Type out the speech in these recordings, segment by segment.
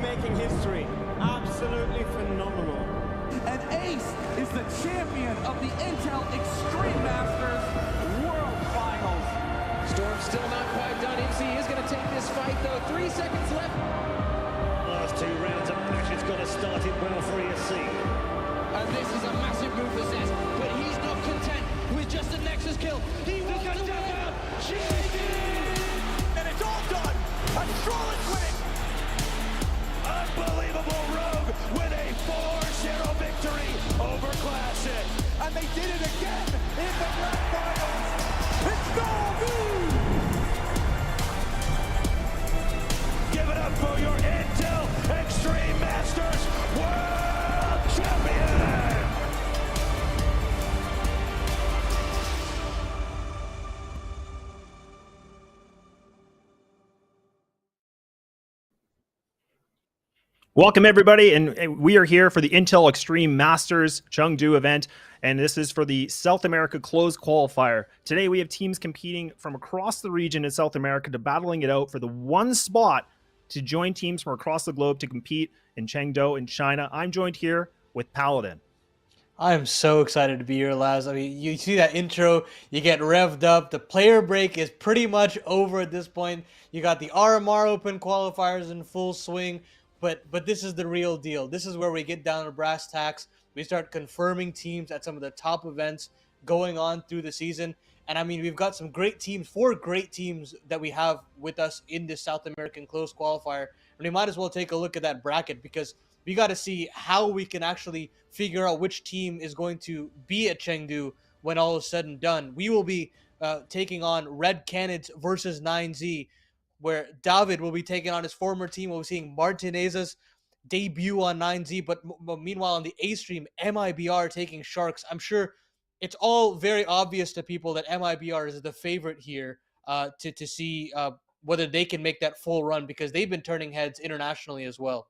making history. Absolutely phenomenal. And Ace is the champion of the Intel Extreme Masters World Finals. Storm's still not quite done. MC is going to take this fight, though. 3 seconds left. Last 2 rounds of matches got to start it well for ESC. And this is a massive move for Zez, but he's not content with just a Nexus kill. He wants to win. And it's all done. A flawless win. Unbelievable Rogue with a 4-0 victory over Classic. And they did it again in the grand finals. It's Gold! Give it up for your Intel Extreme Masters World Champion! Welcome, everybody, and we are here for the Intel Extreme Masters Chengdu event, and this is for the South America Closed Qualifier. Today, we have teams competing from across the region in South America to battling it out for the one spot to join teams from across the globe to compete in Chengdu in China. I'm joined here with Paladin. I am so excited to be here, Laz. I mean, you see that intro, you get revved up. The player break is pretty much over at this point. You got the RMR Open qualifiers in full swing. But this is the real deal. This is where we get down to brass tacks. We start confirming teams at some of the top events going on through the season. And I mean, we've got some great teams, 4 great teams that we have with us in this South American closed qualifier. And we might as well take a look at that bracket because we got to see how we can actually figure out which team is going to be at Chengdu when all is said and done. We will be taking on Red Canids versus 9Z, where David will be taking on his former team. We'll be seeing Martinez's debut on 9Z, but meanwhile on the A stream, MIBR taking Sharks. I'm sure it's all very obvious to people that MIBR is the favorite here to see whether they can make that full run because they've been turning heads internationally as well.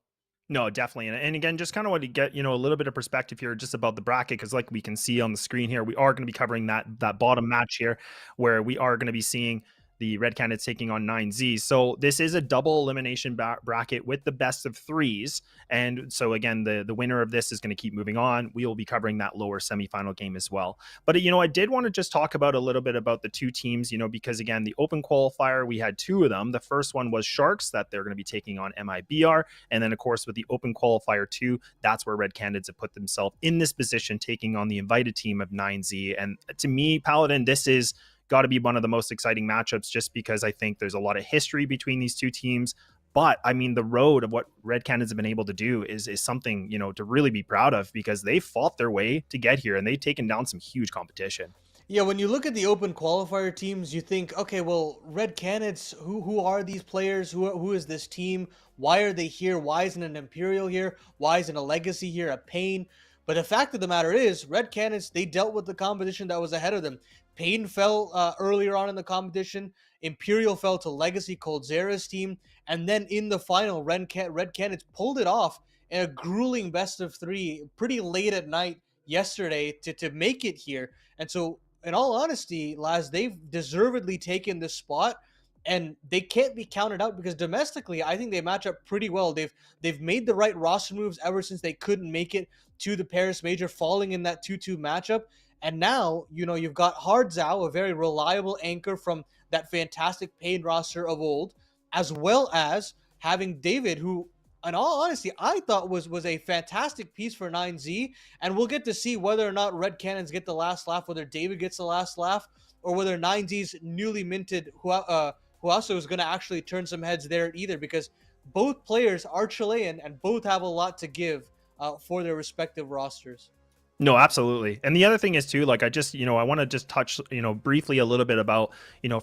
No, definitely. And again, just kind of want to get, a little bit of perspective here just about the bracket, because like we can see on the screen here, we are going to be covering that bottom match here where we are going to be seeing the Red Canids taking on 9Z. So this is a double elimination bracket with the best of 3s. And so again, the winner of this is going to keep moving on. We will be covering that lower semifinal game as well. But, I did want to just talk about a little bit about the 2 teams, because again, the open qualifier, we had 2 of them. The first one was Sharks, that they're going to be taking on MIBR. And then of course, with the open qualifier 2, that's where Red Canids have put themselves in this position, taking on the invited team of 9Z. And to me, Paladin, this is got to be one of the most exciting matchups just because I think there's a lot of history between these 2 teams. But I mean, the road of what Red Canids have been able to do is something, to really be proud of because they fought their way to get here and they've taken down some huge competition. Yeah, when you look at the open qualifier teams, you think, okay, well, Red Canids, who are these players? Who is this team? Why are they here? Why isn't an Imperial here? Why isn't a Legacy here? A Pain? But the fact of the matter is, Red Canids, they dealt with the competition that was ahead of them. Pain fell earlier on in the competition. Imperial fell to Legacy Coldzera's team. And then in the final, Red Canids pulled it off in a grueling best of 3 pretty late at night yesterday to make it here. And so, in all honesty, Laz, they've deservedly taken this spot. And they can't be counted out because domestically, I think they match up pretty well. They've made the right roster moves ever since they couldn't make it to the Paris Major, falling in that 2-2 matchup. And now, you've got Hard Zhao, a very reliable anchor from that fantastic Pain roster of old, as well as having David, who, in all honesty, I thought was a fantastic piece for 9Z. And we'll get to see whether or not Red Canids get the last laugh, whether David gets the last laugh, or whether 9Z's newly minted Huaso is going to actually turn some heads there either, because both players are Chilean and both have a lot to give for their respective rosters. No, absolutely. And the other thing is too, like I want to just touch, briefly a little bit about,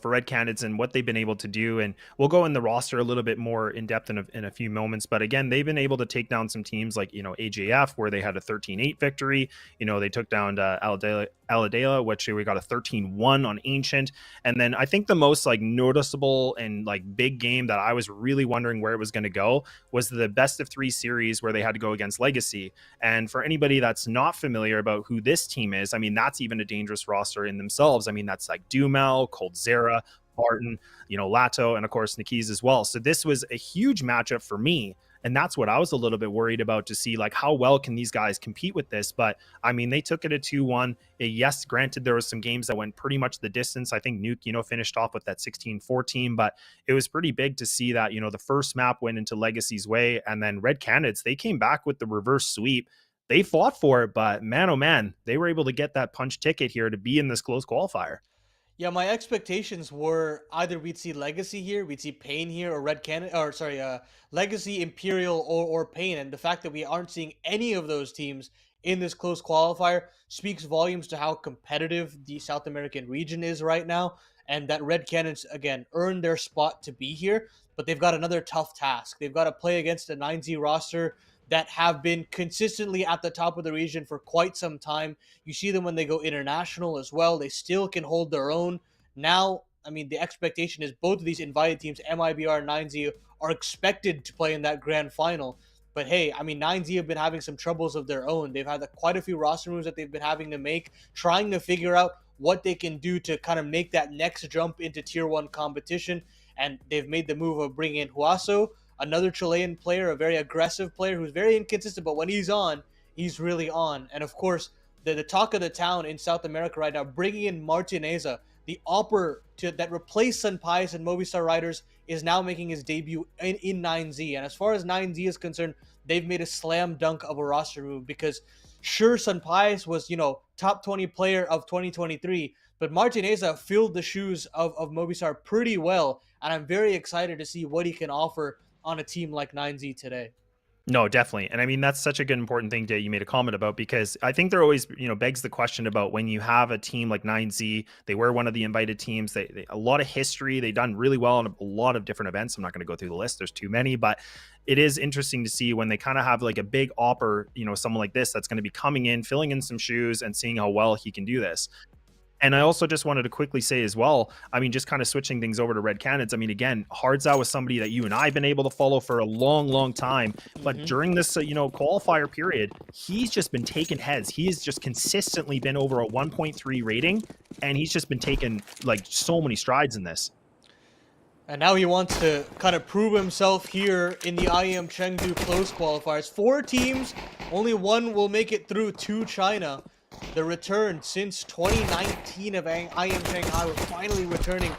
for Red Canids and what they've been able to do. And we'll go in the roster a little bit more in depth in a few moments. But again, they've been able to take down some teams like, AJF, where they had a 13-8 victory. They took down Aladela, which we got a 13-1 on Ancient. And then I think the most like noticeable and like big game that I was really wondering where it was going to go was the best of 3 series where they had to go against Legacy. And for anybody that's not familiar about who this team is, I mean, that's even a dangerous roster in themselves. I mean, that's like Dumel, Coldzera, Barton, Lato, and of course Nikiz as well. So this was a huge matchup for me And that's what I was a little bit worried about, to see like how well can these guys compete with this. But I mean, they took it a 2-1. Yes, granted, there was some games that went pretty much the distance. I think Nuke, finished off with that 16-14, but it was pretty big to see that, the first map went into Legacy's way, and then Red Canids, they came back with the reverse sweep. They fought for it, but man, oh man, they were able to get that punch ticket here to be in this close qualifier. Yeah, my expectations were either we'd see Legacy here, we'd see Pain here, or Legacy, Imperial, or Pain. And the fact that we aren't seeing any of those teams in this close qualifier speaks volumes to how competitive the South American region is right now, and that Red Canids, again, earned their spot to be here, but they've got another tough task. They've got to play against a 9Z roster that have been consistently at the top of the region for quite some time. You see them when they go international as well. They still can hold their own. Now, I mean, the expectation is both of these invited teams, MIBR and 9Z, are expected to play in that grand final. But hey, I mean, 9Z have been having some troubles of their own. They've had quite a few roster moves that they've been having to make, trying to figure out what they can do to kind of make that next jump into Tier 1 competition. And they've made the move of bringing in Huaso, another Chilean player, a very aggressive player who's very inconsistent, but when he's on, he's really on. And of course, the talk of the town in South America right now, bringing in Martineza, the opper that replaced Sunpies and Movistar Riders, is now making his debut in 9Z. And as far as 9Z is concerned, they've made a slam dunk of a roster move, because sure, Sunpies was, top 20 player of 2023, but Martineza filled the shoes of Movistar pretty well. And I'm very excited to see what he can offer on a team like 9Z today. No, definitely. And I mean, that's such a good, important thing that you made a comment about, because I think there always, begs the question about when you have a team like 9Z, they were one of the invited teams, they a lot of history, they've done really well in a lot of different events. I'm not going to go through the list, there's too many, but it is interesting to see when they kind of have like a big opper, someone like this that's going to be coming in, filling in some shoes and seeing how well he can do this. And I also just wanted to quickly say as well, I mean, just kind of switching things over to Red Canids. I mean, again, Hardzow was somebody that you and I have been able to follow for a long, long time. But during this, qualifier period, he's just been taking heads. He's just consistently been over a 1.3 rating, and he's just been taking like so many strides in this. And now he wants to kind of prove himself here in the IEM Chengdu close qualifiers. 4 teams, only one will make it through to China. The return since 2019 of IEM Shanghai, was finally returning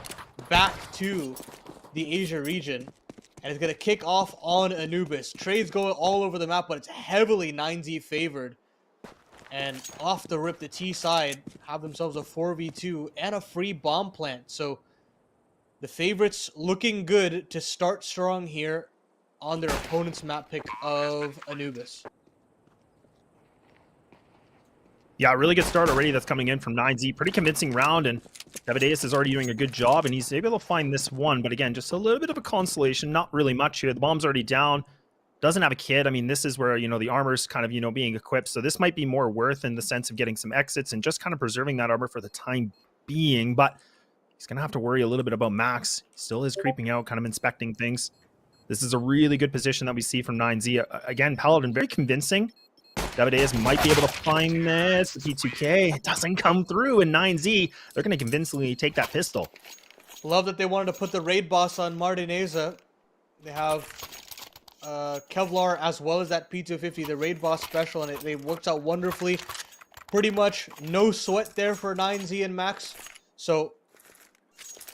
back to the Asia region. And it's going to kick off on Anubis. Trades go all over the map, but it's heavily 9Z favored. And off the rip, the T side have themselves a 4v2 and a free bomb plant. So the favorites looking good to start strong here on their opponent's map pick of Anubis. Yeah, really good start already that's coming in from 9Z. Pretty convincing round, and Davideus is already doing a good job, and he's able to find this one. But again, just a little bit of a consolation, not really much here. The bomb's already down. Doesn't have a kit. I mean, this is where, the armor's kind of, being equipped. So this might be more worth in the sense of getting some exits and just kind of preserving that armor for the time being. But he's going to have to worry a little bit about Max. He still is creeping out, kind of inspecting things. This is a really good position that we see from 9Z. Again, Paladin, very convincing. Davideus might be able to find this. The P2K, it doesn't come through, and 9Z, they're going to convincingly take that pistol. Love that they wanted to put the raid boss on Martineza. They have Kevlar as well as that P250, the raid boss special, and it works out wonderfully. Pretty much no sweat there for 9Z and Max. So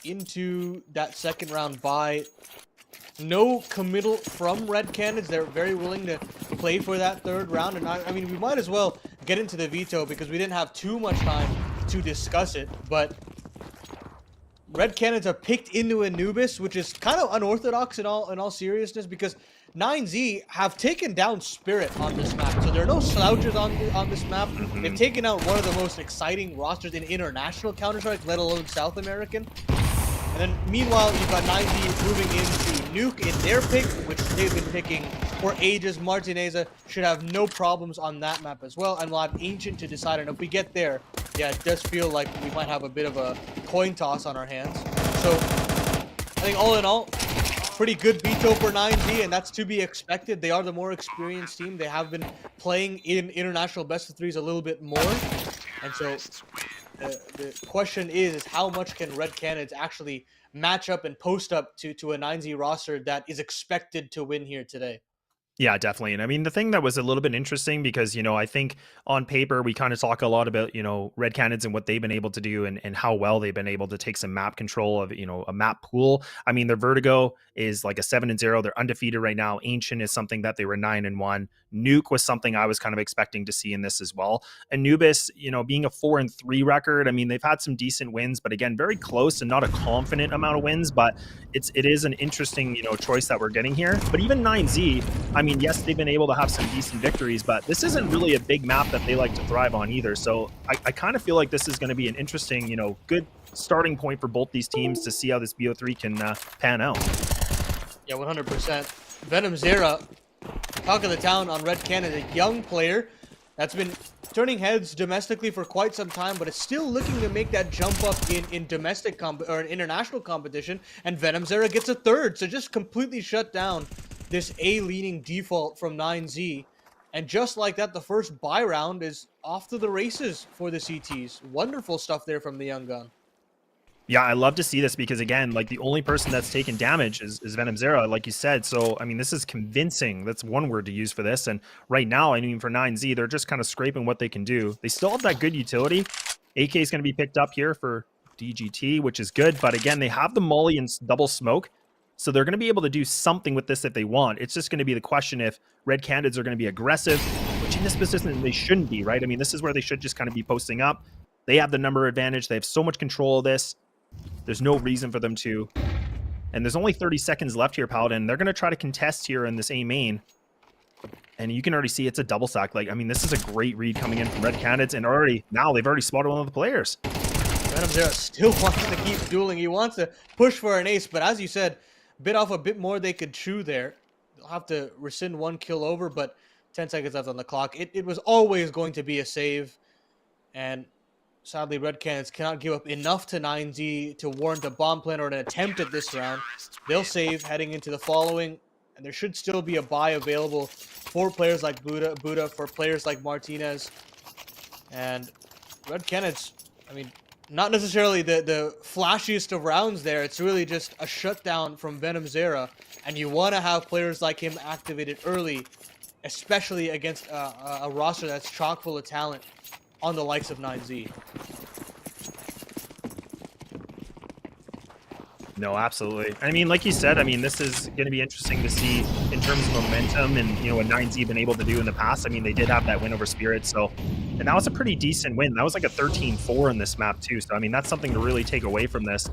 into that second round bye. No committal from Red Canids. They're very willing to play for that third round. And I mean, we might as well get into the veto because we didn't have too much time to discuss it. But Red Canids are picked into Anubis, which is kind of unorthodox in all seriousness, because 9Z have taken down Spirit on this map. So there are no slouches on this map. They've taken out one of the most exciting rosters in international Counter-Strike, let alone South American. And then, meanwhile, you've got 9Z moving into Nuke in their pick, which they've been picking for ages. Martineza should have no problems on that map as well. And we'll have Ancient to decide. And if we get there, yeah, it does feel like we might have a bit of a coin toss on our hands. So, I think all in all, pretty good veto for 9Z, and that's to be expected. They are the more experienced team. They have been playing in international best of threes a little bit more. And so the question is how much can Red Canids actually match up and post up to a 9Z roster that is expected to win here today? Yeah, definitely. And I mean, the thing that was a little bit interesting because, I think on paper, we kind of talk a lot about, Red Canids and what they've been able to do and how well they've been able to take some map control of, a map pool. I mean, their Vertigo is like a 7-0. They're undefeated right now. Ancient is something that they were 9-1. Nuke was something I was kind of expecting to see in this as well. Anubis, being a 4-3 record, I mean, they've had some decent wins, but again, very close and not a confident amount of wins, but it is an interesting, choice that we're getting here. But even 9Z, I mean, yes, they've been able to have some decent victories, but this isn't really a big map that they like to thrive on either. So I kind of feel like this is going to be an interesting, good starting point for both these teams to see how this BO3 can pan out. Yeah, 100%. Venom Zera, talk of the town on Red Canada, a young player that's been turning heads domestically for quite some time, but is still looking to make that jump up in domestic or international competition. And Venom Zera gets a third, so just completely shut down this A-leaning default from 9Z. And just like that, the first buy round is off to the races for the CTs. Wonderful stuff there from the young gun. Yeah, I love to see this because, again, like the only person that's taken damage is Venom Zera, like you said. So, I mean, this is convincing. That's one word to use for this. And right now, I mean, for 9Z, they're just kind of scraping what they can do. They still have that good utility. AK is going to be picked up here for DGT, which is good. But again, they have the molly and double smoke. So they're going to be able to do something with this if they want. It's just going to be the question if Red Canids are going to be aggressive, which in this position they shouldn't be, right? I mean, this is where they should just kind of be posting up. They have the number advantage. They have so much control of this. There's no reason for them to. And there's only 30 seconds left here, Paladin. They're going to try to contest here in this A main. And you can already see it's a double sack. Like, I mean, this is a great read coming in from Red Canids. And now they've already spotted one of the players. Venom Zera still wants to keep dueling. He wants to push for an ace. But as you said, bit off a bit more they could chew there. They'll have to rescind one kill over, but 10 seconds left on the clock. It was always going to be a save. And sadly, Red Canids cannot give up enough to 9Z to warrant a bomb plan or an attempt at this round. They'll save heading into the following, and there should still be a buy available for players like Buddha, for players like Martinez. And Red Canids, I mean, not necessarily the flashiest of rounds there. It's really just a shutdown from Venom Zera, and you want to have players like him activated early, especially against a roster that's chock full of talent on the likes of 9Z. No, absolutely. I mean, like you said, I mean, this is going to be interesting to see in terms of momentum and, what 9Z been able to do in the past. I mean, they did have that win over Spirit, so, and that was a pretty decent win. That was like a 13-4 in this map too. So, I mean, that's something to really take away from this.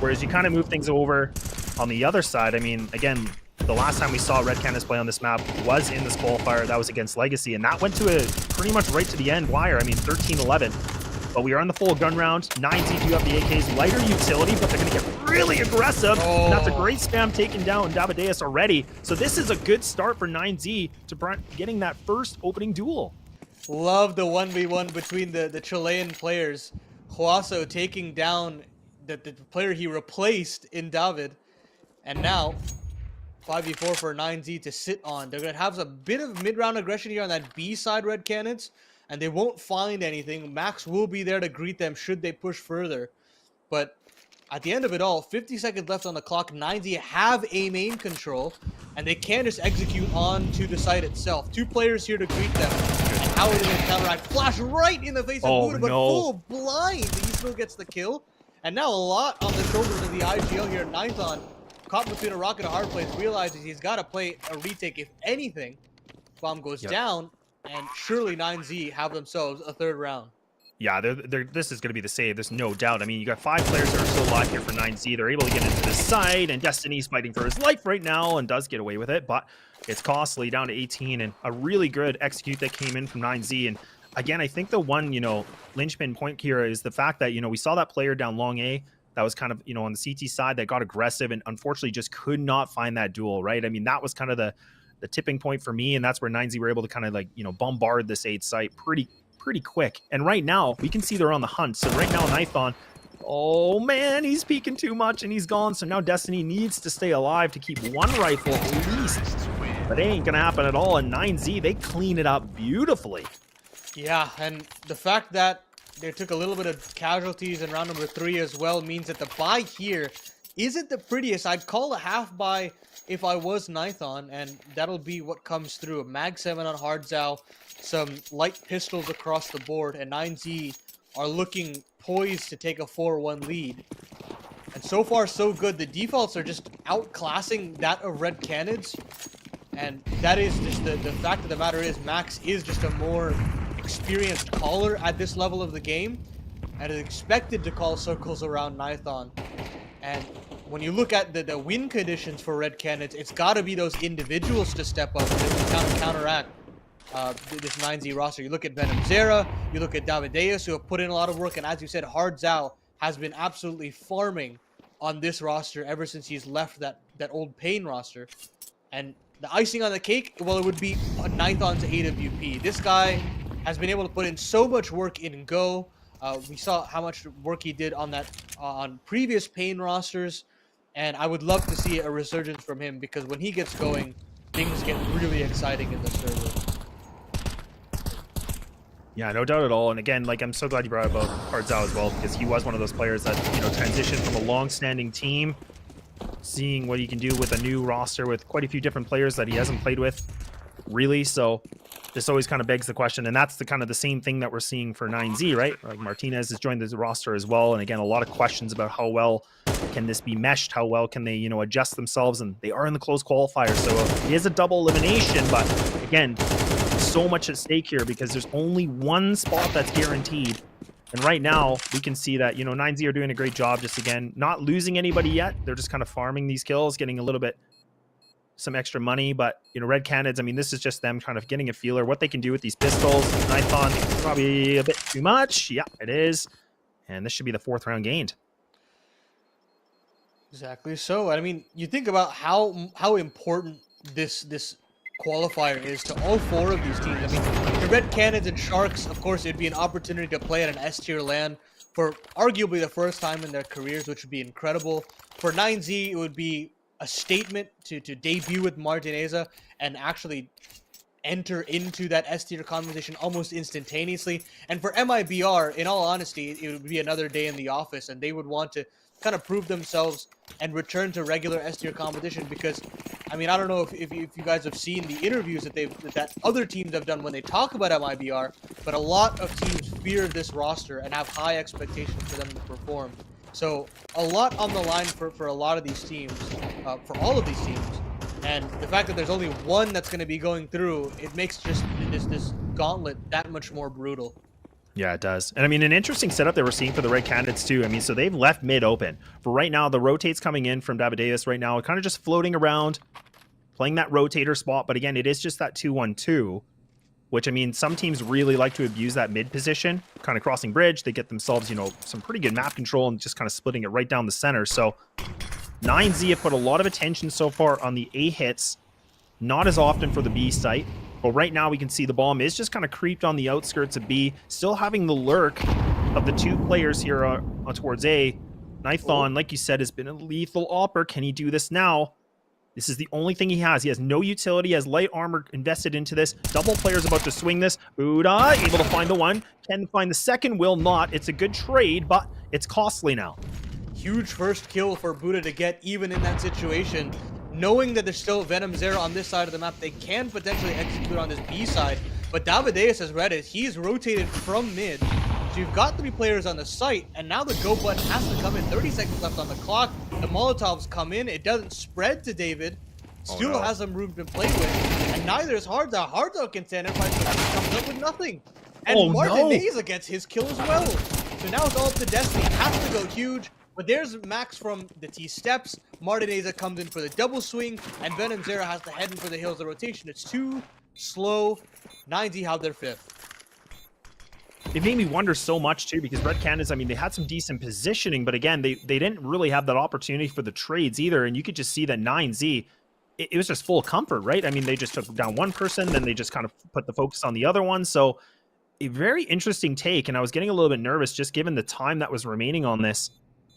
Whereas you kind of move things over on the other side. I mean, again, the last time we saw Red Canids play on this map was in this qualifier. That was against Legacy, and that went to a pretty much right to the end wire. I mean, 13-11. But we are on the full gun round. 9Z do have the AK's lighter utility, but they're going to get really aggressive. Oh. And that's a great spam taking down Davideus already. So this is a good start for 9Z to getting that first opening duel. Love the 1v1 between the Chilean players. Huaso taking down the player he replaced in David. And now 5v4 for 9Z to sit on. They're going to have a bit of mid-round aggression here on that B side, Red Canids, and they won't find anything. Max will be there to greet them should they push further. But at the end of it all, 50 seconds left on the clock. 9Z have A main control, and they can just execute on to the site itself. Two players here to greet them. And how are they going to counteract? Flash right in the face of Buddha, but full blind. He still gets the kill. And now a lot on the shoulders of the IGL here. Ninthon, caught between a rock and a hard place, realizes he's got to play a retake if anything. Bomb goes down, and surely 9Z have themselves a third round. Yeah, this is going to be the save. There's no doubt. I mean, you got 5 players that are still alive here for 9Z. They're able to get into the side, and Destiny's fighting for his life right now and does get away with it, but it's costly, down to 18, and a really good execute that came in from 9Z. And again, I think the one, linchpin point here is the fact that, we saw that player down long A that was kind of, on the CT side that got aggressive and unfortunately just could not find that duel, right? I mean, that was kind of the tipping point for me, and that's where 9Z were able to kind of like, bombard this 8 site pretty quick. And right now, we can see they're on the hunt. So right now, Nithon, oh man, he's peeking too much and he's gone. So now Destiny needs to stay alive to keep one rifle at least. But it ain't gonna happen at all. And 9Z, they clean it up beautifully. Yeah, and the fact that they took a little bit of casualties in round number 3 as well means that the buy here isn't the prettiest. I'd call a half buy if I was Nithon, and that'll be what comes through. A Mag 7 on Hardzao, some light pistols across the board, and 9Z are looking poised to take a 4-1 lead. And so far, so good. The defaults are just outclassing that of Red Canids. And that is just the fact of the matter is Max is just a more experienced caller at this level of the game and is expected to call circles around Nithon. And when you look at the win conditions for Red Canids, it's got to be those individuals to step up and counteract this 9Z roster. You look at Venom Zera, you look at Davideus, who have put in a lot of work, and as you said, Hardzao has been absolutely farming on this roster ever since he's left that old Pain roster. And the icing on the cake, well, it would be Nithon's AWP. This guy has been able to put in so much work in Go. We saw how much work he did on on previous Pain rosters, and I would love to see a resurgence from him because when he gets going, things get really exciting in the server. Yeah, no doubt at all. And again, like, I'm so glad you brought about Hardzao as well, because he was one of those players that, you know, transitioned from a long-standing team, seeing what he can do with a new roster with quite a few different players that he hasn't played with, really. So this always kind of begs the question, and that's the kind of the same thing that we're seeing for 9Z, right? Like, Martinez has joined the roster as well, and again, a lot of questions about how well can this be meshed, how well can they, you know, adjust themselves, and they are in the close qualifier, so it is a double elimination, but again, so much at stake here because there's only one spot that's guaranteed. And right now, we can see that, you know, 9Z are doing a great job just, again, not losing anybody yet. They're just kind of farming these kills, getting a little bit, some extra money. But, you know, Red Canids, I mean, this is just them kind of getting a feeler, what they can do with these pistols. Nithon, probably a bit too much. Yeah, it is. And this should be the 4th round gained. Exactly so. I mean, you think about how important this qualifier is to all 4 of these teams. I mean, the Red Canids and Sharks, of course, it'd be an opportunity to play at an S-tier LAN for arguably the first time in their careers, which would be incredible. For 9Z, it would be a statement to debut with Martineza and actually enter into that S-tier conversation almost instantaneously. And for MIBR, in all honesty, it would be another day in the office, and they would want to kind of prove themselves and return to regular S-tier competition because, I mean, I don't know if you guys have seen the interviews that other teams have done when they talk about MIBR, but a lot of teams fear this roster and have high expectations for them to perform. So a lot on the line for a lot of these teams, for all of these teams, and the fact that there's only one that's going to be going through, it makes just this gauntlet that much more brutal. Yeah, it does. And I mean, an interesting setup that we're seeing for the Red Canids too. I mean, so they've left mid open. For right now, the rotates coming in from Davideus right now, kind of just floating around, playing that rotator spot. But again, it is just that 2-1-2, which, I mean, some teams really like to abuse that mid position, kind of crossing bridge. They get themselves, you know, some pretty good map control and just kind of splitting it right down the center. So 9Z have put a lot of attention so far on the A hits, not as often for the B site. But right now we can see the bomb is just kind of creeped on the outskirts of B, still having the lurk of the 2 players here towards A. Nithon, like you said, has been a lethal opper. Can he do this now? This is the only thing he has. He has no utility, has light armor invested into this. Double players about to swing this. Buddha able to find the one. Can find the second, will not. It's a good trade, but it's costly now. Huge first kill for Buddha to get even in that situation. Knowing that there's still Venom Zera on this side of the map, they can potentially execute on this B side. But Davideus has read it. He's rotated from mid. So you've got 3 players on the site, and now the go button has to come in. 30 seconds left on the clock. The Molotovs come in. It doesn't spread to David. Still has some room to play with. And neither is Hardzao. Hardzao can stand and fight, but he comes up with nothing. And Martineza gets his kill as well. So now it's all up to Destiny. Has to go huge. But there's Max from the T-steps. Martineza comes in for the double swing, and Venom Zera has to head in for the hills of rotation. It's too slow. 9Z have their 5th. It made me wonder so much too, because Red Canids, I mean, they had some decent positioning, but again, they didn't really have that opportunity for the trades either. And you could just see that 9Z, it was just full comfort, right? I mean, they just took down one person, then they just kind of put the focus on the other one. So a very interesting take, and I was getting a little bit nervous just given the time that was remaining on this.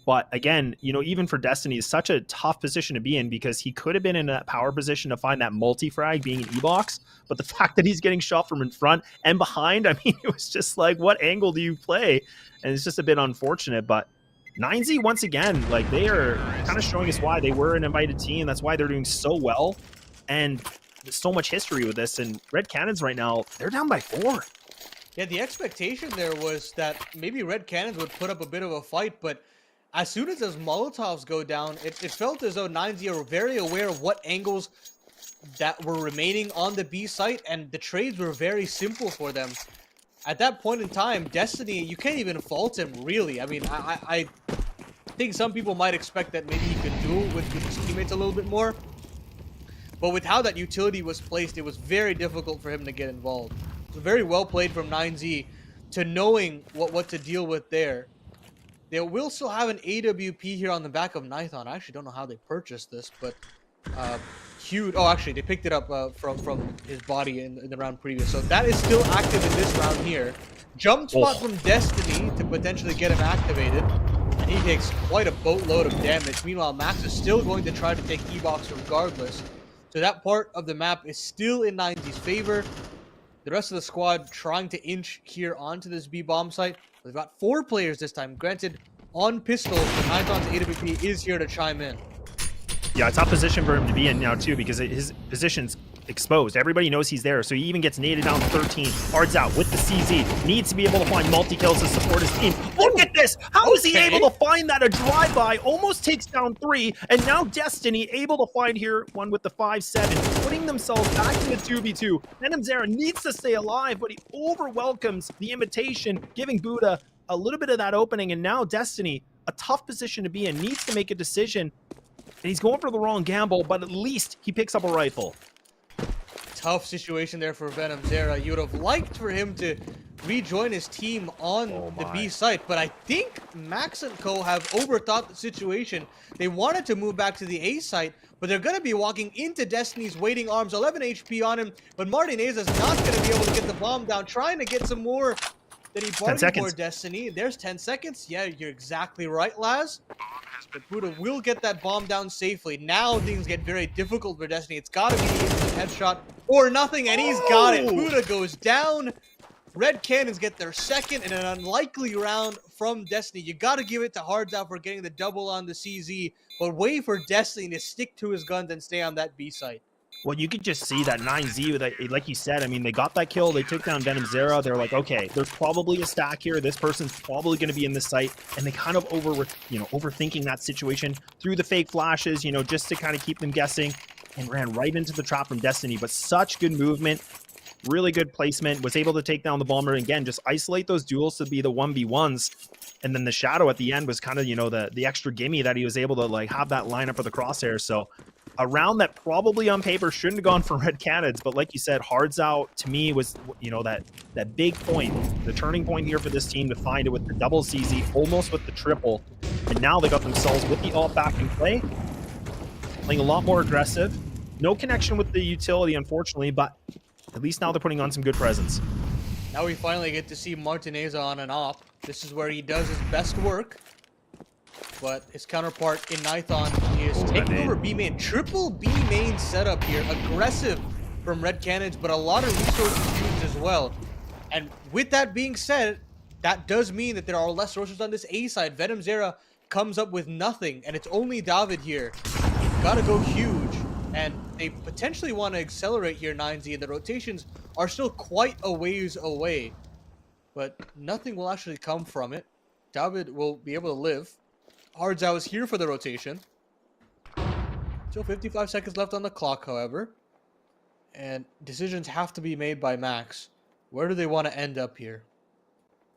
But again, you know, even for Destiny, is such a tough position to be in because he could have been in a power position to find that multi-frag being an E-box. But the fact that he's getting shot from in front and behind, I mean, it was just like, what angle do you play? And it's just a bit unfortunate. But 9Z, once again, like, they are kind of showing us why they were an invited team. That's why they're doing so well. And there's so much history with this. And Red Canids right now, they're down by 4. Yeah, the expectation there was that maybe Red Canids would put up a bit of a fight, but as soon as those Molotovs go down, it felt as though 9Z are very aware of what angles that were remaining on the B site, and the trades were very simple for them. At that point in time, Destiny, you can't even fault him, really. I mean, I think some people might expect that maybe he could duel with his teammates a little bit more. But with how that utility was placed, it was very difficult for him to get involved. So very well played from 9Z to knowing what to deal with there. They will still have an AWP here on the back of Nithon. I actually don't know how they purchased this, but huge. Oh, actually, they picked it up from his body in the round previous. So that is still active in this round here. Jump spot from Destiny to potentially get him activated. And he takes quite a boatload of damage. Meanwhile, Max is still going to try to take E-Box regardless. So that part of the map is still in 9Z's favor. The rest of the squad trying to inch here onto this B-bomb site. We've got 4 players this time. Granted, on pistols, but Nithon's AWP is here to chime in. Yeah, a tough position for him to be in now, too, because his position's exposed. Everybody knows he's there, so he even gets naded down to 13. Hards out with the CZ. Needs to be able to find multi-kills to support his team. Look at this! How is he able to find that? A drive-by almost takes down 3, and now Destiny able to find here one with the 5-7, putting themselves back in the 2v2. Venom Zera needs to stay alive, but he over-welcomes the invitation, giving Buddha a little bit of that opening, and now Destiny, a tough position to be in, needs to make a decision. And he's going for the wrong gamble, but at least he picks up a rifle. Tough situation there for Venom Zera. You would have liked for him to rejoin his team on the B site, but I think Max and Co have overthought the situation. They wanted to move back to the A site, but they're going to be walking into Destiny's waiting arms. 11 HP on him, but Martinez is not going to be able to get the bomb down, trying to get some more that he bargained for Destiny. There's 10 seconds. Yeah, you're exactly right, Laz. But Buddha will get that bomb down safely. Now things get very difficult for Destiny. It's got to be the instant headshot or nothing, and he's got it. Buddha goes down. Red Canids get their second in an unlikely round from Destiny. You got to give it to Hards Out for getting the double on the CZ, but wait for Destiny to stick to his guns and stay on that B site. Well, you could just see that 9Z, like you said, I mean, they got that kill, they took down Venom Zera, they're like, okay, there's probably a stack here, this person's probably going to be in this site, and they kind of overthinking that situation through the fake flashes, just to kind of keep them guessing, and ran right into the trap from Destiny. But such good movement, really good placement, was able to take down the bomber, and again, just isolate those duels to be the 1v1s, and then the shadow at the end was kind of, the extra gimme that he was able to, like, have that lineup for the crosshair. So a round that probably on paper shouldn't have gone for Red Canids, but like you said, Hards Out to me was, that big point, the turning point here for this team to find it with the double CZ, almost with the triple. And now they got themselves with the alt back in play, playing a lot more aggressive. No connection with the utility, unfortunately, but at least now they're putting on some good presence. Now we finally get to see Martinez on an op. This is where he does his best work. But his counterpart in Nithon is taking over B main. Triple B main setup here. Aggressive from Red Canids, but a lot of resources used as well. And with that being said, that does mean that there are less resources on this A side. Venom Zera comes up with nothing, and it's only David here. Gotta go huge. And they potentially want to accelerate here, 9Z. The rotations are still quite a ways away. But nothing will actually come from it. David will be able to live. Hards Out is here for the rotation. Still 55 seconds left on the clock, however. And decisions have to be made by Max. Where do they want to end up here?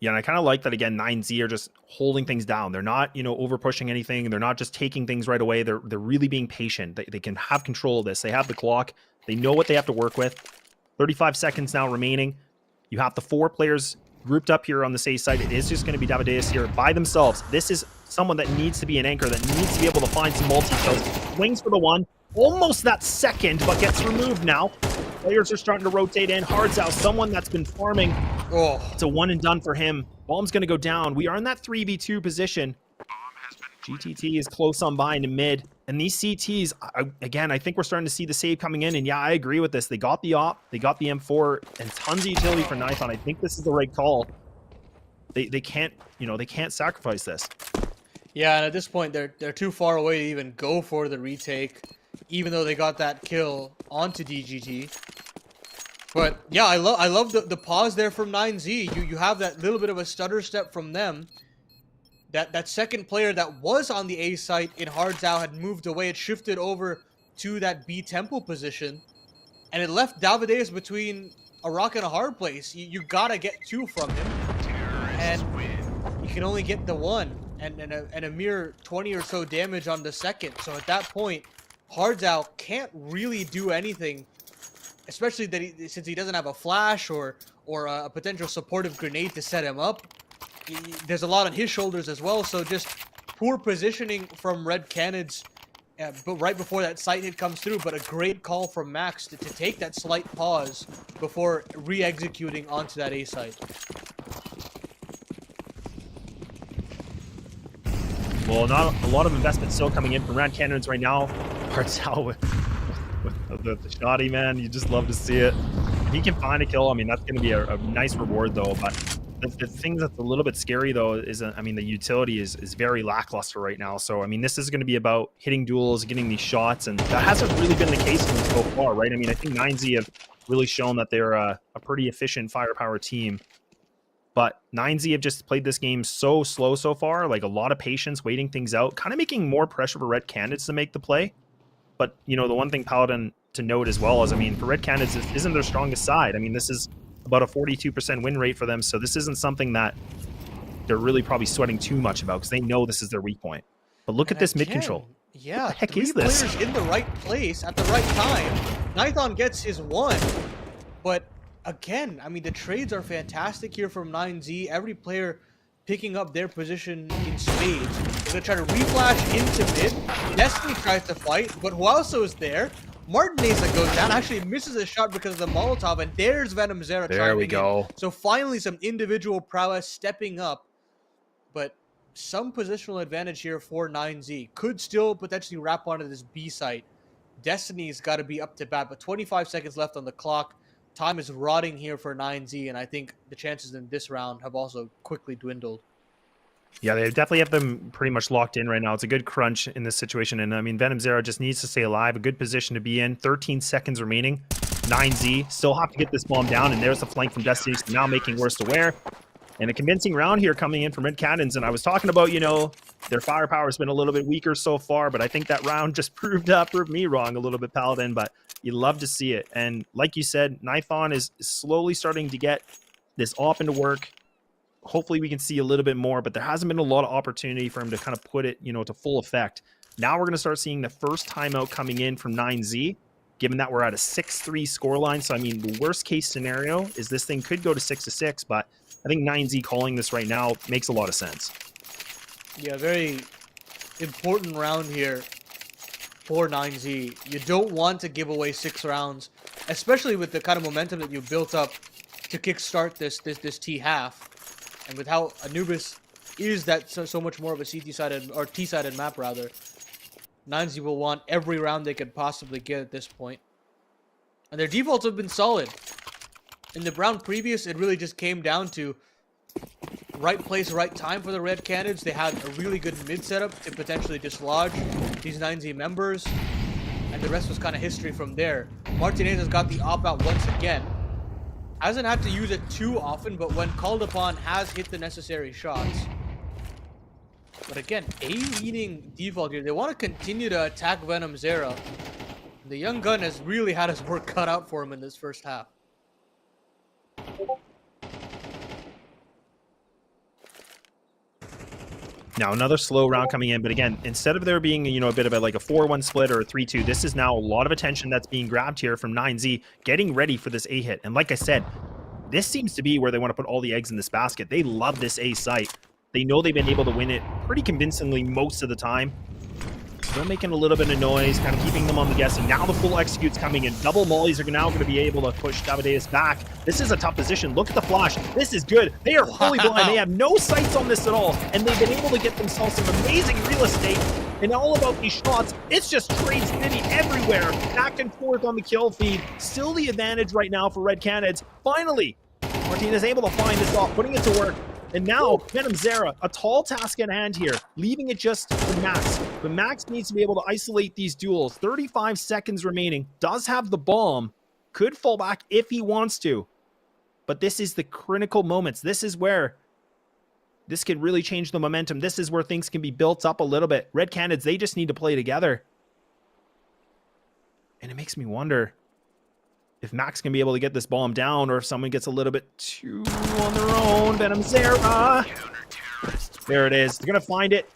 Yeah, and I kind of like that, again, 9Z are just holding things down. They're not, over pushing anything. They're not just taking things right away. They're really being patient. They can have control of this. They have the clock. They know what they have to work with. 35 seconds now remaining. You have the 4 players grouped up here on the A side. It is just going to be Davideus here by themselves. This is someone that needs to be an anchor, that needs to be able to find some multi-kills. Swings for the 1. Almost that second, but gets removed now. Players are starting to rotate in. Hards Out, someone that's been farming. Oh, it's a one and done for him. Bomb's going to go down. We are in that 3v2 position. GTT is close on by into mid. And these CTs, again, I think we're starting to see the save coming in. And yeah, I agree with this. They got the op, they got the M4, and tons of utility for Nithon. I think this is the right call. They can't, they can't sacrifice this. Yeah, and at this point, they're too far away to even go for the retake, even though they got that kill onto DGT. But yeah, I love the pause there from 9Z. You have that little bit of a stutter step from them. That second player that was on the A site in Hardzao had moved away. It shifted over to that B temple position, and it left Davideus between a rock and a hard place. You gotta get 2 from him, and you can only get the 1, and a mere 20 or so damage on the second. So at that point, Hardzao can't really do anything, especially that since he doesn't have a flash or a potential supportive grenade to set him up. There's a lot on his shoulders as well, so just poor positioning from Red Canids, but right before that site hit comes through, but a great call from Max to take that slight pause before re-executing onto that A site. Well, not a lot of investment still coming in from Red Canids right now. Hardzao with the shoddy, man. You just love to see it. If he can find a kill, I mean, that's going to be a nice reward, though, but the thing that's a little bit scary, though, is, I mean, the utility is very lackluster right now. So, I mean, this is going to be about hitting duels, getting these shots, and that hasn't really been the case for them so far, right? I mean, I think 9Z have really shown that they're a pretty efficient firepower team. But 9Z have just played this game so slow so far, like a lot of patience, waiting things out, kind of making more pressure for Red Canids to make the play. But, you know, the one thing Paladin to note as well is, I mean, for Red Canids, this isn't their strongest side. I mean, this is about a 42% win rate for them, so this isn't something that they're really probably sweating too much about because they know this is their weak point. But look at this mid control. Yeah, what the heck is this? Players in the right place at the right time. Nython gets his 1, but again, I mean, the trades are fantastic here from 9Z. Every player picking up their position in spades. They're gonna try to reflash into mid. Destiny tries to fight, but who also is there? Martineza goes down, actually misses a shot because of the Molotov, and there's Venom Zera. There we go. In. So finally some individual prowess stepping up, but some positional advantage here for 9Z. Could still potentially wrap onto this B site. Destiny's got to be up to bat, but 25 seconds left on the clock. Time is rotting here for 9Z, and I think the chances in this round have also quickly dwindled. Yeah, they definitely have them pretty much locked in right now. It's a good crunch in this situation. And I mean, Venom Zera just needs to stay alive. A good position to be in. 13 seconds remaining. 9Z still have to get this bomb down. And there's the flank from Destiny. So now making worse aware. And a convincing round here coming in from Red Canids. And I was talking about, you know, their firepower has been a little bit weaker so far. But I think that round just proved me wrong a little bit, Paladin. But you love to see it. And like you said, Nython is slowly starting to get this off into work. Hopefully we can see a little bit more, but there hasn't been a lot of opportunity for him to kind of put it, you know, to full effect. Now we're going to start seeing the first timeout coming in from 9Z, given that we're at a 6-3 scoreline. So, I mean, the worst case scenario is this thing could go to 6-6, but I think 9Z calling this right now makes a lot of sense. Yeah, very important round here for 9Z. You don't want to give away 6 rounds, especially with the kind of momentum that you built up to kickstart this T half. And with how Anubis is that so much more of a CT-sided, or T-sided map, rather, 9Z will want every round they could possibly get at this point. And their defaults have been solid. In the round previous, it really just came down to right place, right time for the Red Canids. They had a really good mid setup to potentially dislodge these 9Z members. And the rest was kind of history from there. Martinez has got the op-out once again. Hasn't had to use it too often, but when called upon, has hit the necessary shots. But again, A leading default here. They want to continue to attack Venom Zera. The young gun has really had his work cut out for him in this first half. Now another slow round coming in, but again, instead of there being, you know, a bit of a like a 4-1 split or a 3-2, this is now a lot of attention that's being grabbed here from 9Z, getting ready for this A hit. And like I said, this seems to be where they want to put all the eggs in this basket. They love this A site. They know they've been able to win it pretty convincingly most of the time. They're making a little bit of noise, kind of keeping them on the guessing. Now the full execute's coming in. Double mollies are now going to be able to push Davideus back. This is a tough position. Look at the flash. This is good. They are fully blind. They have no sights on this at all. And they've been able to get themselves some amazing real estate. And all about these shots, it's just trade city everywhere. Back and forth on the kill feed. Still the advantage right now for Red Canids. Finally, Martinez able to find this off, putting it to work. And now, Venom Zera, a tall task at hand here, leaving it just to Max. But Max needs to be able to isolate these duels. 35 seconds remaining, does have the bomb, could fall back if he wants to. But this is the critical moments. This is where this can really change the momentum. This is where things can be built up a little bit. Red Canids, they just need to play together. And it makes me wonder if Max can be able to get this bomb down, or if someone gets a little bit too on their own. Venom Zera. There it is. They're going to find it.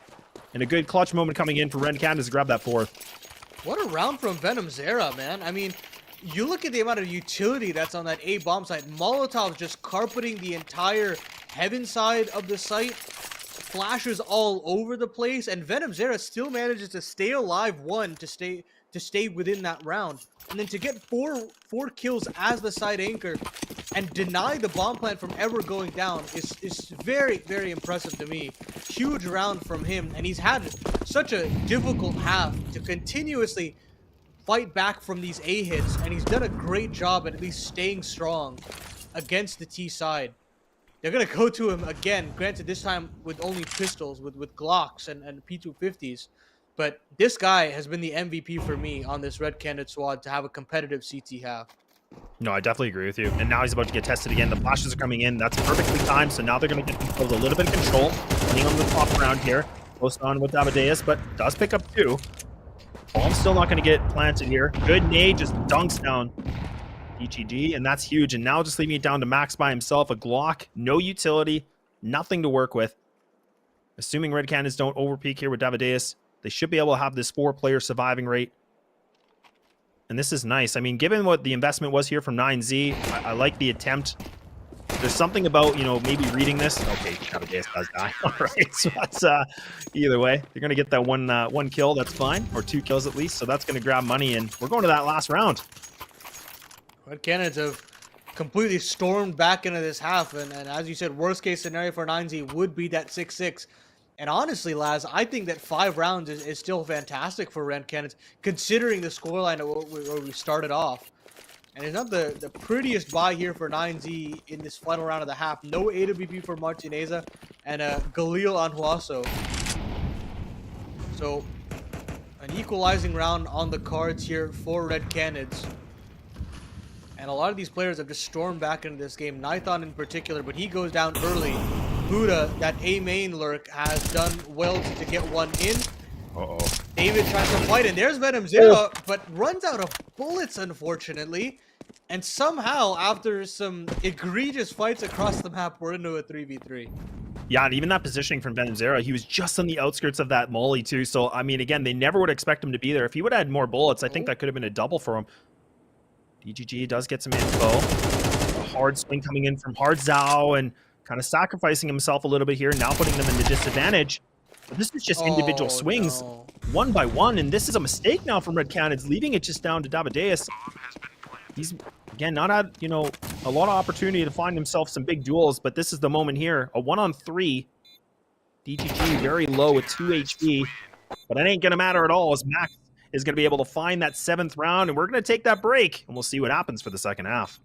And a good clutch moment coming in for Red Canids to grab that fourth. What a round from Venom Zera, man. I mean, you look at the amount of utility that's on that A bomb site. Molotov's just carpeting the entire heaven side of the site. Flashes all over the place. And Venom Zera still manages to stay alive, to stay within that round. And then to get four kills as the side anchor and deny the bomb plant from ever going down is very, very impressive to me. Huge round from him, and he's had such a difficult half to continuously fight back from these A hits, and he's done a great job at least staying strong against the T side. They're gonna go to him again, granted this time with only pistols, with Glocks and P250s. But this guy has been the MVP for me on this Red Candid squad to have a competitive CT half. No, I definitely agree with you. And now he's about to get tested again. The flashes are coming in. That's perfectly timed. So now they're going to get themselves a little bit of control. Running on the top round here. Close on with Amadeus, but does pick up 2. Bomb's still not going to get planted here. Good nade, just dunks down DGG, and that's huge. And now just leaving it down to Max by himself. A Glock, no utility, nothing to work with. Assuming Red Canids don't overpeak here with Davideus, they should be able to have this 4-player surviving rate. And this is nice. I mean, given what the investment was here from 9Z, I like the attempt. There's something about, you know, maybe reading this. Okay, Davideus does die. All right, so that's either way. They're going to get that one kill. That's fine. Or 2 kills at least. So that's going to grab money. And we're going to that last round. Red Canids have completely stormed back into this half. And as you said, worst case scenario for 9Z would be that 6-6. And honestly, Laz, I think that 5 rounds is still fantastic for Red Canids, considering the scoreline where we started off. And it's not the prettiest buy here for 9Z in this final round of the half. No AWP for Martineza and Galil on Huaso. So, an equalizing round on the cards here for Red Canids. And a lot of these players have just stormed back into this game. Nithon in particular, but he goes down early. Buddha, that A main lurk, has done well to get one in. Uh-oh. David tries to fight, and there's Venom Zera, but runs out of bullets, unfortunately. And somehow, after some egregious fights across the map, we're into a 3v3. Yeah, and even that positioning from Venom Zera, he was just on the outskirts of that molly, too. So, I mean, again, they never would expect him to be there. If he would have had more bullets, I think that could have been a double for him. DGG does get some info. A hard swing coming in from Hard Zhao, and kind of sacrificing himself a little bit here, now putting them in the disadvantage. But this is just individual swings, one by one, and this is a mistake now from Red Canids, leaving it just down to Davideus. He's, again, not had, you know, a lot of opportunity to find himself some big duels, but this is the moment here. A 1-on-3. DGG very low with 2 HP, but it ain't going to matter at all as Max is going to be able to find that 7th round, and we're going to take that break, and we'll see what happens for the second half.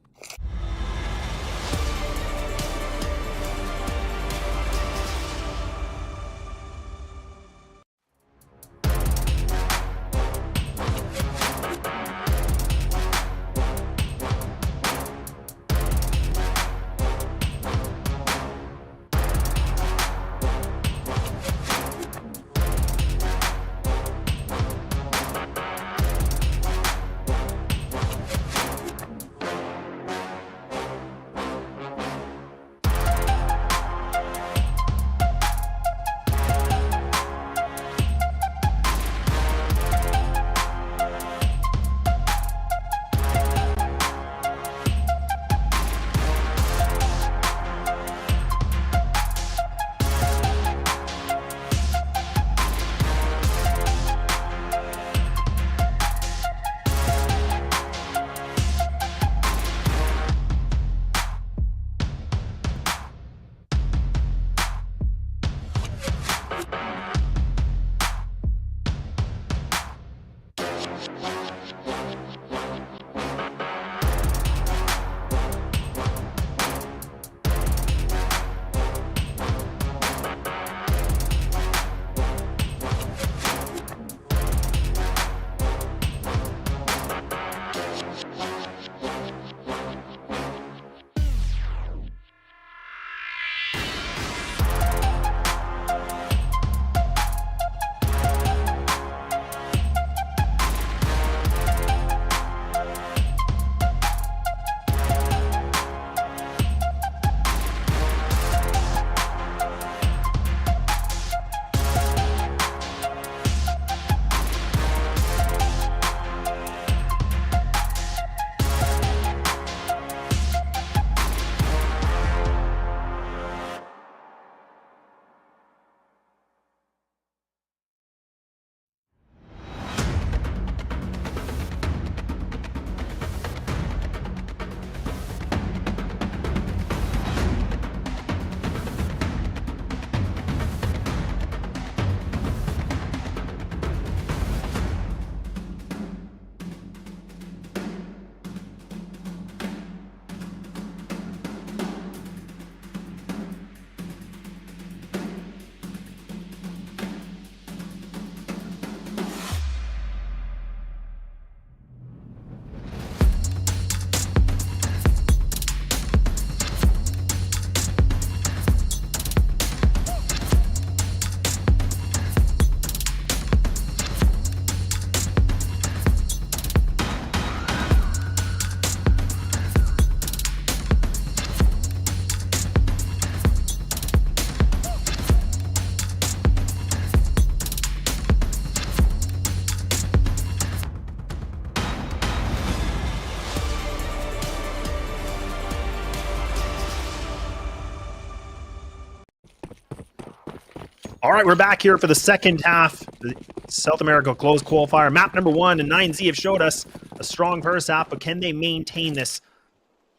All right, we're back here for the second half. The South America closed qualifier. Map number 1 and 9Z have showed us a strong first half, but can they maintain this?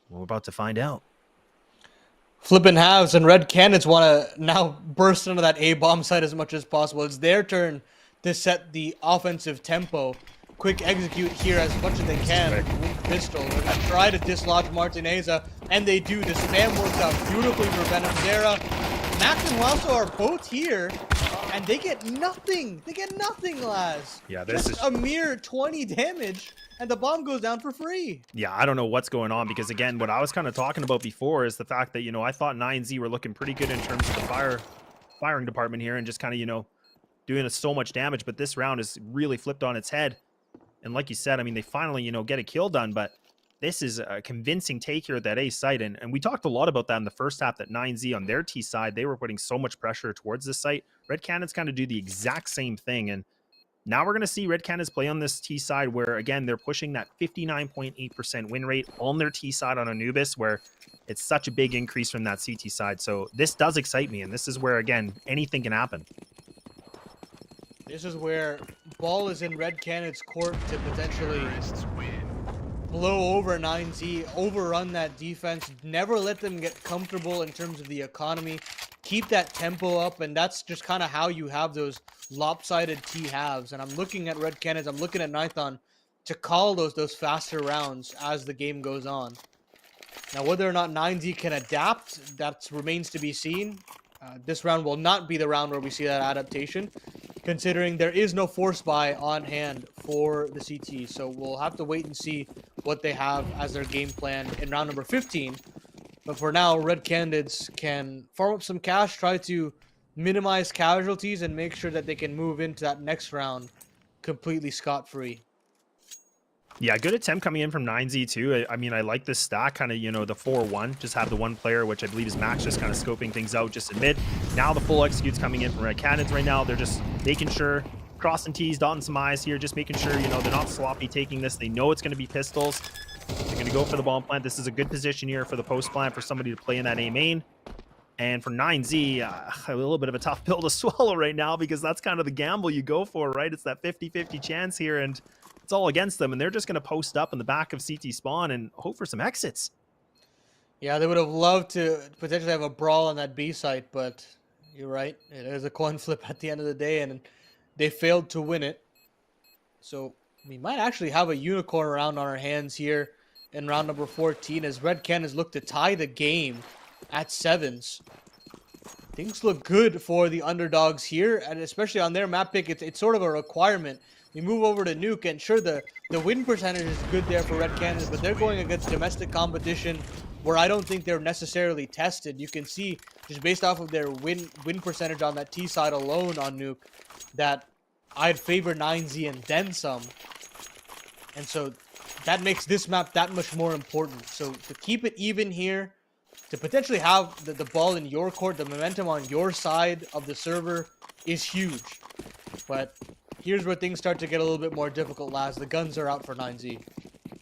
Well, we're about to find out. Flipping halves, and Red Canids want to now burst into that A-bomb site as much as possible. It's their turn to set the offensive tempo. Quick execute here as much as they can with pistol. They're going to try to dislodge Martineza, and they do. The spam works out beautifully for Venom Zera. Max and Wasso are both here, and they get nothing. They get nothing, Laz. Yeah, this Just is a mere 20 damage, and the bomb goes down for free. Yeah, I don't know what's going on because, again, what I was kind of talking about before is the fact that, you know, I thought 9Z were looking pretty good in terms of the firing department here and just kind of, you know, doing so much damage. But this round is really flipped on its head. And like you said, I mean, they finally, you know, get a kill done, but this is a convincing take here at that A site. And we talked a lot about that in the first half, that 9Z on their T side, they were putting so much pressure towards this site. Red Canids kind of do the exact same thing. And now we're going to see Red Canids play on this T side where, again, they're pushing that 59.8% win rate on their T side on Anubis, where it's such a big increase from that CT side. So this does excite me. And this is where, again, anything can happen. This is where ball is in Red Canids' court to potentially blow over 9Z, overrun that defense, never let them get comfortable in terms of the economy, keep that tempo up, and that's just kind of how you have those lopsided T halves. And I'm looking at Red Canids, I'm looking at Nithon to call those faster rounds as the game goes on. Now, whether or not 9Z can adapt, that remains to be seen. This round will not be the round where we see that adaptation, considering there is no force buy on hand for the CT. So we'll have to wait and see what they have as their game plan in round number 15. But for now, Red Canids can farm up some cash, try to minimize casualties, and make sure that they can move into that next round completely scot-free. Yeah, good attempt coming in from 9Z too. I mean, I like this stack, kind of, you know, the 4-1. Just have the one player, which I believe is Max, just kind of scoping things out just in mid. Now the full execute's coming in from Red Canids right now. They're just making sure, crossing T's, dotting some I's here, just making sure, you know, they're not sloppy taking this. They know it's going to be pistols. They're going to go for the bomb plant. This is a good position here for the post plant for somebody to play in that A main. And for 9Z, a little bit of a tough pill to swallow right now, because that's kind of the gamble you go for, right? It's that 50-50 chance here, and it's all against them, and they're just going to post up in the back of CT spawn and hope for some exits. Yeah, they would have loved to potentially have a brawl on that B site, but you're right. It is a coin flip at the end of the day, and they failed to win it. So we might actually have a unicorn round on our hands here in round number 14 as Red Canids look to tie the game at 7s. Things look good for the underdogs here, and especially on their map pick, it's sort of a requirement. We move over to Nuke, and sure, the win percentage is good there for Red Canids, but they're going against domestic competition where I don't think they're necessarily tested. You can see, just based off of their win percentage on that T side alone on Nuke, that I'd favor 9Z and then some. And so that makes this map that much more important. So to keep it even here, to potentially have the ball in your court, the momentum on your side of the server is huge. But here's where things start to get a little bit more difficult, Laz. The guns are out for 9Z.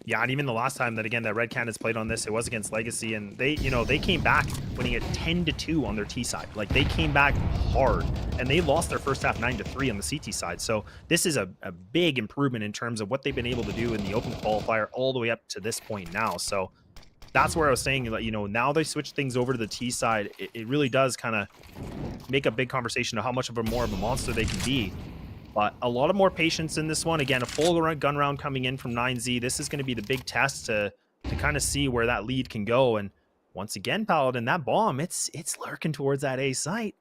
Yeah, and even the last time that, again, that Red Canids played on this, it was against Legacy, and they, you know, they came back winning it 10-2 on their T side. Like, they came back hard, and they lost their first half 9-3 on the CT side. So this is a big improvement in terms of what they've been able to do in the open qualifier all the way up to this point now. So that's where I was saying, like, you know, now they switch things over to the T side. It really does kind of make a big conversation of how much of a more of a monster they can be. But a lot of more patience in this one. Again, a full gun round coming in from 9Z. This is going to be the big test to kind of see where that lead can go. And once again, Paladin, that bomb, it's lurking towards that A site.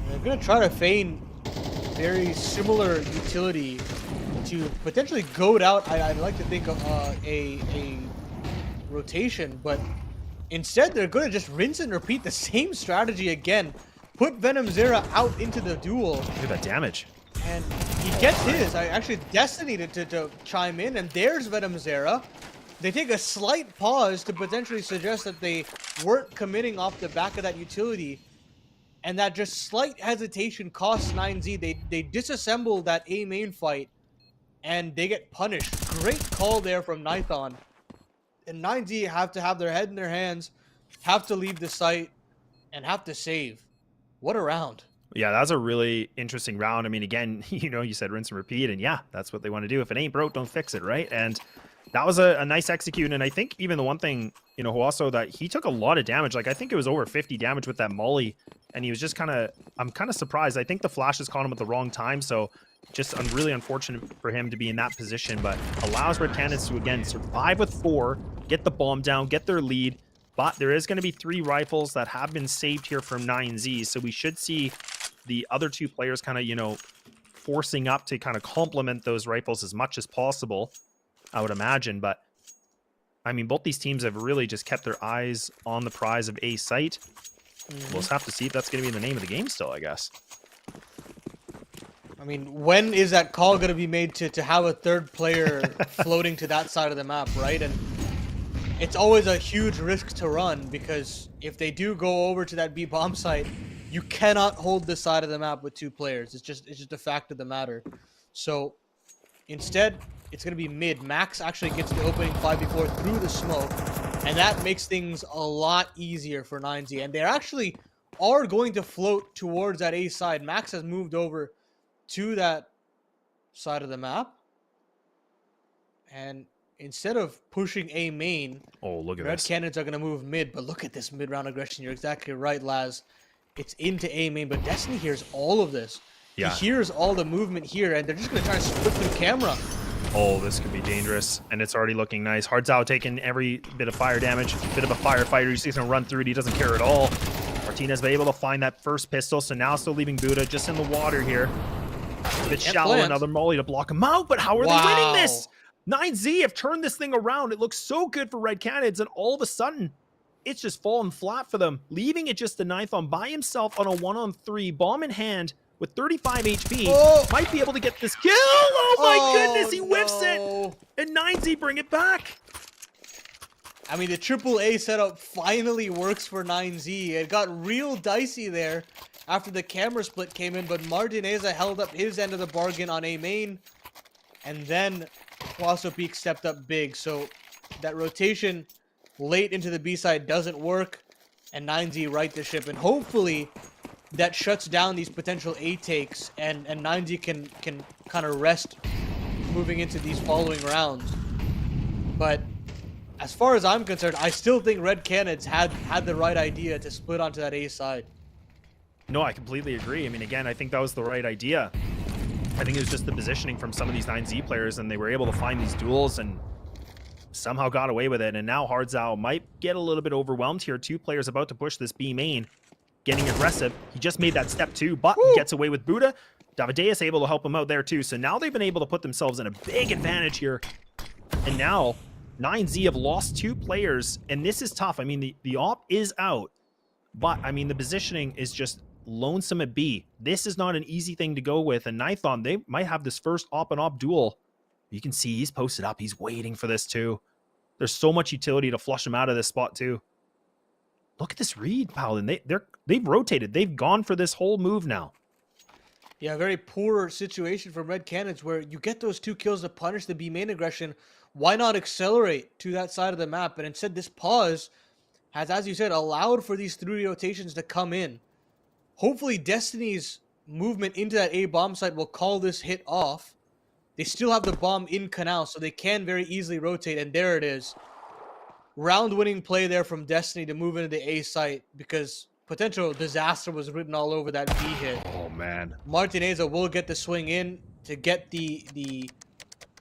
They're going to try to feign very similar utility to potentially goad out, I'd like to think, of a rotation. But instead, they're going to just rinse and repeat the same strategy again. Put Venom Zera out into the duel. Look at that damage. And he gets his. I actually Destiny to chime in, and there's Venom Zera. They take a slight pause to potentially suggest that they weren't committing off the back of that utility. And that just slight hesitation costs 9Z. They disassemble that A main fight, and they get punished. Great call there from Nithon. And 9Z have to have their head in their hands, have to leave the site, and have to save. What a round. Yeah, that's a really interesting round. I mean, again, you said rinse and repeat, and yeah, that's what they want to do. If it ain't broke, don't fix it, right? And that was a nice execute. And I think even the one thing, who also that he took a lot of damage. Like, I think it was over 50 damage with that molly, and he was just I'm kind of surprised. I think the flashes caught him at the wrong time, so just really unfortunate for him to be in that position, but allows Red Canids to, again, survive with 4, get the bomb down, get their lead. But there is going to be 3 rifles that have been saved here from 9Z, so we should see the other 2 players kind of, forcing up to kind of complement those rifles as much as possible, I would imagine. But, I mean, both these teams have really just kept their eyes on the prize of A site. We'll just have to see if that's going to be the name of the game still, I guess. I mean, when is that call going to be made to have a third player floating to that side of the map, right? And it's always a huge risk to run, because if they do go over to that B bomb site, you cannot hold this side of the map with 2 players. It's just a fact of the matter. So instead, it's going to be mid. Max actually gets the opening 5v4 through the smoke, and that makes things a lot easier for 9Z. And they actually are going to float towards that A side. Max has moved over to that side of the map, and instead of pushing A main, look at Red this. Canids are going to move mid. But look at this mid-round aggression. You're exactly right, Laz. It's into A main, but Destiny hears all of this. Yeah. He hears all the movement here, and they're just going to try to split through camera. Oh, this could be dangerous, and it's already looking nice. Hardzao taking every bit of fire damage. Bit of a firefighter. He's going to run through it. He doesn't care at all. Martinez was able to find that first pistol, so now still leaving Buddha just in the water here. A bit shallow, plant. another molly to block him out, but how are they winning this? 9Z have turned this thing around. It looks so good for Red Canids, and all of a sudden, it's just fallen flat for them, leaving it just the ninth on by himself on a 1-on-3, bomb in hand with 35 HP. Might be able to get this kill. Oh my goodness, he whiffs it. And 9Z bring it back. I mean, the AAA setup finally works for 9Z. It got real dicey there after the camera split came in, but Martineza held up his end of the bargain on A main, and then Colosso Peak stepped up big. So that rotation late into the B side doesn't work, and 9Z right the ship, and hopefully that shuts down these potential A takes, and 9Z can kind of rest moving into these following rounds. But as far as I'm concerned, I still think Red Canids had the right idea to split onto that A side. No, I completely agree. I mean, again, I think that was the right idea. I think it was just the positioning from some of these 9Z players, and they were able to find these duels and somehow got away with it. And now Hardzao might get a little bit overwhelmed here. 2 players about to push this B main, getting aggressive. He just made that step 2, but gets away with Buddha. Davideus able to help him out there too. So now they've been able to put themselves in a big advantage here. And now 9Z have lost 2 players, and this is tough. I mean, the op is out, but I mean, the positioning is just lonesome at B. This is not an easy thing to go with, and Nithon, they might have this first op and op duel. You can see he's posted up. He's waiting for this too. There's so much utility to flush him out of this spot too. Look at this read, Paladin. They've rotated. They've gone for this whole move now. Yeah, very poor situation from Red Canids where you get those 2 kills to punish the B main aggression. Why not accelerate to that side of the map? And instead, this pause has, as you said, allowed for these 3 rotations to come in. Hopefully, Destiny's movement into that A bomb site will call this hit off. They still have the bomb in Canal, so they can very easily rotate. And there it is. Round-winning play there from Destiny to move into the A site, because potential disaster was written all over that B hit. Oh, man. Martineza will get the swing in to get the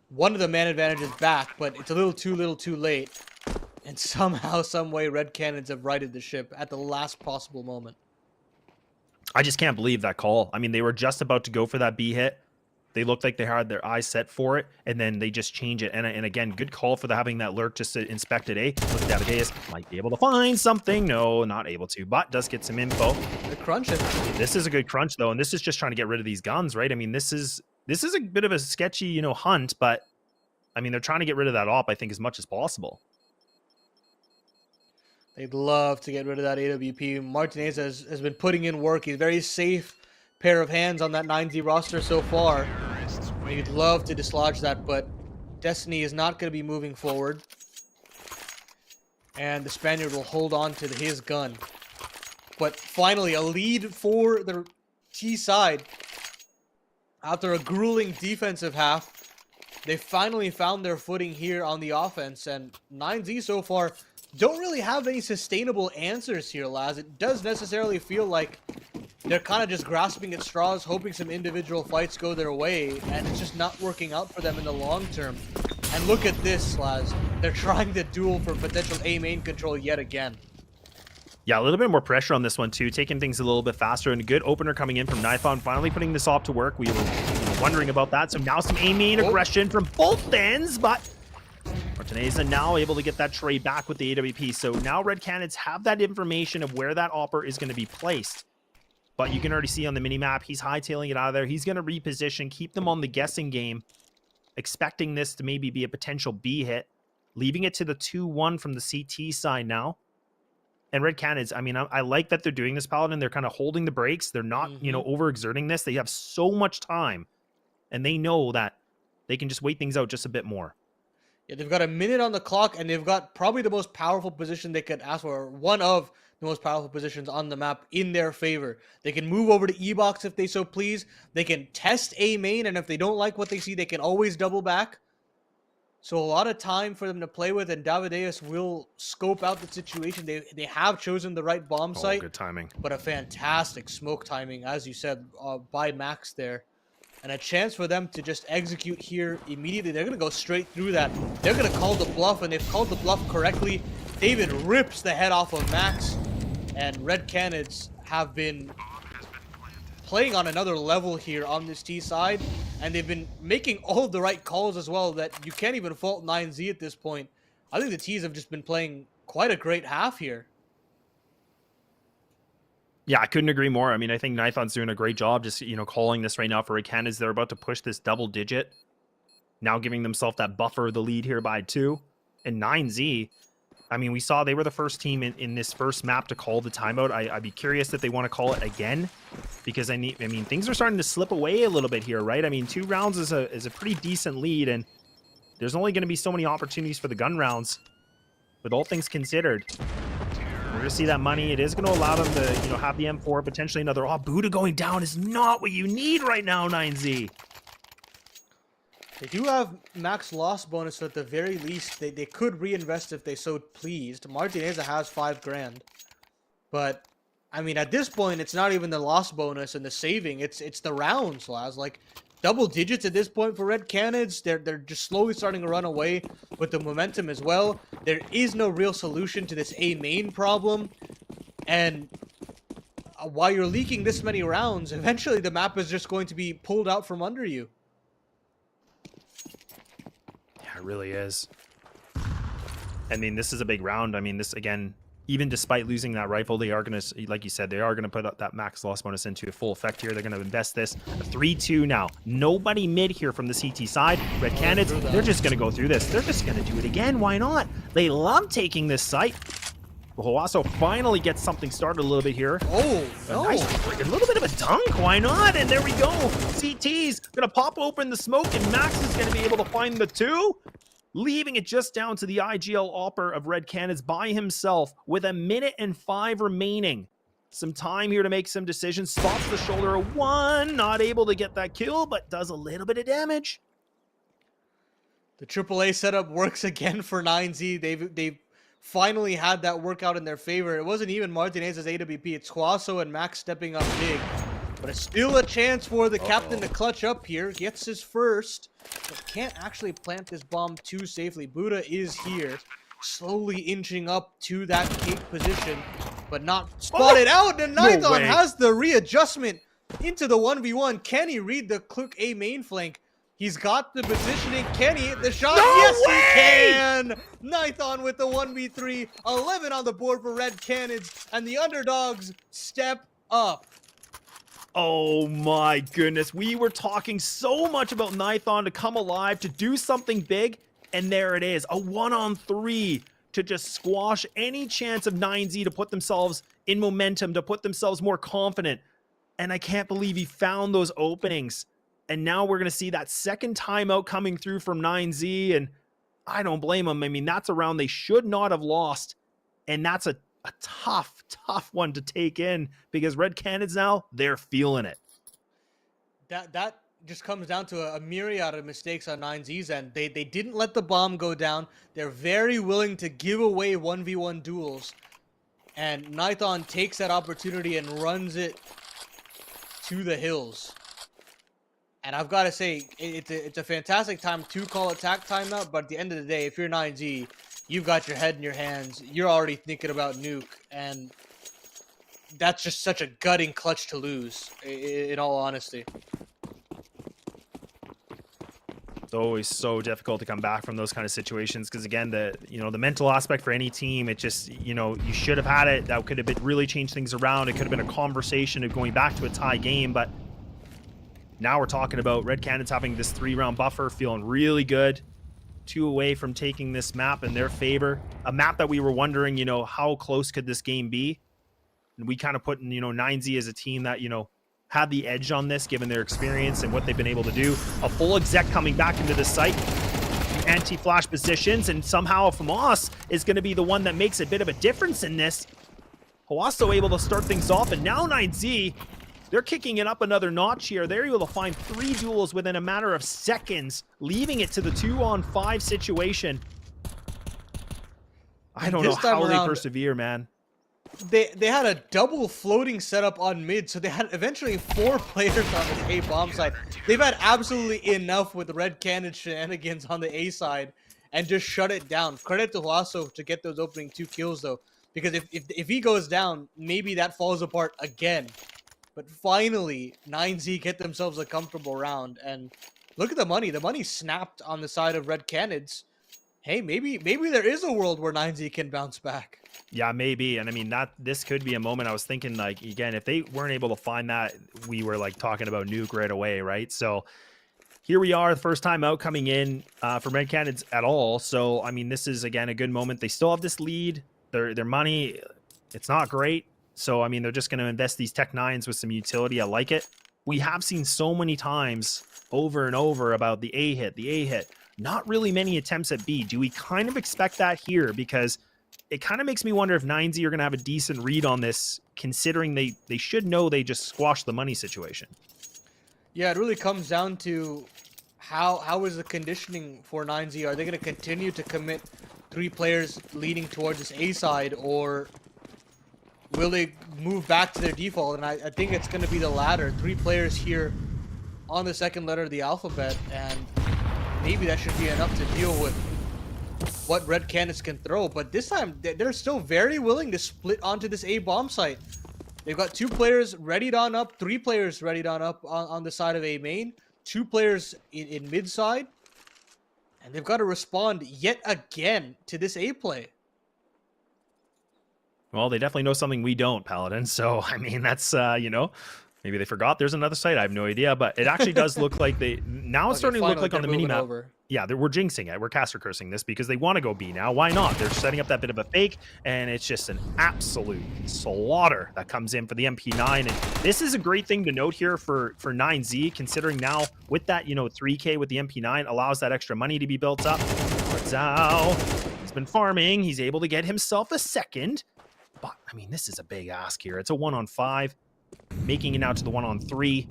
one of the man advantages back, but it's a little too late. And somehow, some way, Red Canids have righted the ship at the last possible moment. I just can't believe that call. I mean, they were just about to go for that B hit. They looked like they had their eyes set for it, and then they just change it. And again, good call for having that lurk just to inspect it. Look at Davideus. Might be able to find something. No, not able to, but does get some info. They're crunching. This is a good crunch, though, and this is just trying to get rid of these guns, right? I mean, this is a bit of a sketchy, hunt, but I mean, they're trying to get rid of that op, I think, as much as possible. They'd love to get rid of that AWP. Martinez has been putting in work. He's a very safe pair of hands on that 9Z roster so far. He'd love to dislodge that, but Destiny is not going to be moving forward. And the Spaniard will hold on to his gun. But finally, a lead for the T side. After a grueling defensive half, they finally found their footing here on the offense. And 9Z so far don't really have any sustainable answers here, Laz. It does necessarily feel like they're kind of just grasping at straws, hoping some individual fights go their way, and it's just not working out for them in the long term. And look at this, Laz. They're trying to duel for potential A main control yet again. Yeah, a little bit more pressure on this one too, taking things a little bit faster, and a good opener coming in from Nithon, finally putting this off to work. We were wondering about that, so now some A main aggression from both ends, but Martineza now able to get that trade back with the AWP. So now Red Canids have that information of where that opper is going to be placed. But you can already see on the minimap, he's hightailing it out of there. He's going to reposition, keep them on the guessing game, expecting this to maybe be a potential B hit, leaving it to the 2-1 from the CT side now. And Red Canids, I mean, I like that they're doing this, Paladin. They're kind of holding the brakes. They're not, you know, overexerting this. They have so much time, and they know that they can just wait things out just a bit more. Yeah, they've got a minute on the clock, and they've got probably the most powerful position they could ask for, one of the most powerful positions on the map in their favor. They can move over to E-Box if they so please. They can test A main, and if they don't like what they see, they can always double back. So a lot of time for them to play with, and Davideus will scope out the situation. They have chosen the right bomb site. Good timing. But a fantastic smoke timing, as you said, by Max there. And a chance for them to just execute here immediately. They're going to go straight through that. They're going to call the bluff, and they've called the bluff correctly. David rips the head off of Max, and Red Canids have been playing on another level here on this T side, and they've been making all of the right calls as well that you can't even fault 9Z at this point. I think the T's have just been playing quite a great half here. Yeah, I couldn't agree more. I mean, I think Nithon's doing a great job just, you know, calling this right now for Red Canids. They're about to push this double digit, now giving themselves that buffer of the lead here by 2. And 9Z, I mean, we saw they were the first team in this first map to call the timeout. I'd be curious if they want to call it again, because I mean, things are starting to slip away a little bit here, right? I mean, 2 rounds is a pretty decent lead, and there's only going to be so many opportunities for the gun rounds, with all things considered. We're going to see that money. It is going to allow them to, you know, have the M4, potentially another. Oh, Buddha going down is not what you need right now, 9Z. They do have max loss bonus, so at the very least, they could reinvest if they so pleased. Martineza has 5 grand. But, I mean, at this point, it's not even the loss bonus and the saving. It's the rounds, Laz. Like, double digits at this point for Red Canids. They're just slowly starting to run away with the momentum as well. There is no real solution to this A main problem. And while you're leaking this many rounds, eventually the map is just going to be pulled out from under you. Yeah, it really is. I mean, this is a big round. I mean, this, again, even despite losing that rifle, they are going to, like you said, they are going to put up that max loss bonus into full effect here. They're going to invest this. A 3-2 now. Nobody mid here from the CT side. Red Canids, they're just going to go through this. They're just going to do it again. Why not? They love taking this site. Hawasso finally gets something started a little bit here. Oh, no. Nice, a little bit of a dunk. Why not? And there we go. CT's going to pop open the smoke, and Max is going to be able to find the 2. Leaving it just down to the IGL opper of Red Canids by himself with 1 minute and 5 remaining. Some time here to make some decisions. Spots the shoulder of 1. Not able to get that kill, but does a little bit of damage. The AAA setup works again for 9Z. They've finally had that work out in their favor. It wasn't even Martinez's AWP. It's Huaso and Max stepping up big. But it's still a chance for the captain to clutch up here. Gets his first, but can't actually plant this bomb too safely. Buddha is here, slowly inching up to that cake position, but not spotted out. And Nithon has the readjustment into the 1v1. Can he read the Cluck A main flank? He's got the positioning. Can he hit the shot? Yes, he can! Nithon with the 1v3. 11 on the board for Red Canids, and the underdogs step up. Oh my goodness. We were talking so much about Nithon to come alive, to do something big, and there it is. A 1-on-3 to just squash any chance of 9Z to put themselves in momentum, to put themselves more confident. And I can't believe he found those openings. And now we're going to see that second timeout coming through from 9Z, and I don't blame him. I mean, that's a round they should not have lost, and that's a a tough one to take in, because Red Canids now, they're feeling it. That just comes down to a myriad of mistakes on 9Z's end. They didn't let the bomb go down. They're very willing to give away 1v1 duels. And Nithon takes that opportunity and runs it to the hills. And I've got to say, it's a fantastic time to call attack timeout, but at the end of the day, if you're 9Z, you've got your head in your hands. You're already thinking about nuke, and that's just such a gutting clutch to lose, in all honesty. It's always so difficult to come back from those kind of situations, because again, the mental aspect for any team, it just, you should have had it. That could have been really changed things around. It could have been a conversation of going back to a tie game, but now we're talking about Red Canids having this 3-round buffer, feeling really good. 2 away from taking this map in their favor. A map that we were wondering, how close could this game be? And we kind of put in, 9Z as a team that, had the edge on this, given their experience and what they've been able to do. A full exec coming back into the site. Anti-flash positions, and somehow Famas is going to be the one that makes a bit of a difference in this. Hawasso able to start things off, and now 9Z, they're kicking it up another notch here. They're able to find 3 duels within a matter of seconds, leaving it to the 2-on-5 situation. I don't know how they persevere, man. They had a double floating setup on mid, so they had eventually 4 players on this A bomb side. They've had absolutely enough with Red Canid shenanigans on the A side and just shut it down. Credit to Huaso to get those opening 2 kills, though, because if he goes down, maybe that falls apart again. But finally, 9Z get themselves a comfortable round, and look at the money. The money snapped on the side of Red Canids. Hey, maybe there is a world where 9Z can bounce back. Yeah, maybe. And I mean, this could be a moment. I was thinking, like, again, if they weren't able to find that, we were like talking about nuke right away, right? So here we are, the first time out coming in for Red Canids at all. So I mean, this is again a good moment. They still have this lead. Their money, it's not great. So I mean, they're just going to invest these Tech 9s with some utility. I like it. We have seen so many times over and over about the A hit. Not really many attempts at B. Do we kind of expect that here? Because it kind of makes me wonder if 9Z are going to have a decent read on this, considering they should know they just squashed the money situation. Yeah, it really comes down to how is the conditioning for 9Z? Are they going to continue to commit 3 players leading towards this A side, or will they move back to their default? And I think it's going to be the latter. 3 players here on the second letter of the alphabet, and maybe that should be enough to deal with what Red Canids can throw. But this time, they're still very willing to split onto this A bomb site. They've got 2 players readied on up, 3 players readied on up on the side of A main, 2 players in mid side, and they've got to respond yet again to this A play. Well, they definitely know something we don't, Paladin. So, I mean, that's, maybe they forgot there's another site. I have no idea, but it actually does look like now it's starting to look like on the mini-map. Yeah, we're jinxing it. We're caster cursing this because they want to go B now. Why not? They're setting up that bit of a fake, and it's just an absolute slaughter that comes in for the MP9. And this is a great thing to note here for 9Z, considering now with that, 3K with the MP9 allows that extra money to be built up. Zao, he's been farming. He's able to get himself a second. But, I mean, this is a big ask here. It's a 1-on-5. Making it now to the 1-on-3.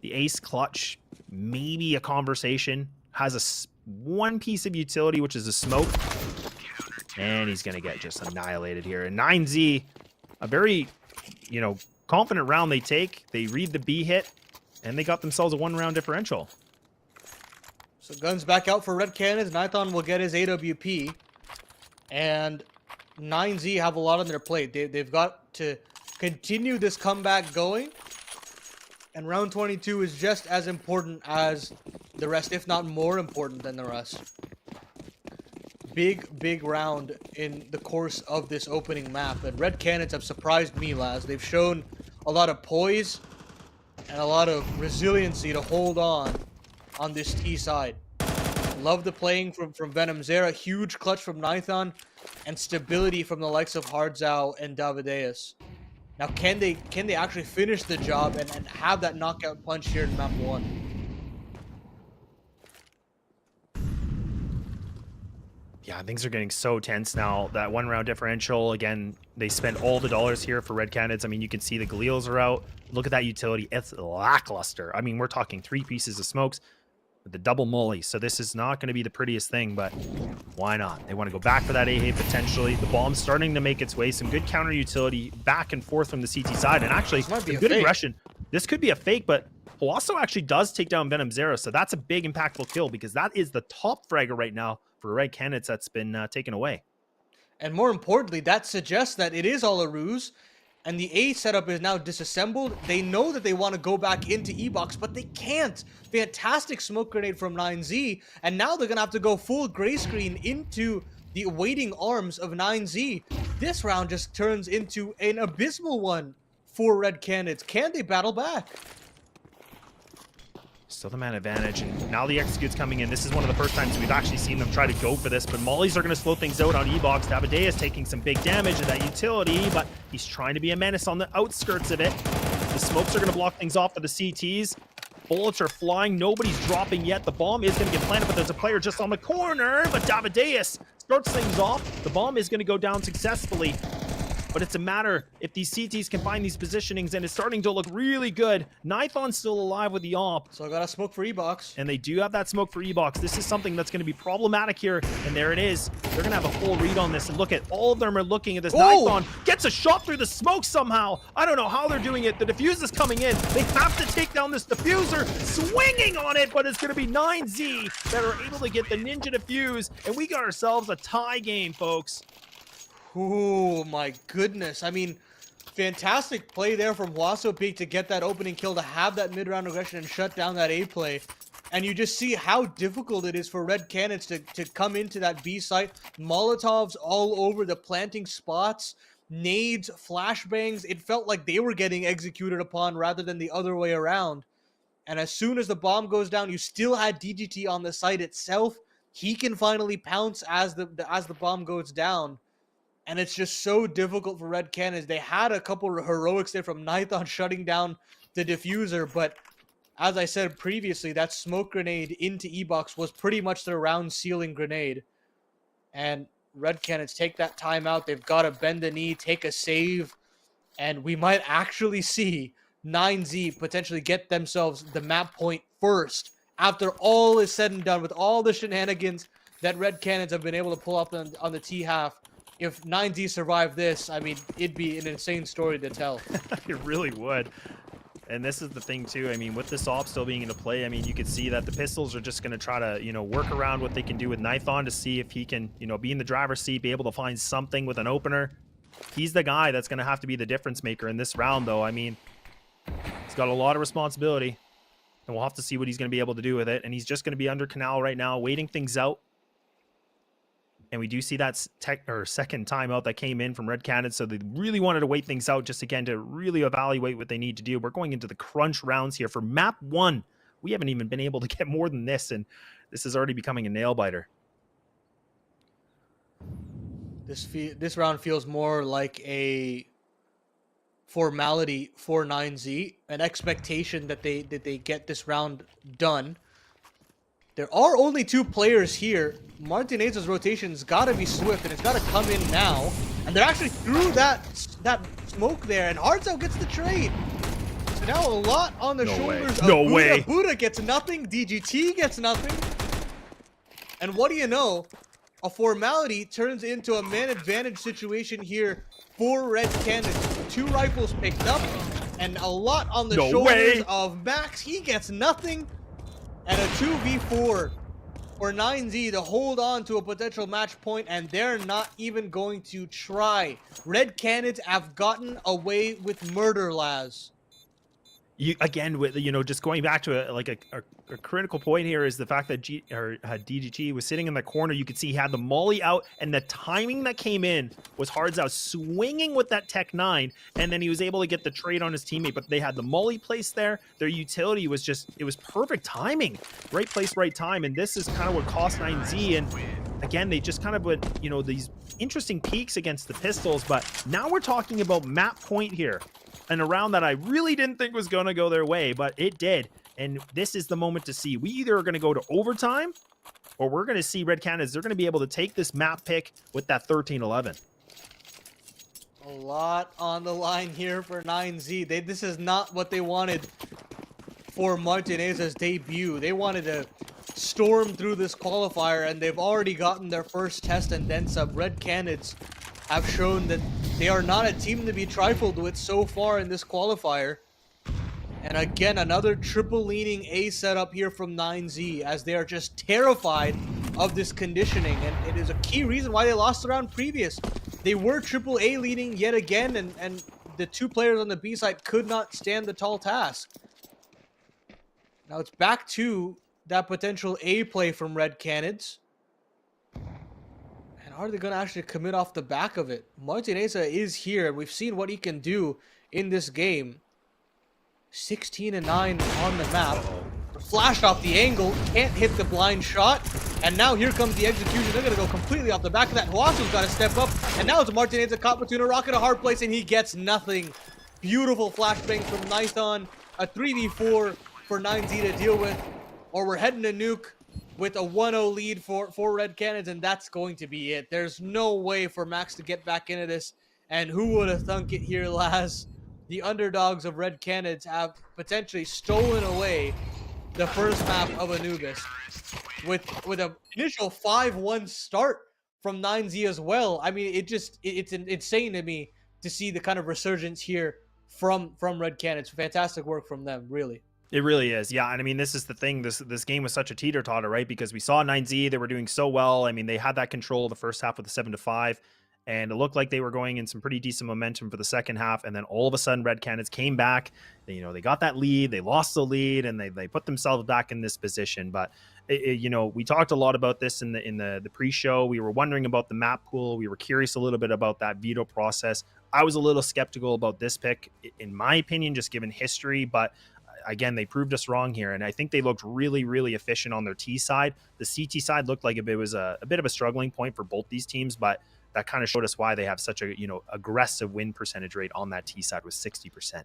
The ace clutch, maybe a conversation. Has one piece of utility, which is a smoke. And he's going to get just annihilated here. And 9Z, a very, confident round they take. They read the B hit, and they got themselves a 1-round differential. So guns back out for Red Canids. Nithon will get his AWP. And 9Z have a lot on their plate. They've got to continue this comeback going. And round 22 is just as important as the rest, if not more important than the rest. Big round in the course of this opening map. And Red Canids have surprised me, Laz. They've shown a lot of poise and a lot of resiliency to hold on this T side. Love the playing from Venom Zera. Huge clutch from Nithon. And stability from the likes of Hardzao and Davideus. Now, can they actually finish the job and have that knockout punch here in map 1? Yeah, things are getting so tense now. That 1 round differential, again, they spent all the dollars here for Red Canids. I mean, you can see the Galeals are out. Look at that utility. It's lackluster. I mean, we're talking 3 pieces of smokes with the double molly. So this is not going to be the prettiest thing, but why not? They want to go back for that A potentially. The bomb's starting to make its way. Some good counter utility back and forth from the CT side. And actually, some good aggression. This could be a fake, but Holosso actually does take down Venom Zero. So that's a big impactful kill because that is the top fragger right now for Red Canids that's been taken away. And more importantly, that suggests that it is all a ruse, and the A setup is now disassembled. They know that they want to go back into E-Box, but they can't. Fantastic smoke grenade from 9Z, and now they're going to have to go full gray screen into the waiting arms of 9Z. This round just turns into an abysmal one for Red Canids. Can they battle back? Still the man advantage, and now the execute's coming in. This is one of the first times we've actually seen them try to go for this, but mollies are going to slow things out on E-Box. Davide is taking some big damage of that utility, but he's trying to be a menace on the outskirts of it. The smokes are going to block things off for the CTs. Bullets are flying. Nobody's dropping yet. The bomb is going to get planted, but there's a player just on the corner, but Davideus starts things off. The bomb is going to go down successfully. But it's a matter if these CTs can find these positionings, and it's starting to look really good. Nithon's still alive with the AWP. So I got a smoke for E-Box. And they do have that smoke for E-Box. This is something that's going to be problematic here. And there it is. They're going to have a full read on this. And look at all of them are looking at this. Nithon gets a shot through the smoke somehow. I don't know how they're doing it. The diffuse is coming in. They have to take down this diffuser. Swinging on it, but it's going to be 9Z that are able to get the ninja diffuse. And we got ourselves a tie game, folks. Oh my goodness. I mean, fantastic play there from Holosso Peak to get that opening kill, to have that mid-round aggression and shut down that A play. And you just see how difficult it is for Red Canids to come into that B site. Molotovs all over the planting spots, nades, flashbangs. It felt like they were getting executed upon rather than the other way around. And as soon as the bomb goes down, you still had DGT on the site itself. He can finally pounce as the bomb goes down. And it's just so difficult for Red Canids. They had a couple of heroics there from Nithon shutting down the diffuser, but as I said previously, that smoke grenade into E-Box was pretty much their round sealing grenade. And Red Canids take that timeout. They've got to bend the knee, take a save, and we might actually see 9Z potentially get themselves the map point first after all is said and done with all the shenanigans that Red Canids have been able to pull up on the T-half. If 9Z survived this, I mean, it'd be an insane story to tell. It really would. And this is the thing, too. I mean, with this AWP still being into play, I mean, you could see that the pistols are just going to try to, you know, work around what they can do with Nithon to see if he can, you know, be in the driver's seat, be able to find something with an opener. He's the guy that's going to have to be the difference maker in this round, though. I mean, he's got a lot of responsibility, and we'll have to see what he's going to be able to do with it. And he's just going to be under Canal right now, waiting things out. And we do see that second timeout that came in from Red Canids, so they really wanted to wait things out just again to really evaluate what they need to do. We're going into the crunch rounds here for map 1. We haven't even been able to get more than this, and this is already becoming a nail biter. This round feels more like a formality for 9Z, an expectation that they get this round done. There are only 2 players here. Martinez's rotation's got to be swift, and it's got to come in now. And they're actually through that smoke there, and Hardzout gets the trade. So now a lot on the shoulders of Buddha. Buddha gets nothing. DGT gets nothing. And what do you know? A formality turns into a man advantage situation here for Red Canids. 2 rifles picked up, and a lot on the shoulders of Max. He gets nothing. And a 2v4 for 9Z to hold on to a potential match point, and they're not even going to try. Red Canids have gotten away with murder, Laz. Again, with, you know, just going back to a critical point here is the fact that DGT was sitting in the corner. You could see he had the molly out, and the timing that came in was Hardzout swinging with that Tech 9, and then he was able to get the trade on his teammate. But they had the molly placed there. Their utility was just, it was perfect timing. Right place, right time, and this is kind of what cost 9Z. And again, they just kind of put, you know, these interesting peaks against the pistols. But now we're talking about map point here. And a round that I really didn't think was going to go their way, but it did. And this is the moment to see. We either are going to go to overtime or we're going to see Red Canids, they're going to be able to take this map pick with that 13-11. A lot on the line here for 9Z. This is not what they wanted for Martineza's debut. They wanted to storm through this qualifier, and they've already gotten their first test and then some. Red Canids have shown that they are not a team to be trifled with so far in this qualifier. And again, another triple leaning A setup here from 9Z, as they are just terrified of this conditioning. And it is a key reason why they lost the round previous. They were triple A leading yet again, and the two players on the B side could not stand the tall task. Now it's back to that potential A play from Red Canids. And are they going to actually commit off the back of it? Martineza is here, and we've seen what he can do in this game. 16-9 on the map. Flashed off the angle, can't hit the blind shot. And now here comes the execution. They're going to go completely off the back of that. Huasu's got to step up. And now it's Martineza caught between a rock and a hard place, and he gets nothing. Beautiful flashbang from Nython. A 3v4 for 9Z to deal with. Or we're heading to nuke with a 1-0 lead for Red Canids, and that's going to be it. There's no way for Max to get back into this. And who would have thunk it here, Laz? The underdogs of Red Canids have potentially stolen away the first map of Anubis with an initial 5-1 start from 9Z as well. I mean, it's insane to me to see the kind of resurgence here from Red Canids. Fantastic work from them, really. It really is. Yeah. And I mean, this is the thing. This game was such a teeter-totter, right? Because we saw 9Z, they were doing so well. I mean, they had that control the first half with the 7-5. And it looked like they were going in some pretty decent momentum for the second half. And then all of a sudden, Red Canids came back. They got that lead. They lost the lead, and they put themselves back in this position. But, we talked a lot about this in the pre-show. We were wondering about the map pool. We were curious a little bit about that veto process. I was a little skeptical about this pick, in my opinion, just given history. But again, they proved us wrong here. And I think they looked really, really efficient on their T side. The CT side looked like it was a bit of a struggling point for both these teams, but that kind of showed us why they have such a, aggressive win percentage rate on that T side with 60%.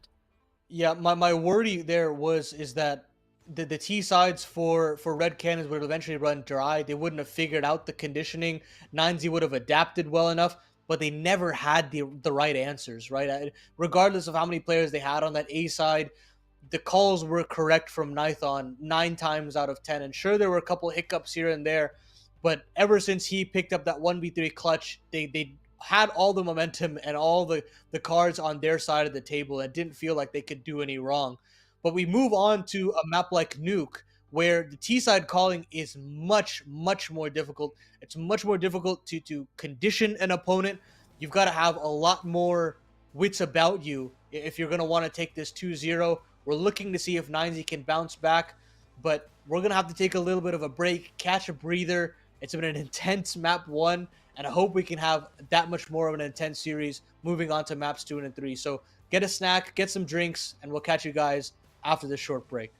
Yeah, my worry there is that the T sides for Red Canids would eventually run dry. They wouldn't have figured out the conditioning. 9Z would have adapted well enough, but they never had the right answers, right? Regardless of how many players they had on that A side, the calls were correct from Nython 9 times out of 10. And sure, there were a couple hiccups here and there, but ever since he picked up that 1v3 clutch, they had all the momentum and all the cards on their side of the table and didn't feel like they could do any wrong. But we move on to a map like Nuke, where the T-side calling is much, much more difficult. It's much more difficult to condition an opponent. You've got to have a lot more wits about you if you're going to want to take this 2-0. We're looking to see if 9Z can bounce back, but we're going to have to take a little bit of a break, catch a breather. It's been an intense map 1, and I hope we can have that much more of an intense series moving on to maps 2 and 3. So get a snack, get some drinks, and we'll catch you guys after this short break.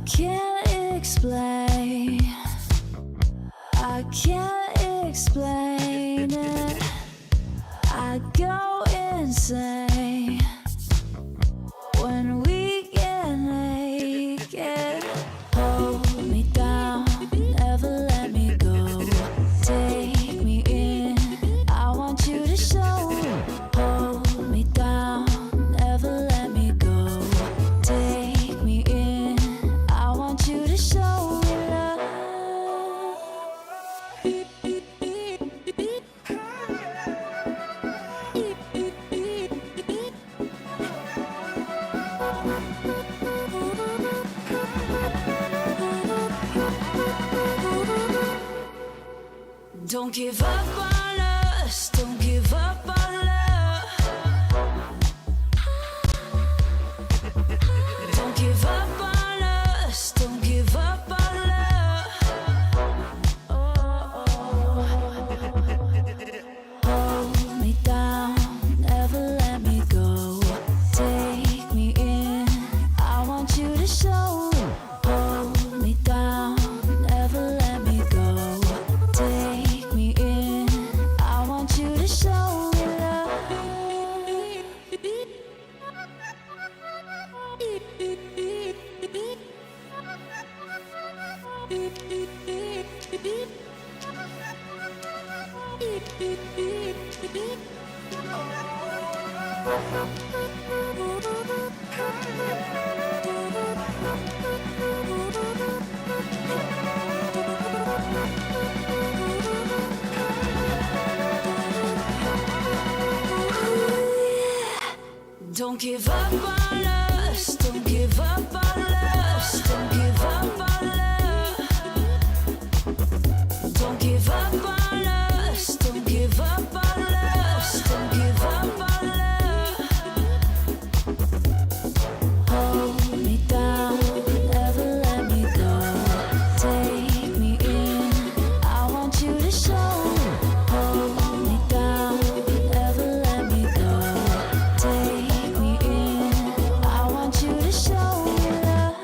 can't explain. I can't explain it. I go insane when we get naked. Hold me down, never let me go. Take me in, I want you to show. Hold me down, never let me go. Take me in, I want you to show me love. Don't give up on us, don't give up on love. Don't give up on us, don't give up on love. Hold me down, never let me go. Take me in, I want you to show. Hold me down, never let me go. Take me in, I want you to show me love. Don't give up on us, don't give up on us, don't give up on love. Don't give up on us, don't give up on us, don't give up on love. Hold me down, never let me go. Take me in, I want you to show. Hold me down, never let me go. Take me in, I want you to show me love.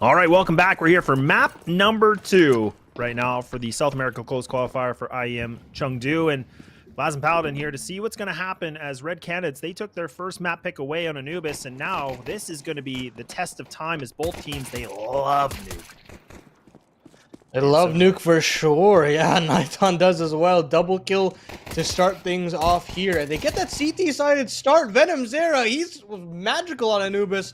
All right, welcome back. We're here for map number 2 right now for the South America Close Qualifier for IEM Chengdu. And Laz and Paladin here to see what's going to happen as Red Canids, they took their first map pick away on Anubis, and now this is going to be the test of time as both teams, they love Nuke. They love Nuke for sure. Yeah, Nighton does as well. Double kill to start things off here. And they get that CT-sided start. Venom Zera, he's magical on Anubis.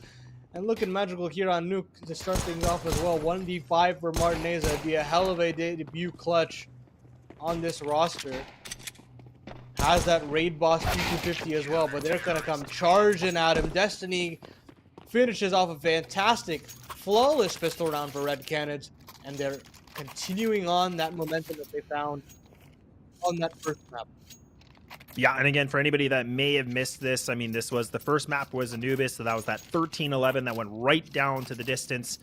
And looking magical here on Nuke to start things off as well. 1v5 for Martinez. It'd be a hell of a debut clutch on this roster. Has that raid boss Q250 as well, but they're going to come charging at him. Destiny finishes off a fantastic, flawless pistol round for Red Canids, and they're continuing on that momentum that they found on that first map. Yeah, and again, for anybody that may have missed this, I mean, this was the first map was Anubis, so that was that 13-11 that went right down to the distance,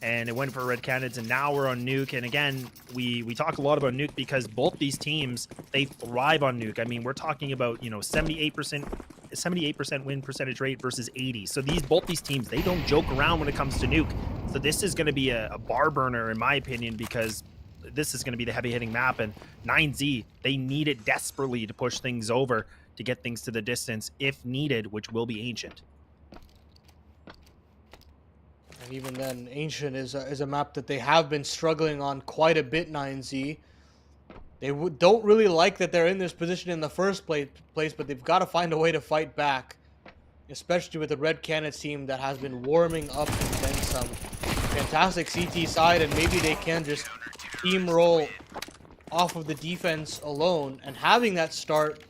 and it went for Red Canids, and now we're on Nuke. And again, we talk a lot about Nuke because both these teams, they thrive on Nuke. I mean, we're talking about, you know, 78% win percentage rate versus 80. So both these teams, they don't joke around when it comes to Nuke. So this is going to be a bar burner in my opinion, because this is going to be the heavy hitting map, and 9Z, they need it desperately to push things over to get things to the distance if needed, which will be Ancient. And even then, Ancient is a map that they have been struggling on quite a bit, 9Z. They don't really like that they're in this position in the first place, but they've got to find a way to fight back, especially with the Red Canids team that has been warming up and then some. Fantastic CT side, and maybe they can just steamroll off of the defense alone, and having that start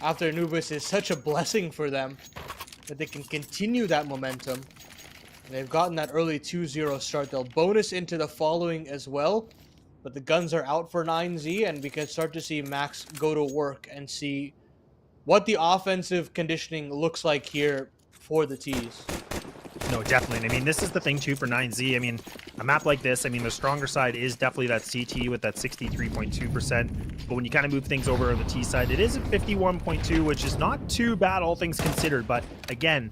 after Anubis is such a blessing for them that they can continue that momentum. And they've gotten that early 2-0 start. They'll bonus into the following as well, but the guns are out for 9Z, and we can start to see Max go to work and see what the offensive conditioning looks like here for the T's. No, definitely. I mean, this is the thing too for 9Z. I mean, a map like this, I mean, the stronger side is definitely that CT with that 63.2%. But when you kind of move things over on the T side, it is at 51.2, which is not too bad, all things considered. But again,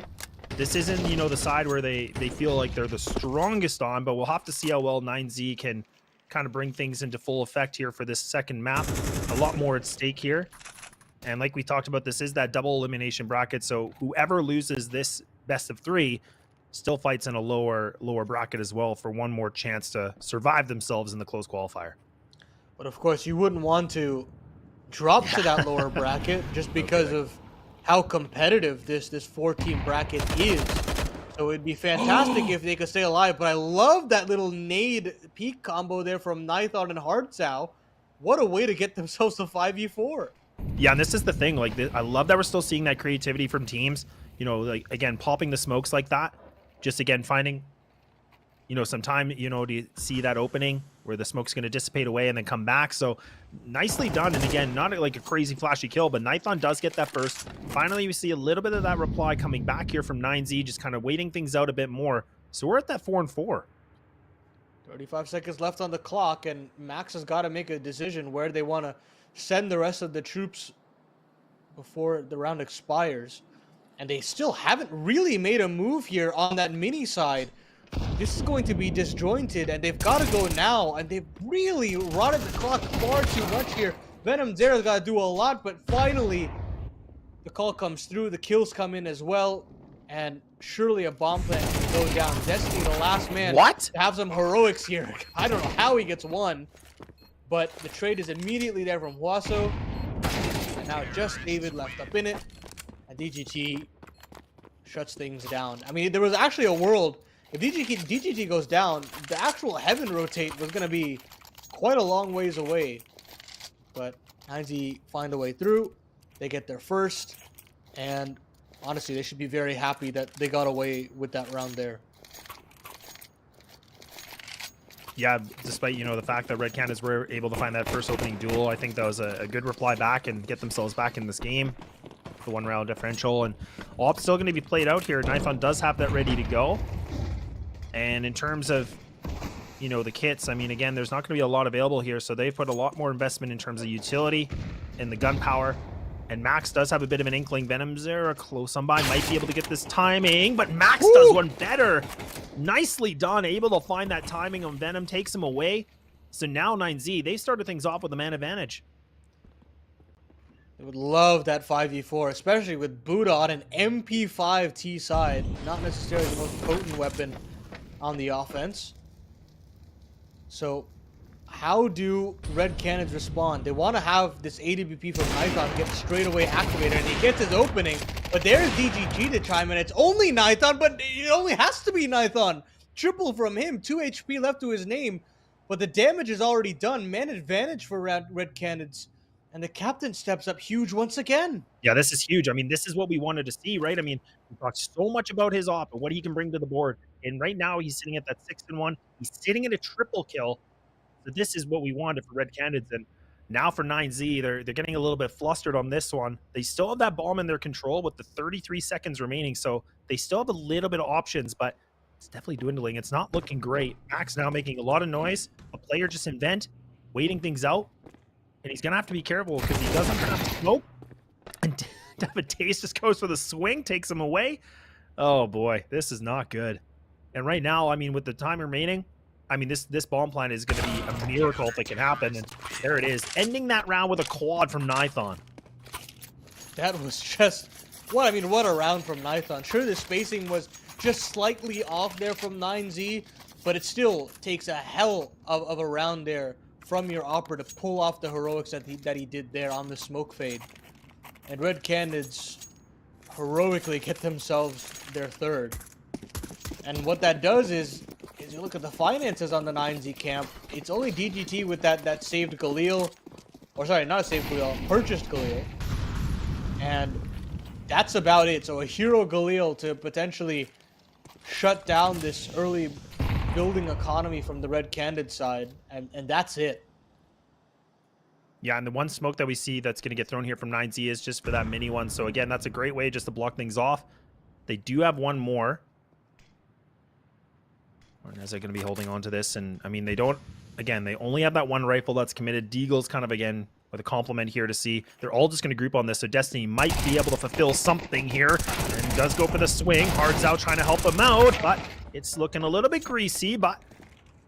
this isn't, you know, the side where they feel like they're the strongest on, but we'll have to see how well 9Z can kind of bring things into full effect here for this second map. A lot more at stake here. And like we talked about, this is that double elimination bracket. So whoever loses this best of 3 still fights in a lower bracket as well for one more chance to survive themselves in the close qualifier. But of course, you wouldn't want to drop to that lower bracket just because of how competitive this 4-team bracket is. So it'd be fantastic if they could stay alive. But I love that little nade peak combo there from Nighton and Hartzau. What a way to get themselves to 5v4. Yeah, and this is the thing. Like, I love that we're still seeing that creativity from teams. You know, like, again, popping the smokes like that. Just, again, finding, you know, some time, you know, to see that opening where the smoke's going to dissipate away and then come back. So, nicely done. And, again, not like a crazy flashy kill, but Nighton does get that first. Finally, we see a little bit of that reply coming back here from 9Z, just kind of waiting things out a bit more. So, we're at that 4-4. 35 seconds left on the clock, and Max has got to make a decision where they want to send the rest of the troops before the round expires. And they still haven't really made a move here on that mini side. This is going to be disjointed, and they've got to go now. And they've really rotted the clock far too much here. Venom Zera's got to do a lot, but finally the call comes through. The kills come in as well. And surely a bomb plant can go down. Destiny, the last man. What? To have some heroics here. I don't know how he gets one, but the trade is immediately there from Huaso. And now just David left up in it. And DGT shuts things down. I mean, there was actually a world, if DGT goes down, the actual heaven rotate was going to be quite a long ways away. But 9Z find a way through. They get their first. And honestly, they should be very happy that they got away with that round there. Yeah, despite, you know, the fact that Red Canids were able to find that first opening duel, I think that was a good reply back and get themselves back in this game. The 1-round differential, and all still going to be played out here. Nighton does have that ready to go. And in terms of, you know, the kits, I mean, again, there's not going to be a lot available here, so they've put a lot more investment in terms of utility and the gunpowder. And Max does have a bit of an inkling. Venom Zera close on by, might be able to get this timing, but Max does one better. nicely done, able to find that timing on Venom, takes him away. So now 9Z, they started things off with a man advantage. They would love that 5v4, especially with Buddha on an MP5 T side. Not necessarily the most potent weapon on the offense. So, how do Red Canids respond? They want to have this AWP from Nighthon get straight away activated, and he gets his opening. But there's DGG to chime in. It's only Nighthon, but it only has to be Nighthon. Triple from him, 2 HP left to his name. But the damage is already done. Man advantage for Red Canids. And the captain steps up huge once again. Yeah, this is huge. I mean, this is what we wanted to see, right? I mean, we talked so much about his op and what he can bring to the board. And right now, he's sitting at that 6-1. He's sitting at a triple kill. So this is what we wanted for Red Canids. And now for 9Z, they're getting a little bit flustered on this one. They still have that bomb in their control with the 33 seconds remaining. So they still have a little bit of options, but it's definitely dwindling. It's not looking great. Max now making a lot of noise. A player just in vent, waiting things out. And he's going to have to be careful because he doesn't have smoke. And David Taste just goes for the swing, takes him away. Oh, boy. This is not good. And right now, I mean, with the time remaining, I mean, this bomb plan is going to be a miracle if it can happen. And there it is. Ending that round with a quad from Nighthon. That was just... what a round from Nighthon. Sure, the spacing was just slightly off there from 9Z, but it still takes a hell of a round there from your Opera to pull off the heroics that he did there on the smoke fade. And Red Canids heroically get themselves their third. And what that does is you look at the finances on the 9Z camp, it's only DGT with that saved Galil, or sorry, not a saved Galil, purchased Galil. And that's about it. So a hero Galil to potentially shut down this early building economy from the Red Candid side, and that's it. Yeah, and the one smoke that we see that's going to get thrown here from 9Z is just for that mini one. So again, that's a great way just to block things off. They do have one more. As they're going to be holding on to this, and I mean, they don't, again, they only have that one rifle that's committed. Deagle's kind of, again, with a compliment here to see. They're all just going to group on this, so Destiny might be able to fulfill something here, and does go for the swing. Hard's out trying to help him out, but it's looking a little bit greasy, but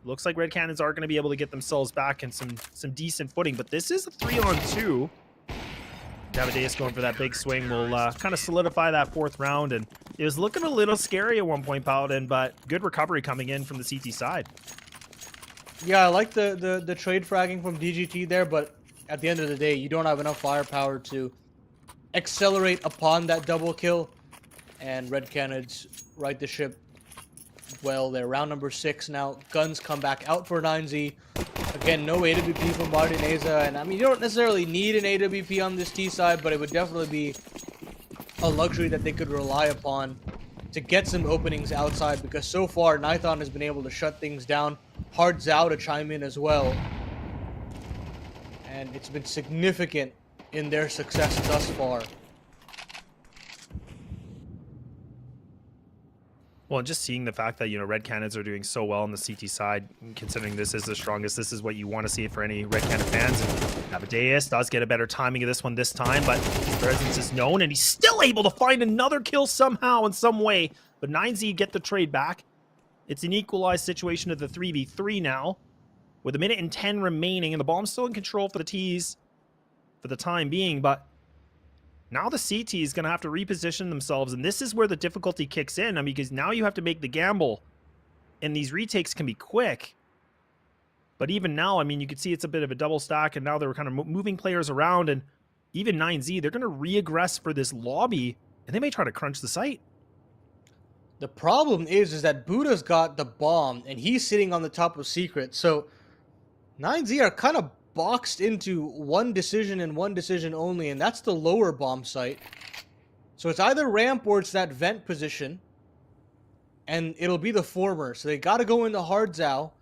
looks like Red Canids are going to be able to get themselves back in some decent footing, but this is a 3-on-2. Davideus going for that big swing will kind of solidify that fourth round, and it was looking a little scary at one point, Paladin, but good recovery coming in from the CT side. Yeah, I like the trade fragging from DGT there, but at the end of the day, you don't have enough firepower to accelerate upon that double kill, and Red Canids right the ship well there. Round number 6 now. Guns come back out for 9Z. Again, no AWP from Martineza, and I mean, you don't necessarily need an AWP on this T side, but it would definitely be a luxury that they could rely upon to get some openings outside, because so far, Nighthon has been able to shut things down. Hard Zhao to chime in as well. And it's been significant in their success thus far. Well, just seeing the fact that, you know, Red Canids are doing so well on the CT side, considering this is the strongest, this is what you want to see for any Red Canid fans. And Amadeus does get a better timing of this one this time, but his presence is known, and he's still able to find another kill somehow in some way. But 9Z get the trade back. It's an equalized situation of the 3v3 now, with 1 minute and 10 remaining, and the bomb's still in control for the T's for the time being, but now the CT is going to have to reposition themselves, and this is where the difficulty kicks in. I mean, because now you have to make the gamble, and these retakes can be quick. But even now, I mean, you can see it's a bit of a double stack, and now they're kind of moving players around, and even 9Z, they're going to re-aggress for this lobby, and they may try to crunch the site. The problem is that Buddha's got the bomb, and he's sitting on the top of Secret, so 9Z are kind of boxed into one decision and one decision only, and that's the lower bomb site. So it's either ramp or it's that vent position, and it'll be the former. So they got to go into Hard Zhao,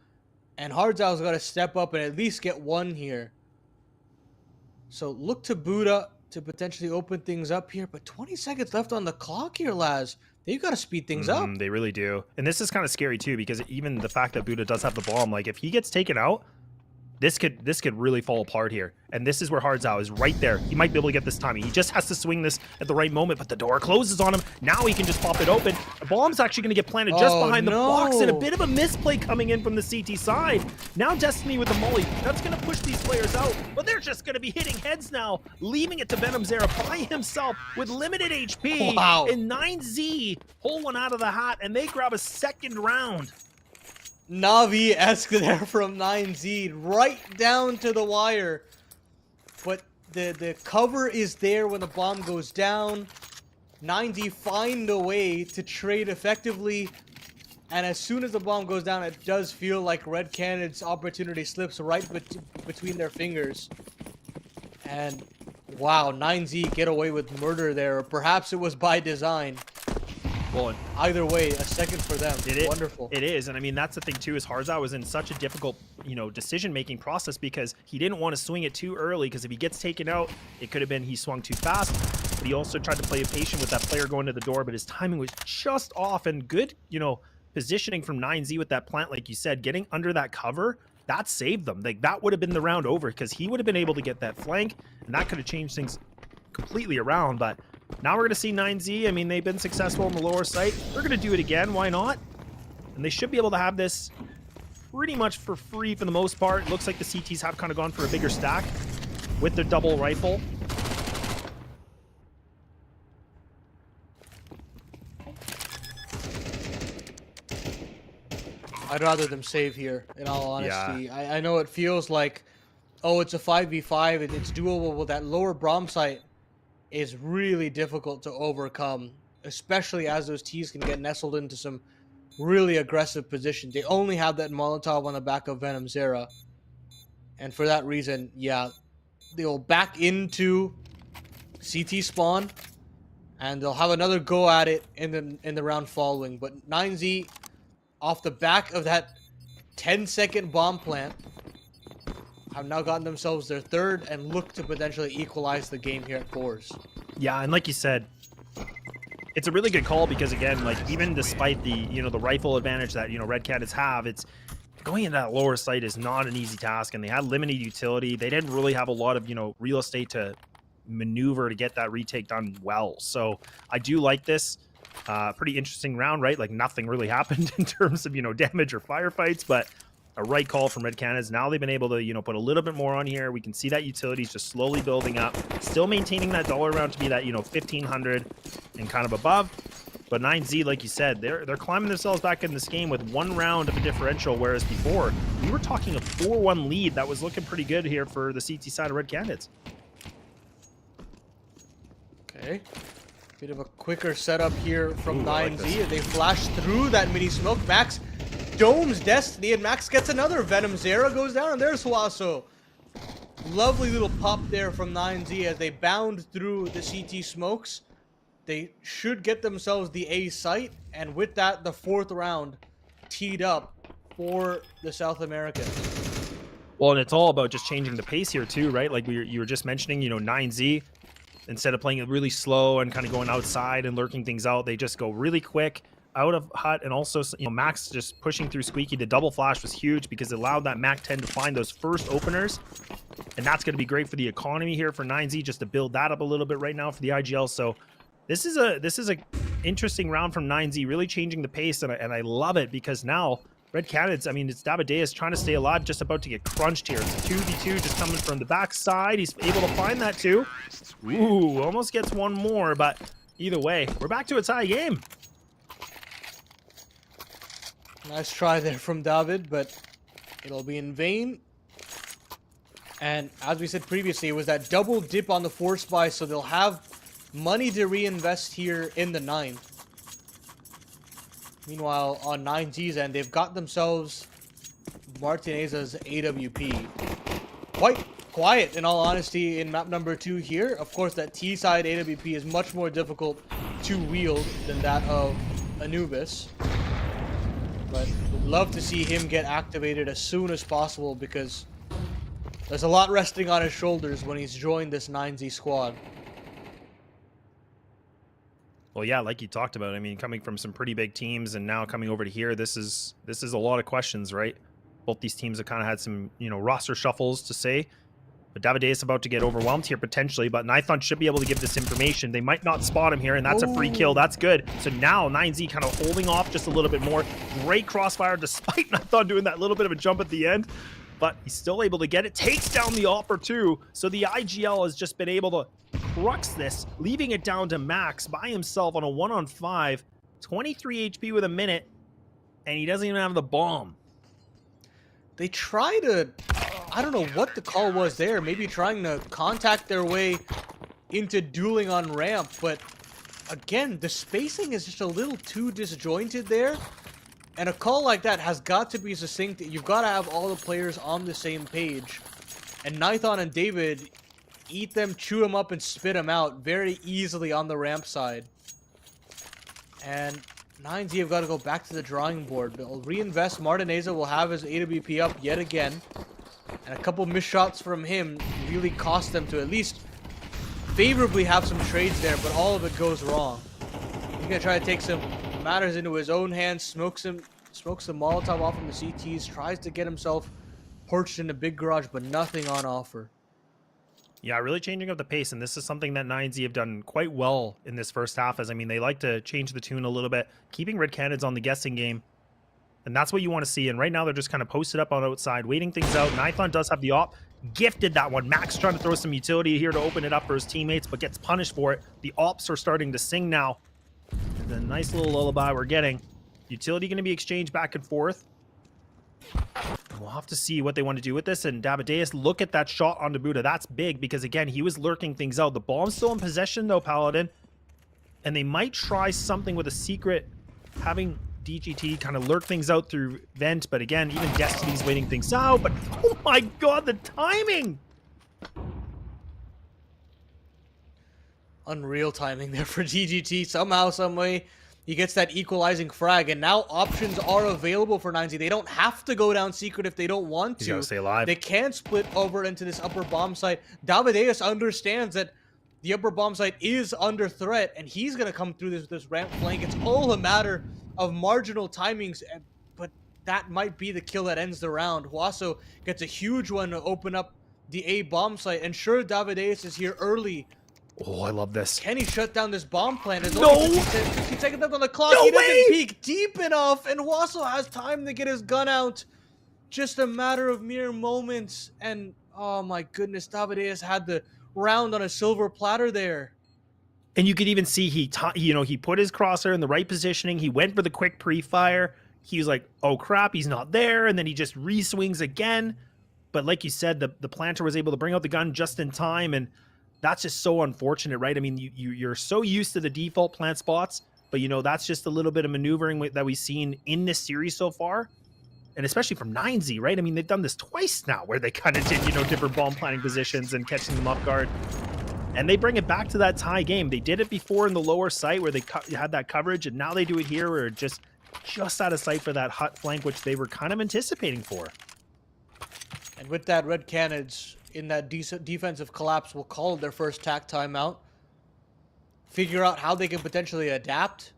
and Hard Zhao's got to step up and at least get one here. So look to Buddha to potentially open things up here, but 20 seconds left on the clock here, Laz. They've got to speed things up. They really do. And this is kind of scary too, because even the fact that Buddha does have the bomb, like if he gets taken out, this could really fall apart here. And this is where Hardzao is right there. He might be able to get this timing. He just has to swing this at the right moment, but the door closes on him. Now he can just pop it open. The bomb's actually going to get planted just behind the box, and a bit of a misplay coming in from the CT side. Now Destiny with the molly. That's going to push these players out, but they're just going to be hitting heads now, leaving it to venomZera by himself with limited HP. Wow. And 9Z pull one out of the hat, and they grab a second round. Navi-esque there from 9Z, right down to the wire. But the cover is there when the bomb goes down. 9Z find a way to trade effectively. And as soon as the bomb goes down, it does feel like Red Canids' opportunity slips right between their fingers. And wow, 9Z get away with murder there. Or perhaps it was by design. Well, either way, a second for them. Wonderful. It is, and I mean that's the thing too. Is Hardzao was in such a difficult, decision-making process because he didn't want to swing it too early. Because if he gets taken out, it could have been he swung too fast. But he also tried to play patient with that player going to the door, but his timing was just off. And good, positioning from 9Z with that plant, like you said, getting under that cover. That saved them. Like that would have been the round over because he would have been able to get that flank, and that could have changed things completely around. But now we're going to see 9Z. I mean, they've been successful in the lower site. They're going to do it again. Why not? And they should be able to have this pretty much for free for the most part. It looks like the CTs have kind of gone for a bigger stack with their double rifle. I'd rather them save here, in all honesty. Yeah. I know it feels like, oh, it's a 5v5 and it's doable, but that lower Brom site is really difficult to overcome, especially as those T's can get nestled into some really aggressive positions. They only have that Molotov on the back of venomZera. And for that reason, yeah, they'll back into CT spawn, and they'll have another go at it in the round following. But 9Z, off the back of that 10-second bomb plant, have now gotten themselves their third and look to potentially equalize the game here at fours. Yeah, and like you said, it's a really good call because again, like even despite the the rifle advantage that Red Canids have, it's going into that lower site is not an easy task, and they had limited utility. They didn't really have a lot of real estate to maneuver to get that retake done well. So I do like this. Pretty interesting round, right? Like nothing really happened in terms of damage or firefights, but a right call from Red Canids. Now they've been able to put a little bit more on here. We can see that utility's just slowly building up, still maintaining that dollar round to be that 1500 and kind of above. But 9Z, like you said, they're climbing themselves back in this game with one round of a differential, whereas before we were talking a 4-1 lead that was looking pretty good here for the CT side of Red Canids. Okay, bit of a quicker setup here from 9Z. They flash through that mini smoke. Max domes Destiny, and Max gets another. venomZera goes down, and there's Suaso. Lovely little pop there from 9Z as they bound through the CT smokes. They should get themselves the A site, and with that, the fourth round teed up for the South Americans. Well, and it's all about just changing the pace here too, right? Like you were just mentioning, 9Z, instead of playing it really slow and kind of going outside and lurking things out, they just go really quick out of hut. And also Max just pushing through Squeaky. The double flash was huge because it allowed that Mac 10 to find those first openers, and that's going to be great for the economy here for 9Z just to build that up a little bit right now for the IGL. So this is a interesting round from 9Z, really changing the pace, and I love it because now Red Canids, I mean, it's Davideus trying to stay alive, just about to get crunched here. It's a 2v2 just coming from the backside. He's able to find that too. Ooh, almost gets one more, but either way, we're back to a tie game. Nice try there from David, but it'll be in vain. And as we said previously, it was that double dip on the force buy, so they'll have money to reinvest here in the 9th. Meanwhile, on 9G's end, they've got themselves Martineza's AWP. Quite quiet, in all honesty, in map number 2 here. Of course, that T-side AWP is much more difficult to wield than that of Anubis. But would love to see him get activated as soon as possible because there's a lot resting on his shoulders when he's joined this 9Z squad. Well, yeah, like you talked about, I mean, coming from some pretty big teams and now coming over to here, this is a lot of questions, right? Both these teams have kind of had some, you know, roster shuffles to say. But Davide is about to get overwhelmed here potentially, but Nithon should be able to give this information. They might not spot him here, and that's a free kill. That's good. So now 9Z kind of holding off just a little bit more. Great crossfire despite Nithon doing that little bit of a jump at the end, but he's still able to get it. Takes down the Opper too. So the IGL has just been able to crux this, leaving it down to Max by himself on a 1-on-5. 23 HP with a minute, and he doesn't even have the bomb. They try to, I don't know what the call was there, maybe trying to contact their way into dueling on ramp, but again, the spacing is just a little too disjointed there, and a call like that has got to be succinct. You've got to have all the players on the same page, and Nithon and David eat them, chew them up, and spit them out very easily on the ramp side. And 9Z have got to go back to the drawing board. They'll reinvest. Martineza will have his AWP up yet again. And a couple missed shots from him really cost them to at least favorably have some trades there, but all of it goes wrong. He's going to try to take some matters into his own hands, smokes the Molotov off from the CTs, tries to get himself perched in the big garage, but nothing on offer. Yeah, really changing up the pace, and this is something that 9Z have done quite well in this first half, as I mean, they like to change the tune a little bit, keeping Red Canids on the guessing game, and that's what you want to see. And right now, they're just kind of posted up on outside, waiting things out. Nithon does have the op, gifted that one. Max trying to throw some utility here to open it up for his teammates, but gets punished for it. The ops are starting to sing now. And the nice little lullaby we're getting. Utility going to be exchanged back and forth. We'll have to see what they want to do with this. And Davideus, look at that shot on Buddha. That's big because, again, he was lurking things out. The bomb's still in possession, though, Paladin. And they might try something with a secret, having DGT kind of lurk things out through vent. But, again, even Destiny's waiting things out. But, oh, my God, the timing! Unreal timing there for DGT. Somehow, someway, he gets that equalizing frag, and now options are available for 9Z. They don't have to go down secret if they don't want to. He's gotta stay alive. They can split over into this upper bomb site. Davideus understands that the upper bomb site is under threat, and he's going to come through this ramp flank. It's all a matter of marginal timings, but that might be the kill that ends the round. Huaso gets a huge one to open up the A bomb site, and sure, Davideus is here early. Oh, I love this. Can he shut down this bomb plant? There's No! only 15 seconds left on the clock. No He doesn't way! peek deep enough, and Huaso has time to get his gun out. Just a matter of mere moments, and oh my goodness, Davideus had the round on a silver platter there. And you could even see he put his crosshair in the right positioning. He went for the quick pre-fire. He was like, oh crap, he's not there. And then he just re-swings again. But like you said, the planter was able to bring out the gun just in time. And that's just so unfortunate, right? I mean, you're so used to the default plant spots, but that's just a little bit of maneuvering that we've seen in this series so far. And especially from 9Z, right? I mean, they've done this twice now where they kind of did, different bomb planting positions and catching them off guard. And they bring it back to that tie game. They did it before in the lower site where they had that coverage, and now they do it here where just out of sight for that hot flank, which they were kind of anticipating for. And with that, Red Canids in that defensive collapse will call their first tack timeout. Figure out how they can potentially adapt.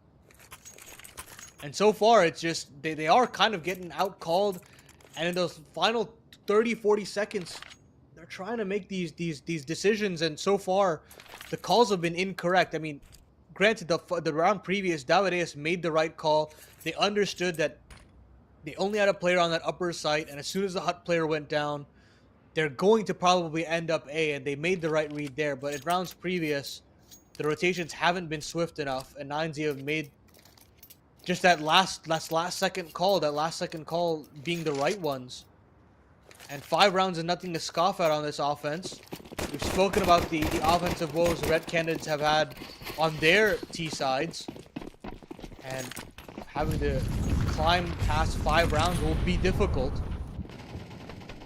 And so far, it's just, they are kind of getting out-called. And in those final 30, 40 seconds, they're trying to make these decisions. And so far, the calls have been incorrect. I mean, granted, the round previous, Davideus made the right call. They understood that they only had a player on that upper site. And as soon as the hut player went down, they're going to probably end up A, and they made the right read there. But in rounds previous, the rotations haven't been swift enough, and 9Z have made just that last second call being the right ones. And 5 rounds is nothing to scoff at on this offense. We've spoken about the offensive woes Red Canids have had on their T sides, and having to climb past 5 rounds will be difficult.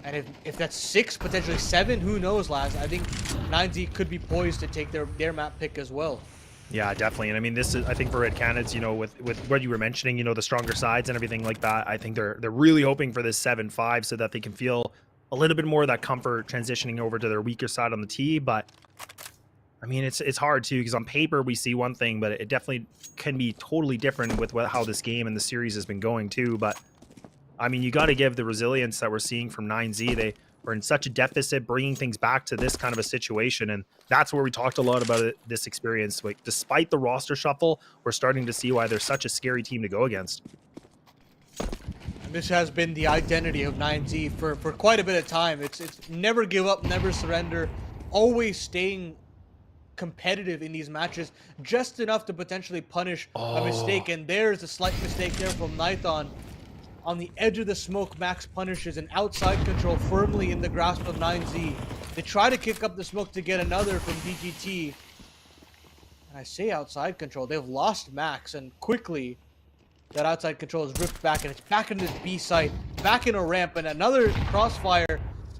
And if that's 6, potentially 7, who knows, Laz? I think 9Z could be poised to take their map pick as well. Yeah, definitely. And I mean, this is, I think for Red Canids, with what you were mentioning, the stronger sides and everything like that, I think they're really hoping for this 7-5 so that they can feel a little bit more of that comfort transitioning over to their weaker side on the tee. But I mean, it's hard too, because on paper we see one thing, but it definitely can be totally different with how this game and the series has been going too. But I mean, you got to give the resilience that we're seeing from 9Z. They were in such a deficit, bringing things back to this kind of a situation. And that's where we talked a lot about this experience. Like, despite the roster shuffle, we're starting to see why they're such a scary team to go against. And this has been the identity of 9Z for quite a bit of time. It's never give up, never surrender, always staying competitive in these matches, just enough to potentially punish a mistake. And there's a slight mistake there from Nython. On the edge of the smoke, Max punishes an outside control firmly in the grasp of 9Z. They try to kick up the smoke to get another from DGT. And I say outside control, they've lost Max, and quickly that outside control is ripped back, and it's back in this B site, back in a ramp, and another crossfire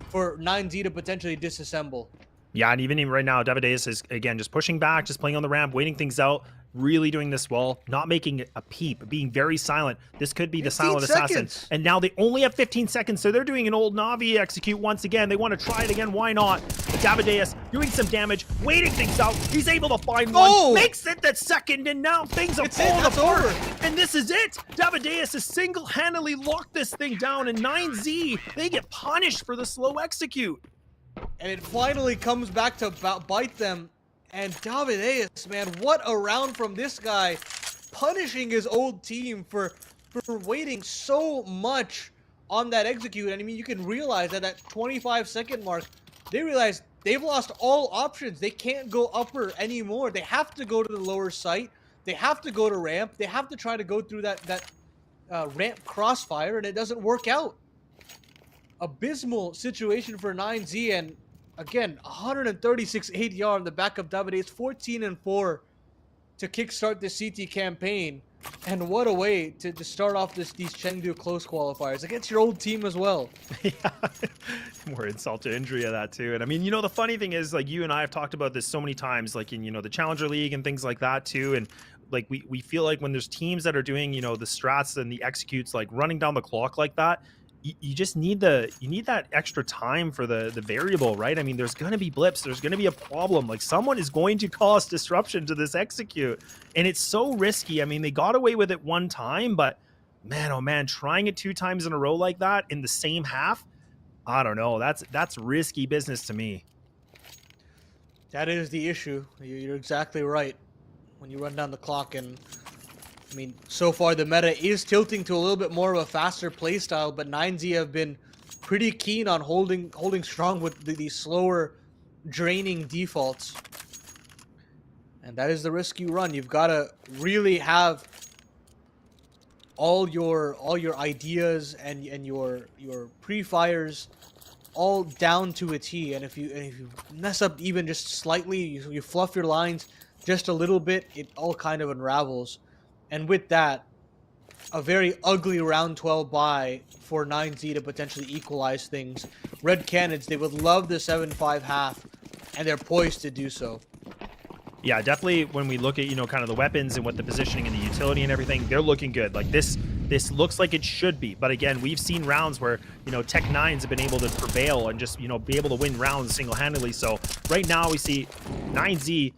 for 9Z to potentially disassemble. Yeah, and even right now, Davideus is, again, just pushing back, just playing on the ramp, waiting things out, really doing this well, not making a peep, being very silent. This could be the silent assassin. And now they only have 15 seconds, so they're doing an old Navi execute once again. They want to try it again, why not? But Davideus doing some damage, waiting things out. He's able to find one, makes it that second, and now things are falling apart. And this is it. Davideus has single-handedly locked this thing down, and 9Z, they get punished for the slow execute. And it finally comes back to bite them. And Davideus, man, what a round from this guy, punishing his old team for waiting so much on that execute. And I mean, you can realize at that 25-second mark, they realize they've lost all options. They can't go upper anymore. They have to go to the lower site. They have to go to ramp. They have to try to go through that ramp crossfire, and it doesn't work out. Abysmal situation for 9Z, and again, 136 ADR on the back of Davideus, 14-4 to kickstart the CT campaign. And what a way to start off these Chengdu close qualifiers against your old team as well. Yeah, more insult to injury of that too. And I mean, you know, the funny thing is, like, you and I have talked about this so many times, like in, you know, the Challenger League and things like that too. And like we feel like when there's teams that are doing, you know, the strats and the executes, like running down the clock like that, you just need that extra time for the variable, right? I mean, there's going to be blips. There's going to be a problem. Like, someone is going to cause disruption to this execute. And it's so risky. I mean, they got away with it one time, but man, oh man, trying it 2 times in a row like that in the same half, I don't know. That's risky business to me. That is the issue. You're exactly right. When you run down the clock, and I mean, so far the meta is tilting to a little bit more of a faster playstyle, but 9Z have been pretty keen on holding strong with the slower, draining defaults. And that is the risk you run. You've got to really have all your ideas and your pre-fires all down to a T. And if you mess up even just slightly, you fluff your lines just a little bit, it all kind of unravels. And with that, a very ugly round 12 bye for 9Z to potentially equalize things. Red Canids, they would love the 7-5 half, and they're poised to do so. Yeah, definitely when we look at, you know, kind of the weapons and what the positioning and the utility and everything, they're looking good. Like, this looks like it should be. But again, we've seen rounds where, you know, Tech 9s have been able to prevail and just, you know, be able to win rounds single-handedly. So right now we see 9Z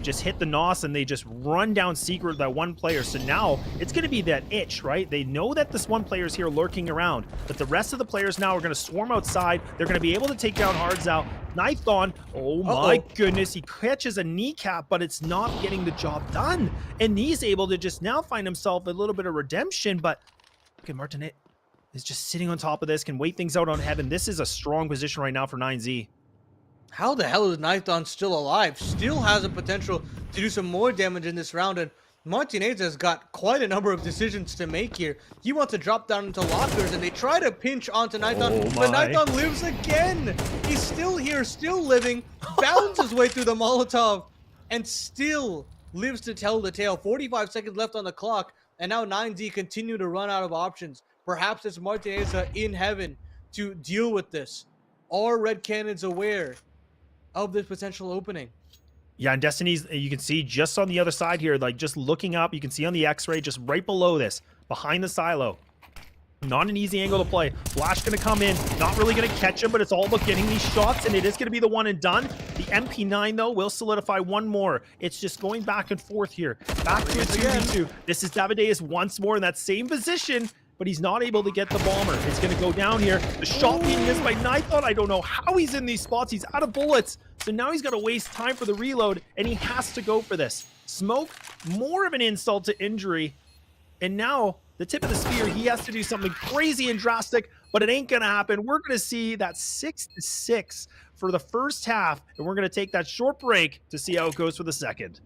just hit the NOS and they just run down Secret with that one player. So now it's going to be that itch, right? They know that this one player is here lurking around, but the rest of the players now are going to swarm outside. They're going to be able to take down Hards out. Nython, oh my goodness, he catches a kneecap, but it's not getting the job done. And he's able to just now find himself a little bit of redemption, but okay, Martinet is just sitting on top of this, can wait things out on Heaven. This is a strong position right now for 9Z. How the hell is Nython still alive? Still has a potential to do some more damage in this round, and Martinez has got quite a number of decisions to make here. He wants to drop down into lockers, and they try to pinch onto Nython, but Nython lives again! He's still here, still living, bounds his way through the Molotov, and still lives to tell the tale. 45 seconds left on the clock, and now 9Z continue to run out of options. Perhaps it's Martinez in Heaven to deal with this. Are Red Canids aware of this potential opening? Yeah, and Destiny's, you can see just on the other side here, like just looking up, you can see on the X-ray, just right below this, behind the silo. Not an easy angle to play. Flash going to come in, not really going to catch him, but it's all about getting these shots, and it is going to be the one and done. The MP9, though, will solidify one more. It's just going back and forth here. Back to a 2v2. This is Davideus once more in that same position. but he's not able to get the bomber. It's going to go down here. The shot being missed by Nithon. I don't know how he's in these spots. He's out of bullets. So now he's got to waste time for the reload, and he has to go for this. Smoke, more of an insult to injury. And now, the tip of the spear, he has to do something crazy and drastic, but it ain't going to happen. We're going to see that 6-6 for the first half, and we're going to take that short break to see how it goes for the second.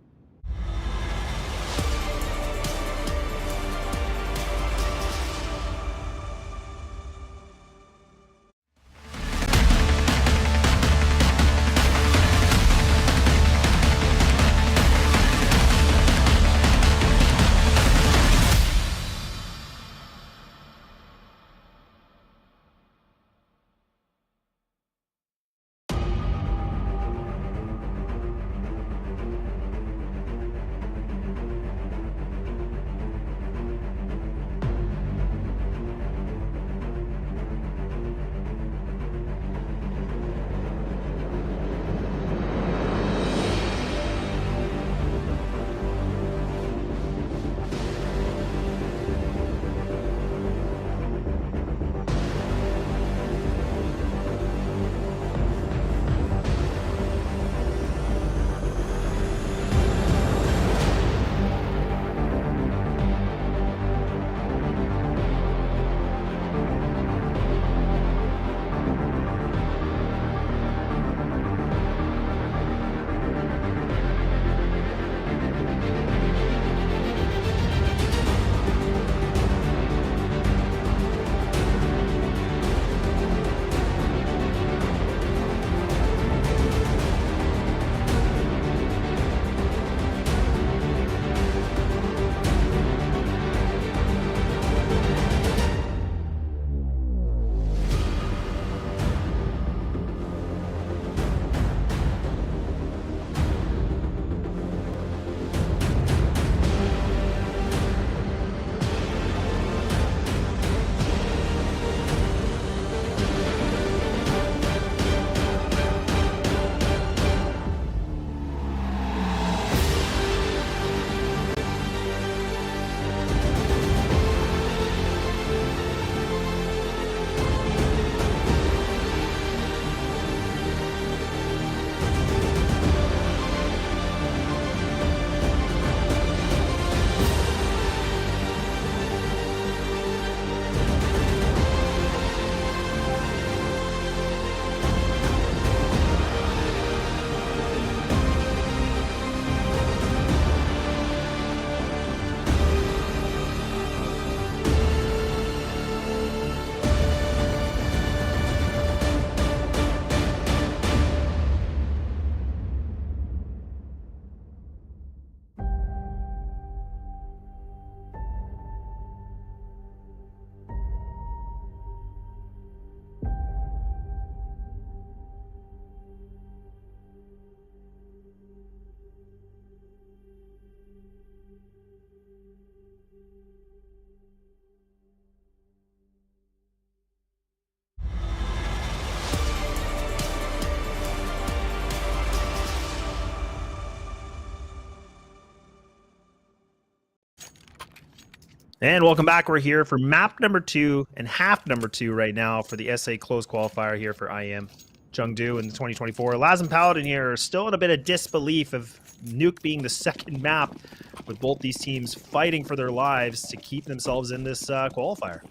And welcome back. We're here for map number 2 and half number 2 right now for the SA closed qualifier here for IEM Chengdu in 2024. Laz and Paladin here are still in a bit of disbelief of Nuke being the second map, with both these teams fighting for their lives to keep themselves in this qualifier.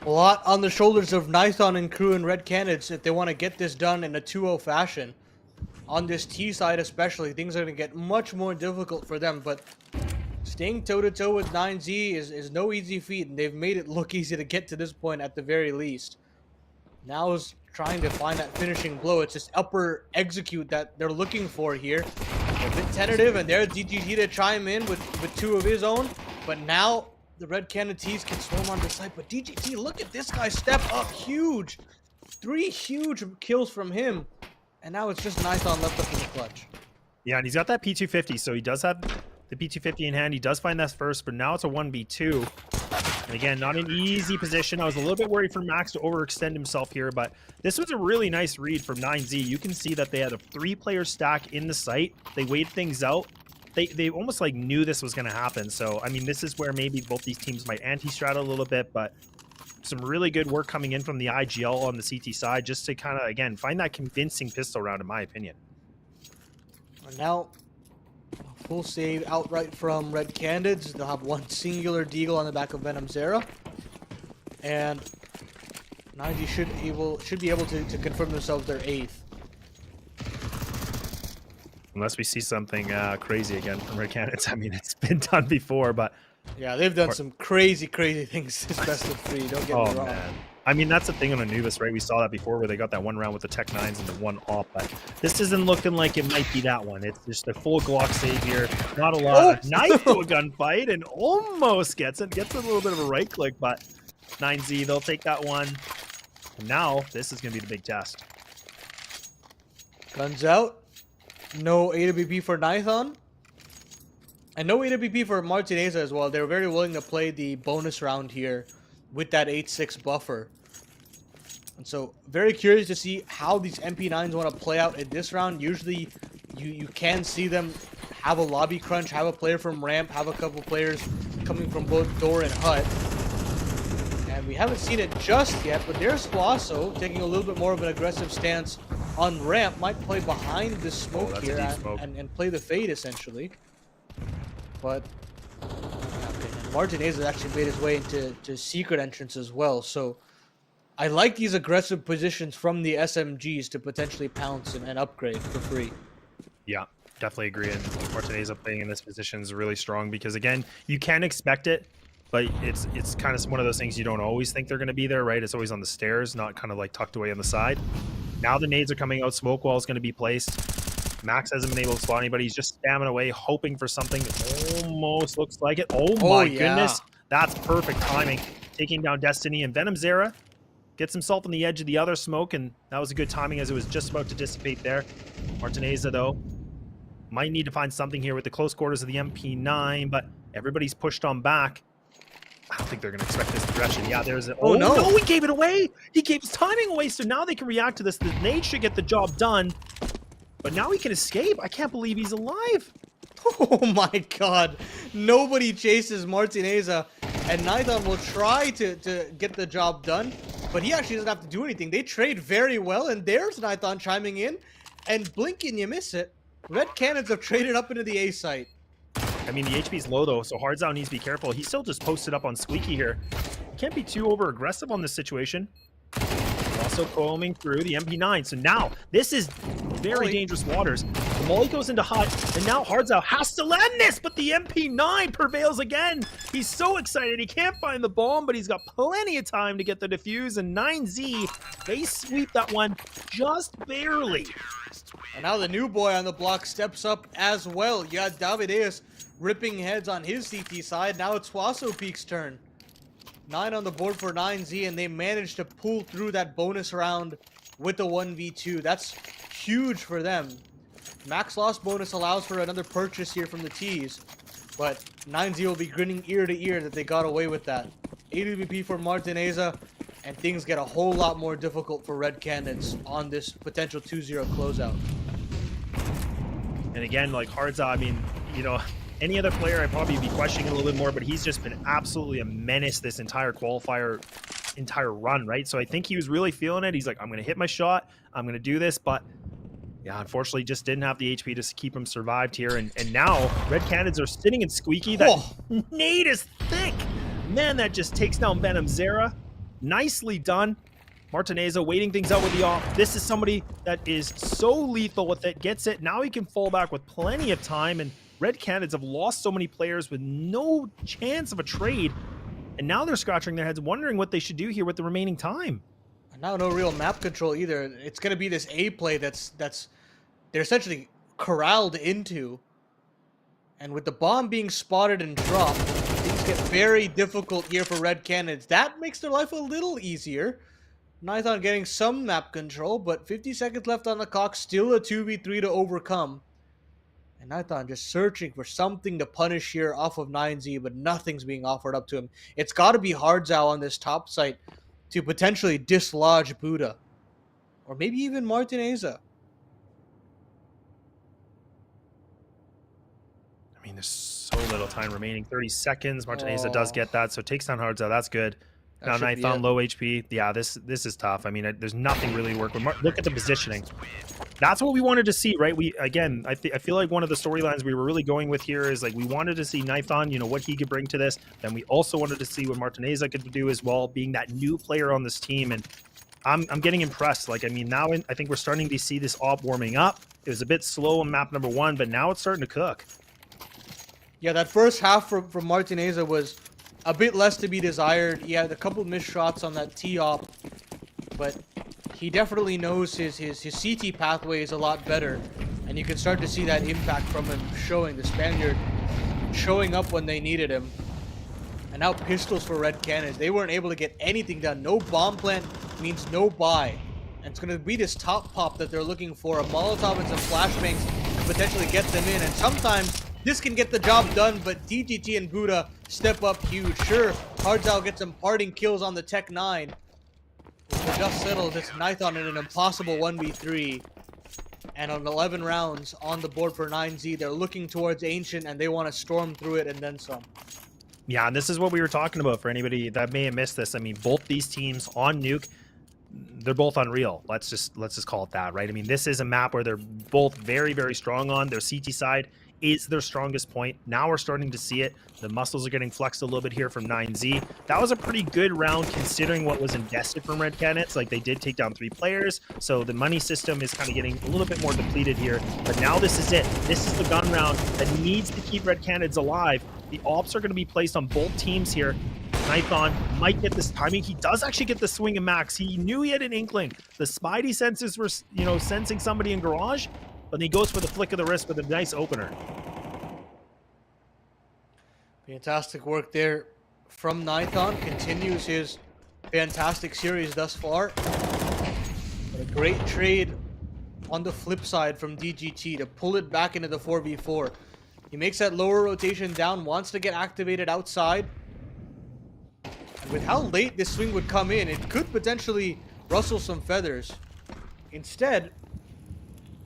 A lot on the shoulders of Nithon and crew and Red Canids if they want to get this done in a 2-0 fashion. On this T side especially, things are going to get much more difficult for them, but staying toe-to-toe with 9Z is no easy feat, and they've made it look easy to get to this point at the very least. Now is trying to find that finishing blow. It's this upper execute that they're looking for here. A bit tentative, and there's DGT to chime in with 2 of his own, but now the Red Canids can swarm on the site. But DGT, look at this guy step up huge. 3 huge kills from him, and now it's just Nithon left up in the clutch. Yeah, and he's got that P250, so he does have the P250 in hand. He does find that first, but now it's a 1v2. And again, not an easy position. I was a little bit worried for Max to overextend himself here, but this was a really nice read from 9Z. You can see that they had a 3-player stack in the site. They weighed things out, they almost like knew this was going to happen. So, I mean, this is where maybe both these teams might anti-strat a little bit, but some really good work coming in from the IGL on the CT side just to kind of, again, find that convincing pistol round, in my opinion. And now, full save outright from Red Canids. They'll have one singular deagle on the back of Venom Zera. And 90 should be able to confirm themselves their 8th. Unless we see something crazy again from Red Canids. I mean, it's been done before, but... Yeah, they've done some crazy things this best of 3, don't get me wrong. Man. I mean, that's the thing on Anubis, right? We saw that before where they got that one round with the Tech 9s and the one op, but this isn't looking like it might be that one. It's just a full Glock save here. Not a lot. Knife to a gunfight and almost gets it. Gets a little bit of a right click, but 9Z, they'll take that one. And now, this is going to be the big test. Guns out. No AWP for Nython. And no AWP for Martineza as well. They were very willing to play the bonus round here with that 8-6 buffer. And so, very curious to see how these MP9s want to play out in this round. Usually, you can see them have a lobby crunch, have a player from ramp, have a couple players coming from both door and hut. And we haven't seen it just yet, but there's Swasso taking a little bit more of an aggressive stance on ramp. Might play behind the smoke here and play the fade, essentially. But Martinez has actually made his way into secret entrance as well. So I like these aggressive positions from the SMGs to potentially pounce and upgrade for free. Yeah, definitely agree. And Martinez playing in this position is really strong because, again, you can expect it, but it's kind of one of those things you don't always think they're going to be there, right? It's always on the stairs, not kind of like tucked away on the side. Now the nades are coming out. Smoke wall is going to be placed. Max hasn't been able to spot anybody. He's just spamming away, hoping for something. Almost looks like it. Oh my goodness. That's perfect timing. Taking down Destiny, and Venom Zera gets himself on the edge of the other smoke, and that was a good timing as it was just about to dissipate there. Martineza, though, might need to find something here with the close quarters of the MP9, but everybody's pushed on back. I don't think they're going to expect this progression. Yeah, there's a... Oh, no, he gave it away. He gave his timing away, so now they can react to this. The nade should get the job done. But now he can escape. I can't believe he's alive. Oh my god. Nobody chases Martineza. And Nython will try to get the job done. But he actually doesn't have to do anything. They trade very well. And there's Nython chiming in. And blinking, you miss it. Red Canids have traded up into the A site. I mean, the HP's low, though. So Hardzow needs to be careful. He still just posted up on Squeaky here. Can't be too over-aggressive on this situation. Also combing through the MP9. So now, this is very dangerous waters. The Molly goes into hut, and now Hardzow has to land this, but the MP9 prevails again. He's so excited. He can't find the bomb, but he's got plenty of time to get the defuse, and 9Z, they sweep that one just barely. And now the new boy on the block steps up as well. You got Davideus ripping heads on his CT side. Now it's Swasso Peak's turn. 9 on the board for 9Z, and they managed to pull through that bonus round with the 1v2. That's huge for them. Max loss bonus allows for another purchase here from the T's, but 9Z will be grinning ear to ear that they got away with that. AWP for Martineza, and things get a whole lot more difficult for Red Canids on this potential 2-0 closeout. And again, like Hardzow, I mean, you know, any other player I'd probably be questioning a little bit more, but he's just been absolutely a menace this entire qualifier, entire run, right? So I think he was really feeling it. He's like, I'm going to hit my shot. I'm going to do this. But yeah, unfortunately, just didn't have the HP to keep him survived here. And now Red Canids are sitting in Squeaky. That nade is thick. Man, that just takes down Venom Zera. Nicely done. Martineza waiting things out with the off. This is somebody that is so lethal with it. Gets it. Now he can fall back with plenty of time. And Red Canids have lost so many players with no chance of a trade, and now they're scratching their heads wondering what they should do here with the remaining time. And now no real map control either. It's going to be this A play that's they're essentially corralled into. And with the bomb being spotted and dropped, things get very difficult here for Red Canids. That makes their life a little easier. Nython getting some map control, but 50 seconds left on the clock, still a 2v3 to overcome. And Nython just searching for something to punish here off of 9Z, but nothing's being offered up to him. It's got to be Hardzow on this top site to potentially dislodge Buddha. Or maybe even Martineza. mean, there's so little time remaining. 30 seconds. Martineza does get that, so takes down Hardzel. That's good. Now That should be Nython it. low HP. Yeah, this is tough. I mean, there's nothing really to work with. Look at the positioning. That's what we wanted to see, right? I feel like one of the storylines we were really going with here is like we wanted to see Nython, you know, what he could bring to this. Then we also wanted to see what Martineza could do as well, being that new player on this team. And I'm getting impressed. Like, I mean, now I think we're starting to see this op warming up. It was a bit slow on map number 1, but now it's starting to cook. Yeah, that first half from Martineza was a bit less to be desired. He had a couple missed shots on that T-op, but he definitely knows his CT pathway is a lot better, and you can start to see that impact from him showing, the Spaniard showing up when they needed him. And now pistols for Red Canids. They weren't able to get anything done. No bomb plant means no buy. And it's going to be this top pop that they're looking for. A Molotov and some flashbangs to potentially get them in. And sometimes this can get the job done, but DGT and Buddha step up huge. Sure, Hardzel gets some parting kills on the Tech 9. But just settles, it's Nython in an impossible 1v3. And on 11 rounds on the board for 9Z, they're looking towards Ancient and they want to storm through it and then some. Yeah, and this is what we were talking about for anybody that may have missed this. I mean, both these teams on Nuke, they're both unreal. Let's just call it that, right? I mean, this is a map where they're both very, very strong on. Their CT side is their strongest point. Now we're starting to see it. The muscles are getting flexed a little bit here from 9Z. That was a pretty good round considering what was invested from Red Canids. Like, they did take down 3 players, so the money system is kind of getting a little bit more depleted here. But now this is it. This is the gun round that needs to keep Red Canids alive. The ops are going to be placed on both teams here. Nython might get this timing. He does actually get the swing and max. He knew he had an inkling. The Spidey senses were, you know, sensing somebody in garage, but he goes for the flick of the wrist with a nice opener. Fantastic work there from Nython. Continues his fantastic series thus far. But a great trade on the flip side from DGT to pull it back into the 4v4. He makes that lower rotation down, wants to get activated outside. And with how late this swing would come in, it could potentially rustle some feathers. Instead,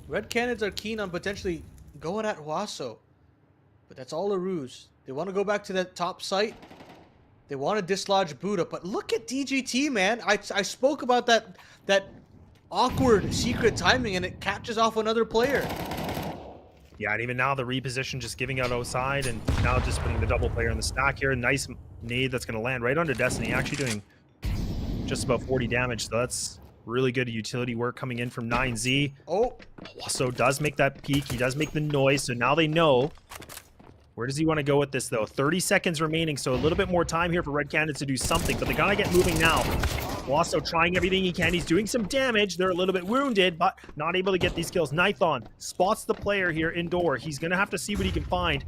Red Canids are keen on potentially going at Huaso. But that's all a ruse. They want to go back to that top site. They want to dislodge Buddha. But look at DGT, man. I spoke about that awkward secret timing, and it catches off another player. Yeah, and even now the reposition just giving out outside, and now just putting the double player in the stack here. Nice nade that's going to land right under Destiny, actually doing just about 40 damage. So that's really good utility work coming in from 9Z. Oh, So does make that peak. He does make the noise. So now they know. Where does he want to go with this, though? 30 seconds remaining, so a little bit more time here for Red Canids to do something, but they gotta get moving now. Also trying everything he can. He's doing some damage. They're a little bit wounded, but not able to get these kills. Nython spots the player here indoor. He's gonna have to see what he can find.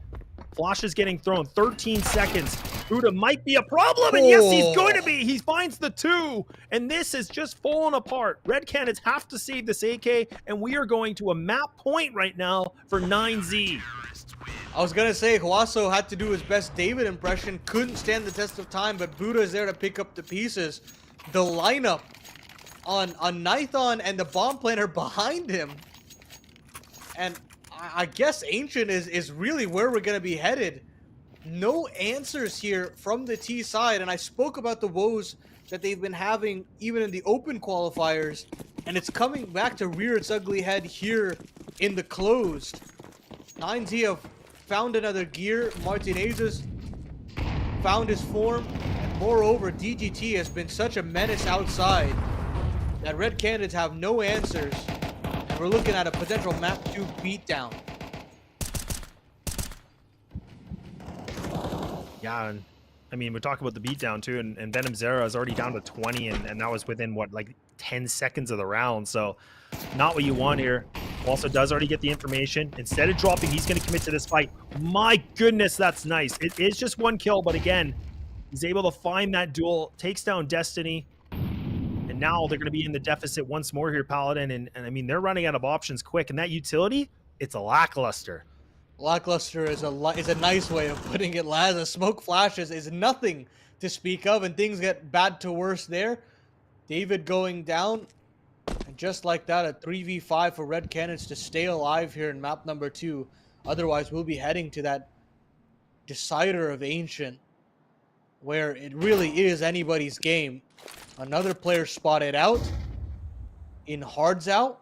Flash is getting thrown. 13 seconds. Buddha might be a problem, and yes, he's going to be. He finds the 2, and this is just falling apart. Red Canids have to save this AK, and we are going to a map point right now for 9Z. I was gonna say Huaso had to do his best David impression, couldn't stand the test of time, but Buddha is there to pick up the pieces. The lineup on Nython and the bomb planter behind him, and I guess Ancient is really where we're gonna be headed. No answers here from the T side, and I spoke about the woes that they've been having even in the open qualifiers, and it's coming back to rear its ugly head here in the closed. 9Z have found another gear. Martineza's found his form. And moreover, DGT has been such a menace outside that Red Canids have no answers. And we're looking at a potential map 2 beatdown. Yeah, and I mean, we're talking about the beatdown too, and Venom Zera is already down to 20, and that was within, what, like 10 seconds of the round, so not what you want here. Also does already get the information. Instead of dropping, he's going to commit to this fight. My goodness, that's nice. It is just 1 kill, but again, he's able to find that duel, takes down Destiny, and now they're going to be in the deficit once more here, Paladin, and I mean, they're running out of options quick, and that utility, it's a lackluster. Lackluster is a nice way of putting it, Laz. The smoke flashes is nothing to speak of, and things get bad to worse there. David going down, and just like that, a 3v5 for Red Canids to stay alive here in map number 2. Otherwise, we'll be heading to that decider of Ancient, where it really is anybody's game. Another player spotted out in Hards out.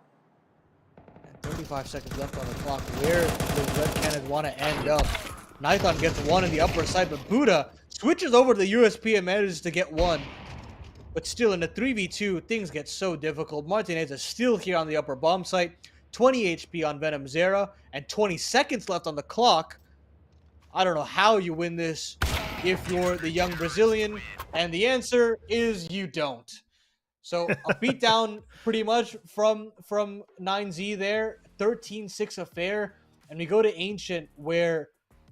And 35 seconds left on the clock. Where does Red Canids want to end up? Nithon gets one in the upper side, but Buddha switches over to the USP and manages to get one. But still, in the 3v2, things get so difficult. Martinez is still here on the upper bomb site. 20 HP on Venom Zera, and 20 seconds left on the clock. I don't know how you win this if you're the young Brazilian, and the answer is you don't. So a beatdown pretty much from 9Z there. 13-6 affair, and we go to Ancient, where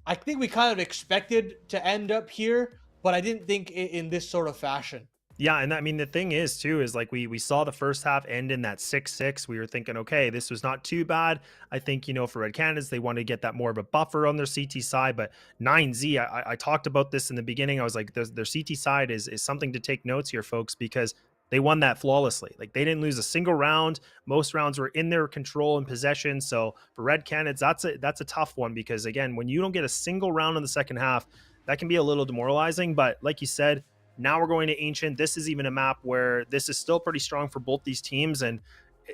I think we kind of expected to end up here, but I didn't think in this sort of fashion. Yeah, and I mean, the thing is, too, is like we saw the first half end in that 6-6. We were thinking, okay, this was not too bad. I think, you know, for Red Canids, they wanted to get that more of a buffer on their CT side. But 9Z, I talked about this in the beginning. I was like, their CT side is something to take notes here, folks, because they won that flawlessly. Like, they didn't lose a single round. Most rounds were in their control and possession. So for Red Canids, that's a tough one, because, again, when you don't get a single round in the second half, that can be a little demoralizing. But like you said, now we're going to Ancient. This is even a map where this is still pretty strong for both these teams. And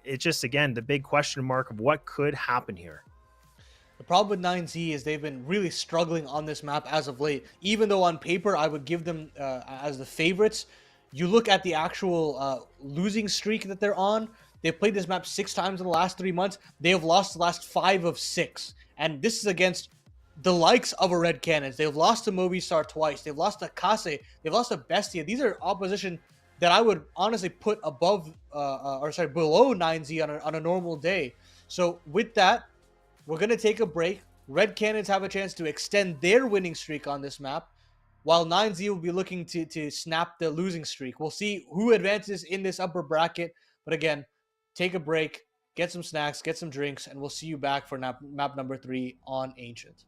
it's just, again, the big question mark of what could happen here. The problem with 9Z is they've been really struggling on this map as of late. Even though on paper I would give them as the favorites, you look at the actual losing streak that they're on. They've played this map 6 times in the last 3 months. They have lost the last 5 of 6. And this is against the likes of a Red Canids. They've lost to Movistar twice. They've lost to Kase. They've lost to Bestia. These are opposition that I would honestly put above, below 9Z on a normal day. So with that, we're going to take a break. Red Canids have a chance to extend their winning streak on this map, while 9Z will be looking to snap the losing streak. We'll see who advances in this upper bracket. But again, take a break, get some snacks, get some drinks, and we'll see you back for map number 3 on Ancient.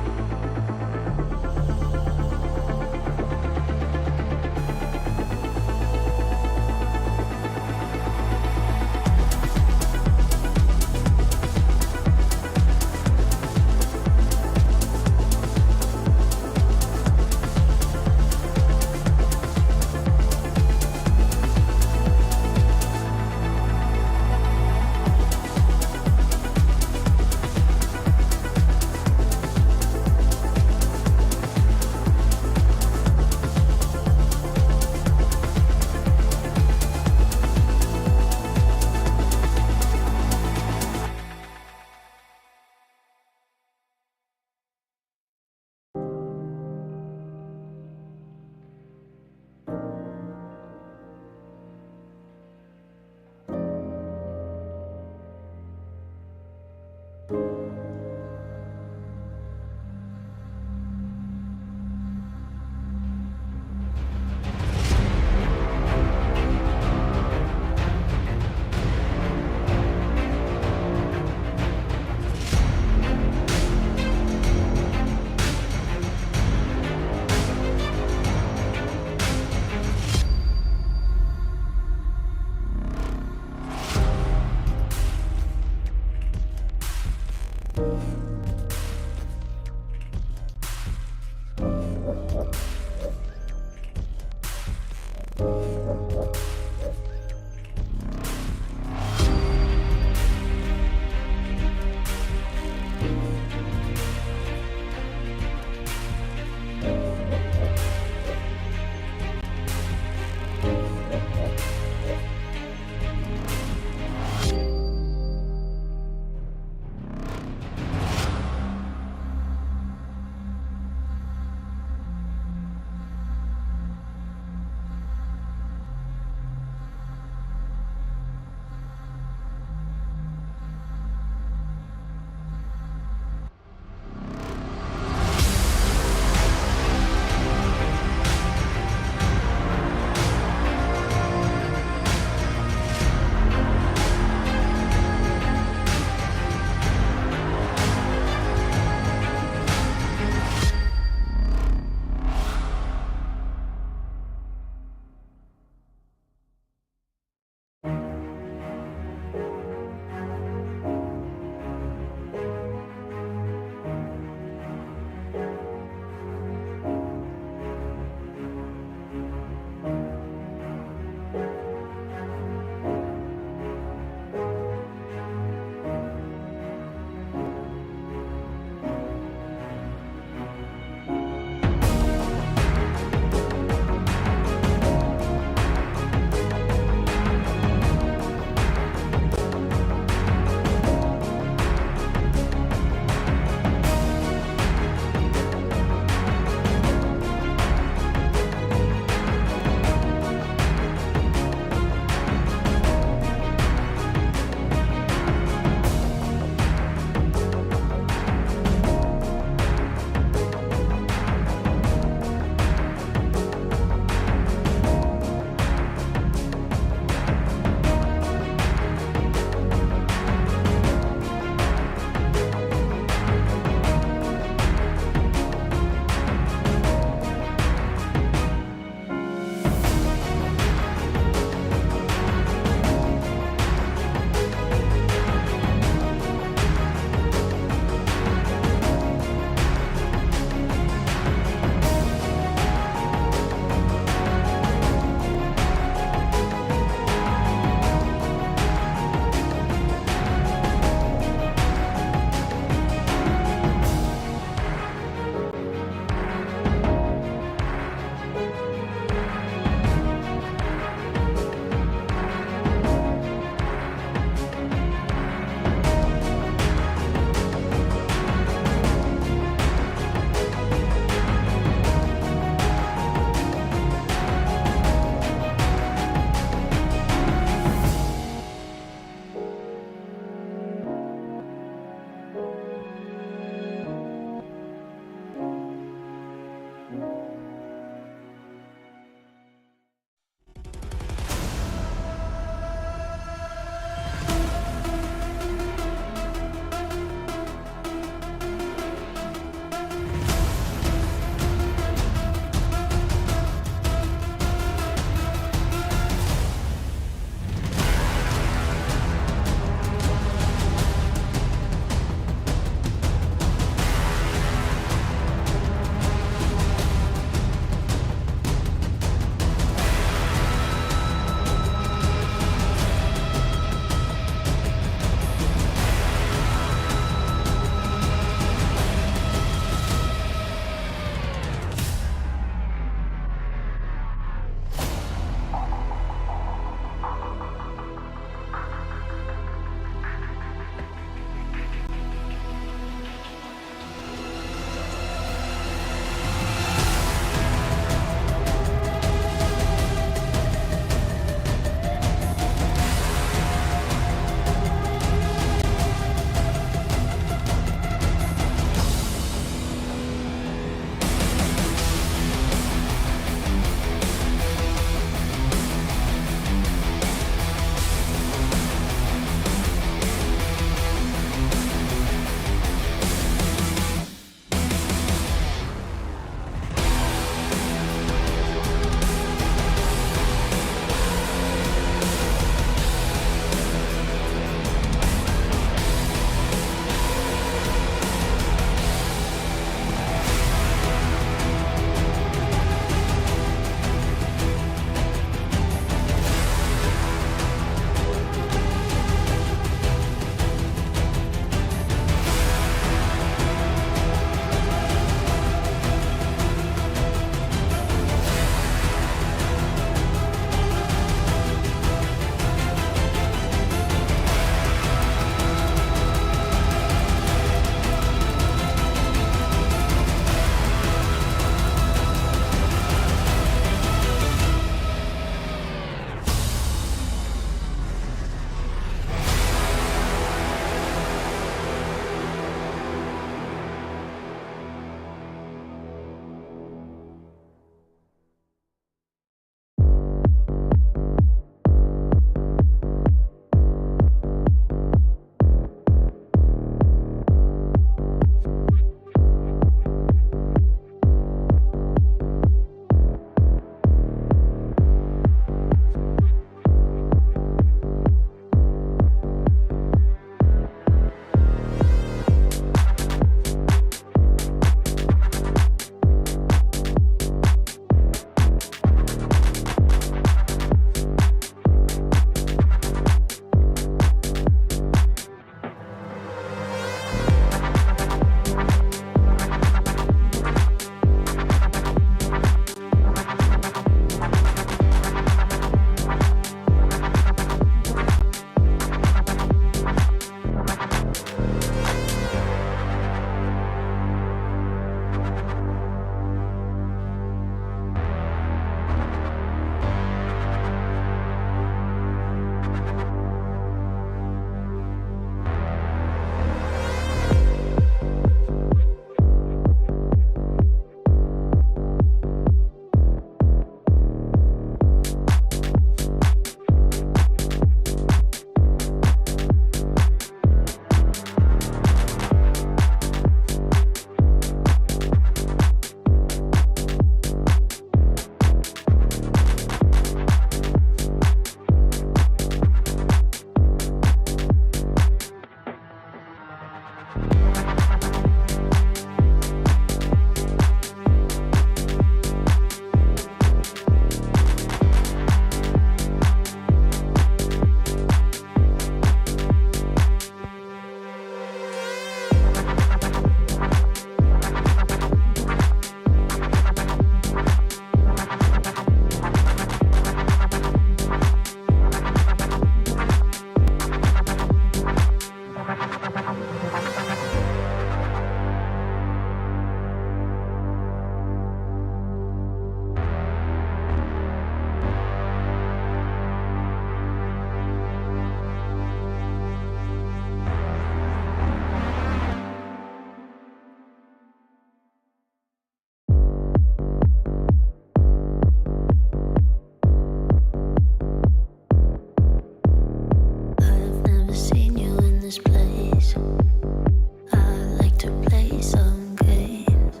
I like to play some games.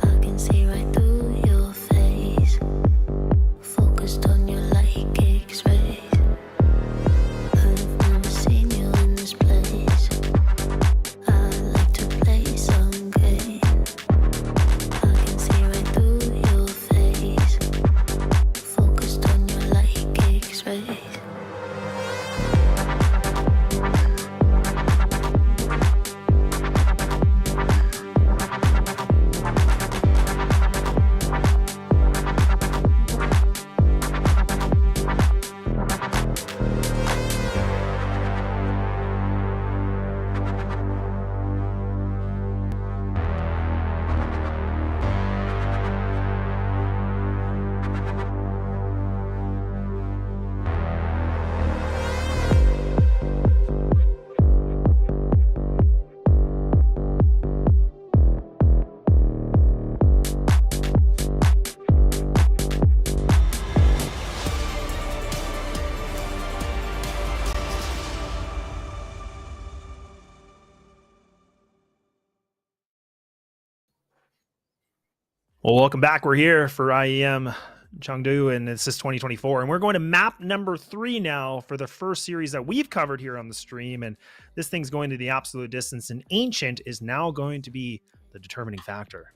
I can see right through your face. Focused on you like X-rays. I've never seen you in this place. I like to play some games. I can see right through your face. Focused on you like X-rays. Well, welcome back. We're here for IEM Chengdu, and it's just 2024, and we're going to map number 3 now for the first series that we've covered here on the stream. And this thing's going to the absolute distance, and Ancient is now going to be the determining factor.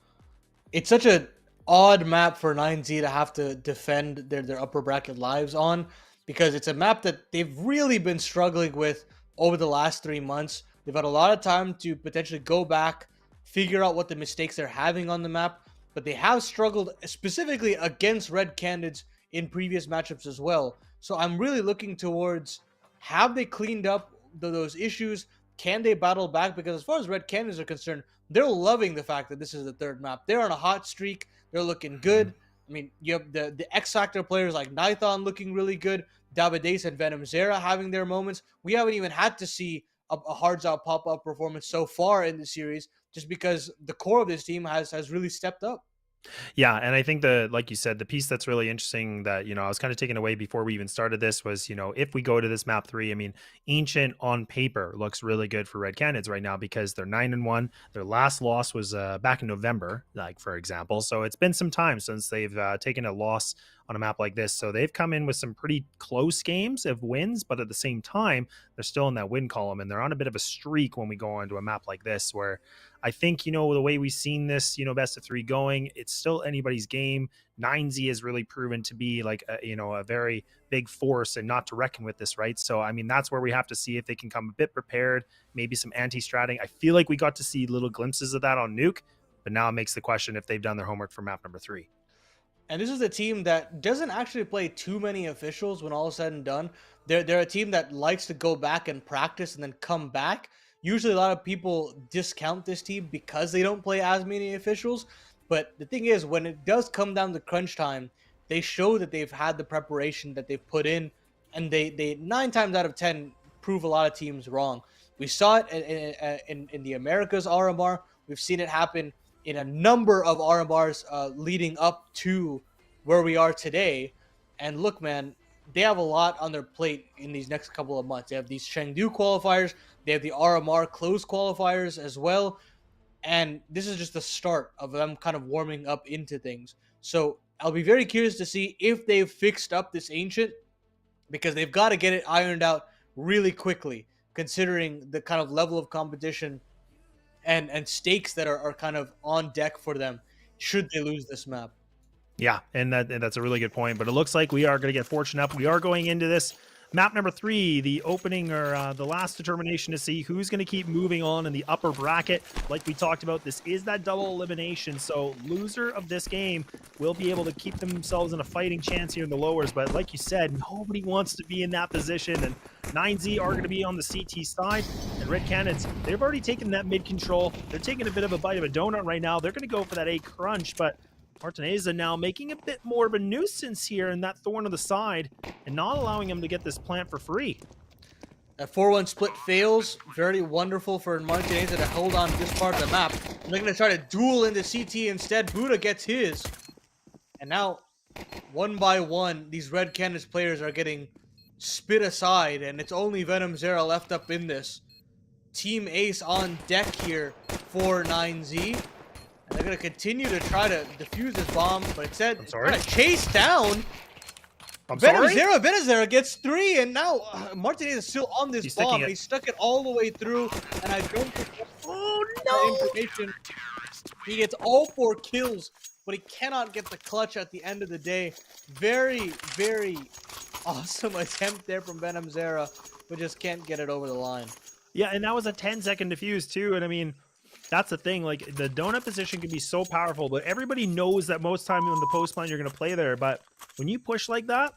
It's such an odd map for 9Z to have to defend their upper bracket lives on, because it's a map that they've really been struggling with over the last 3 months. They've had a lot of time to potentially go back, figure out what the mistakes they're having on the map, but they have struggled specifically against Red Canids in previous matchups as well. So I'm really looking towards, have they cleaned up those issues? Can they battle back? Because as far as Red Canids are concerned, they're loving the fact that this is the third map. They're on a hot streak. They're looking good. I mean, you have the X-Factor players like Nithon looking really good. Davidace and Venom Zera having their moments. We haven't even had to see a Hards Out pop-up performance so far in the series, just because the core of this team has really stepped up. Yeah, and I think like you said, the piece that's really interesting that, I was kind of taken away before we even started this was, if we go to this map 3, I mean, Ancient on paper looks really good for Red Canids right now because they're 9-1. Their last loss was back in November, like for example. So it's been some time since they've taken a loss on a map like this. So they've come in with some pretty close games of wins, but at the same time, they're still in that win column, and they're on a bit of a streak when we go onto a map like this, where I think, the way we've seen this, best of 3 going, it's still anybody's game. 9Z has really proven to be like, a very big force and not to reckon with this, right? So, I mean, that's where we have to see if they can come a bit prepared, maybe some anti-stratting. I feel like we got to see little glimpses of that on Nuke, but now it makes the question if they've done their homework for map number 3. And this is a team that doesn't actually play too many officials when all is said and done. They're a team that likes to go back and practice and then come back. Usually a lot of people discount this team because they don't play as many officials. But the thing is, when it does come down to crunch time, they show that they've had the preparation that they've put in. And they 9 times out of 10 prove a lot of teams wrong. We saw it in the Americas RMR. We've seen it happen in a number of RMRs leading up to where we are today. And look, man, they have a lot on their plate in these next couple of months. They have these Chengdu qualifiers. They have the RMR closed qualifiers as well. And this is just the start of them kind of warming up into things. So I'll be very curious to see if they've fixed up this Ancient, because they've got to get it ironed out really quickly, considering the kind of level of competition and stakes that are kind of on deck for them should they lose this map. Yeah, and that's a really good point. But it looks like we are going to get fortunate up. We are going into this map number 3, the opening or the last determination to see who's going to keep moving on in the upper bracket. Like we talked about, this is that double elimination. So loser of this game will be able to keep themselves in a fighting chance here in the lowers. But like you said, nobody wants to be in that position. And 9Z are going to be on the CT side. And Red Canids, they've already taken that mid control. They're taking a bit of a bite of a donut right now. They're going to go for that A crunch, but Martineza now making a bit more of a nuisance here in that thorn of the side and not allowing him to get this plant for free. That 4-1 split fails. Very wonderful for Martineza to hold on to this part of the map. And they're going to try to duel into CT instead. Buddha gets his. And now, one by one, these Red Canids players are getting spit aside, and it's only Venom Zera left up in this. team ace on deck here for 9Z. And they're going to continue to try to defuse this bomb, but instead, it's sorry? kind of chased down. I'm sorry? Venomzera gets 3, and now Martinez is still on this He's sticking bomb. it. He stuck it all the way through, and I don't think Oh, no! information. He gets all 4 kills, but he cannot get the clutch at the end of the day. Very, very awesome attempt there from Venomzera, but just can't get it over the line. Yeah, and that was a 10-second defuse too. And I mean, that's the thing. Like, the donut position can be so powerful, but everybody knows that most time in the post line you're going to play there. But when you push like that,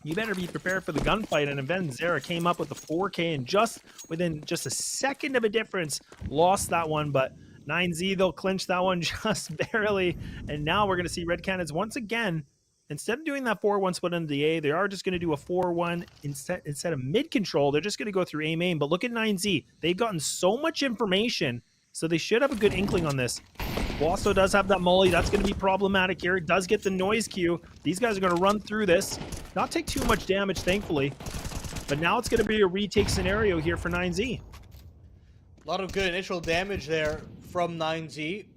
you better be prepared for the gunfight. And Venomzera came up with the 4K and just within just a second of a difference, lost that one. But 9Z, they'll clinch that one just barely. And now we're going to see Red Canids once again. Instead of doing that 4-1 split into the A, they are just going to do a 4-1 instead of mid-control. They're just going to go through A main. But look at 9Z. They've gotten so much information, so they should have a good inkling on this. Wasso does have that molly. That's going to be problematic here. It does get the noise cue. These guys are going to run through this. Not take too much damage, thankfully. But now it's going to be a retake scenario here for 9Z. A lot of good initial damage there from 9Z.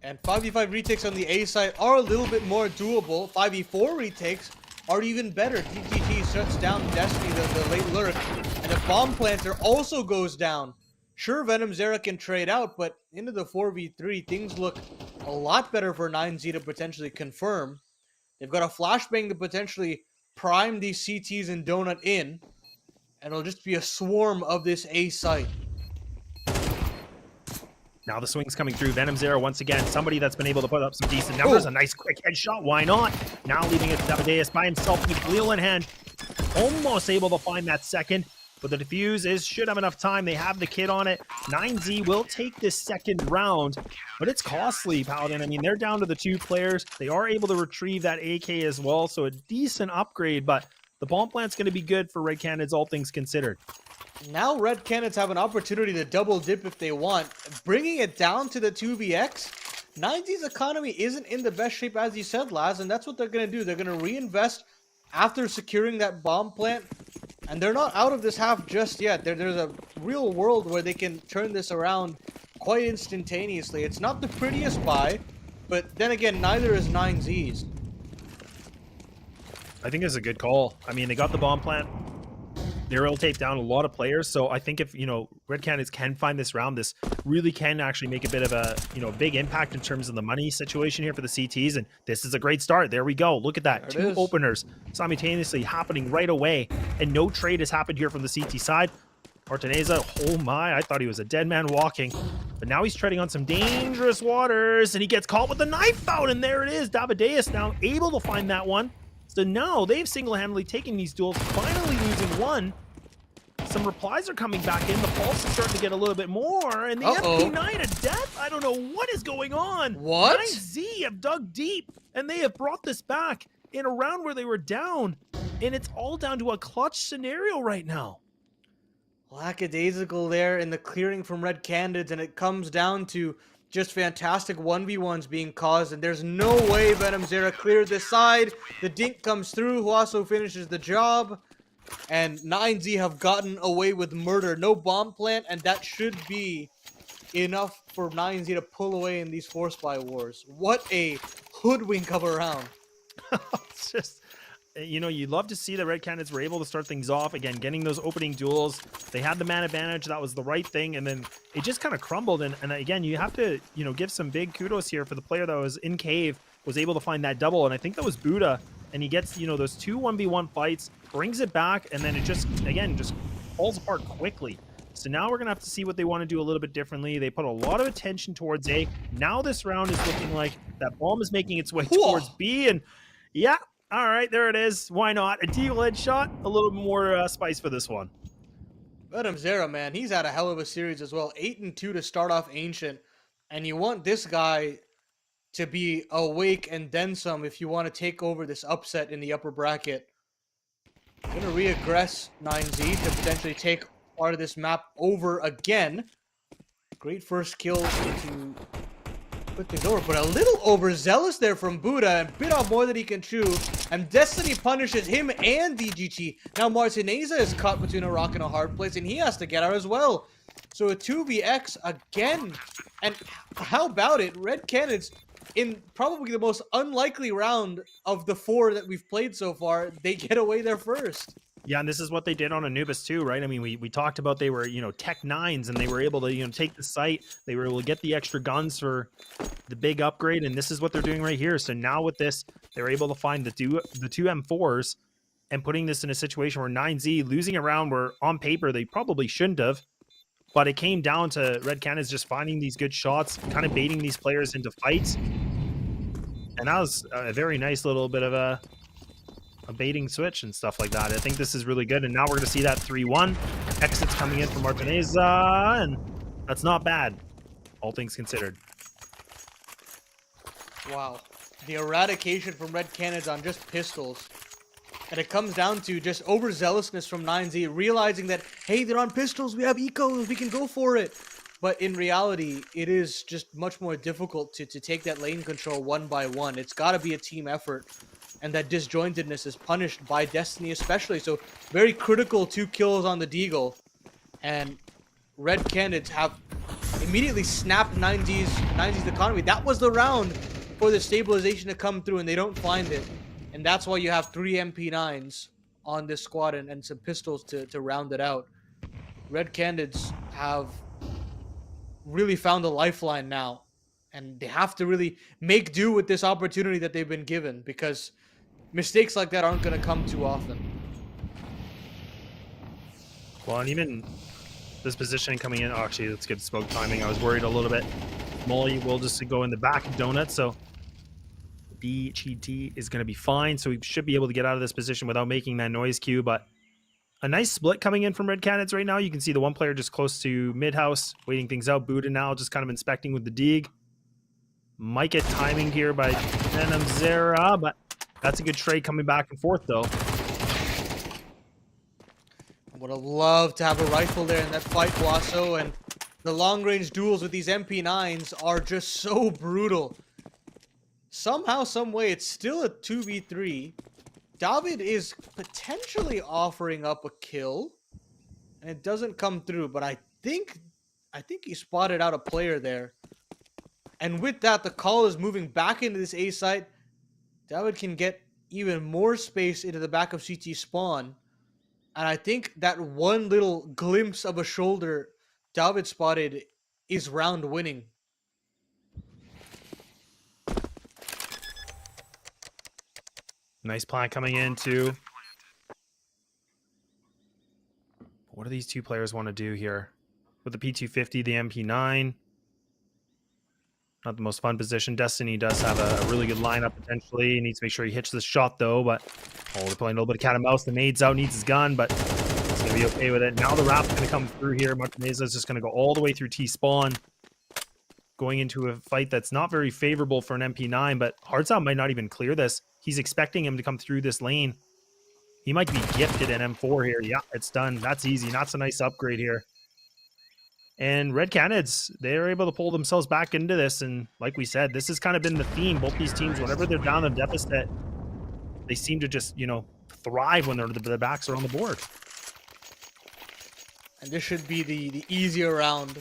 And 5v5 retakes on the A side are a little bit more doable. 5v4 retakes are even better. DTT shuts down Destiny, the late lurk. And the bomb planter also goes down. Sure, Venomzera can trade out, but into the 4v3, things look a lot better for 9Z to potentially confirm. They've got a flashbang to potentially prime these CTs and Donut in. And it'll just be a swarm of this A site. Now the swing's coming through. Venomzera once again, somebody that's been able to put up some decent numbers. A nice quick headshot, why not? Now leaving it to Davideus by himself with Gleal in hand. Almost able to find that second, but the defuse should have enough time. They have the kid on it. 9Z will take this second round, but it's costly, Paladin. I mean, they're down to the 2 players. They are able to retrieve that AK as well, so a decent upgrade, but the bomb plant's going to be good for Red Canids, all things considered. Now Red Canids have an opportunity to double dip if they want. Bringing it down to the 2vx, 9Z's economy isn't in the best shape as you said, Laz, and that's what they're going to do. They're going to reinvest after securing that bomb plant, and they're not out of this half just yet. There's a real world where they can turn this around quite instantaneously. It's not the prettiest buy, but then again, neither is 9Z's. I think it's a good call. I mean, they got the bomb plant. They're able to take down a lot of players. So I think if, Red Canids can find this round, this really can actually make a bit of a, big impact in terms of the money situation here for the CTs. And this is a great start. There we go. Look at that. 2 openers simultaneously happening right away. And no trade has happened here from the CT side. Martineza, oh my, I thought he was a dead man walking. But now he's treading on some dangerous waters. And he gets caught with the knife out. And there it is. Davideus now able to find that one. So now they've single-handedly taken these duels, finally losing one. Some replies are coming back in. The pulse is starting to get a little bit more. And the FP9 to death? I don't know what is going on. What? 9Z have dug deep, and they have brought this back in a round where they were down. And it's all down to a clutch scenario right now. Lackadaisical there in the clearing from Red Canids, and it comes down to just fantastic 1v1s being caused, and there's no way Venomzera cleared this side. The dink comes through, Huaso finishes the job, and 9Z have gotten away with murder. No bomb plant, and that should be enough for 9Z to pull away in these Force Buy wars. What a hoodwink of a round. It's just, you'd love to see the Red Canids were able to start things off again, getting those opening duels. They had the man advantage. That was the right thing. And then it just kind of crumbled. And again, you have to, give some big kudos here for the player that was in cave, was able to find that double. And I think that was Buddha. And he gets, those 2 1v1 fights, brings it back. And then it just, again, just falls apart quickly. So now we're going to have to see what they want to do a little bit differently. They put a lot of attention towards A. Now this round is looking like that bomb is making its way towards B. And yeah. All right, there it is. Why not? A deagle headshot, a little more spice for this one. Venomzera, man, he's had a hell of a series as well. 8-2 to start off Ancient. And you want this guy to be awake and then some if you want to take over this upset in the upper bracket. Going to reaggress 9Z to potentially take part of this map over again. Great first kill into put things over, but a little overzealous there from Buddha and bit off more than he can chew. And Destiny punishes him and DGT. Now Martineza is caught between a rock and a hard place, and he has to get out as well. So a 2vx again. And how about it? Red Canids, in probably the most unlikely round of the 4 that we've played so far, they get away there first. Yeah, and this is what they did on Anubis too, right? I mean, we talked about they were, Tech 9s, and they were able to, take the site. They were able to get the extra guns for the big upgrade, and this is what they're doing right here. So now with this, they're able to find the two M4s and putting this in a situation where 9Z losing a round where on paper they probably shouldn't have, but it came down to Red Canids just finding these good shots, kind of baiting these players into fights, and that was a very nice little bit of a baiting switch and stuff like that. I think this is really good, and now we're going to see that 3-1 exits coming in from Martineza, and that's not bad, all things considered. Wow. The eradication from Red Canids on just pistols. And it comes down to just overzealousness from 9Z, realizing that, hey, they're on pistols, we have ecos, we can go for it. But in reality, it is just much more difficult to take that lane control one by one. It's got to be a team effort. And that disjointedness is punished by Destiny especially. So very critical 2 kills on the Deagle. And Red Canids have immediately snapped 9Z's economy. That was the round for the stabilization to come through, and they don't find it. And that's why you have 3 MP9s on this squad and some pistols to round it out. Red Canids have really found a lifeline now. And they have to really make do with this opportunity that they've been given, because mistakes like that aren't going to come too often. Well, and even this position coming in, actually, that's good smoke timing. I was worried a little bit. Molly will just go in the back of Donut, so BGT is going to be fine. So we should be able to get out of this position without making that noise cue, but a nice split coming in from Red Canids right now. You can see the one player just close to mid-house, waiting things out. Buddha now just kind of inspecting with the Deeg. Might get timing here by Venom Zera, but that's a good trade coming back and forth, though. I would have loved to have a rifle there in that fight, Guaso, and the long-range duels with these MP9s are just so brutal. Somehow, someway, it's still a 2v3. David is potentially offering up a kill, and it doesn't come through, but I think he spotted out a player there. And with that, the call is moving back into this A site. David can get even more space into the back of CT spawn. And I think that one little glimpse of a shoulder David spotted is round winning. Nice plant coming in, too. What do these two players want to do here? With the P250, the MP9. Not the most fun position. Destiny does have a really good lineup potentially. He needs to make sure he hits this shot though, but they're playing a little bit of cat and mouse. The nade's out, needs his gun, but he's gonna be okay with it. Now the rap's gonna come through here. Martineza is just gonna go all the way through T-spawn, going into a fight that's not very favorable for an MP9, but Hardsound might not even clear this. He's expecting him to come through this lane. He might be gifted an M4 here. Yeah, it's done. That's easy. That's a nice upgrade here. And Red Canids, they're able to pull themselves back into this. And like we said, this has kind of been the theme. Both these teams, whenever they're down a deficit, they seem to just, thrive when their backs are on the board. And this should be the easier round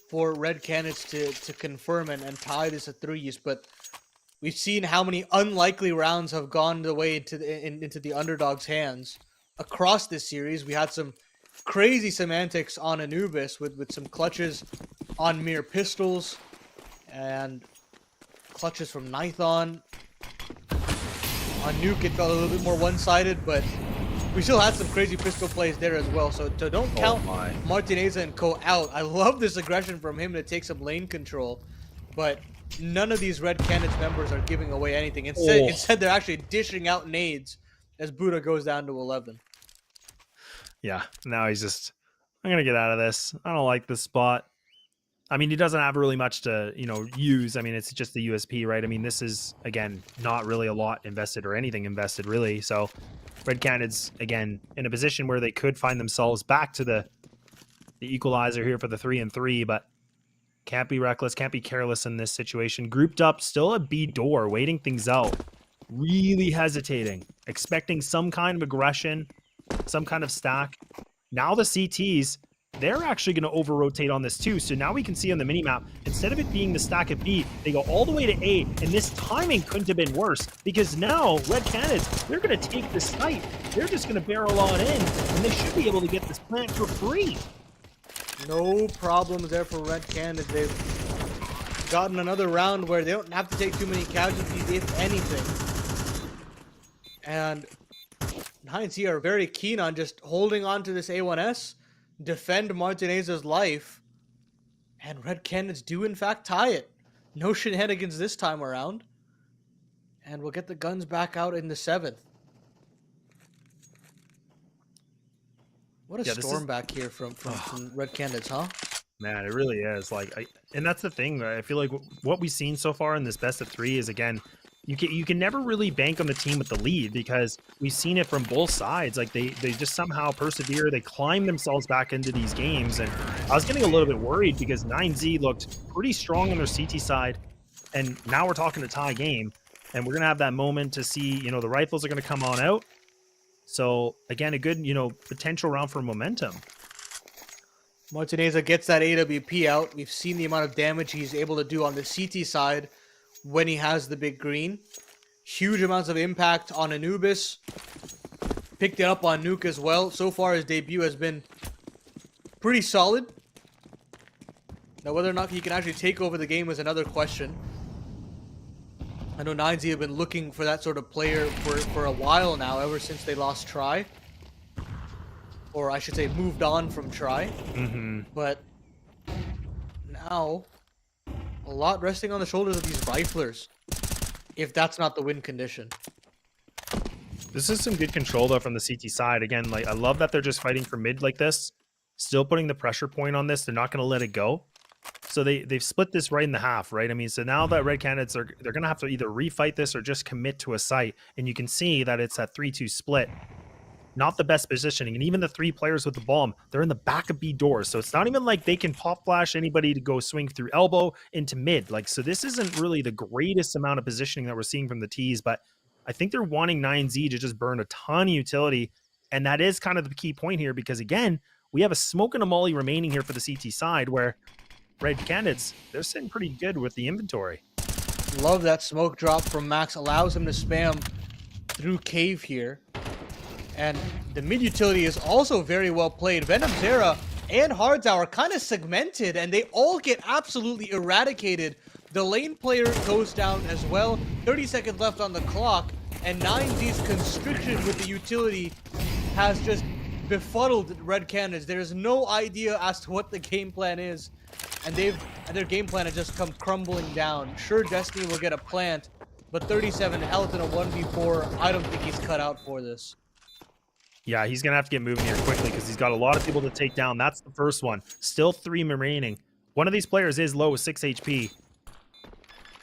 for Red Canids to confirm and tie this at 3s. But we've seen how many unlikely rounds have gone the way into the underdog's hands across this series. We had some crazy semantics on Anubis with some clutches on mere pistols and clutches from Nithon. On Nuke, it felt a little bit more one-sided, but we still had some crazy pistol plays there as well. So don't count Martineza and Co out. I love this aggression from him to take some lane control, but none of these Red Canids members are giving away anything. Instead, they're actually dishing out nades as Buddha goes down to 11. Yeah, now he's just, I'm going to get out of this. I don't like this spot. I mean, he doesn't have really much to, use. I mean, it's just the USP, right? I mean, this is, again, not really a lot invested or anything invested, really. So Red Canids, again, in a position where they could find themselves back to the equalizer here for the 3-3, but Can't be reckless, can't be careless in this situation. Grouped up, still at B door, waiting things out. Really hesitating, expecting some kind of aggression, some kind of stack. Now the CTs, they're actually going to over-rotate on this too. So now we can see on the minimap, instead of it being the stack at B, they go all the way to A, and this timing couldn't have been worse, because now Red Canids, they're going to take this site. They're just going to barrel on in, and they should be able to get this plant for free. No problems there for Red Canids. They've gotten another round where they don't have to take too many casualties, if anything. And 9Z are very keen on just holding on to this A1S, defend Martinez's life, and Red Canids do in fact tie it. No shenanigans this time around. And we'll get the guns back out in the 7th. What a storm back here from Red Canids, huh? Man, it really is. And that's the thing. I feel like what we've seen so far in this best of 3 is, again, you can never really bank on the team with the lead, because we've seen it from both sides. Like they just somehow persevere. They climb themselves back into these games. And I was getting a little bit worried because 9Z looked pretty strong on their CT side. And now we're talking a tie game, and we're going to have that moment to see, the rifles are going to come on out. So again, a good, potential round for momentum. Martinez gets that AWP out. We've seen the amount of damage he's able to do on the CT side when he has the big green. Huge amounts of impact on Anubis. Picked it up on Nuke as well. So far, his debut has been pretty solid. Now, whether or not he can actually take over the game is another question. I know 9Z have been looking for that sort of player for a while now, ever since they lost Try. Or I should say moved on from Try. But now, a lot resting on the shoulders of these riflers, if that's not the win condition. This is some good control, though, from the CT side. Again, I love that they're just fighting for mid like this. Still putting the pressure point on this. They're not going to let it go. So they've split this right in the half, right? I mean, so now that Red Canids, they're going to have to either refight this or just commit to a site. And you can see that it's that 3-2 split. Not the best positioning. And even the 3 players with the bomb, they're in the back of B doors. So it's not even like they can pop flash anybody to go swing through elbow into mid. So this isn't really the greatest amount of positioning that we're seeing from the T's, but I think they're wanting 9Z to just burn a ton of utility. And that is kind of the key point here, because again, we have a smoke and a molly remaining here for the CT side, where Red Canids, they're sitting pretty good with the inventory. Love that smoke drop from Max. Allows him to spam through cave here. And the mid utility is also very well played. Venom Zera and Hardtower kind of segmented, and they all get absolutely eradicated. The lane player goes down as well. 30 seconds left on the clock, and 9Z's constriction with the utility has just befuddled Red Canids. There's no idea as to what the game plan is, and their game plan has just come crumbling down. Sure, Destiny will get a plant, but 37 health in a 1v4, I don't think he's cut out for this. Yeah, he's going to have to get moving here quickly, because he's got a lot of people to take down. That's the first one. Still 3 remaining. One of these players is low with 6 HP.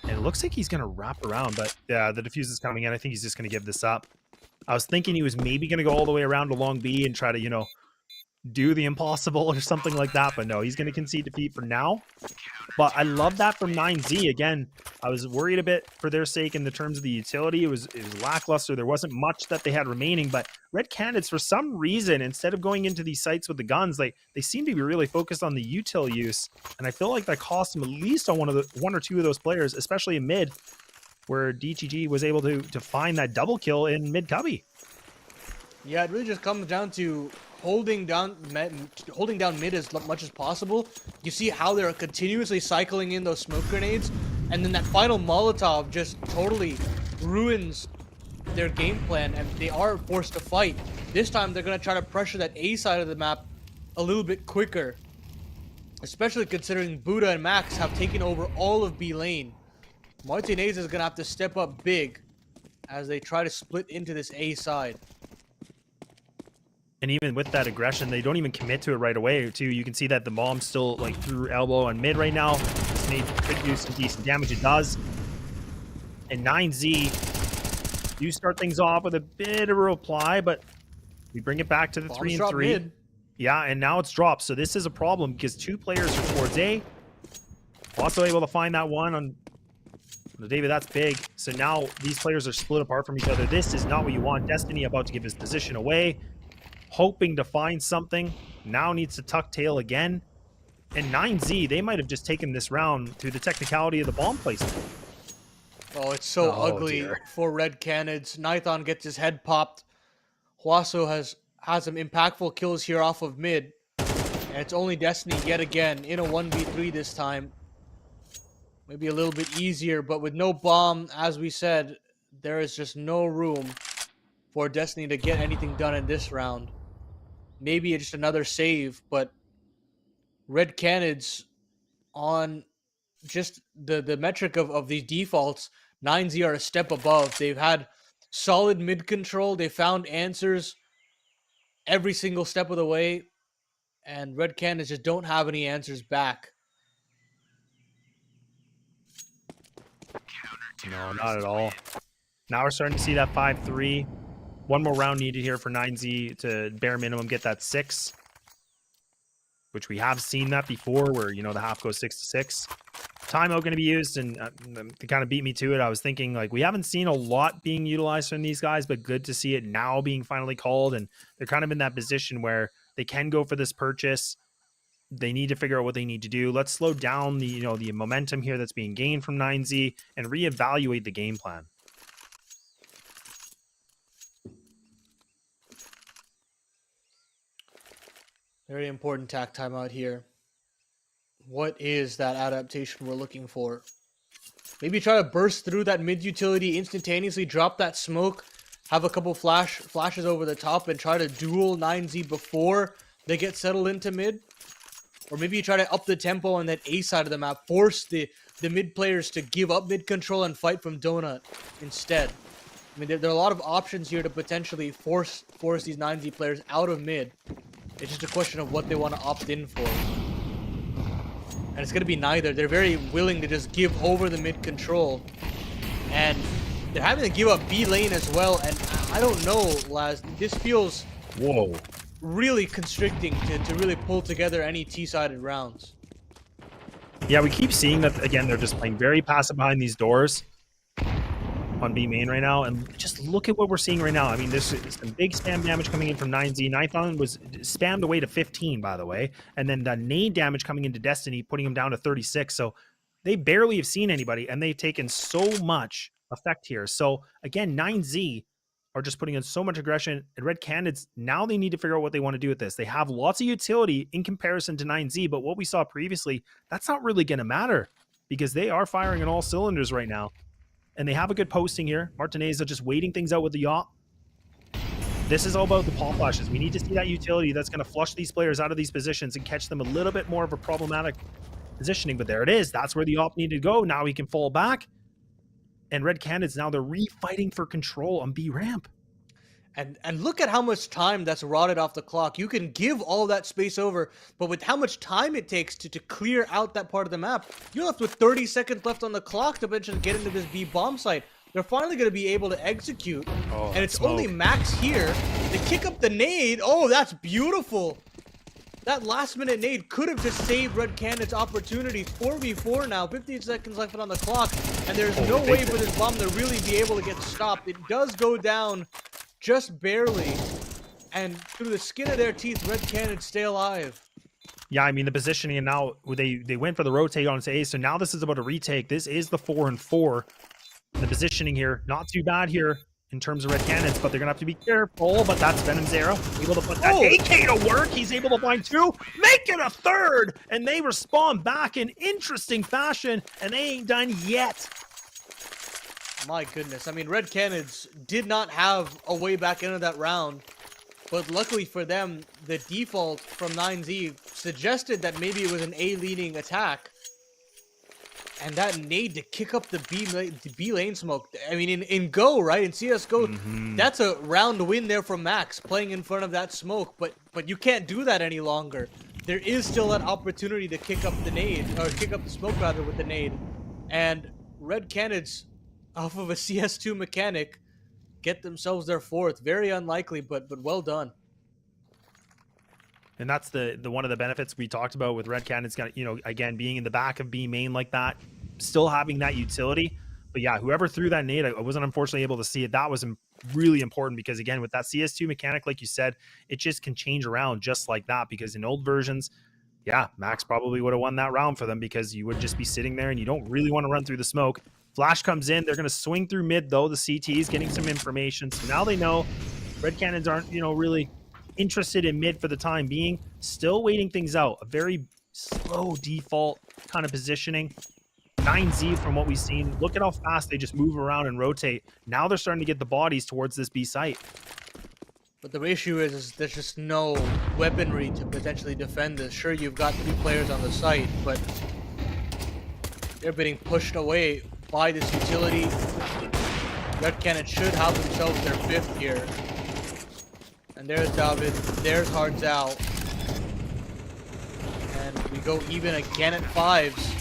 And it looks like he's going to wrap around, but yeah, the defuse is coming in. I think he's just going to give this up. I was thinking he was maybe going to go all the way around to long B and try to, do the impossible or something like that, but no, he's going to concede defeat for now. But I love that from 9Z. Again, I was worried a bit for their sake in the terms of the utility. It was lackluster. There wasn't much that they had remaining, but Red Canids, for some reason, instead of going into these sites with the guns, they seem to be really focused on the util use, and I feel like that cost them at least on one or two of those players, especially in mid, where DGG was able to find that double kill in mid cubby. Yeah, it really just comes down to holding down mid as much as possible. You see how they're continuously cycling in those smoke grenades, and then that final Molotov just totally ruins their game plan, and they are forced to fight. This time they're going to try to pressure that A side of the map a little bit quicker, especially considering Buddha and Max have taken over all of B lane. Martinez is going to have to step up big as they try to split into this A side. And even with that aggression, they don't even commit to it right away, too. You can see that the bomb's still through elbow on mid right now. This may could do some decent damage. It does. And 9Z do start things off with a bit of a reply, but we bring it back to the 3 and 3. Mid. Yeah, and now it's dropped. So this is a problem because 2 players are towards A. Also able to find that one on David. That's big. So now these players are split apart from each other. This is not what you want. Destiny about to give his position away, hoping to find something. Now needs to tuck tail again. And 9Z, they might have just taken this round through the technicality of the bomb placement. Oh, it's so ugly dear. for Red Canids. Nithon gets his head popped. Huaso has some impactful kills here off of mid. And it's only Destiny yet again in a 1v3 this time. Maybe a little bit easier, but with no bomb, as we said, there is just no room for Destiny to get anything done in this round. Maybe just another save, but Red Canids on just the metric of these defaults, 9Z are a step above. They've had solid mid control. They found answers every single step of the way, and Red Canids just don't have any answers back. No, not at all. Now we're starting to see that 5-3. One more round needed here for 9Z to bare minimum get that 6. Which we have seen that before, where, you know, the half goes 6-6. Timeout going to be used, and to kind of beat me to it, I was thinking, like, we haven't seen a lot being utilized from these guys, but good to see it now being finally called, and they're kind of in that position where they can go for this purchase. They need to figure out what they need to do. Let's slow down the, you know, the momentum here that's being gained from 9Z and reevaluate the game plan. Very important tack timeout here. What is that adaptation we're looking for? Maybe try to burst through that mid utility instantaneously, drop that smoke, have a couple flashes over the top, and try to duel 9Z before they get settled into mid. Or maybe you try to up the tempo on that A side of the map, force the mid players to give up mid control and fight from Donut instead. I mean, there are a lot of options here to potentially force these 9Z players out of mid. It's just a question of what they want to opt in for. And it's going to be neither. They're very willing to just give over the mid control. And they're having to give up B lane as well. And I don't know, Laz. This feels really constricting to really pull together any T-sided rounds. Yeah, we keep seeing that, again, they're just playing very passive behind these doors on B main right now, and just look at what we're seeing right now. I mean, there's some big spam damage coming in from 9Z. Nithon was spammed away to 15, by the way, and then the nade damage coming into Destiny, putting him down to 36. So they barely have seen anybody, and they've taken so much effect here. So again, 9Z are just putting in so much aggression. And Red Canids, now they need to figure out what they want to do with this. They have lots of utility in comparison to 9Z, but what we saw previously, that's not really going to matter because they are firing on all cylinders right now. And they have a good posting here. Martinez just waiting things out with the yacht. This is all about the pop flashes. We need to see that utility that's going to flush these players out of these positions and catch them a little bit more of a problematic positioning. But there it is. That's where the op needed to go. Now he can fall back. And Red Canids, now they're refighting for control on B ramp. And look at how much time that's rotted off the clock. You can give all that space over, but with how much time it takes to clear out that part of the map, you're left with 30 seconds left on the clock to eventually get into this B bomb site. They're finally going to be able to execute, and it's only Max here to kick up the nade. Oh, that's beautiful. That last-minute nade could have just saved Red Canids' opportunities. 4v4 now, 15 seconds left on the clock, and there's no way for this bomb to really be able to get stopped. It does go down just barely, and through the skin of their teeth, Red Canids stay alive. Yeah, I mean, the positioning, and now they went for the rotate on A, so now this is about a retake. This is the 4-4. The positioning here, not too bad here in terms of Red Canids, but they're going to have to be careful. But that's Venom Zero, able to put that AK to work. He's able to find two, make it a third, and they respond back in interesting fashion, and they ain't done yet. My goodness. I mean, Red Canids did not have a way back into that round, but luckily for them, the default from 9Z suggested that maybe it was an A-leaning attack. And that nade to kick up the B lane smoke. I mean, in Go, right? In CSGO, that's a round win there from Max, playing in front of that smoke. But you can't do that any longer. There is still that opportunity to kick up the nade, or kick up the smoke rather with the nade. And Red Canids, off of a CS2 mechanic, get themselves their fourth. Very unlikely, but well done. And that's the one of the benefits we talked about with Red Canids, got, you know, again, being in the back of B main like that, still having that utility. But yeah, whoever threw that nade, I wasn't unfortunately able to see it. That was really important because, again, with that CS2 mechanic, like you said, it just can change around just like that. Because in old versions, yeah, Max probably would have won that round for them because you would just be sitting there and you don't really want to run through the smoke. Flash comes in. They're going to swing through mid, though. The CT is getting some information. So now they know Red Canids aren't, you know, really interested in mid for the time being. Still waiting things out. A very slow default kind of positioning. 9Z from what we've seen. Look at how fast they just move around and rotate. Now they're starting to get the bodies towards this B site. But the issue is there's just no weaponry to potentially defend this. Sure, you've got 3 players on the site, but they're being pushed away by this utility. Red Canids should have themselves their 5th here. And there's David, there's Hardzal. And we go even again at 5s.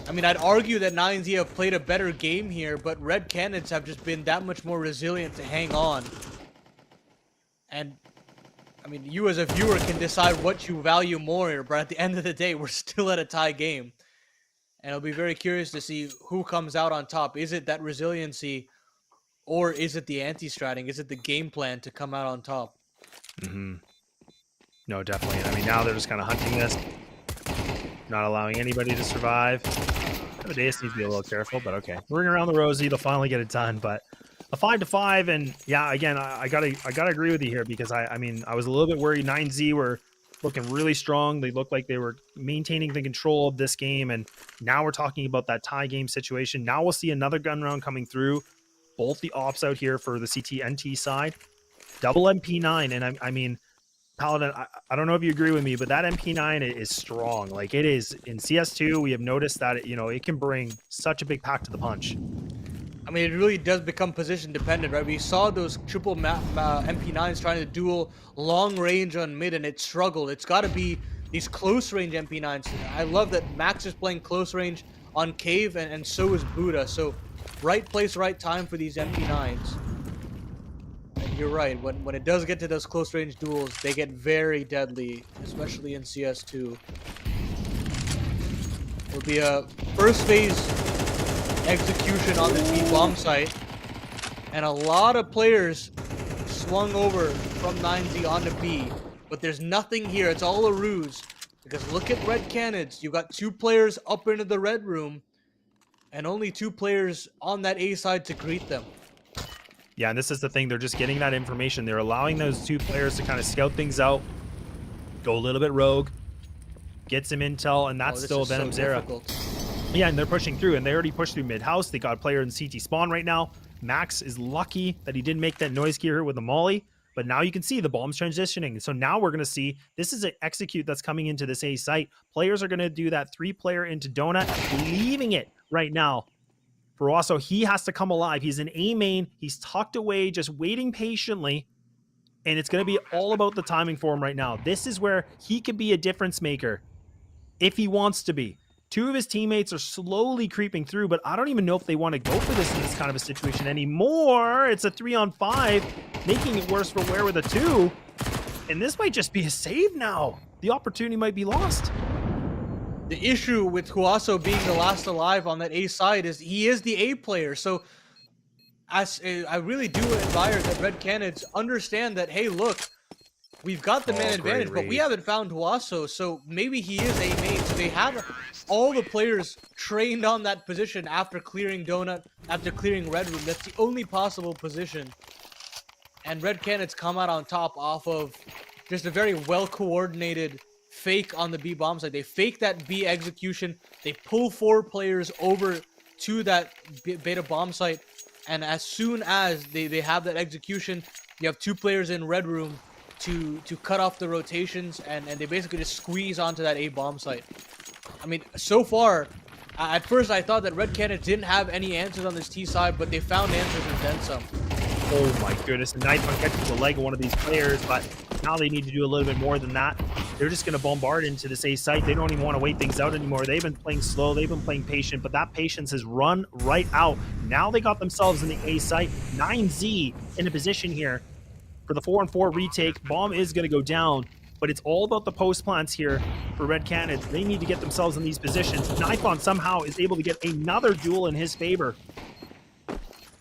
I mean, I'd argue that 9Z have played a better game here, but Red Canids have just been that much more resilient to hang on. And, I mean, you as a viewer can decide what you value more here, but at the end of the day, we're still at a tie game. And I'll be very curious to see who comes out on top. Is it that resiliency, or is it the anti-stratting? Is it the game plan to come out on top? No, definitely. And I mean, now they're just kind of hunting this, not allowing anybody to survive. The Deus needs to be a little careful, but okay. Ring around the rosy, they'll finally get it done. But a 5-5, and yeah, again, I gotta agree with you here because I mean, I was a little bit worried. 9Z were looking really strong. They looked like they were maintaining the control of this game, and now we're talking about that tie game situation. Now we'll see another gun round coming through. Both the ops out here for the CT-NT side. Double MP9, and I mean, Paladin, I don't know if you agree with me, but that MP9 is strong. Like, it is in CS2, we have noticed that it can bring such a big pack to the punch. I mean, it really does become position dependent, right? We saw those triple MP9s trying to duel long range on mid, and it struggled. It's got to be these close range MP9s. I love that Max is playing close range on Cave, and so is Buddha. So, right place, right time for these MP9s. And you're right, when it does get to those close range duels, they get very deadly, especially in CS2. It'll be a first phase execution on the B bomb site, and a lot of players swung over from 9Z onto B, but there's nothing here. It's all a ruse, because look at Red Canids. You've got 2 players up into the red room, and only 2 players on that A side to greet them. Yeah, and this is the thing. They're just getting that information. They're allowing those 2 players to kind of scout things out, go a little bit rogue, get some intel, and that's still Venom's era. Yeah, and they're pushing through, and they already pushed through mid-house. They got a player in CT spawn right now. Max is lucky that he didn't make that noise gear with a molly, but now you can see the bomb's transitioning. So now we're going to see, this is an execute that's coming into this A site. Players are going to do that 3-player into Donut, leaving it right now. Barroso, he has to come alive. He's in A main. He's tucked away, just waiting patiently. And it's going to be all about the timing for him right now. This is where he could be a difference maker if he wants to be. 2 of his teammates are slowly creeping through, but I don't even know if they want to go for this in this kind of a situation anymore. It's a 3-on-5, making it worse for Ware with a 2. And this might just be a save now. The opportunity might be lost. The issue with Huaso being the last alive on that A side is he is the A player. So I really do admire that Red Canids understand that, hey, look, we've got the man advantage, but we haven't found Huaso, so maybe he is A main. So they have all the players trained on that position after clearing Donut, after clearing Red Room. That's the only possible position. And Red Canids come out on top off of just a very well-coordinated fake on the B bomb side. They fake that B execution. They pull 4 players over to that beta bomb site. And as soon as they have that execution, you have 2 players in Red Room to cut off the rotations, and they basically just squeeze onto that A bomb site. I mean, so far, at first I thought that Red Canids didn't have any answers on this T side, but they found answers and then some. Oh my goodness, a nice one catches the leg of one of these players, but now they need to do a little bit more than that. They're just going to bombard into this A site. They don't even want to wait things out anymore. They've been playing slow. They've been playing patient, but that patience has run right out. Now they got themselves in the A site. 9Z in a position here for the 4-on-4 retake. Bomb is going to go down. but it's all about the post plants here for Red Canids. They need to get themselves in these positions. Nifon somehow is able to get another duel in his favor.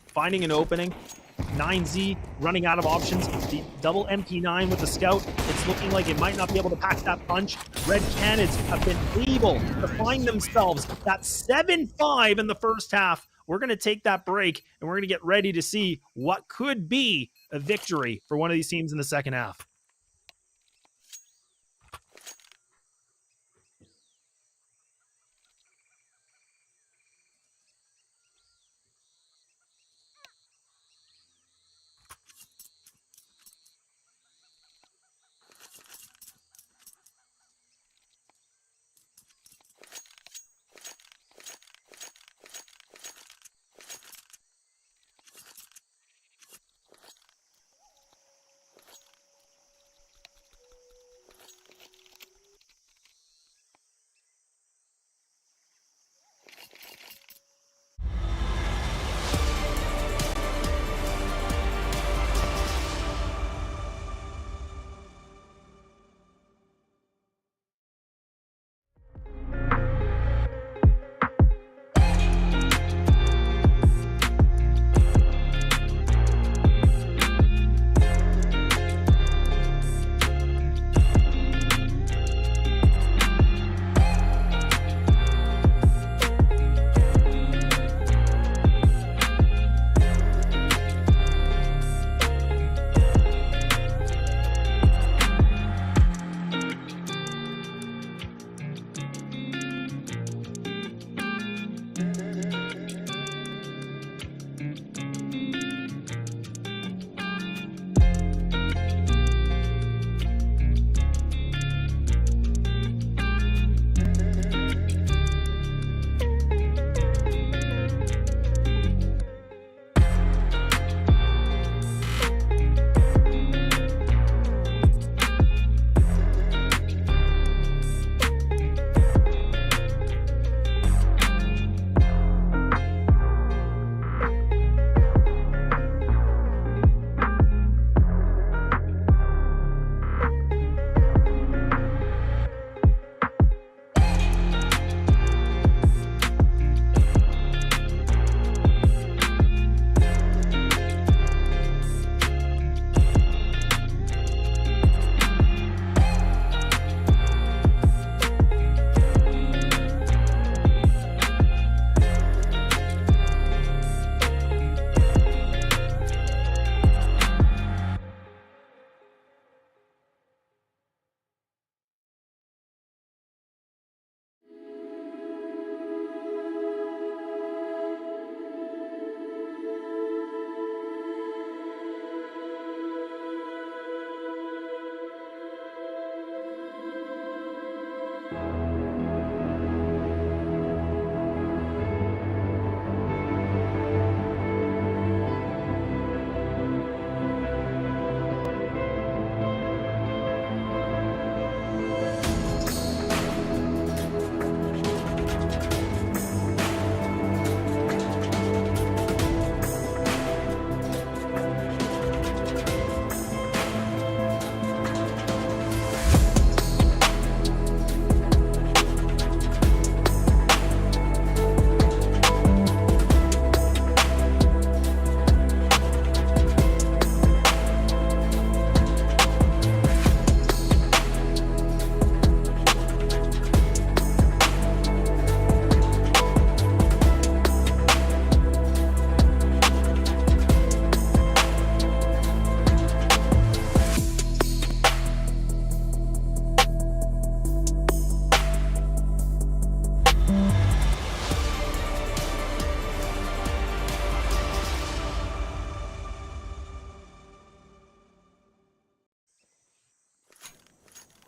Finding an opening. 9Z running out of options. The double MP9 with the scout. It's looking like it might not be able to pack that punch. Red Canids have been able to find themselves that 7-5 in the first half. We're going to take that break, and we're going to get ready to see what could be a victory for one of these teams in the second half.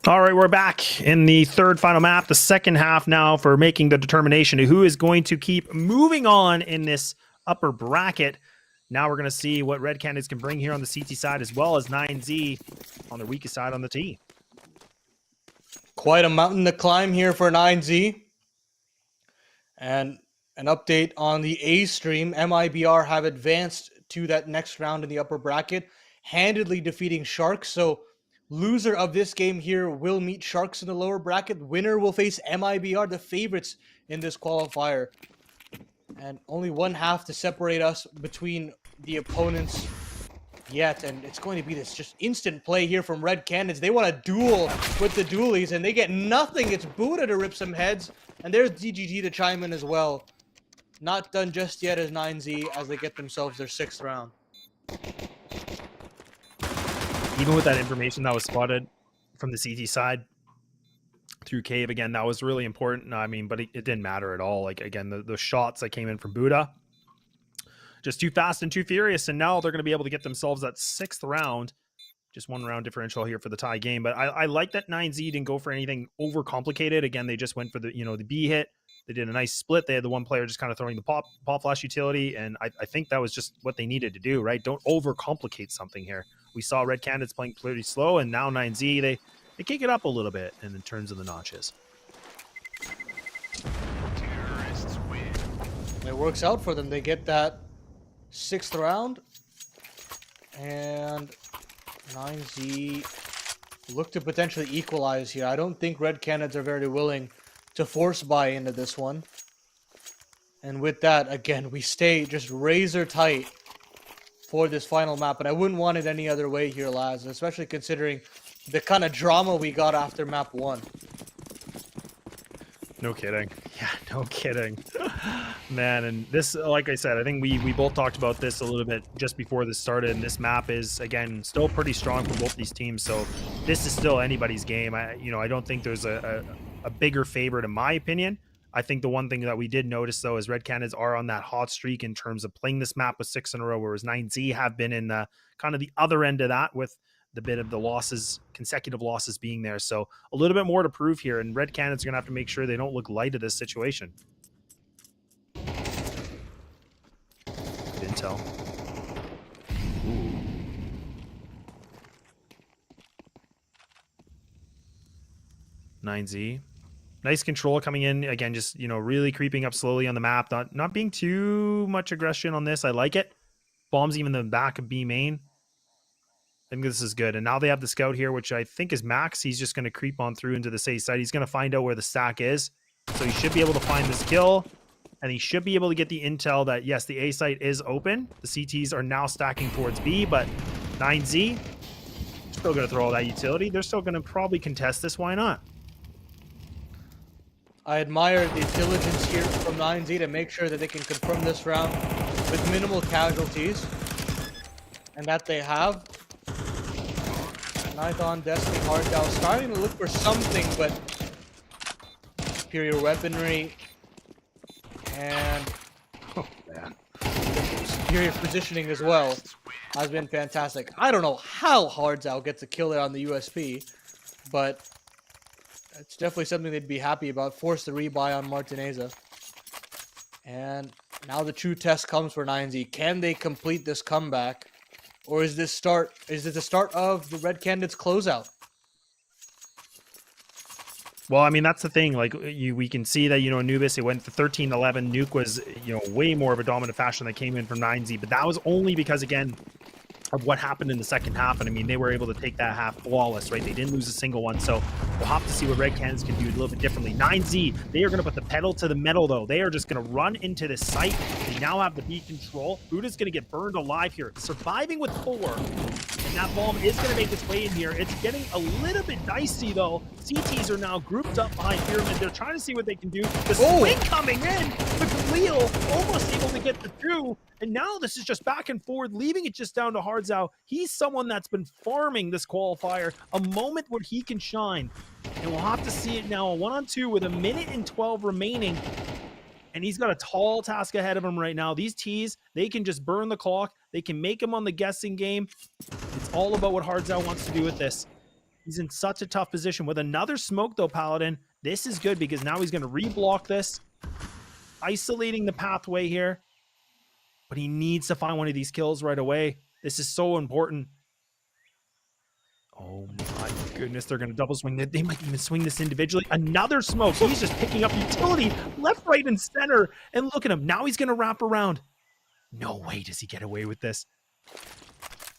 All right, we're back in the third final map, the second half now for making the determination of who is going to keep moving on in this upper bracket. Now we're going to see what Red Canids can bring here on the CT side, as well as 9Z on their weakest side on the T. Quite a mountain to climb here for 9Z. And an update on the A stream. MIBR have advanced to that next round in the upper bracket, handedly defeating Sharks. So Loser of this game here will meet Sharks in the lower bracket. Winner will face MIBR, the favorites in this qualifier. And only one half to separate us between the opponents yet. And it's going to be this just instant play here from Red Canids. They want a duel with the dualies, and they get nothing. It's Buddha to rip some heads. And there's DGG to chime in as well. Not done just yet as 9Z as they get themselves their 6th round. Even with that information that was spotted from the CT side through Cave, again, that was really important. I mean, but it didn't matter at all. Like, again, the shots that came in from Buddha, just too fast and too furious. And now they're going to be able to get themselves that 6th round. Just 1 round differential here for the tie game. But I like that 9Z didn't go for anything overcomplicated. Again, they just went for the, the B hit. They did a nice split. They had the one player just kind of throwing the pop flash utility. And I think that was just what they needed to do, right? Don't overcomplicate something here. We saw Red Canids playing pretty slow, and now 9Z, they kick it up a little bit in terms of the notches. It works out for them. They get that 6th round. And 9Z look to potentially equalize here. I don't think Red Canids are very willing to force buy into this one. And with that, again, we stay just razor tight for this final map, and I wouldn't want it any other way here, Laz, especially considering the kind of drama we got after map 1. No kidding. Yeah, no kidding. Man, and this, like I said, I think we both talked about this a little bit just before this started, and this map is, again, still pretty strong for both these teams, so this is still anybody's game. I don't think there's a bigger favorite in my opinion. I think the one thing that we did notice, though, is Red Canids are on that hot streak in terms of playing this map with 6 in a row, whereas 9Z have been in the kind of the other end of that with the bit of the losses, consecutive losses being there. So a little bit more to prove here, and Red Canids are going to have to make sure they don't look light of this situation. Good intel. Ooh. .9Z. Nice control coming in. Again, just, really creeping up slowly on the map. Not being too much aggression on this. I like it. Bombs even in the back of B main. I think this is good. And now they have the scout here, which I think is Max. He's just going to creep on through into the A site. He's going to find out where the stack is. So he should be able to find this kill. And he should be able to get the intel that, yes, the A site is open. The CTs are now stacking towards B, but 9Z, still going to throw all that utility. They're still going to probably contest this. Why not? I admire the diligence here from 9Z to make sure that they can confirm this round with minimal casualties. And that they have. Python, Destiny, Harddow starting to look for something, but superior weaponry and superior positioning as well has been fantastic. I don't know how Harddow gets a kill there on the USP, but it's definitely something they'd be happy about. Force the rebuy on Martineza. And now the true test comes for 9Z. Can they complete this comeback? Or is this the start of the Red Canids closeout? Well, I mean, that's the thing. Like, we can see that, Anubis, it went to 13-11. Nuke was, way more of a dominant fashion that came in from 9Z. But that was only because, again, of what happened in the second half. And I mean, they were able to take that half flawless, right? They didn't lose a single one. So we'll have to see what Red Canids can do a little bit differently. 9Z, they are going to put the pedal to the metal, though. They are just going to run into this site. They now have the B control. Buddha's going to get burned alive here. Surviving with 4. And that bomb is going to make its way in here. It's getting a little bit dicey, though. CTs are now grouped up behind Pyramid. They're trying to see what they can do. The swing coming in, but Khalil almost able to get the 2. And now this is just back and forth, leaving it just down to Hardzow. He's someone that's been farming this qualifier, a moment where he can shine. And we'll have to see it now, a 1-on-2 with 1 minute and 12 remaining. And he's got a tall task ahead of him right now. These T's, they can just burn the clock. They can make him on the guessing game. It's all about what Hardzow wants to do with this. He's in such a tough position. With another smoke, though, Paladin, this is good because now he's going to reblock this, isolating the pathway here. But he needs to find one of these kills right away. This is so important. Oh my goodness, they're going to double swing. They might even swing this individually. Another smoke. He's just picking up utility left, right, and center. And look at him. Now he's going to wrap around. No way does he get away with this.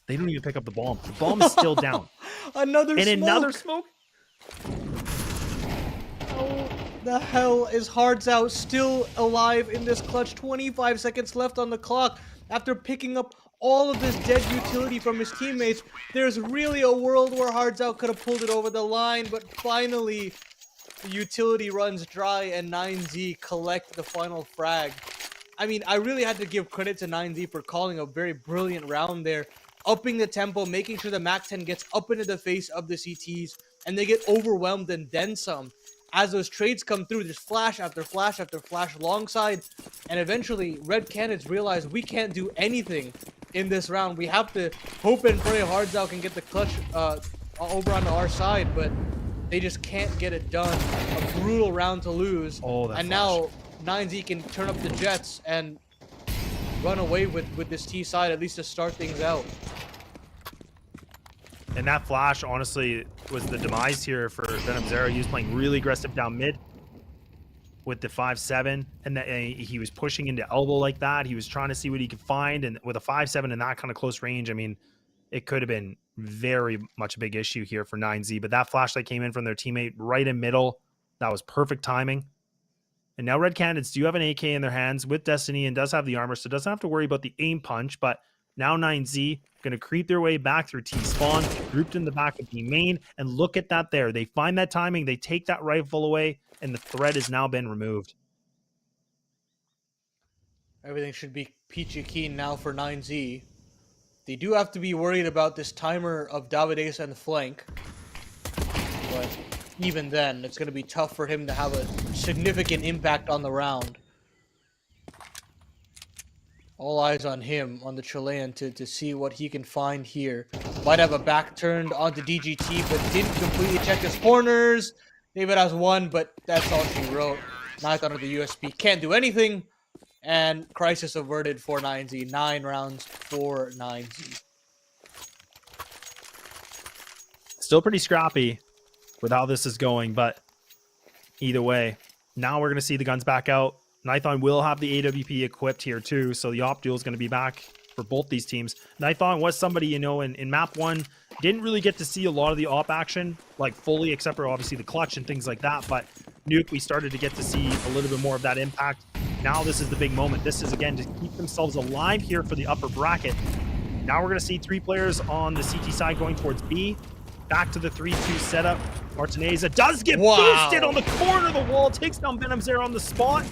They don't even pick up the bomb. The bomb is still down. Another And smoke. another smoke. How the hell is Hearts Out still alive in this clutch? 25 seconds left on the clock. After picking up all of this dead utility from his teammates, there's really a world where Hearts Out could have pulled it over the line, but finally the utility runs dry and 9Z collect the final frag. I mean, I really had to give credit to 9Z for calling a very brilliant round there, upping the tempo, making sure the MAC-10 gets up into the face of the CTs, and they get overwhelmed and then some. As those trades come through, there's flash after flash after flash alongside, and eventually Red Canids realize we can't do anything in this round. We have to hope and pray Hearts Out can get the clutch over on our side, but they just can't get it done. A brutal round to lose. Oh, that and flash. now 9Z can turn up the Jets and run away with this T side, at least to start things out. And that flash, honestly, was the demise here for Venom Zero. He was playing really aggressive down mid with the 5-7, and he was pushing into elbow like that. He was trying to see what he could find, and with a 5-7 in that kind of close range, I mean, it could have been very much a big issue here for 9Z. But that flash that came in from their teammate right in middle, that was perfect timing. And now Red Canids do have an AK in their hands with Destiny and does have the armor, so doesn't have to worry about the aim punch. But now 9Z going to creep their way back through T-spawn, grouped in the back of the main, and look at that there. They find that timing, they take that rifle away, and the threat has now been removed. Everything should be peachy keen now for 9Z. They do have to be worried about this timer of Davides and the flank. But even then, it's going to be tough for him to have a significant impact on the round. All eyes on him, on the Chilean, to see what he can find here. Might have a back turned onto DGT, but didn't completely check his corners. David has one, but that's all she wrote. Ninth under the USP. Can't do anything. And crisis averted for 9Z. 9 rounds for 9Z. Still pretty scrappy with how this is going, but either way, now we're going to see the guns back out. Nithon will have the AWP equipped here too, so the op duel is going to be back for both these teams. Nithon was somebody, you know, in map 1, didn't really get to see a lot of the op action, like fully, except for obviously the clutch and things like that, but Nuke, we started to get to see a little bit more of that impact. Now this is the big moment. This is, again, to keep themselves alive here for the upper bracket. Now we're going to see 3 players on the CT side going towards B. Back to the 3-2 setup. Martineza does get boosted on the corner of the wall, takes down Venom Zero on the spot.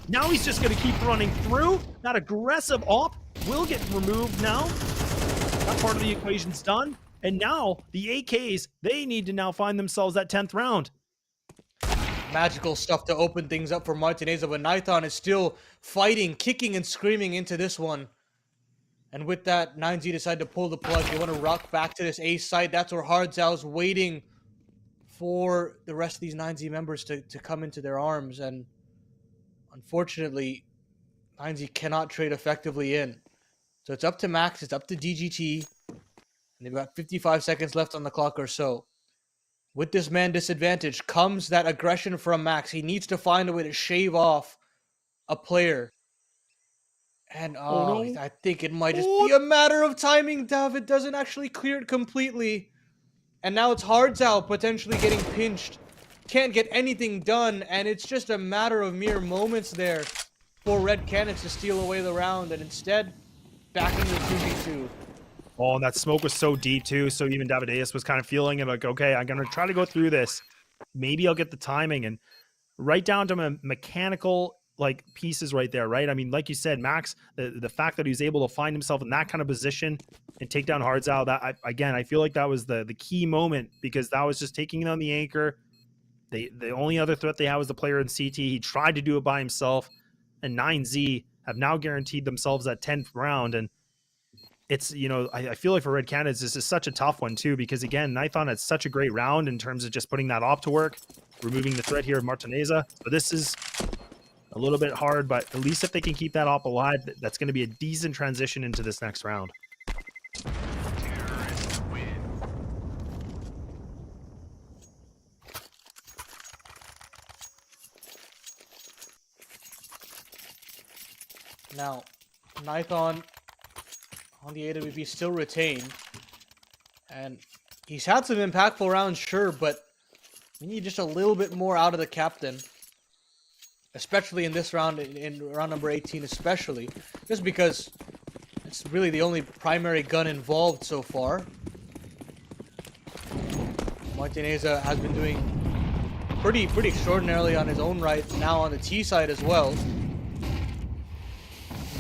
Now he's just going to keep running through. That aggressive op will get removed now. That part of the equation's done. And now the AKs, they need to now find themselves that 10th round. Magical stuff to open things up for Martineza, but Nithon is still fighting, kicking and screaming into this one. And with that, 9Z decided to pull the plug. They want to rock back to this A site. That's where Hardzow's waiting for the rest of these 9Z members to come into their arms. And unfortunately, 9Z cannot trade effectively in. So it's up to Max, it's up to DGT. And they've got 55 seconds left on the clock or so. With this man disadvantage comes that aggression from Max. He needs to find a way to shave off a player. And no. I think it might just be a matter of timing. David doesn't actually clear it completely. And now it's Hardzow potentially getting pinched. Can't get anything done. And it's just a matter of mere moments there for Red Canids to steal away the round. And instead, back into the 2v2. Oh, and that smoke was so deep too. So even Davideus was kind of feeling it like, okay, I'm going to try to go through this. Maybe I'll get the timing. And right down to mechanical like pieces right there, right? I mean, like you said, Max, the fact that he was able to find himself in that kind of position and take down Hardzow, that I feel like that was the key moment, because that was just taking down the anchor. The only other threat they had was the player in CT. He tried to do it by himself, and 9Z have now guaranteed themselves that 10th round. And it's, you know, I feel like for Red Canids, this is such a tough one too, because again, Nithon had such a great round in terms of just putting that op to work, removing the threat here of Martineza. But this is a little bit hard, but at least if they can keep that op alive, that's going to be a decent transition into this next round. Now, Nithon on the AWP still retained. And he's had some impactful rounds, sure, but we need just a little bit more out of the captain. Especially in this round, in round number 18 especially. Just because it's really the only primary gun involved so far. Martinez has been doing pretty extraordinarily on his own right, now on the T side as well.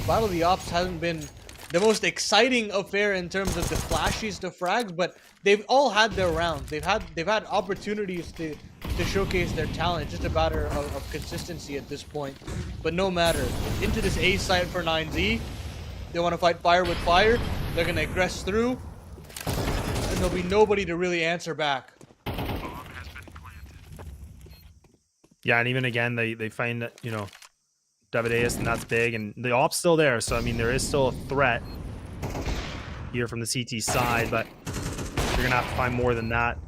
Battle of the Ops hasn't been the most exciting affair in terms of the flashiest of frags, but they've all had their rounds. They've had opportunities to showcase their talent. Just a matter of consistency at this point. But no matter. Into this A site for 9Z. They want to fight fire with fire. They're going to aggress through. And there'll be nobody to really answer back. Yeah, and even again, they find that, you know, Davideus, and that's big, and the op's still there, so I mean, there is still a threat here from the CT side, but you're gonna have to find more than that.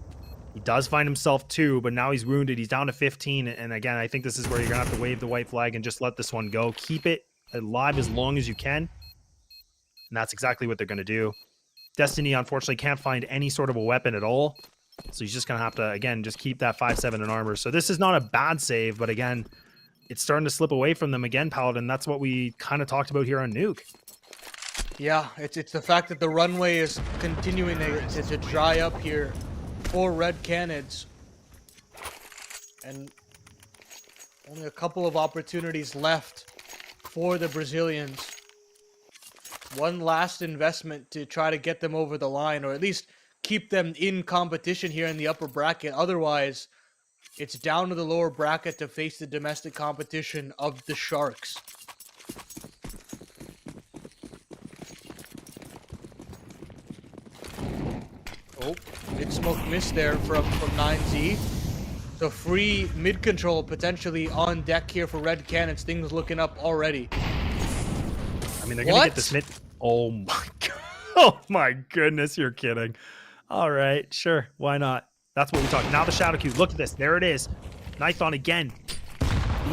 He does find himself too, but now he's wounded. He's down to 15, and again, I think this is where you're gonna have to wave the white flag and just let this one go. Keep it alive as long as you can, and that's exactly what they're gonna do. Destiny, unfortunately, can't find any sort of a weapon at all, so he's just gonna have to, again, just keep that 5-7 in armor. So this is not a bad save, but again, it's starting to slip away from them again, Paladin. That's what we kind of talked about here on Nuke. Yeah, it's the fact that the runway is continuing to dry up here for Red Canids. And only a couple of opportunities left for the Brazilians. One last investment to try to get them over the line, or at least keep them in competition here in the upper bracket. Otherwise, it's down to the lower bracket to face the domestic competition of the Sharks. Oh, mid smoke miss there from 9Z. So free mid control potentially on deck here for Red Canids. Things looking up already. I mean, they're going to get this mid... Oh my god. Oh my goodness, you're kidding. All right, sure, why not? That's what we talk. Now the Shadow Q. Look at this. There it is. Knife on again.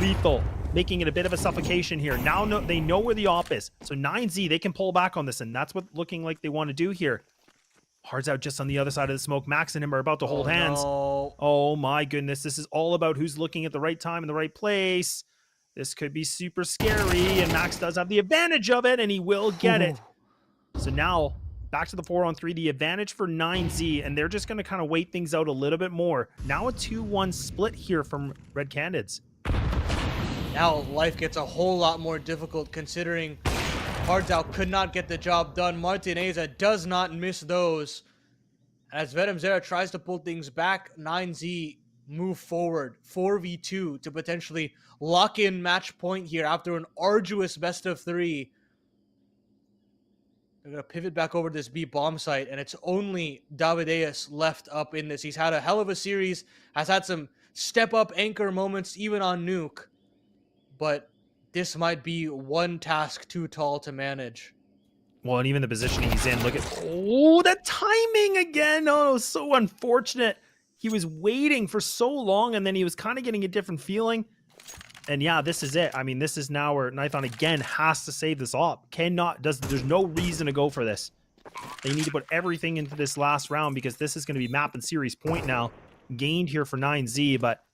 Lethal. Making it a bit of a suffocation here. Now they know where the op is. So 9Z, they can pull back on this, and that's what looking like they want to do here. Hard's out just on the other side of the smoke. Max and him are about to hold hands. No. Oh my goodness. This is all about who's looking at the right time in the right place. This could be super scary, and Max does have the advantage of it, and he will get it. So now, back to the 4-on-3, the advantage for 9Z, and they're just going to kind of wait things out a little bit more. Now a 2-1 split here from Red Canids. Now life gets a whole lot more difficult considering Hardzout could not get the job done. Martineza does not miss those. As Venom Zera tries to pull things back, 9Z move forward 4v2 to potentially lock in match point here after an arduous best of 3. They're going to pivot back over to this B bomb site, and it's only Davideus left up in this. He's had a hell of a series, has had some step-up anchor moments even on Nuke, but this might be one task too tall to manage. Well, and even the positioning he's in, look at... Oh, that timing again! Oh, so unfortunate. He was waiting for so long, and then he was kind of getting a different feeling. And yeah, this is it. I mean, this is now where Nithon again has to save this op. There's no reason to go for this. They need to put everything into this last round because this is going to be map and series point now. Gained here for 9Z, but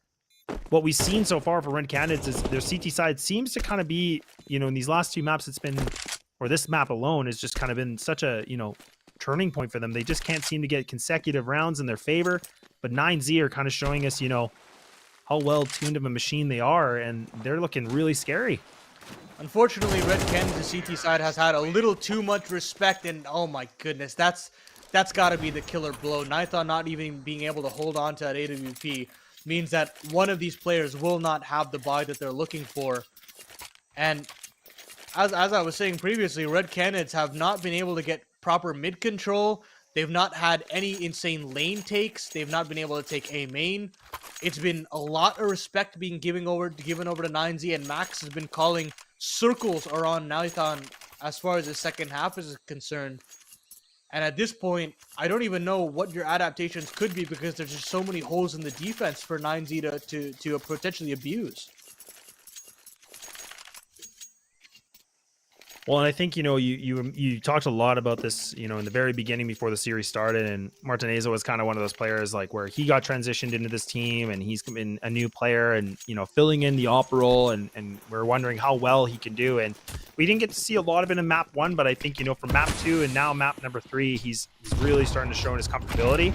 what we've seen so far for Red Canids is their CT side seems to kind of be, you know, in these last two maps, it's been, or this map alone has just kind of been such a, you know, turning point for them. They just can't seem to get consecutive rounds in their favor, but 9Z are kind of showing us, you know, how well tuned of a machine they are, and they're looking really scary. Unfortunately, Red Canids' CT side has had a little too much respect, and oh my goodness, that's got to be the killer blow. Nithon not even being able to hold on to that AWP means that one of these players will not have the buy that they're looking for. And as I was saying previously, Red Canids have not been able to get proper mid control. They've not had any insane lane takes. They've not been able to take A main. It's been a lot of respect being given over to 9Z, and Max has been calling circles around Nithon as far as the second half is concerned. And at this point, I don't even know what your adaptations could be because there's just so many holes in the defense for 9Z to potentially abuse. Well, and I think, you talked a lot about this, in the very beginning before the series started, and Martinez was kind of one of those players like where he got transitioned into this team and he's been a new player and, filling in the op role, and we're wondering how well he can do. And we didn't get to see a lot of it in map 1, but I think, from map 2 and now map number 3, he's really starting to show his comfortability.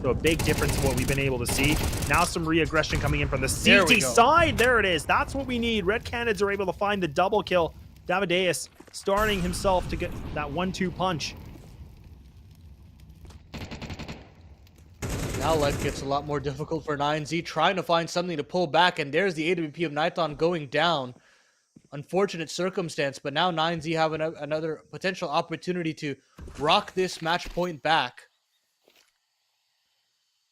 So a big difference in what we've been able to see. Now some re-aggression coming in from the CT side. There it is. That's what we need. Red Canids are able to find the double kill. Davideus starting himself to get that 1-2 punch. Now life gets a lot more difficult for 9Z, trying to find something to pull back, and there's the AWP of Nithon going down. Unfortunate circumstance, but now 9Z have another potential opportunity to rock this match point back.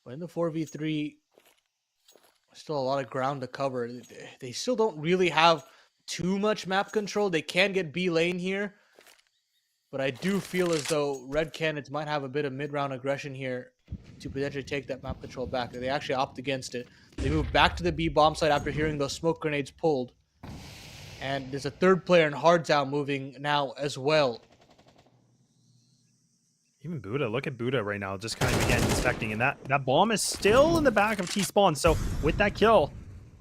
But in the 4v3, still a lot of ground to cover. They still don't really have too much map control. They can get B lane here, but I do feel as though Red Canids might have a bit of mid-round aggression here to potentially take that map control back. They actually opt against it. They move back to the B bomb site after hearing those smoke grenades pulled. And there's a third player in Hardzow moving now as well. Even Buddha, look at Buddha right now, just kind of again inspecting, and that bomb is still in the back of T-Spawn. So with that kill,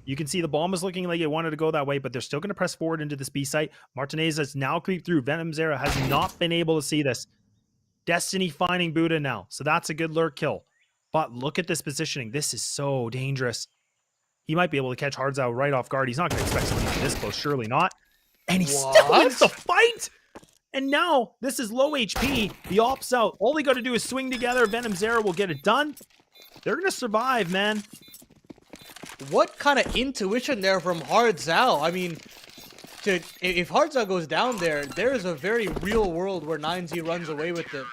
you can see the bomb is looking like it wanted to go that way, but they're still going to press forward into this B site. Martinez has now creeped through. Venom Zera has not been able to see this. Destiny finding Buddha now, so that's a good lurk kill. But look at this positioning. This is so dangerous. He might be able to catch Hardzow right off guard. He's not going to expect something this close, surely not. And he still wins the fight! And now, this is low HP. The op's out. All they got to do is swing together. Venom Zera will get it done. They're going to survive, man. What kind of intuition there from Hardzow? I mean, if Hardzow goes down there, there is a very real world where 9Z runs away with it.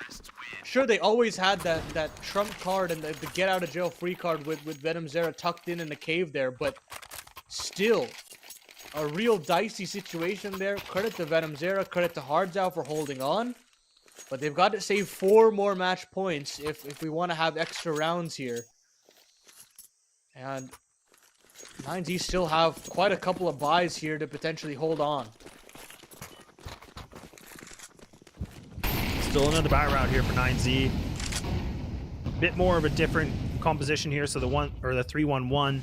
Sure, they always had that trump card and the get out of jail free card with Venom Zera tucked in the cave there, but still, a real dicey situation there. Credit to Venom Zera, credit to Hardzow for holding on. But they've got to save 4 more match points if we want to have extra rounds here. And 9Z still have quite a couple of buys here to potentially hold on. Still another buy round here for 9Z. A bit more of a different composition here. So the 3-1-1.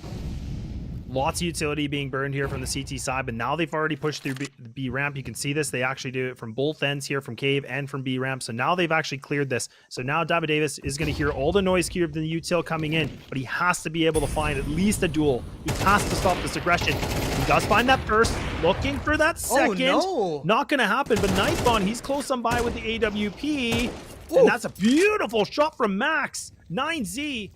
Lots of utility being burned here from the CT side, but now they've already pushed through the B ramp. You can see this. They actually do it from both ends here, from cave and from B ramp. So now they've actually cleared this. So now David Davis is going to hear all the noise cue of the util coming in, but he has to be able to find at least a duel. He has to stop this aggression. He does find that first, looking for that second. Oh, no. Not going to happen, but Nightbon, he's close on by with the AWP. And that's a beautiful shot from Max. 9Z.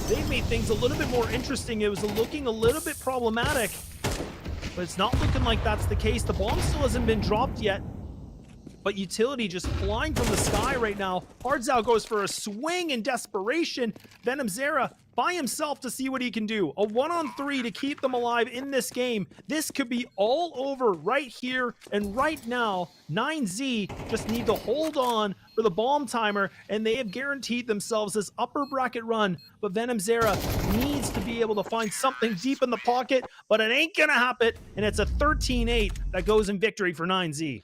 They've made things a little bit more interesting. It was looking a little bit problematic, but it's not looking like that's the case. The bomb still hasn't been dropped yet, but utility just flying from the sky right now. Hardzow goes for a swing in desperation. Venom Zera by himself to see what he can do. A 1-on-3 to keep them alive in this game. This could be all over right here and right now. 9Z just need to hold on for the bomb timer, and they have guaranteed themselves this upper bracket run. But Venom Zera needs to be able to find something deep in the pocket, but it ain't gonna happen, and it's a 13-8 that goes in victory for 9Z.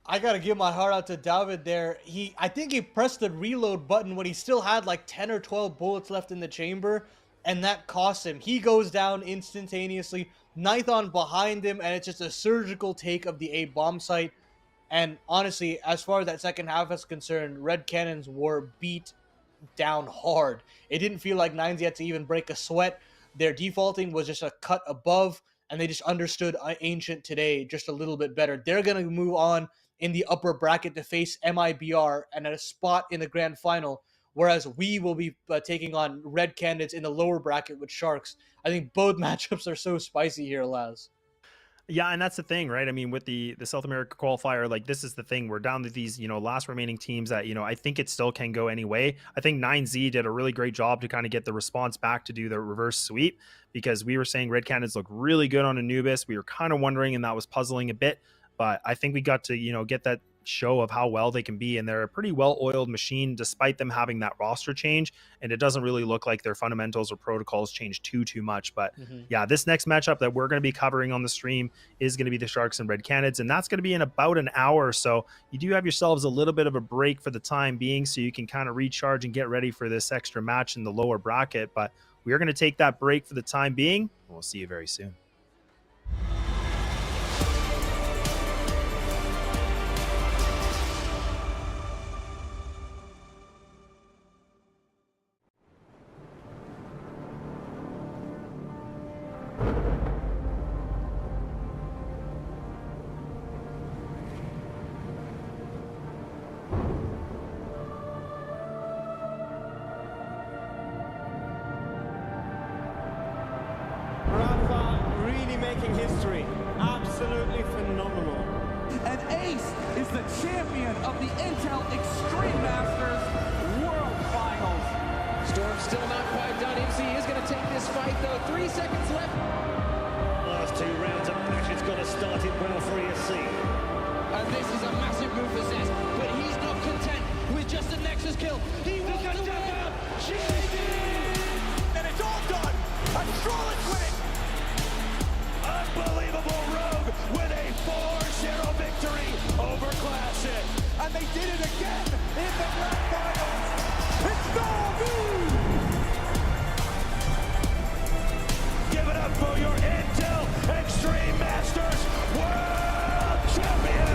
I gotta give my heart out to David there. I think he pressed the reload button when he still had like 10 or 12 bullets left in the chamber, and that cost him. He goes down instantaneously. Nithon behind him, and it's just a surgical take of the A bomb site. And honestly, as far as that second half is concerned, Red Cannons were beat down hard. It didn't feel like 9Z had to even break a sweat. Their defaulting was just a cut above, and they just understood Ancient today just a little bit better. They're going to move on in the upper bracket to face MIBR and at a spot in the grand final, whereas we will be taking on Red Canids in the lower bracket with Sharks. I think both matchups are so spicy here, Laz. Yeah, and that's the thing, right? I mean, with the South America qualifier, like, this is the thing. We're down to these, last remaining teams that, I think it still can go any way. I think 9Z did a really great job to kind of get the response back to do the reverse sweep, because we were saying Red Canids look really good on Anubis. We were kind of wondering, and that was puzzling a bit. But I think we got to, get that show of how well they can be, and they're a pretty well-oiled machine despite them having that roster change, and it doesn't really look like their fundamentals or protocols change too much. But yeah, this next matchup that we're going to be covering on the stream is going to be the Sharks and Red Canids, and that's going to be in about an hour or so. You do have yourselves a little bit of a break for the time being, so you can kind of recharge and get ready for this extra match in the lower bracket. But we are going to take that break for the time being, and we'll see you very soon. Rafa really making history. Absolutely phenomenal. And Ace is the champion of the Intel Extreme Masters World Finals. Storm's still not quite done. MC is going to take this fight, though. 3 seconds left. Last 2 rounds of matches got to start it well for ESC. And this is a massive move for Zest, but he's not content with just a Nexus kill. He wants to win. And it's all done. And Charlotte's winning. Unbelievable Rogue with a 4-0 victory over Classic. And they did it again in the grand finals. It's Anubis! Give it up for your Intel Extreme Masters World Champion!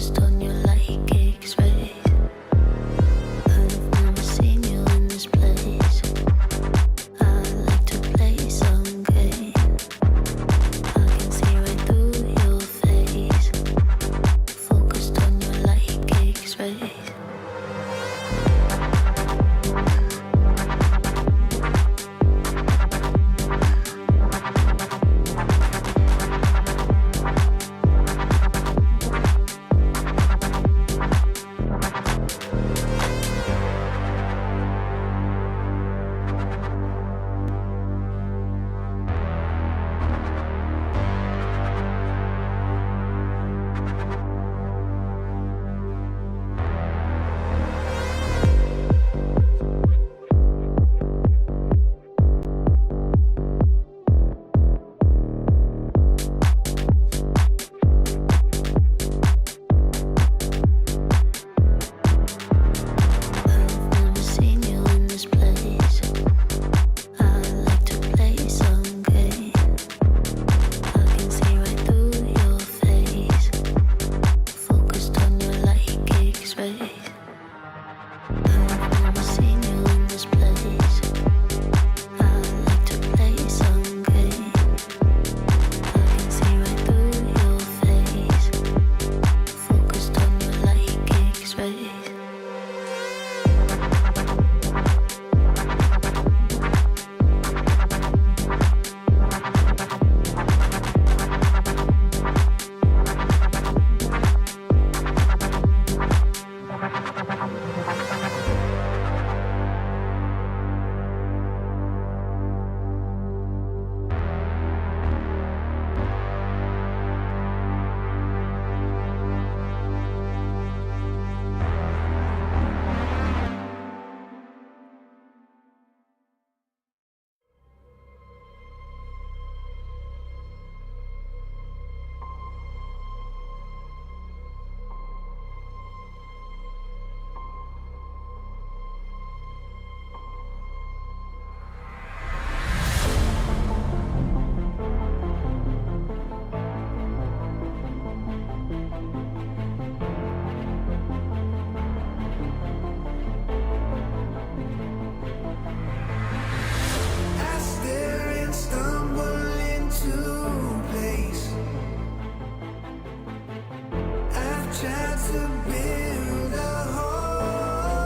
Focused on you like X-rays. I've never seen you in this place. I like to play some game. I can see right through your face. Focused on you like X-rays. I've never seen you in this place. I like to play some game. I can see right through your face. Focused on you like X-rays. I've never seen you in this place. I like to play some game. I can see right through your face. Focused on you like X-rays. I stare and stumble into place. I've tried to build a home.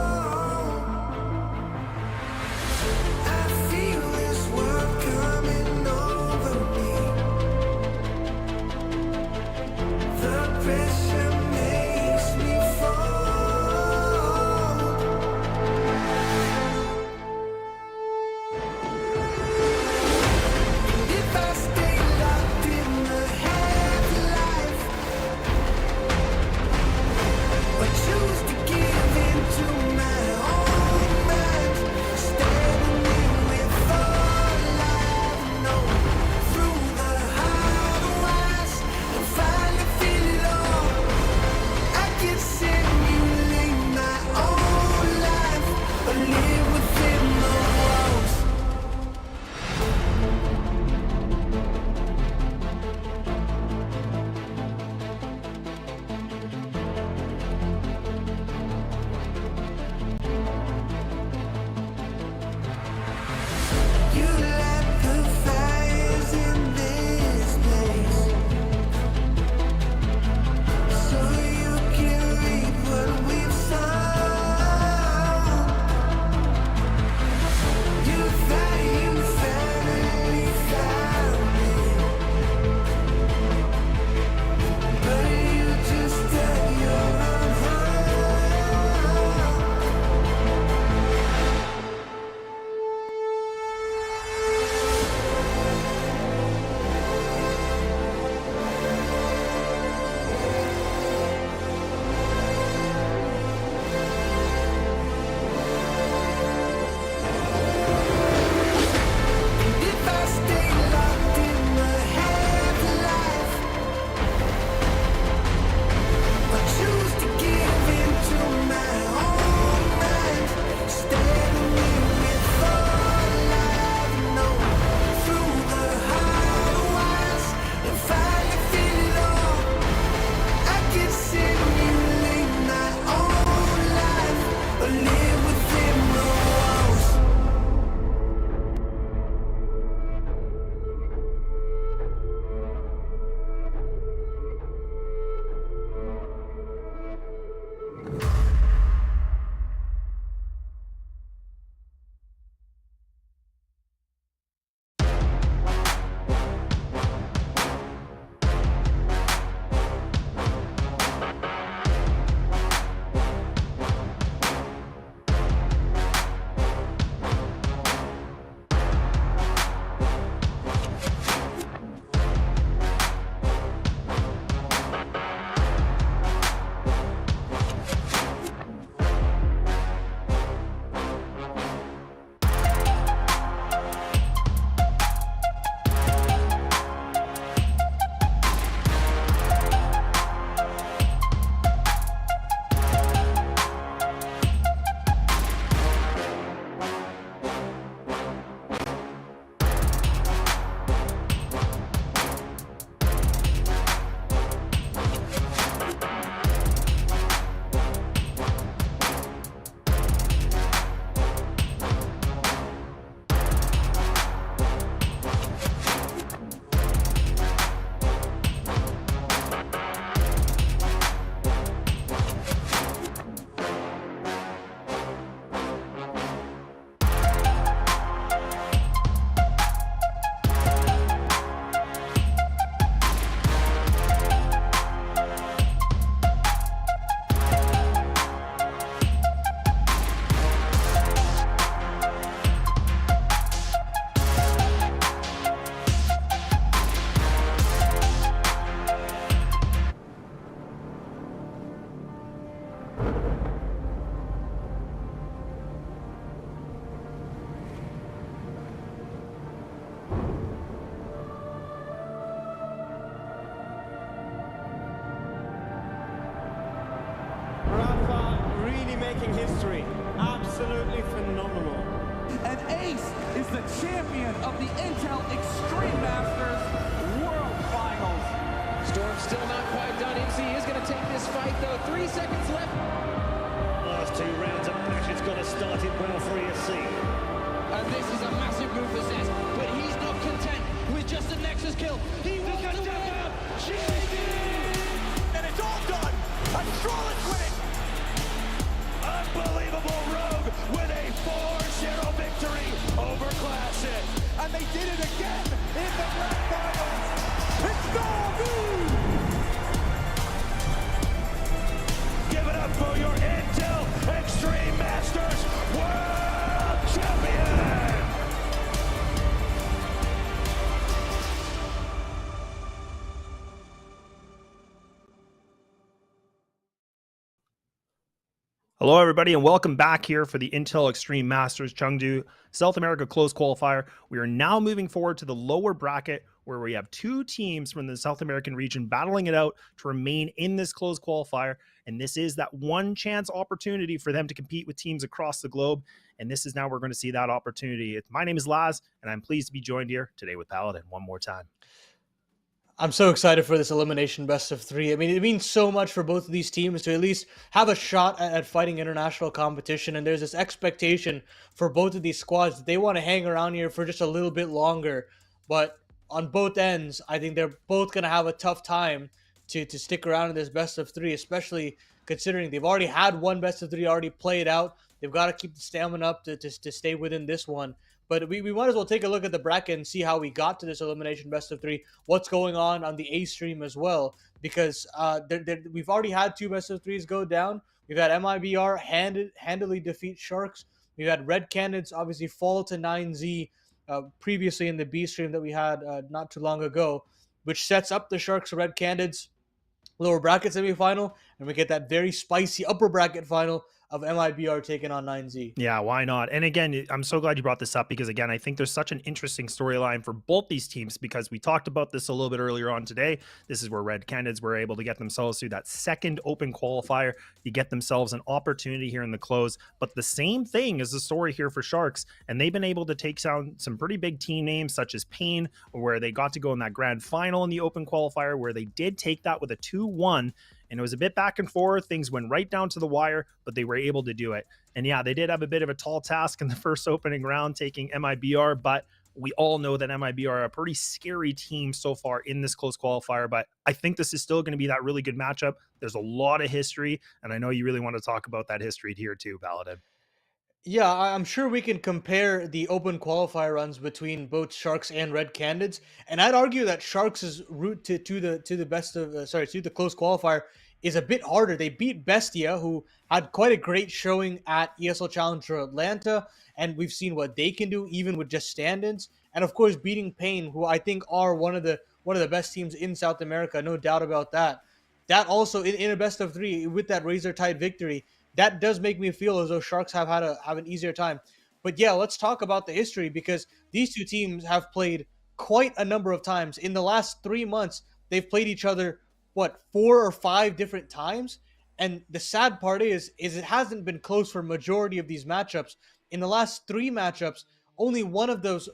I feel this world coming over me. The pressure makes me fall. If I stay locked in the half-life, but choose to making history. Absolutely phenomenal. And Ace is the champion of the Intel Extreme Masters World Finals. Storm's still not quite done. MC is going to take this fight, though. 3 seconds left. Last 2 rounds of passion's got to start it well for ESC. And this is a massive move for Zez, but he's not content with just a Nexus kill. He wants to win. And it's all done. A Strollin's winning. Unbelievable Rogue with a 4-0 victory over Classic. And they did it again in the grand finals. It's Anubis! Give it up for your Intel Extreme Masters World Champion! Hello, everybody, and welcome back here for the Intel Extreme Masters Chengdu South America Close Qualifier. We are now moving forward to the lower bracket where we have 2 teams from the South American region battling it out to remain in this close qualifier. And this is that one chance opportunity for them to compete with teams across the globe. And this is now we're going to see that opportunity. My name is Laz, and I'm pleased to be joined here today with Paladin one more time. I'm so excited for this elimination best of 3. I mean, it means so much for both of these teams to at least have a shot at fighting international competition. And there's this expectation for both of these squads that they want to hang around here for just a little bit longer. But on both ends, I think they're both going to have a tough time to stick around in this best of 3, especially considering they've already had one best of 3 already played out. They've got to keep the stamina up to stay within this one. But we might as well take a look at the bracket and see how we got to this elimination best of 3. What's going on the A stream as well, because we've already had 2 best of 3s go down. We've had MIBR handily defeat Sharks. We've had Red Canids obviously fall to 9Z previously in the B stream that we had not too long ago, which sets up the Sharks Red Canids lower bracket semifinal, and we get that very spicy upper bracket final of MIBR taking on 9Z. Yeah, why not? And again, I'm so glad you brought this up because, again, I think there's such an interesting storyline for both these teams because we talked about this a little bit earlier on today. This is where Red Canids were able to get themselves through that second open qualifier to get themselves an opportunity here in the close. But the same thing is the story here for Sharks, and they've been able to take down some pretty big team names such as Pain, where they got to go in that grand final in the open qualifier where they did take that with a 2-1. And it was a bit back and forth. Things went right down to the wire, but they were able to do it. And yeah, they did have a bit of a tall task in the first opening round taking MIBR, but we all know that MIBR are a pretty scary team so far in this close qualifier. But I think this is still going to be that really good matchup. There's a lot of history, and I know you really want to talk about that history here too, Paladin. Yeah, I'm sure we can compare the open qualifier runs between both Sharks and Red Canids, and I'd argue that Sharks' route to the close qualifier is a bit harder. They beat Bestia, who had quite a great showing at ESL Challenger Atlanta, and we've seen what they can do even with just stand-ins, and of course beating Pain, who I think are one of the best teams in South America, no doubt about that. That also in a best of 3 with that razor tight victory. That does make me feel as though Sharks have an easier time. But yeah, let's talk about the history because these 2 teams have played quite a number of times. In the last 3 months, they've played each other, 4 or 5 different times? And the sad part is it hasn't been close for majority of these matchups. In the last 3 matchups, only one of those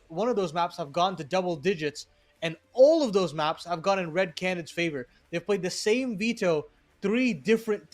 maps have gone to double digits, and all of those maps have gone in Red Canids' favor. They've played the same veto 3 different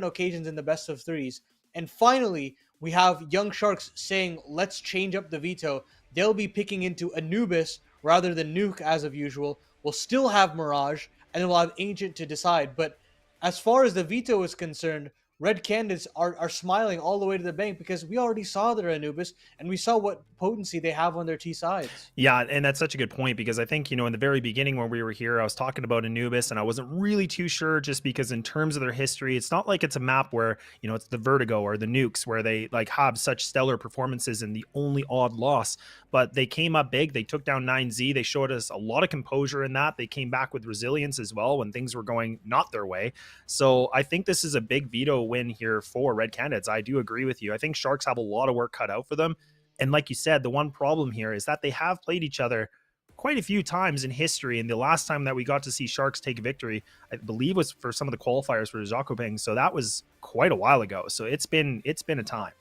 occasions in the best of 3s. And finally, we have Young Sharks saying, let's change up the veto. They'll be picking into Anubis rather than Nuke as of usual. We'll still have Mirage, and then we'll have Ancient to decide. But as far as the veto is concerned, Red Canids are smiling all the way to the bank because we already saw their Anubis and we saw what potency they have on their T sides. Yeah, and that's such a good point because I think, in the very beginning when we were here, I was talking about Anubis and I wasn't really too sure just because in terms of their history, it's not like it's a map where, it's the Vertigo or the Nukes where they have such stellar performances and the only odd loss. But they came up big. They took down 9Z. They showed us a lot of composure in that. They came back with resilience as well when things were going not their way. So I think this is a big veto win here for Red Canids. I do agree with you. I think Sharks have a lot of work cut out for them. And like you said, the one problem here is that they have played each other quite a few times in history. And the last time that we got to see Sharks take victory, I believe, was for some of the qualifiers for Zakopeng. So that was quite a while ago. So it's been a time.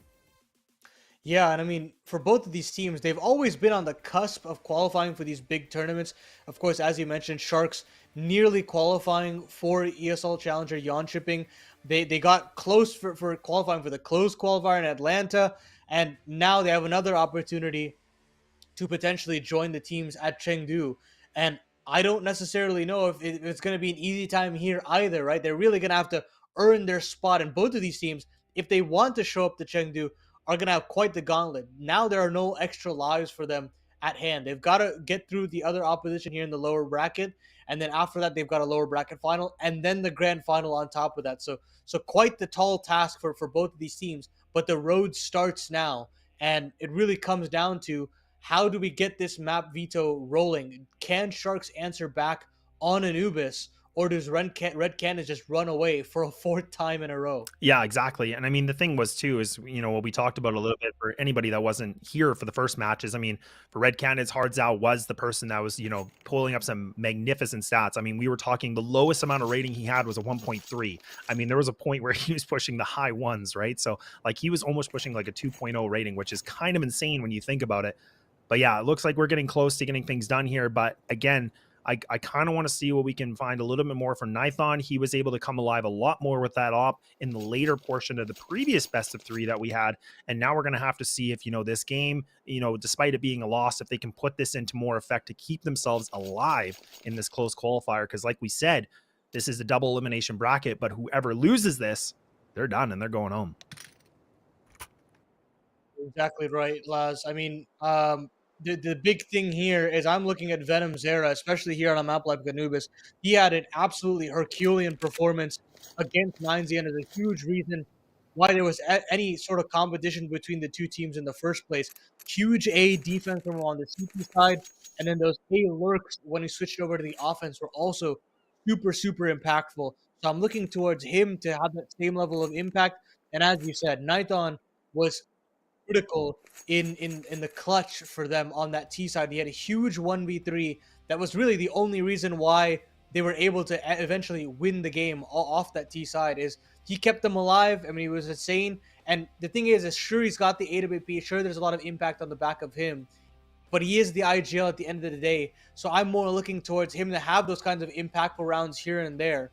Yeah, and I mean, for both of these teams, they've always been on the cusp of qualifying for these big tournaments. Of course, as you mentioned, Sharks nearly qualifying for ESL Challenger Jönköping. They got close for qualifying for the closed qualifier in Atlanta, and now they have another opportunity to potentially join the teams at Chengdu. And I don't necessarily know if it's going to be an easy time here either, right? They're really going to have to earn their spot. And both of these teams, if they want to show up to Chengdu, are going to have quite the gauntlet. Now there are no extra lives for them at hand. They've got to get through the other opposition here in the lower bracket. And then after that, they've got a lower bracket final and then the grand final on top of that. So quite the tall task for both of these teams. But the road starts now. And it really comes down to, how do we get this map veto rolling? Can Sharks answer back on Anubis, or does Red Canids just run away for a fourth time in a row? Yeah, exactly. And I mean, the thing was too is, what we talked about a little bit for anybody that wasn't here for the first matches. I mean, for Red Canids, Hardzao was the person that was, pulling up some magnificent stats. I mean, we were talking the lowest amount of rating he had was a 1.3. I mean, there was a point where he was pushing the high ones, right? So like he was almost pushing like a 2.0 rating, which is kind of insane when you think about it. But yeah, it looks like we're getting close to getting things done here. But again, I kind of want to see what we can find a little bit more from Nithon. He was able to come alive a lot more with that op in the later portion of the previous best of 3 that we had. And now we're going to have to see if, this game, despite it being a loss, if they can put this into more effect to keep themselves alive in this close qualifier. Because like we said, this is a double elimination bracket, but whoever loses this, they're done and they're going home. Exactly right, Laz. I mean, the big thing here is I'm looking at Venom Zera, especially here on a map like Anubis. He had an absolutely Herculean performance against 9Z, and is a huge reason why there was any sort of competition between the two teams in the first place. Huge A defense from on the CT side, and then those A lurks when he switched over to the offense were also super, super impactful. So I'm looking towards him to have that same level of impact. And as you said, Nithon was critical in the clutch for them on that T side. He had a huge 1v3 that was really the only reason why they were able to eventually win the game off that T side. Is he kept them alive. I mean, he was insane. And the thing is sure, he's got the AWP, sure there's a lot of impact on the back of him, but he is the IGL at the end of the day. So I'm more looking towards him to have those kinds of impactful rounds here and there,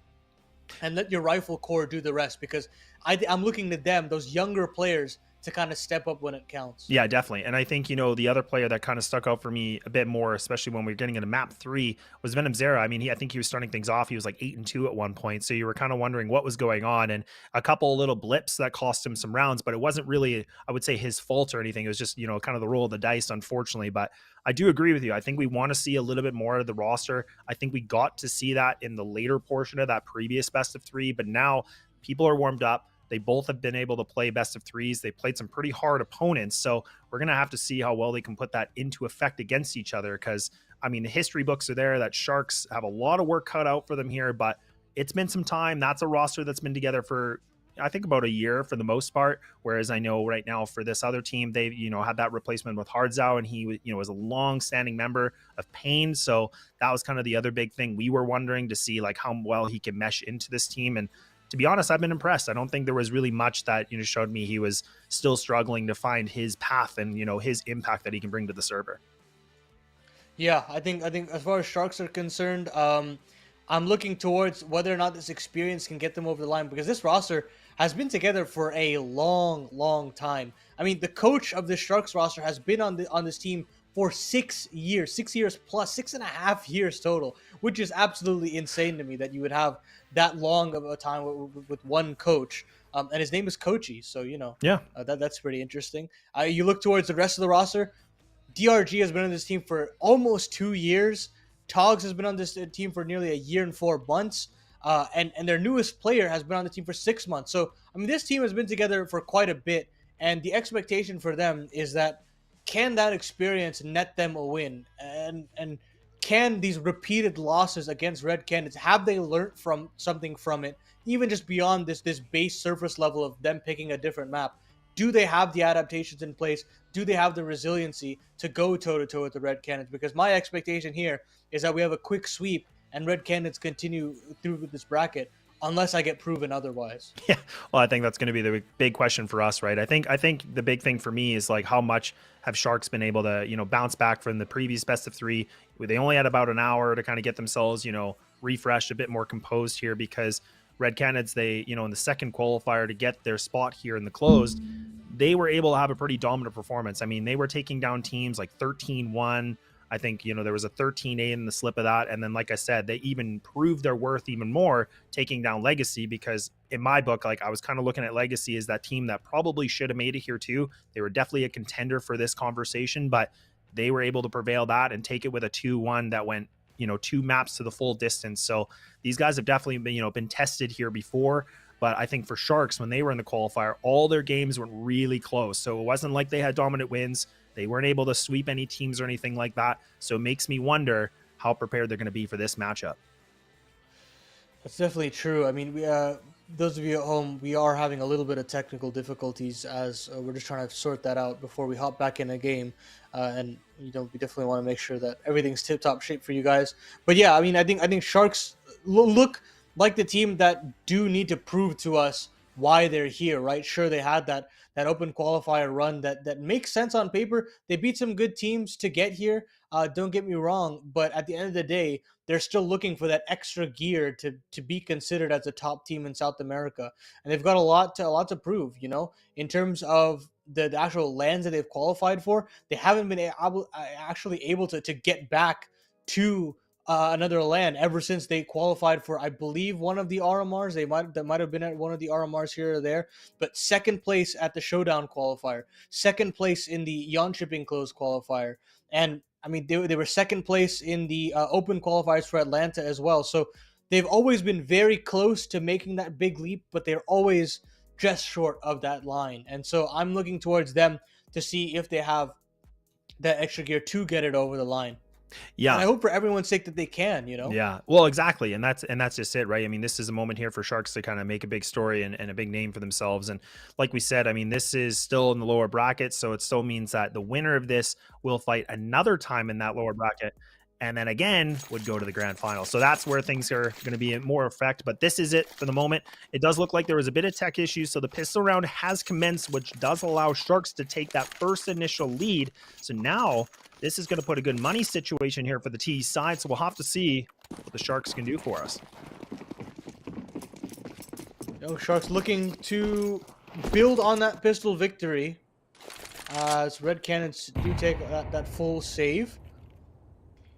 and let your rifle core do the rest, because I'm looking to them, those younger players, to kind of step up when it counts. Yeah, definitely. And I think, the other player that kind of stuck out for me a bit more, especially when we were getting into map 3, was Venom Zera. I mean, I think he was starting things off. He was like 8-2 at one point. So you were kind of wondering what was going on, and a couple of little blips that cost him some rounds, but it wasn't really, I would say, his fault or anything. It was just, kind of the roll of the dice, unfortunately. But I do agree with you. I think we want to see a little bit more of the roster. I think we got to see that in the later portion of that previous best of 3, but now people are warmed up. They both have been able to play best of 3s. They played some pretty hard opponents. So we're going to have to see how well they can put that into effect against each other. Because, I mean, the history books are there that Sharks have a lot of work cut out for them here, but it's been some time. That's a roster that's been together for, I think, about a year for the most part. Whereas I know right now for this other team, they've, had that replacement with Hardzao, and he, was a long-standing member of Pain. So that was kind of the other big thing. We were wondering to see like how well he can mesh into this team. And to be honest, I've been impressed. I don't think there was really much that, showed me he was still struggling to find his path and, his impact that he can bring to the server. Yeah, I think as far as Sharks are concerned, I'm looking towards whether or not this experience can get them over the line, because this roster has been together for a long, long time. I mean, the coach of the Sharks roster has been on this team for 6 years, 6 years plus, 6.5 years total, which is absolutely insane to me that you would have that long of a time with one coach. And his name is Kochi. So, yeah, that's pretty interesting. You look towards the rest of the roster. DRG has been on this team for almost 2 years. Togs has been on this team for nearly a year and 4 months. And their newest player has been on the team for 6 months. So, I mean, this team has been together for quite a bit. And the expectation for them is that, can that experience net them a win? And can these repeated losses against Red Canids, have they learned something from it, even just beyond this base surface level of them picking a different map? do they have the adaptations in place? Do they have the resiliency to go toe-to-toe with the Red Canids? Because my expectation here is that we have a quick sweep and Red Canids continue through with this bracket, unless I get proven otherwise. Yeah, well, I think that's going to be the big question for us, right? I think the big thing for me is like how much have Sharks been able to, you know, bounce back from the previous best of 3? They only had about an hour to kind of get themselves, you know, refreshed, a bit more composed here, because Red Canids, they, you know, in the second qualifier to get their spot here in the closed, they were able to have a pretty dominant performance. I mean, they were taking down teams like 13-1. I think, you know, there was a 13-8 in the slip of that. And then, like I said, they even proved their worth even more taking down Legacy, because in my book, like I was kind of looking at Legacy as that team that probably should have made it here too. They were definitely a contender for this conversation, but they were able to prevail that and take it with a 2-1 that went, you know, 2 maps to the full distance. So these guys have definitely been, you know, been tested here before. But I think for Sharks, when they were in the qualifier, all their games went really close. So it wasn't like they had dominant wins. They weren't able to sweep any teams or anything like that. So it makes me wonder how prepared they're going to be for this matchup. That's definitely true. I mean, those of you at home, we are having a little bit of technical difficulties as we're just trying to sort that out before we hop back in a game. And you know, we definitely want to make sure that everything's tip-top shape for you guys. But yeah, I mean, I think Sharks look like the team that do need to prove to us why they're here, right? Sure, they had that open qualifier run that makes sense on paper. They beat some good teams to get here. Don't get me wrong, but at the end of the day, they're still looking for that extra gear to be considered as a top team in South America, and they've got a lot to prove. You know, in terms of the actual lands that they've qualified for, they haven't been actually able to get back to another land ever since they qualified for, I believe, one of the RMRs. That might have been at one of the RMRs here or there, but second place at the Showdown qualifier, second place in the Yon Shipping Close qualifier, and I mean they were second place in the open qualifiers for Atlanta as well. So they've always been very close to making that big leap, but they're always just short of that line. And so I'm looking towards them to see if they have that extra gear to get it over the line. Yeah. And I hope for everyone's sake that they can, you know? Yeah, well, exactly. And that's just it, right? I mean, this is a moment here for Sharks to kind of make a big story and a big name for themselves. And like we said, I mean, this is still in the lower bracket. So it still means that the winner of this will fight another time in that lower bracket, and then again would go to the grand final. So that's where things are going to be in more effect. But this is it for the moment. It does look like there was a bit of tech issues. So the pistol round has commenced, which does allow Sharks to take that first initial lead. So now this is going to put a good money situation here for the T side. So we'll have to see what the Sharks can do for us. Sharks looking to build on that pistol victory. As Red Canids do take that full save.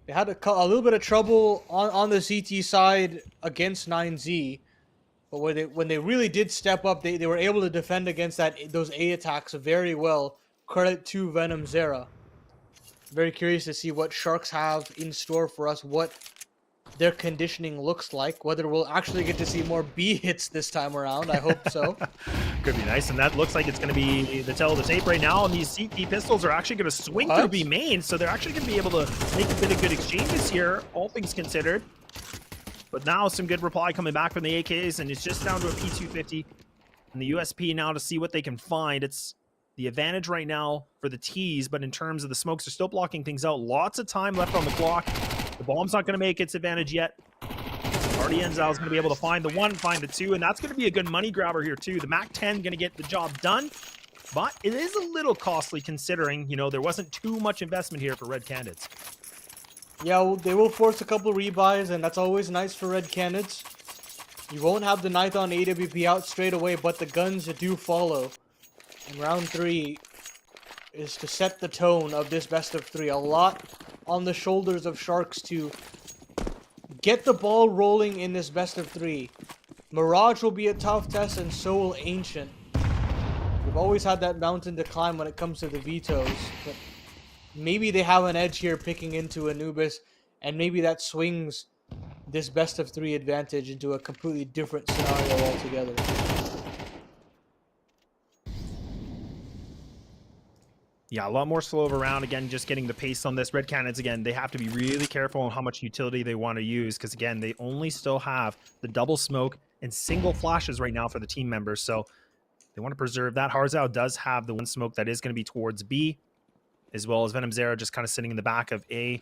They had a little bit of trouble on the CT side against 9Z, but when they really did step up, they were able to defend against those A attacks very well. Credit to Venom Zera. Very curious to see what Sharks have in store for us, what their conditioning looks like, whether we'll actually get to see more B hits this time around. I hope so. Could be nice, and that looks like it's going to be the tail of the tape right now, and these CT pistols are actually going to swing through B main, so they're actually going to be able to make a bit of good exchanges here, all things considered. But now some good reply coming back from the AKs, and it's just down to a P250 and the USP now to see what they can find. It's the advantage right now for the T's, but in terms of the smokes, they're still blocking things out. Lots of time left on the clock. The bomb's not going to make its advantage yet. Ardienza is going to be able to find the 1, find the 2, and that's going to be a good money grabber here too. The Mac 10 going to get the job done, but it is a little costly considering, you know, there wasn't too much investment here for Red Canids. Yeah, well, they will force a couple rebuys, and that's always nice for Red Canids. You won't have the Nighthon AWP out straight away, but the guns do follow. And round 3 is to set the tone of this best of 3. A lot on the shoulders of Sharks to get the ball rolling in this best of 3. Mirage will be a tough test, and so will Ancient. We've always had that mountain to climb when it comes to the vetoes, but maybe they have an edge here picking into Anubis, and maybe that swings this best of 3 advantage into a completely different scenario altogether. Yeah, a lot more slow around. Again, just getting the pace on this. Red Canids, again, they have to be really careful on how much utility they want to use, because, again, they only still have the double smoke and single flashes right now for the team members. So They want to preserve that. Harzao does have the one smoke that is going to be towards B, as well as Venom Zero just kind of sitting in the back of A,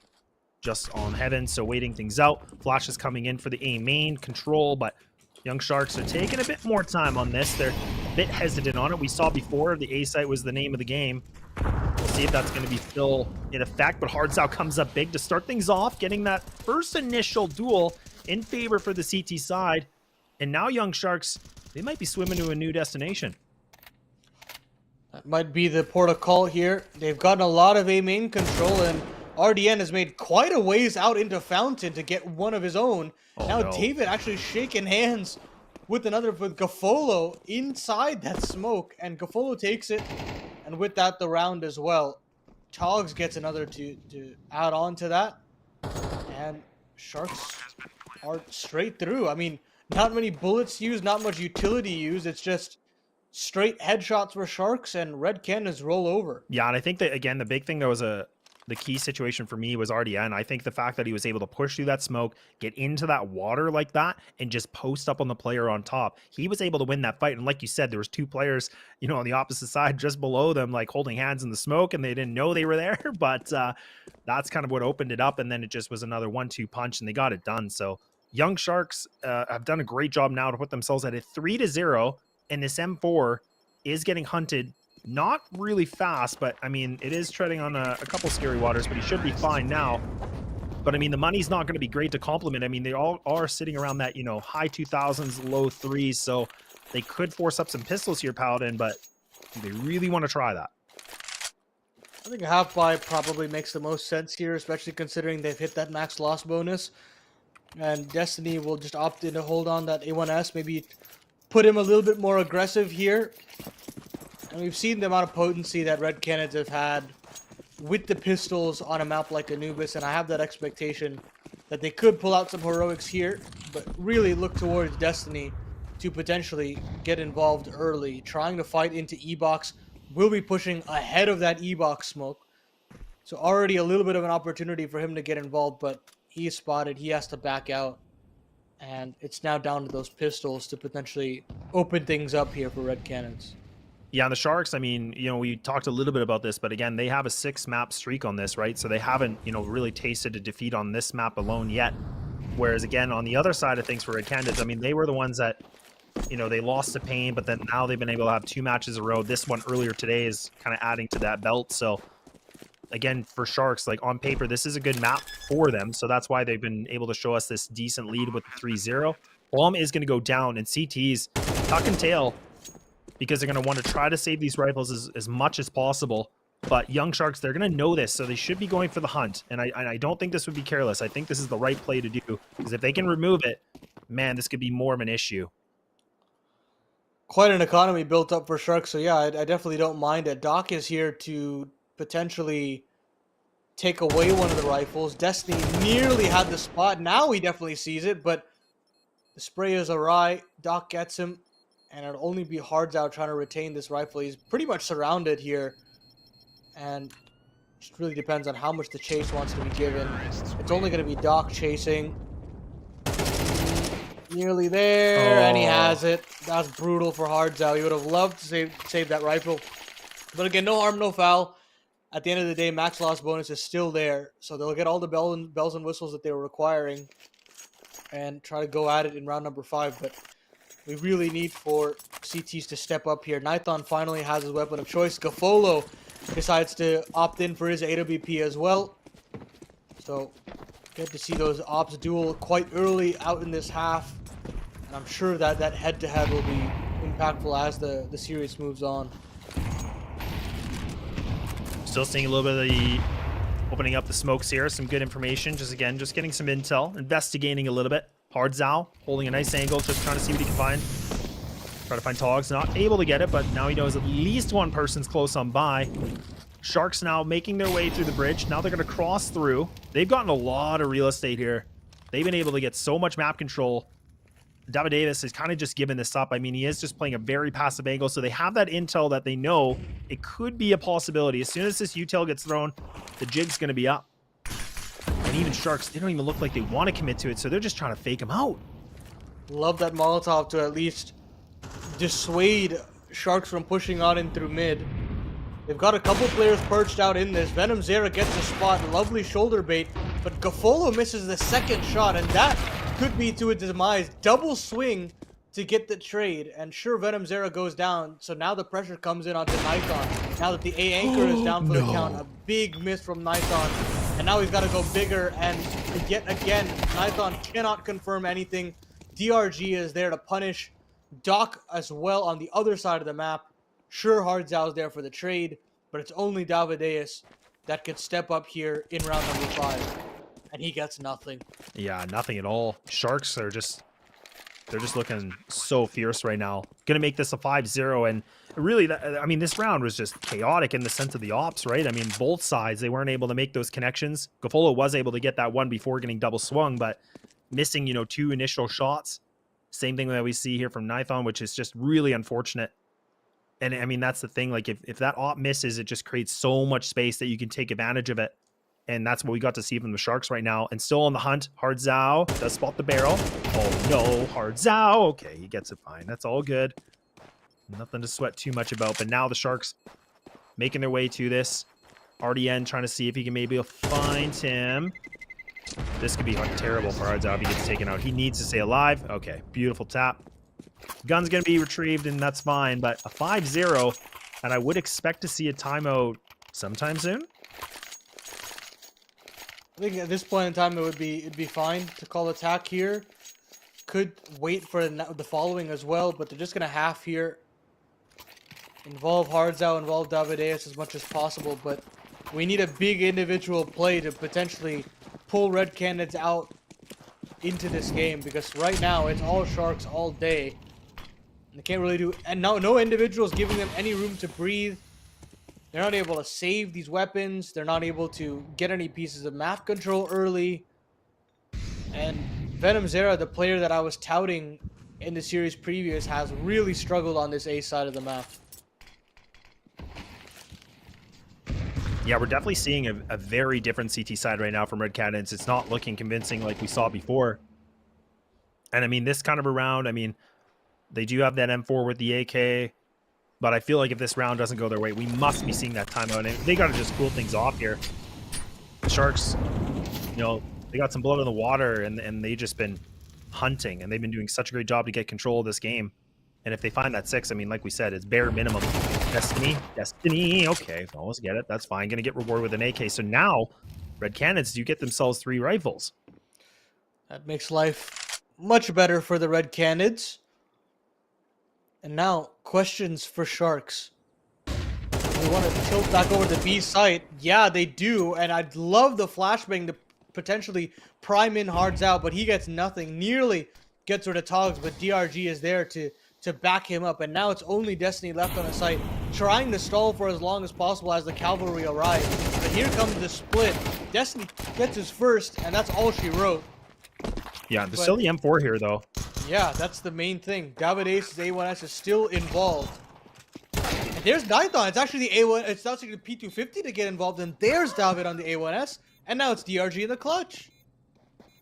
just on Heaven, so waiting things out. Flash is coming in for the A main control, but Young Sharks are taking a bit more time on this. They're a bit hesitant on it. We saw before the A site was the name of the game. We'll see if that's going to be still in effect, but Harzao comes up big to start things off, getting that first initial duel in favor for the CT side. And now Young Sharks, they might be swimming to a new destination. That might be the port of call here. They've gotten a lot of A main control, and RDN has made quite a ways out into Fountain to get one of his own. Oh, now no. David actually shaking hands with Gafolo inside that smoke, and Gafolo takes it, and with that the round as well. Togs gets another to add on to that, and Sharks are straight through. I mean, not many bullets used, not much utility used. It's just straight headshots for Sharks, and Red Canids roll over. Yeah, and I think that, again, the big thing that was the key situation for me was RDN. I think the fact that he was able to push through that smoke, get into that water like that, and just post up on the player on top. He was able to win that fight. And like you said, there was two players, you know, on the opposite side just below them, like holding hands in the smoke, and they didn't know they were there. But that's kind of what opened it up. And then it just was another 1-2 punch, and they got it done. So Young Sharks have done a great job now to put themselves at a 3-0. And this M4 is getting hunted. Not really fast, but I mean, it is treading on a couple scary waters, but he should be fine now. But I mean, the money's not going to be great to complement. I mean, they all are sitting around that, you know, high 2000s, low 3s. So they could force up some pistols here, Paladin, but they really want to try that. I think a half buy probably makes the most sense here, especially considering they've hit that max loss bonus. And Destiny will just opt in to hold on that A1S, maybe put him a little bit more aggressive here. And we've seen the amount of potency that Red Canids have had with the pistols on a map like Anubis, and I have that expectation that they could pull out some heroics here, but really look towards Destiny to potentially get involved early. Trying to fight into E-Box, will be pushing ahead of that E-Box smoke. So already a little bit of an opportunity for him to get involved, but he is spotted, he has to back out. And it's now down to those pistols to potentially open things up here for Red Canids. Yeah, and the Sharks, I mean, you know, we talked a little bit about this, but again, they have a 6-map streak on this, right? So they haven't, you know, really tasted a defeat on this map alone yet. Whereas, again, on the other side of things for Red Canids, I mean, they were the ones that, you know, they lost to Pain, but then now they've been able to have 2 matches in a row. This one earlier today is kind of adding to that belt. So, again, for Sharks, like on paper, this is a good map for them. So that's why they've been able to show us this decent lead with the 3-0. Bomb is going to go down, and CT's tuck and tail, because they're going to want to try to save these rifles as much as possible. But Young Sharks, they're going to know this, so they should be going for the hunt. And I don't think this would be careless. I think this is the right play to do, because if they can remove it, man, this could be more of an issue. Quite an economy built up for Sharks, so yeah, I definitely don't mind it. Doc is here to potentially take away one of the rifles. Destiny nearly had the spot. Now he definitely sees it, but the spray is awry. Doc gets him. And it'll only be Harzao trying to retain this rifle. He's pretty much surrounded here. And it just really depends on how much the chase wants to be given. It's only going to be Doc chasing. Nearly there, and he has it. That's brutal for Harzao. He would have loved to save that rifle. But again, no harm, no foul. At the end of the day, max loss bonus is still there. So they'll get all the bells and whistles that they were requiring and try to go at it in round number 5. But we really need for CTs to step up here. Nithon finally has his weapon of choice. Gafolo decides to opt in for his AWP as well. So get to see those ops duel quite early out in this half. And I'm sure that that head-to-head will be impactful as the series moves on. Still seeing a little bit of the opening up the smokes here. Some good information. Just getting some intel. Investigating a little bit. Harzao holding a nice angle, just trying to see what he can find. Try to find Togs. Not able to get it, but now he knows at least one person's close on by. Sharks now making their way through the bridge. Now they're going to cross through. They've gotten a lot of real estate here. They've been able to get so much map control. David Davis has kind of just given this up. I mean, he is just playing a very passive angle, so they have that intel that they know it could be a possibility. As soon as this util gets thrown, the jig's going to be up. And even Sharks, they don't even look like they want to commit to it, so they're just trying to fake him out. Love that Molotov to at least dissuade Sharks from pushing on in through mid. They've got a couple players perched out in this. Venom Zera gets a spot, lovely shoulder bait, but Gafolo misses the second shot, and that could be to a demise. Double swing to get the trade, and sure, Venom Zera goes down, so now the pressure comes in onto Nithon. Now that the A anchor is down for the count, a big miss from Nithon, and now he's got to go bigger, and yet again, Nithon cannot confirm anything. DRG is there to punish. Doc as well on the other side of the map. Sure, Hardzau's there for the trade, but it's only Davideus that could step up here in round number 5, and he gets nothing. Yeah, nothing at all. Sharks are they're just looking so fierce right now. Gonna make this a 5-0, and really, I mean, this round was just chaotic in the sense of the ops, right? I mean, both sides, they weren't able to make those connections. Gafolo was able to get that one before getting double swung, but missing, 2 initial shots. Same thing that we see here from Nithon, which is just really unfortunate. And I mean, that's the thing. Like, if that op misses, it just creates so much space that you can take advantage of it. And that's what we got to see from the Sharks right now. And still on the hunt, Hardzau does spot the barrel. Oh no, Hardzau. Okay, he gets it fine. That's all good. Nothing to sweat too much about. But now the Sharks making their way to this. RDN trying to see if he can maybe find him. This could be terrible for Hardzau if he gets taken out. He needs to stay alive. Okay, beautiful tap. Gun's going to be retrieved, and that's fine. But a 5-0, and I would expect to see a timeout sometime soon. I think at this point in time, it'd be fine to call attack here. Could wait for the following as well, but they're just gonna half here. Involve Hardzau, involve Davideus as much as possible, but we need a big individual play to potentially pull Red Canids out into this game, because right now it's all Sharks all day. They can't really do, and no individuals giving them any room to breathe. They're not able to save these weapons. They're not able to get any pieces of map control early. And Venom Zera, the player that I was touting in the series previous, has really struggled on this A side of the map. Yeah, we're definitely seeing a very different CT side right now from Red Canids. It's not looking convincing like we saw before. And I mean, this kind of a round, I mean, they do have that M4 with the AK. But I feel like if this round doesn't go their way, we must be seeing that timeout. And they got to just cool things off here. The Sharks, they got some blood in the water, and they've just been hunting. And they've been doing such a great job to get control of this game. And if they find that 6, I mean, like we said, it's bare minimum. Destiny. Okay, almost get it. That's fine. Going to get rewarded with an AK. So now, Red Canids do get themselves 3 rifles. That makes life much better for the Red Canids. And now, questions for Sharks. They want to tilt back over the B site. Yeah, they do. And I'd love the flashbang to potentially prime in Hardzau, but he gets nothing. Nearly gets rid of Togs, but DRG is there to back him up. And now it's only Destiny left on the site, trying to stall for as long as possible as the cavalry arrives. But here comes the split. Destiny gets his first, and that's all she wrote. Yeah, there's still the M4 here, though. Yeah, that's the main thing. Davideus' A1S is still involved. And there's Nithon. It's actually the A1. It's actually the P250 to get involved, and there's David on the A1S, and now it's DRG in the clutch.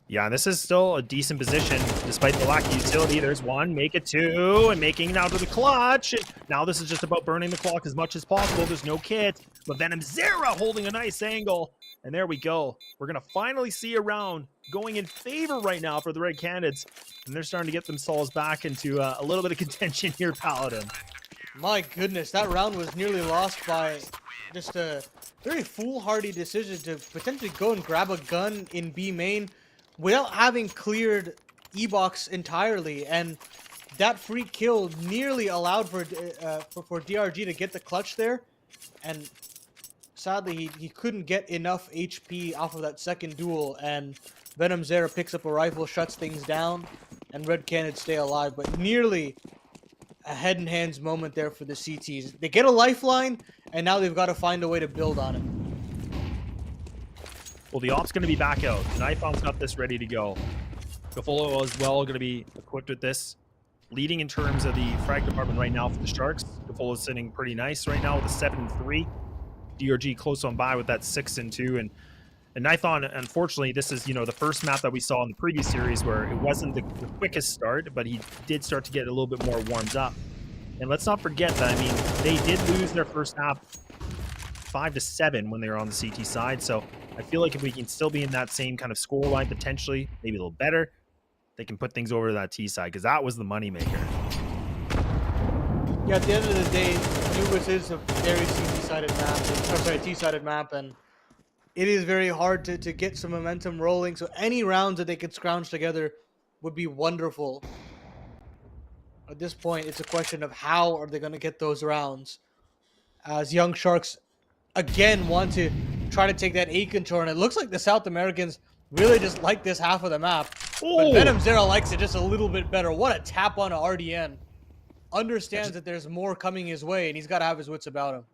Yeah, and this is still a decent position despite the lack of utility. There's 1, make it 2, and making it out to the clutch. Now this is just about burning the clock as much as possible. There's no kit, but Venom Zera holding a nice angle. And there we go. We're going to finally see a round going in favor right now for the Red Canids. And they're starting to get themselves back into a little bit of contention here, Paladin. My goodness, that round was nearly lost by just a very foolhardy decision to potentially go and grab a gun in B main without having cleared E-Box entirely. And that free kill nearly allowed for DRG to get the clutch there. And sadly, he couldn't get enough HP off of that second duel, and Venom Zera picks up a rifle, shuts things down, and Red Canids stay alive. But nearly a head and hands moment there for the CTs. They get a lifeline, and now they've got to find a way to build on it. Well, the op's going to be back out. Nithon's got this ready to go. Gafolo as well going to be equipped with this. Leading in terms of the frag department right now for the Sharks. Gafolo's sitting pretty nice right now with a 7-3. DRG close on by with that 6-2, and Nithon, unfortunately, this is the first map that we saw in the previous series where it wasn't the quickest start, but he did start to get a little bit more warmed up. And let's not forget that, I mean, they did lose their first half 5-7 when they were on the CT side. So I feel like if we can still be in that same kind of score line, potentially, maybe a little better, they can put things over to that T side, because that was the moneymaker. Yeah, at the end of the day, Anubis is a very CT-sided map, T-sided map, and it is very hard to get some momentum rolling. So any rounds that they could scrounge together would be wonderful. At this point, it's a question of how are they going to get those rounds. As Young Sharks again want to try to take that A control, and it looks like the South Americans really just like this half of the map. But Venom Zero likes it just a little bit better. What a tap on a RDN. Understands that there's more coming his way, and he's got to have his wits about him.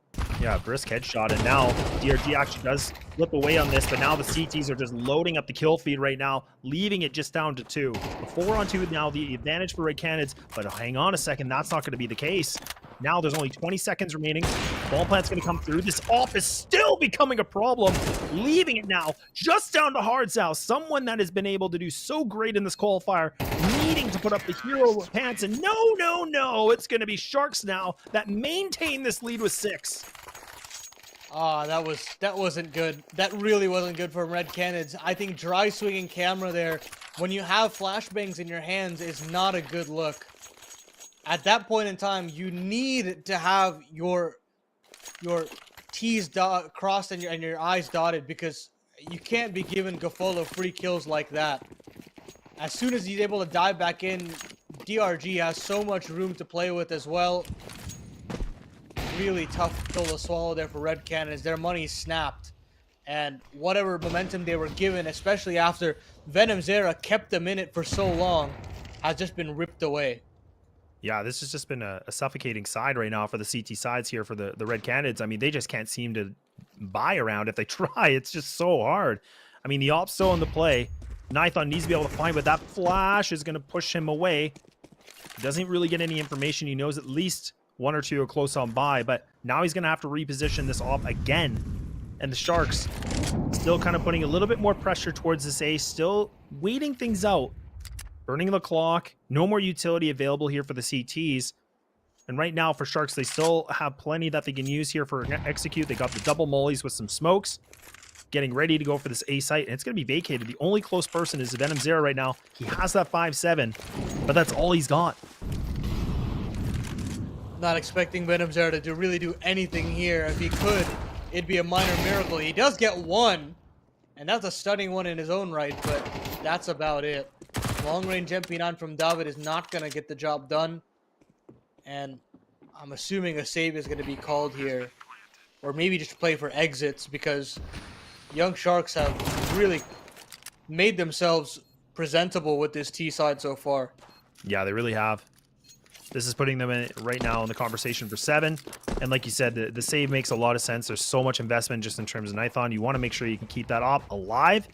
Yeah, brisk headshot, and now DRG actually does flip away on this, but now the CTs are just loading up the kill feed right now, leaving it just down to 2. A 4-on-2 now, the advantage for Red Canids, but hang on a second, that's not going to be the case. Now there's only 20 seconds remaining. Ball plant's going to come through. This off is still becoming a problem, leaving it now just down to Hardzow, someone that has been able to do so great in this qualifier, needing to put up the hero pants, and no, it's going to be Sharks now that maintain this lead with 6. Ah, that wasn't good. That really wasn't good for Red Canids. I think dry swinging camera there, when you have flashbangs in your hands, is not a good look. At that point in time, you need to have your T's crossed and your I's dotted, because you can't be giving Gafolo free kills like that. As soon as he's able to dive back in, DRG has so much room to play with as well. Really tough pill to swallow there for Red Canids. Their money snapped, and whatever momentum they were given, especially after Venom Zera kept them in it for so long, has just been ripped away. Yeah, this has just been a suffocating side right now for the CT sides here for the Red Canids. I mean, they just can't seem to buy around if they try. It's just so hard. I mean, the op's still in the play. Nithon needs to be able to find, but that flash is going to push him away. He doesn't really get any information. He knows at least 1 or 2 are close on by, but now he's going to have to reposition this off again. And the Sharks still kind of putting a little bit more pressure towards this A, still waiting things out. Burning the clock, no more utility available here for the CTs. And right now for Sharks, they still have plenty that they can use here for execute. They got the double mollies with some smokes, getting ready to go for this A site, and it's going to be vacated. The only close person is Venom Zero right now. He has that 5-7, but that's all he's got. Not expecting Venom Zera to really do anything here. If he could, it'd be a minor miracle. He does get 1, and that's a stunning one in his own right, but that's about it. Long-range MP9 from David is not going to get the job done, and I'm assuming a save is going to be called here, or maybe just play for exits, because Young Sharks have really made themselves presentable with this T side so far. Yeah, they really have. This is putting them in right now in the conversation for 7. And like you said, the save makes a lot of sense. There's so much investment just in terms of Nithon. You want to make sure you can keep that op alive.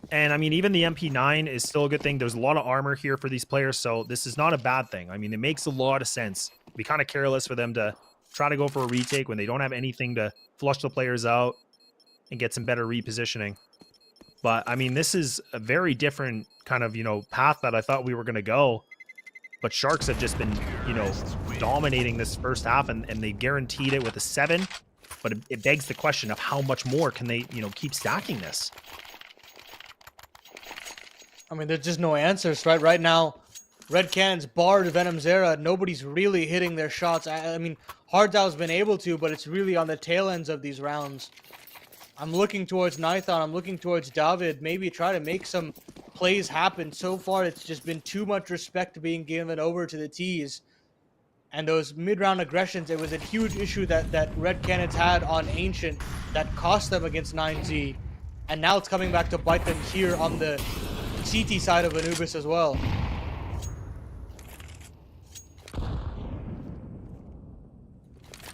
And I mean, even the MP9 is still a good thing. There's a lot of armor here for these players, so this is not a bad thing. I mean, it makes a lot of sense. It'd be kind of careless for them to try to go for a retake when they don't have anything to flush the players out and get some better repositioning. But I mean, this is a very different kind of, path that I thought we were going to go. But Sharks have just been, dominating this first half, and they guaranteed it with a 7. But it begs the question of how much more can they, keep stacking this? I mean, there's just no answers, right? Right now, Red Canids barred Venom Zera. Nobody's really hitting their shots. I mean, Hardzow's been able to, but it's really on the tail ends of these rounds. I'm looking towards Nithon. I'm looking towards David. Maybe try to make some plays happen. So far, it's just been too much respect being given over to the T's. And those mid-round aggressions, it was a huge issue that Red Canids had on Ancient that cost them against 9Z. And now it's coming back to bite them here on the CT side of Anubis as well.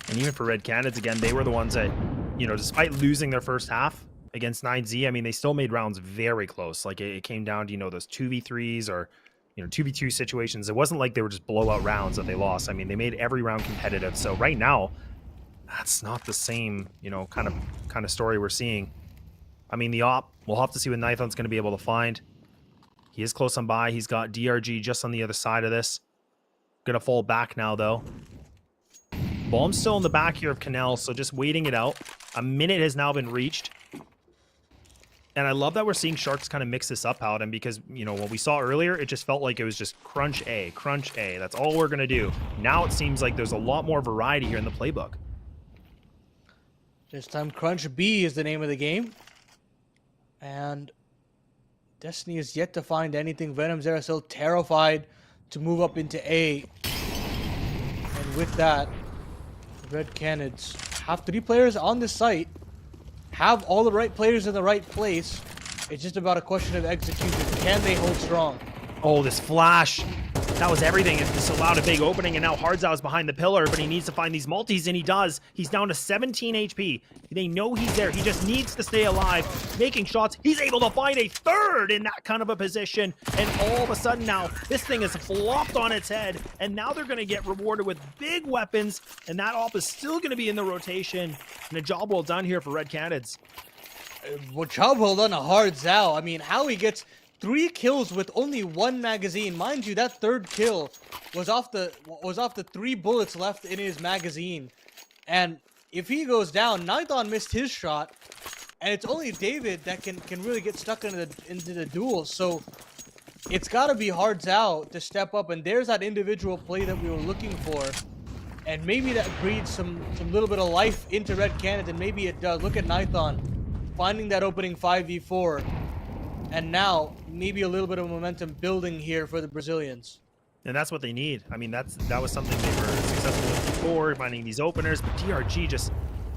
And even for Red Canids, again, they were the ones that, despite losing their first half against 9Z, I mean, they still made rounds very close. Like, it came down to, those 2v3s or, 2v2 situations. It wasn't like they were just blowout rounds that they lost. I mean, they made every round competitive. So right now, that's not the same, kind of story we're seeing. I mean, the op, we'll have to see what Nithon's going to be able to find. He is close on by. He's got DRG just on the other side of this. Going to fall back now, though. Bomb's still in the back here of Canal, so just waiting it out. A minute has now been reached. And I love that we're seeing Sharks kind of mix this up, Paladin, because, you know, what we saw earlier, it just felt like it was just crunch A, crunch A. That's all we're going to do. Now it seems like there's a lot more variety here in the playbook. This time, Crunch B is the name of the game. And Destiny is yet to find anything. Venom Zera still terrified to move up into A. And with that, Red Canids have 3 players on the site. Have all the right players in the right place. It's just about a question of execution. Can they hold strong? Oh, this flash. That was everything. It just allowed a big opening, and now Hardzao is behind the pillar, but he needs to find these multis, and he does. He's down to 17 HP. They know he's there. He just needs to stay alive, making shots. He's able to find a third in that kind of a position, and all of a sudden now, this thing is flopped on its head, and now they're going to get rewarded with big weapons, and that op is still going to be in the rotation, and a job well done here for Red Canids. Well, job well done to Hardzao. I mean, how he gets 3 kills with only 1 magazine. Mind you, that third kill was off the 3 bullets left in his magazine. And if he goes down, Nython missed his shot, and it's only David that can really get stuck into the duel. So it's got to be Hardzao to step up, and there's that individual play that we were looking for. And maybe that breeds some little bit of life into Red Canids, and maybe it does. Look at Nython finding that opening 5v4. And now, maybe a little bit of momentum building here for the Brazilians. And that's what they need. I mean, that was something they were successful with before, finding these openers. But DRG just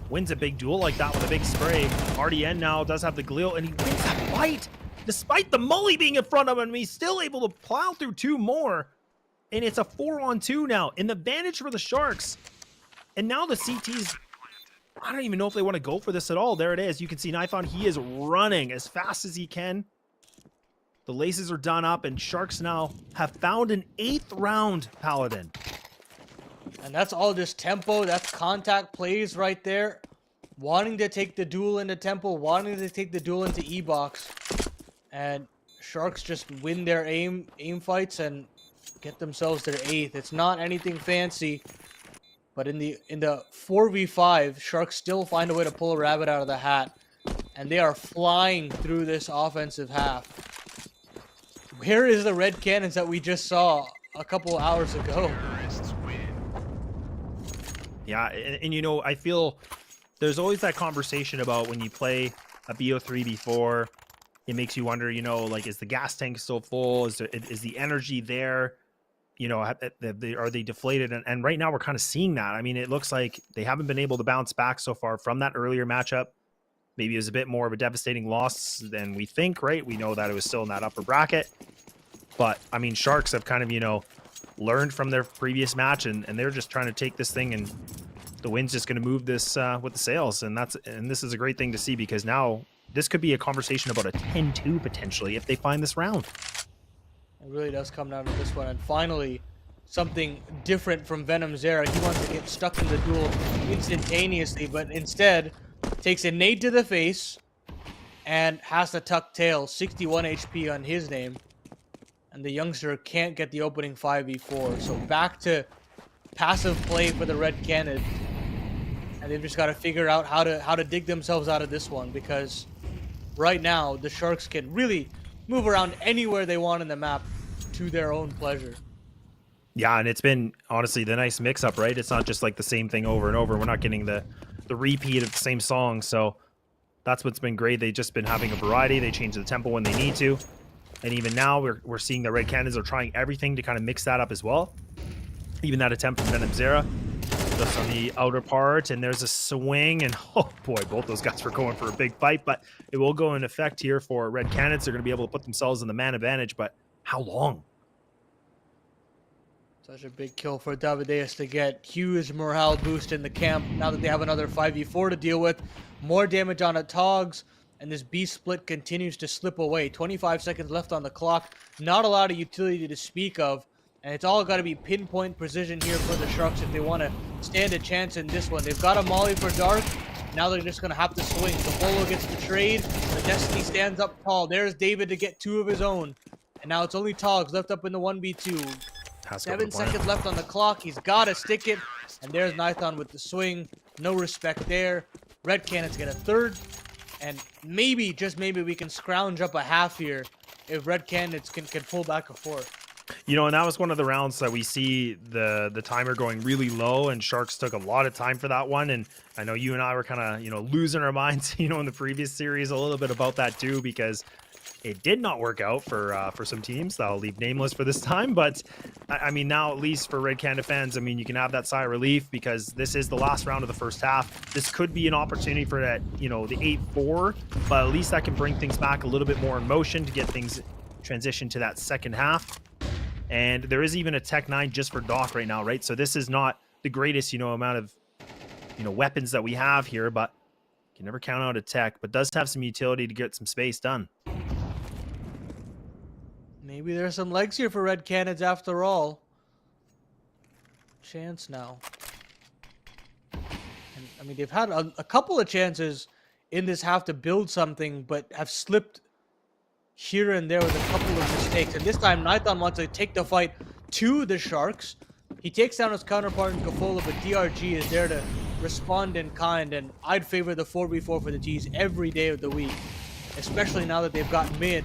wins a big duel like that with a big spray. RDN now does have the Gleel, and he wins that fight. Despite the Mully being in front of him, he's still able to plow through 2 more. And it's a 4-on-2 now. And the advantage for the Sharks. And now the CTs, I don't even know if they want to go for this at all. There it is. You can see Nython, he is running as fast as he can. The laces are done up, and Sharks now have found an 8th round, Paladin. And that's all just tempo. That's contact plays right there. Wanting to take the duel into tempo, wanting to take the duel into E-box. And Sharks just win their aim fights and get themselves their 8th. It's not anything fancy, but in the 4v5, Sharks still find a way to pull a rabbit out of the hat. And they are flying through this offensive half. Where is the Red Canids that we just saw a couple hours ago? Yeah, and you know, I feel there's always that conversation about when you play a BO3 before, it makes you wonder, you know, like, is the gas tank still full? Is the energy there? You know, are they deflated? And right now we're kind of seeing that. I mean, it looks like they haven't been able to bounce back so far from that earlier matchup. Maybe it was a bit more of a devastating loss than we think, right? We know that it was still in that upper bracket. But, I mean, Sharks have kind of, you know, learned from their previous match, and they're just trying to take this thing, and the wind's just going to move this with the sails. And this is a great thing to see, because now this could be a conversation about a 10-2 potentially if they find this round. It really does come down to this one. And finally, something different from Venom Zera. He wants to get stuck in the duel instantaneously, but instead takes a nade to the face and has to tuck tail. 61 HP on his name. And the youngster can't get the opening 5v4. So back to passive play for the Red Canid. And they've just got to figure out how to dig themselves out of this one, because right now the Sharks can really move around anywhere they want in the map to their own pleasure. Yeah, and it's been honestly the nice mix-up, right? It's not just like the same thing over and over. We're not getting the repeat of the same song, so that's what's been great. They've just been having a variety. They change the tempo when they need to. And even now, we're seeing the Red Canids are trying everything to kind of mix that up as well. Even that attempt from Venom Zera, just on the outer part, and there's a swing, and oh boy, both those guys were going for a big fight, but it will go in effect here for Red Canids. They're going to be able to put themselves in the man advantage, but how long? Such a big kill for Davideus to get. Huge morale boost in the camp now that they have another 5v4 to deal with. More damage on Togs, and this B split continues to slip away. 25 seconds left on the clock. Not a lot of utility to speak of, and it's all got to be pinpoint precision here for the Sharks if they want to stand a chance in this one. They've got a molly for Dark. Now they're just going to have to swing. The Polo gets the trade. The Destiny stands up tall. There's David to get 2 of his own. And now it's only Togs left up in the 1v2. Has to go for 7 the point. seconds left on the clock. He's got to stick it. And there's Nithon with the swing. No respect there. Red Canids get a third. And maybe, just maybe, we can scrounge up a half here if Red Canids can pull back a fourth. You know, and that was one of the rounds that we see the timer going really low, and Sharks took a lot of time for that one. And I know you and I were kind of, you know, losing our minds, you know, in the previous series a little bit about that too, because it did not work out for some teams that I'll leave nameless for this time. But I mean, now at least for Red Canada fans, I mean, you can have that sigh of relief because this is the last round of the first half. This could be an opportunity for that, you know, the 8-4, but at least that can bring things back a little bit more in motion to get things transitioned to that second half. And there is even a Tech 9 just for Doc right now, right? So this is not the greatest, you know, amount of, you know, weapons that we have here, but you can never count out a Tech, but does have some utility to get some space done. Maybe there's some legs here for Red Canids after all. Chance now. And, I mean, they've had a couple of chances in this half to build something, but have slipped here and there with a couple of mistakes. And this time, Nithon wants to take the fight to the Sharks. He takes down his counterpart in Cafola, but DRG is there to respond in kind. And I'd favor the 4v4 for the G's every day of the week, especially now that they've got mid.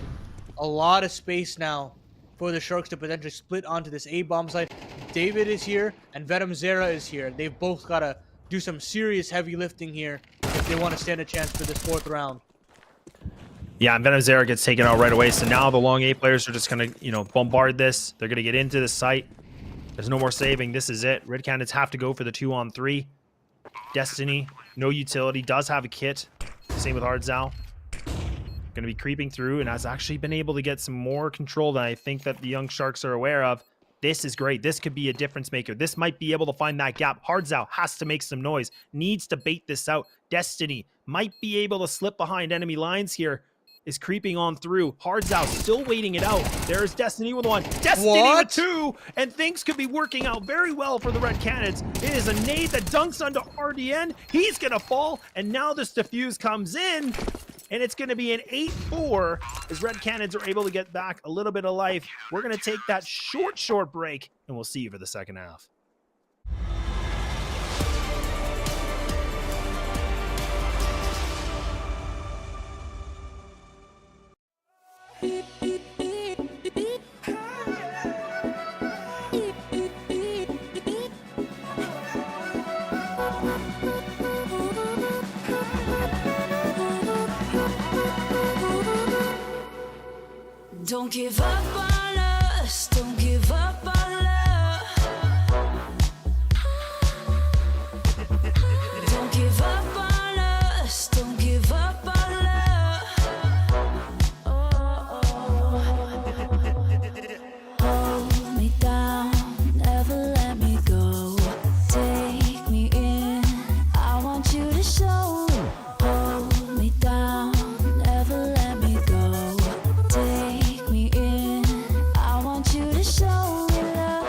A lot of space now for the Sharks to potentially split onto this A-bomb site. David is here, and Venom Zera is here. They've both got to do some serious heavy lifting here if they want to stand a chance for this fourth round. Yeah, and Venom Zera gets taken out right away. So now the long A players are just going to, you know, bombard this. They're going to get into the site. There's no more saving. This is it. Red Canids have to go for the 2-on-3. Destiny, no utility, does have a kit. Same with Hardzao. Going to be creeping through and has actually been able to get some more control than I think that the young Sharks are aware of. This is great. This could be a difference maker. This might be able to find that gap. Hardzao has to make some noise. Needs to bait this out. Destiny might be able to slip behind enemy lines here. Is creeping on through. Hardzao still waiting it out. There's Destiny with one. Destiny with two. And things could be working out very well for the Red Canids. It is a nade that dunks onto RDN. He's going to fall. And now this defuse comes in. And it's going to be an 8-4 as Red Canids are able to get back a little bit of life. We're going to take that short break. And we'll see you for the second half. Don't give up on us, don't give up on love. Don't give up on us, don't give up on love. Hold me down, never let me go. Take me in, I want you to show. Hold me down, never let me go. Take me in, I want you to show me love.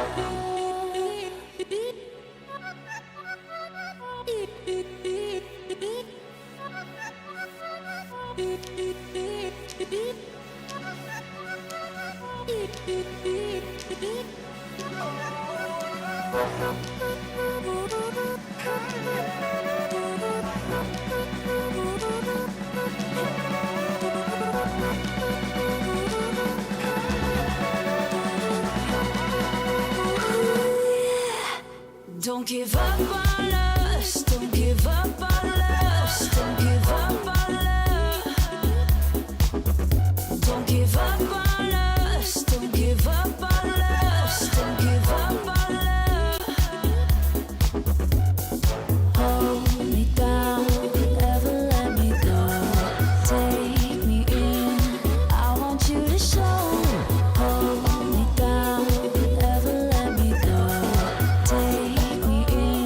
Don't give up on us, don't give up on us, don't give up on love. Don't give up on us, don't give up on us, don't give up on love. Hold me down, never let me go. Take me in, I want you to show. Hold me down, never let me go. Take me in,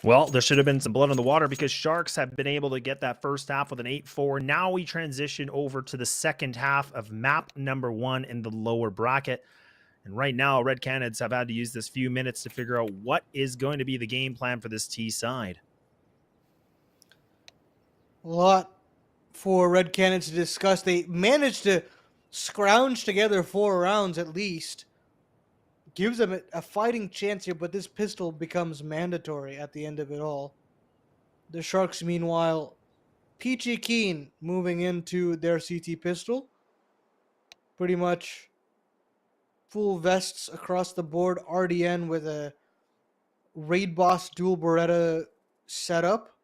Well, there should have been some blood on the water because Sharks have been able to get that first half with an 8-4. Now we transition over to the second half of map number 1 in the lower bracket. And right now, Red Canids have had to use this few minutes to figure out what is going to be the game plan for this T side. A lot for Red Canids to discuss. They managed to scrounge together 4 rounds at least. Gives them a fighting chance here, but this pistol becomes mandatory at the end of it all. The Sharks, meanwhile, peachy keen moving into their CT pistol. Pretty much full vests across the board. RDN with a Raid Boss dual Beretta setup.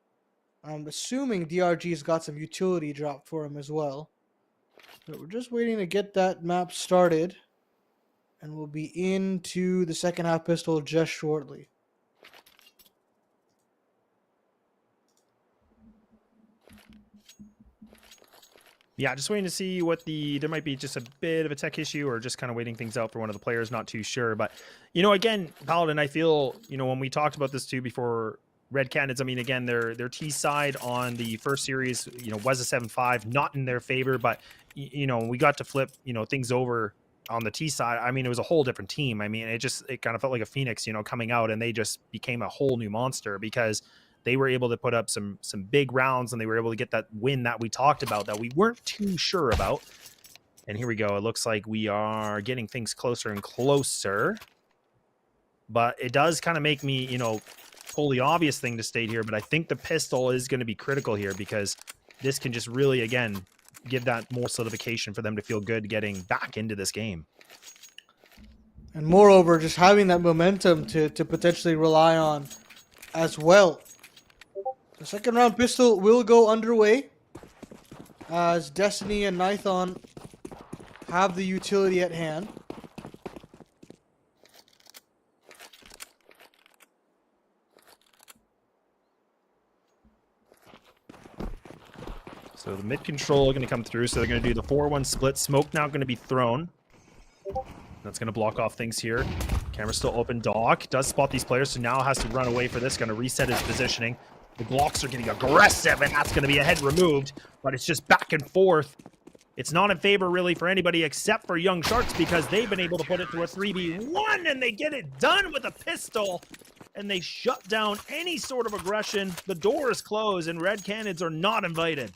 I'm assuming DRG's got some utility drop for him as well. But we're just waiting to get that map started. And we'll be into the second half pistol just shortly. Yeah, just waiting to see what there might be just a bit of a tech issue or just kind of waiting things out for one of the players, not too sure. But, you know, again, Paladin, I feel, you know, when we talked about this too before, Red Canids, I mean, again, their T side on the first series, you know, was a 7-5, not in their favor, but, you know, we got to flip, you know, things over on the T side. I mean, it was a whole different team. I mean, it kind of felt like a phoenix, you know, coming out, and they just became a whole new monster because they were able to put up some big rounds, and they were able to get that win that we talked about that we weren't too sure about. And here we go. It looks like we are getting things closer and closer, but it does kind of make me, you know, pull the obvious thing to state here, but I think the pistol is going to be critical here because this can just really, again, give that more solidification for them to feel good getting back into this game. And moreover, just having that momentum to potentially rely on as well. The second round pistol will go underway as Destiny and Nithon have the utility at hand. So the mid control are going to come through. So they're going to do the 4-1 split. Smoke now going to be thrown. That's going to block off things here. Camera's still open. Doc does spot these players, so now has to run away for this. Going to reset his positioning. The Glocks are getting aggressive, and that's going to be a head removed. But it's just back and forth. It's not in favor, really, for anybody except for Young Sharks because they've been able to put it through a 3v1, and they get it done with a pistol. And they shut down any sort of aggression. The door is closed, and Red Canids are not invited.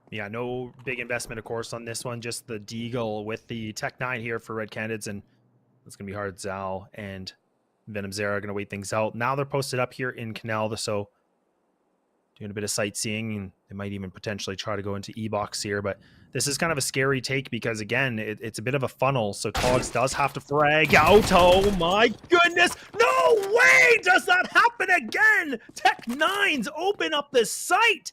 Yeah, no big investment, of course, on this one. Just the Deagle with the Tech 9 here for Red Canids, and it's going to be hard. Zal and Venom Zera are going to wait things out. Now they're posted up here in Canal, so doing a bit of sightseeing, and they might even potentially try to go into E-Box here, but this is kind of a scary take because, again, it's a bit of a funnel, so Togs does have to frag out. Oh, my goodness! No way does that happen again! Tech 9s open up this site!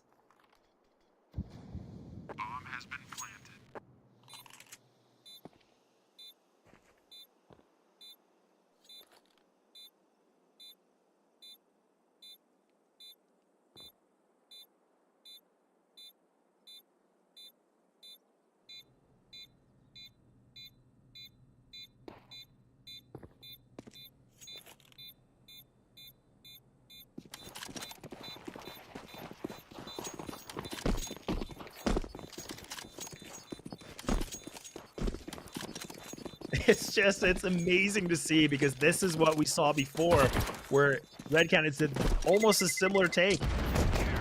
It's amazing to see because this is what we saw before where Red Canids did almost a similar take.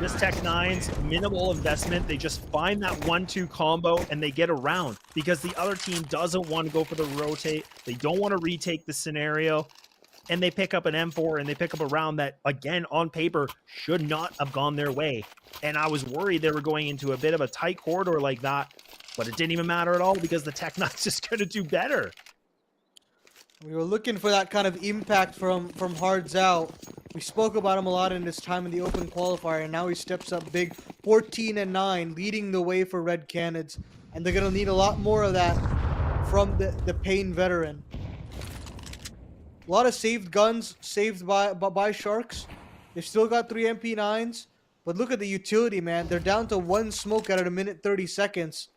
This Tech 9's minimal investment. They just find that 1-2 combo and they get around because the other team doesn't want to go for the rotate. They don't want to retake the scenario. and they pick up an M4 and they pick up a round that, again, on paper, should not have gone their way. And I was worried they were going into a bit of a tight corridor like that, but it didn't even matter at all because the Tech Knight's just going to do better. We were looking for that kind of impact from Hards Out. We spoke about him a lot in his time in the open qualifier, and now he steps up big, 14-9, leading the way for Red Canids. And they're going to need a lot more of that from the Pain veteran. A lot of saved guns, saved by Sharks. They've still got 3 MP9s, but look at the utility, man. They're down to 1 smoke out of 1 minute 30 seconds,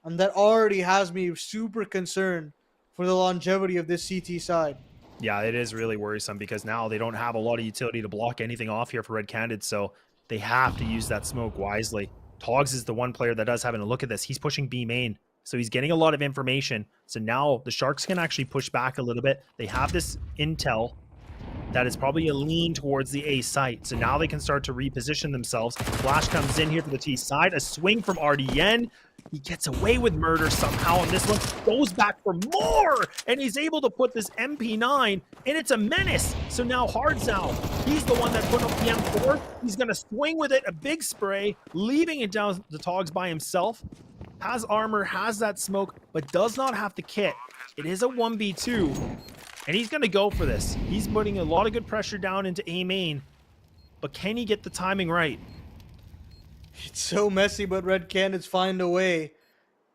and that already has me super concerned for the longevity of this CT side. Yeah, it is really worrisome because now they don't have a lot of utility to block anything off here for Red Canids, so they have to use that smoke wisely. Togs is the one player that does having a look at this. He's pushing B main, so he's getting a lot of information. So now the Sharks can actually push back a little bit. They have this intel that is probably a lean towards the A site, so now they can start to reposition themselves. Flash comes in here for the T side. A swing from RDN. He gets away with murder somehow, and this one goes back for more, and he's able to put this MP9, and it's a menace. So now Hards out. He's the one that put up the M4. He's going to swing with it, a big spray, leaving it down the Togs by himself. Has armor, has that smoke, but does not have the kit. It is a 1v2, and he's going to go for this. He's putting a lot of good pressure down into A main, but can he get the timing right? It's so messy, but Red Canids find a way.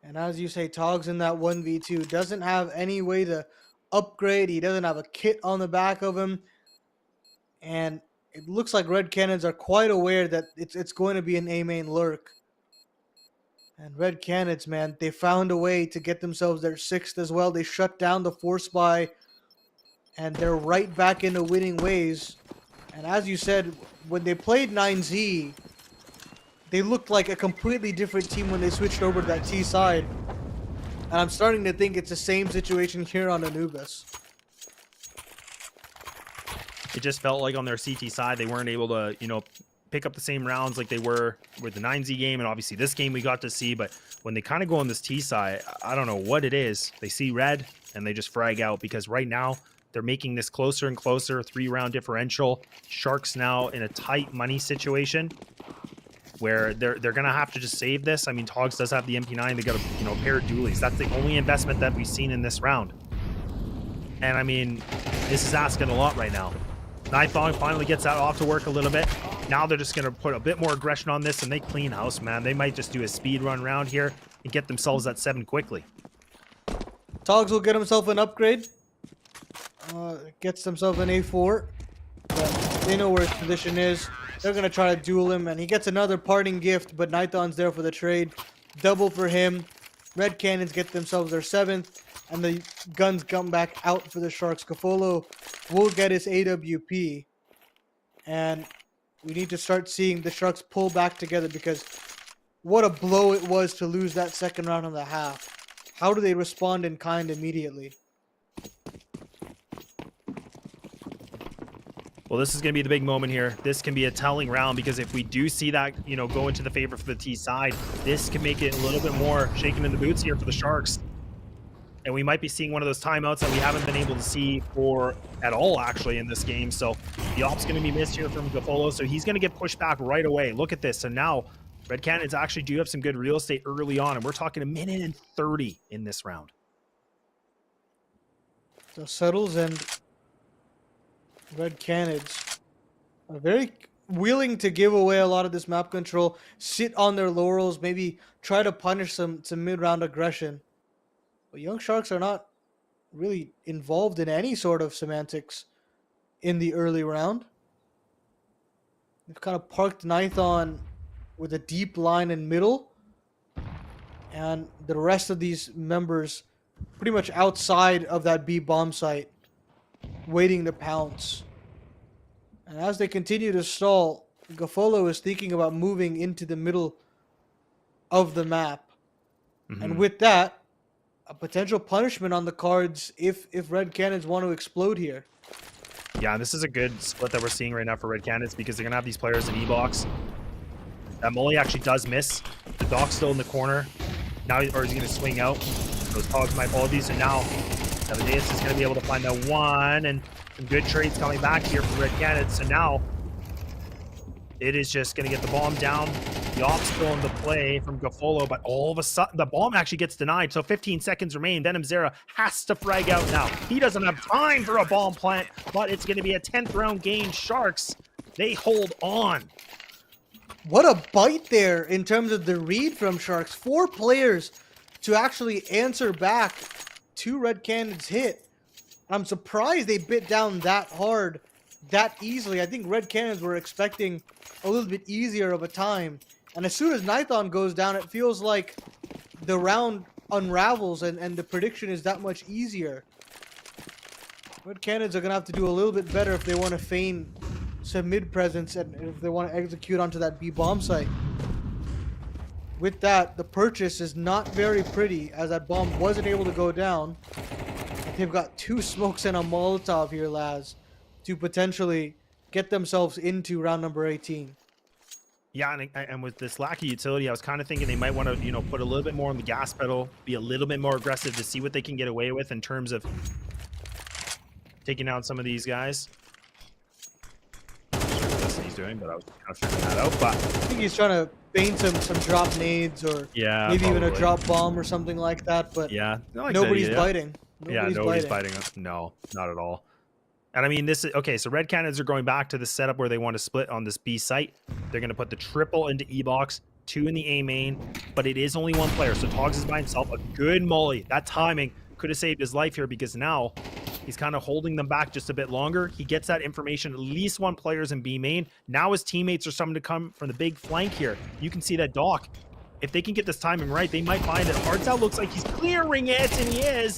And as you say, Togs in that 1v2 doesn't have any way to upgrade. He doesn't have a kit on the back of him. And it looks like Red Canids are quite aware that it's going to be an A main lurk. And Red Canids, man, they found a way to get themselves their 6th as well. They shut down the force buy, and they're right back into winning ways. And as you said, when they played 9Z, they looked like a completely different team when they switched over to that T side. And I'm starting to think it's the same situation here on Anubis. It just felt like on their CT side, they weren't able to, you know, pick up the same rounds like they were with the 9Z game. And obviously this game we got to see, but when they kind of go on this T side, I don't know what it is. They see red and they just frag out because right now they're making this closer and closer, 3-round differential. Sharks now in a tight money situation where they're going to have to just save this. I mean, Togs does have the MP9. They got a, you know, pair of dualies. That's the only investment that we've seen in this round. And I mean, this is asking a lot right now. Nithong finally gets that off to work a little bit. Now they're just going to put a bit more aggression on this, and they clean house, man. They might just do a speed run round here and get themselves at 7 quickly. Togs will get himself an upgrade. Gets themselves an A4. But they know where his position is. They're going to try to duel him, and he gets another parting gift, but Nithon's there for the trade. Double for him. Red Canids get themselves their 7th, and the guns come back out for the Sharks. Cafolo will get his AWP, and we need to start seeing the Sharks pull back together because what a blow it was to lose that second round of the half. How do they respond in kind immediately? Well, this is going to be the big moment here. This can be a telling round because if we do see that, you know, go into the favor for the T side, this can make it a little bit more shaking in the boots here for the Sharks. And we might be seeing one of those timeouts that we haven't been able to see for at all, actually, in this game. So the op's going to be missed here from Gafolo. So he's going to get pushed back right away. Look at this. So now Red Canids actually do have some good real estate early on. And we're talking 1 minute and 30 in this round. So Settles and Red Canids are very willing to give away a lot of this map control, sit on their laurels, maybe try to punish some mid-round aggression. But Young Sharks are not really involved in any sort of semantics in the early round. They've kind of parked Nithon with a deep line in middle, and the rest of these members pretty much outside of that B bomb site, waiting to pounce. And as they continue to stall, Gafolo is thinking about moving into the middle of the map. And with that, a potential punishment on the cards if Red Canids want to explode here. Yeah, this is a good split that we're seeing right now for Red Canids because they're going to have these players in E-box. That Molly actually does miss. The Doc's still in the corner. Now, or is he going to swing out? Those Togs, my apologies. And now Deus is going to be able to find that one, and some good trades coming back here from Red Canids. So now it is just going to get the bomb down. The op still in the play from Gafolo, but all of a sudden the bomb actually gets denied. So 15 seconds remain. Venom Zera has to frag out now. He doesn't have time for a bomb plant, but it's going to be a 10th round game. Sharks, they hold on. What a bite there in terms of the read from Sharks. 4 players to actually answer back to Red Canids' hit. I'm surprised they bit down that hard, that easily. I think Red Canids were expecting a little bit easier of a time. And as soon as Nithon goes down, it feels like the round unravels and the prediction is that much easier. Red Canids are going to have to do a little bit better if they want to feign some mid presence and if they want to execute onto that B bomb site. With that, the purchase is not very pretty as that bomb wasn't able to go down. They've got 2 smokes and a Molotov here, Laz, to potentially get themselves into round number 18. Yeah, and with this lack of utility, I was kind of thinking they might want to, you know, put a little bit more on the gas pedal, be a little bit more aggressive to see what they can get away with in terms of taking out some of these guys. I'm not sure what he's doing, but I was kind of figuring that out. But I think he's trying to feign some drop nades or maybe even a drop bomb or something like that. But yeah, like nobody's biting. Nobody's biting. No, not at all. And I mean, this is okay. So Red Canids are going back to the setup where they want to split on this B site. They're going to put the triple into E box, 2 in the A main, but it is only 1 player. So Togs is by himself. A good molly. That timing could have saved his life here because now he's kind of holding them back just a bit longer. He gets that information. At least 1 player's in B main. Now his teammates are starting to come from the big flank here. You can see that Doc. If they can get this timing right, they might find it. Hardstyle looks like he's clearing it, and he is.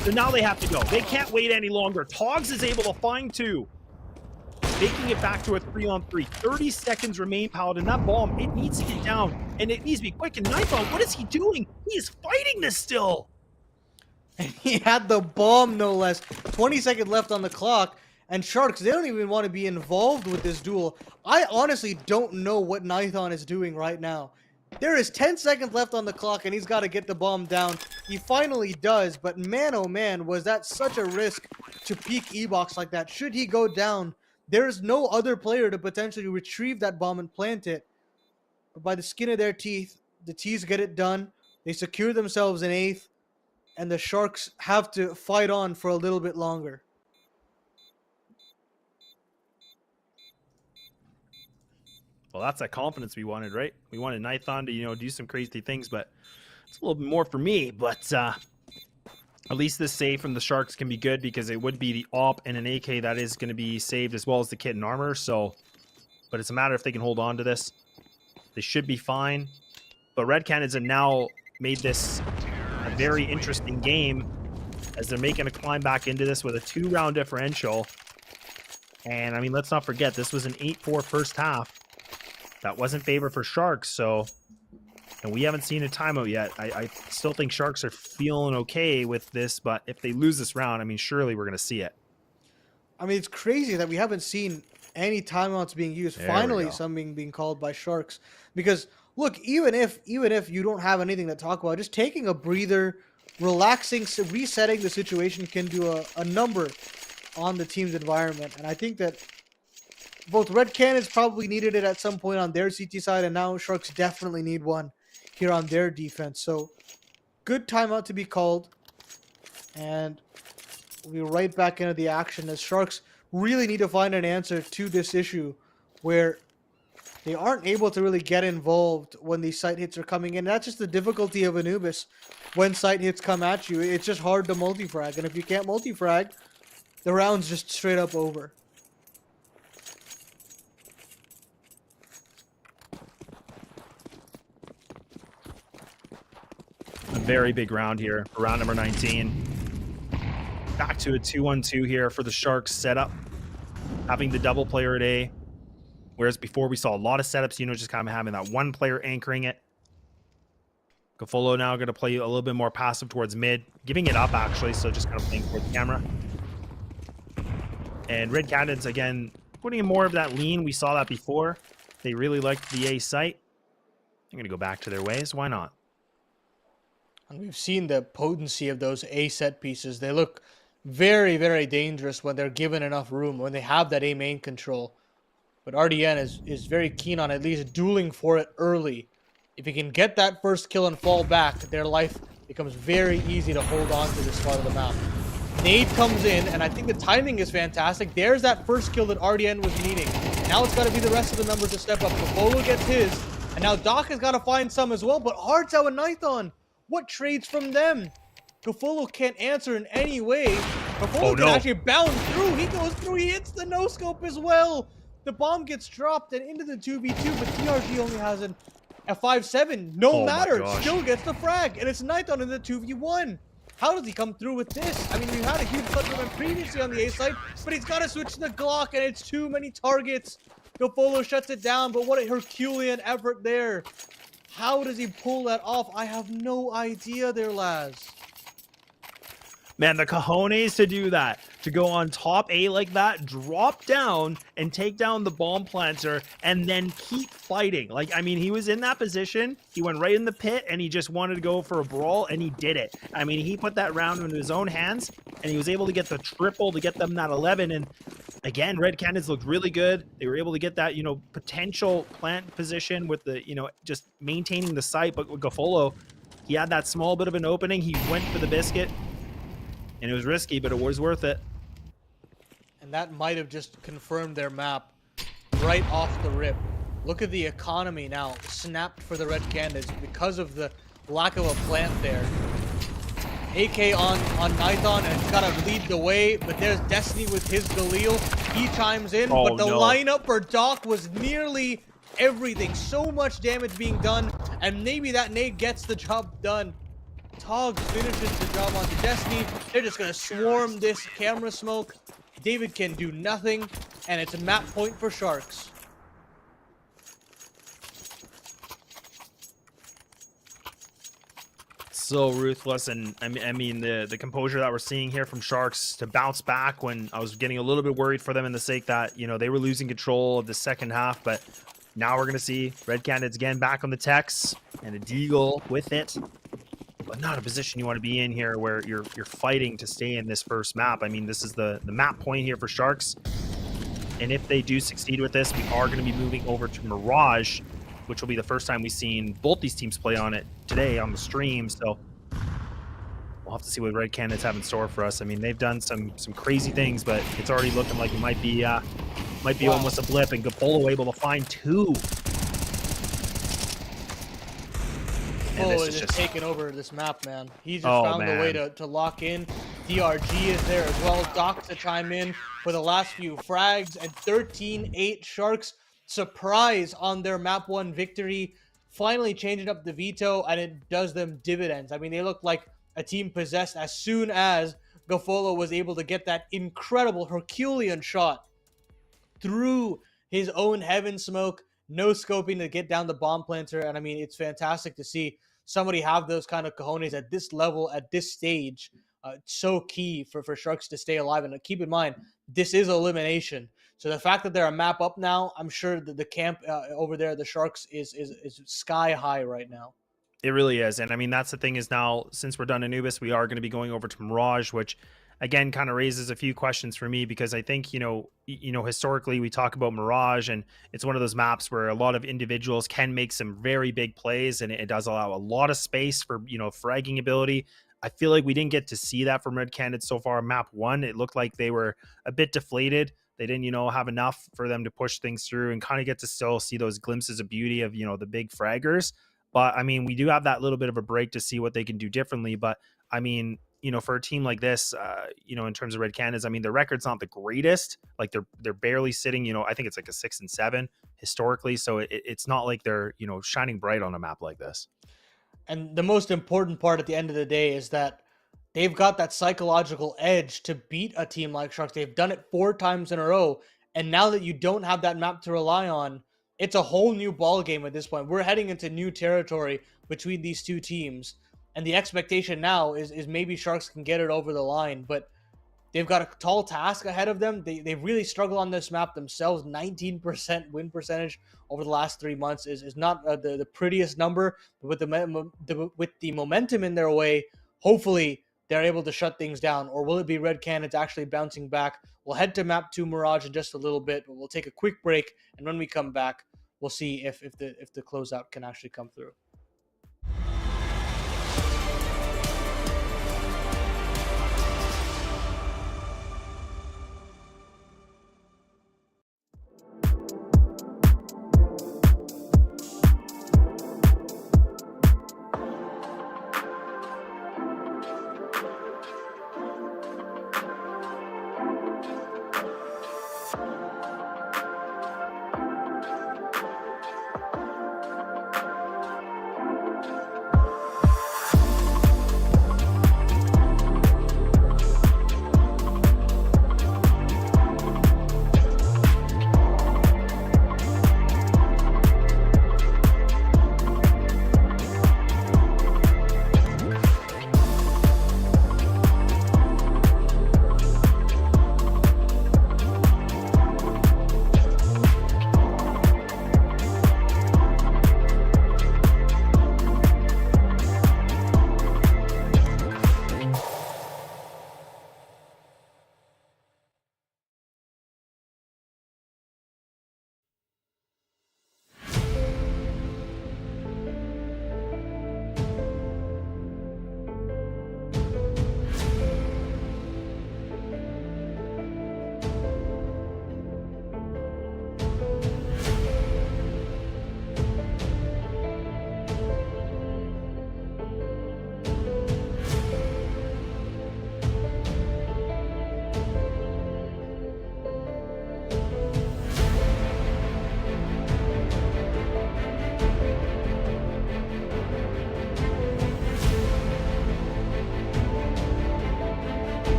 So now they have to go. They can't wait any longer. Togs is able to find 2. Making it back to a 3-on-3. 30 seconds remain, Paladin. That bomb, it needs to get down. And it needs to be quick. And Nightbomb, what is he doing? He is fighting this still. And he had the bomb, no less. 20 seconds left on the clock. And Sharks, they don't even want to be involved with this duel. I honestly don't know what Nithon is doing right now. There is 10 seconds left on the clock, and he's got to get the bomb down. He finally does, but man, oh man, was that such a risk to peek E-Box like that. Should he go down, there is no other player to potentially retrieve that bomb and plant it. But by the skin of their teeth, the T's get it done. They secure themselves in 8th, and the Sharks have to fight on for a little bit longer. Well, that's that confidence we wanted, right? We wanted Nithon to, you know, do some crazy things, but it's a little bit more for me. But at least this save from the Sharks can be good because it would be the op and an AK that is going to be saved as well as the kit and armor. So, but it's a matter if they can hold on to this. They should be fine. But Red Canids have now made this a very interesting game as they're making a climb back into this with a 2-round differential. And I mean, let's not forget, this was an 8-4 first half. That wasn't favor for Sharks, so, and we haven't seen a timeout yet. I still think Sharks are feeling okay with this, but if they lose this round, I mean, surely we're going to see it. I mean, it's crazy that we haven't seen any timeouts being used. Finally, some being called by Sharks. Because, look, even if you don't have anything to talk about, just taking a breather, relaxing, resetting the situation can do a number on the team's environment. And I think that both Red Canids probably needed it at some point on their CT side, and now Sharks definitely need one here on their defense. So, good timeout to be called. And we'll be right back into the action as Sharks really need to find an answer to this issue where they aren't able to really get involved when these site hits are coming in. That's just the difficulty of Anubis. When site hits come at you, it's just hard to multi-frag. And if you can't multi-frag, the round's just straight up over. A very big round here for round number 19. Back to a 2-1-2 here for the Sharks setup. Having the double player at A. Whereas before we saw a lot of setups, you know, just kind of having that 1 player anchoring it. Gafolo now going to play a little bit more passive towards mid. Giving it up, actually, so just kind of playing towards the camera. And Red Canids, again, putting in more of that lean. We saw that before. They really liked the A site. I'm going to go back to their ways. Why not? And we've seen the potency of those A set pieces. They look very, very dangerous when they're given enough room, when they have that A main control. But RDN is very keen on at least dueling for it early. If he can get that first kill and fall back, their life becomes very easy to hold on to this part of the map. Nade comes in, and I think the timing is fantastic. There's that first kill that RDN was needing. Now it's got to be the rest of the numbers to step up. Bolo gets his, and now Doc has got to find some as well, but Hearts out with Nithon. What trades from them? Gafolo can't answer in any way. Gafolo can actually bound through. He goes through. He hits the no-scope as well. The bomb gets dropped and into the 2v2, but TRG only has a 5-7. No matter. Still gets the frag. And it's Nithon in the 2v1. How does he come through with this? I mean, we've had a huge clutch from him previously on the A side, but he's got to switch to the Glock, and it's too many targets. Gafolo shuts it down, but what a Herculean effort there. How does he pull that off? I have no idea there, Laz. Man, the cojones to do that, to go on top A like that, drop down and take down the bomb planter and then keep fighting. Like, I mean, he was in that position. He went right in the pit and he just wanted to go for a brawl and he did it. I mean, he put that round into his own hands and he was able to get the triple to get them that 11. And again, Red Canids looked really good. They were able to get that, potential plant position with the, just maintaining the site. But with Gafolo, he had that small bit of an opening. He went for the biscuit. And it was risky, but it was worth it. And that might have just confirmed their map right off the rip. Look at the economy now, snapped for the Red Canids because of the lack of a plant there. AK on Nithon, and it's got to lead the way, but there's Destiny with his Galil. He chimes in, but the lineup for Doc was nearly everything. So much damage being done, and maybe that nade gets the job done. Tog finishes the job onto Destiny. They're just going to swarm this camera smoke. David can do nothing, and it's a map point for Sharks. So ruthless, and I mean the composure that we're seeing here from Sharks to bounce back when I was getting a little bit worried for them in the sake that, they were losing control of the second half, but now we're going to see Red Canids again back on the techs, and a Deagle with it. But not a position you want to be in here where you're fighting to stay in this first map. I mean, this is the map point here for Sharks. And if they do succeed with this, we are going to be moving over to Mirage, which will be the first time we've seen both these teams play on it today on the stream. So we'll have to see what Red Canids have in store for us. I mean, they've done some crazy things, but it's already looking like it might be almost a blip. And Gapolo able to find two. Oh, is just taking over this map, man. He just found a way to lock in. DRG is there as well. Doc to chime in for the last few frags. And 13-8 Sharks surprise on their map 1 victory. Finally changing up the veto, and it does them dividends. I mean, they look like a team possessed as soon as Gafolo was able to get that incredible Herculean shot through his own heaven smoke. No scoping to get down the bomb planter. And I mean, it's fantastic to see somebody have those kind of cojones at this level, at this stage. It's so key for Sharks to stay alive. And keep in mind, this is elimination. So the fact that they're a map up now, I'm sure that the camp over there, the Sharks, is sky high right now. It really is. And I mean, that's the thing is now, since we're done Anubis, we are going to be going over to Mirage, which again kind of raises a few questions for me, because I think, historically we talk about Mirage, and it's one of those maps where a lot of individuals can make some very big plays, and it does allow a lot of space for, fragging ability. I feel like we didn't get to see that from Red Canids so far. Map 1, it looked like they were a bit deflated. They didn't, have enough for them to push things through and kind of get to still see those glimpses of beauty of, the big fraggers. But I mean, we do have that little bit of a break to see what they can do differently. But I mean, for a team like this, in terms of Red Canids, I mean, their record's not the greatest. Like they're barely sitting, I think it's like a 6-7 historically. So it's not like they're, shining bright on a map like this. And the most important part at the end of the day is that they've got that psychological edge to beat a team like Sharks. They've done it 4 times in a row. And now that you don't have that map to rely on, it's a whole new ball game at this point. We're heading into new territory between these two teams. And the expectation now is maybe Sharks can get it over the line. But They've got a tall task ahead of them. They really struggle on this map themselves. 19% win percentage over the last 3 months is not the prettiest number, but with the momentum in their way, hopefully they're able to shut things down. Or will it be Red Canids actually bouncing back? We'll head to map 2 Mirage in just a little bit, but we'll take a quick break, and when we come back, we'll see if the closeout can actually come through.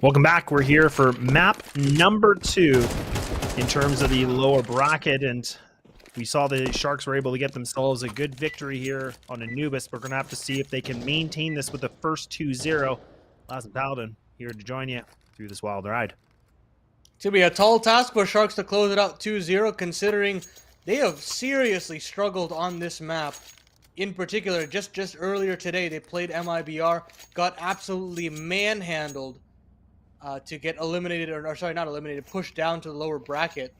Welcome back. We're here for map number 2 in terms of the lower bracket, and we saw the Sharks were able to get themselves a good victory here on Anubis. We're going to have to see if they can maintain this with the first 2-0. Laz and Paladin here to join you through this wild ride. It's going to be a tall task for Sharks to close it out 2-0, considering they have seriously struggled on this map. In particular, just earlier today, they played MIBR, got absolutely manhandled to get eliminated, or sorry, not eliminated, pushed down to the lower bracket.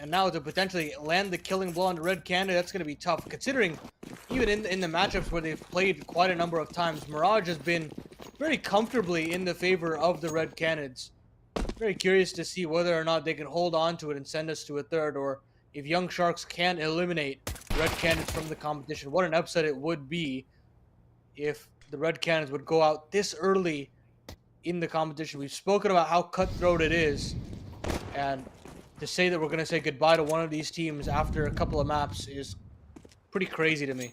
And now to potentially land the killing blow on the Red Canids, that's going to be tough. Considering even in the matchups where they've played quite a number of times, Mirage has been very comfortably in the favor of the Red Canids. Very curious to see whether or not they can hold on to it and send us to a third, or if Young Sharks can eliminate Red Canids from the competition. What an upset it would be if the Red Canids would go out this early in the competition. We've spoken about how cutthroat it is, and to say that we're going to say goodbye to one of these teams after a couple of maps is pretty crazy to me.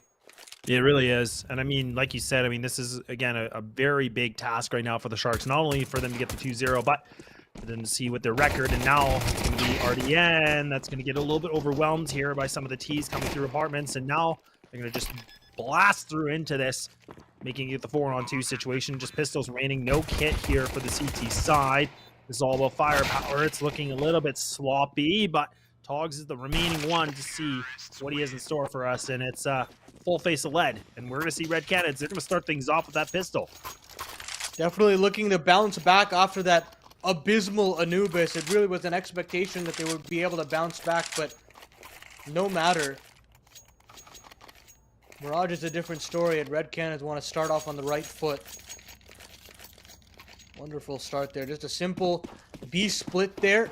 It really is. And I mean, like you said, I mean, this is, again, a very big task right now for the Sharks. Not only for them to get the 2-0, but for them to see what their record. And now it's going to be RDN. That's going to get a little bit overwhelmed here by some of the T's coming through apartments. And now they're going to just blast through into this, making it the 4-on-2 situation. Just pistols remaining. No kit here for the CT side. This is all about firepower. It's looking a little bit sloppy, but Togs is the remaining one to see what he has in store for us, and it's full face of lead. And we're going to see Red Canids. They're going to start things off with that pistol. Definitely looking to bounce back after that abysmal Anubis. It really was an expectation that they would be able to bounce back, but no matter. Mirage is a different story, and Red Canids want to start off on the right foot. Wonderful start there. Just a simple B split there.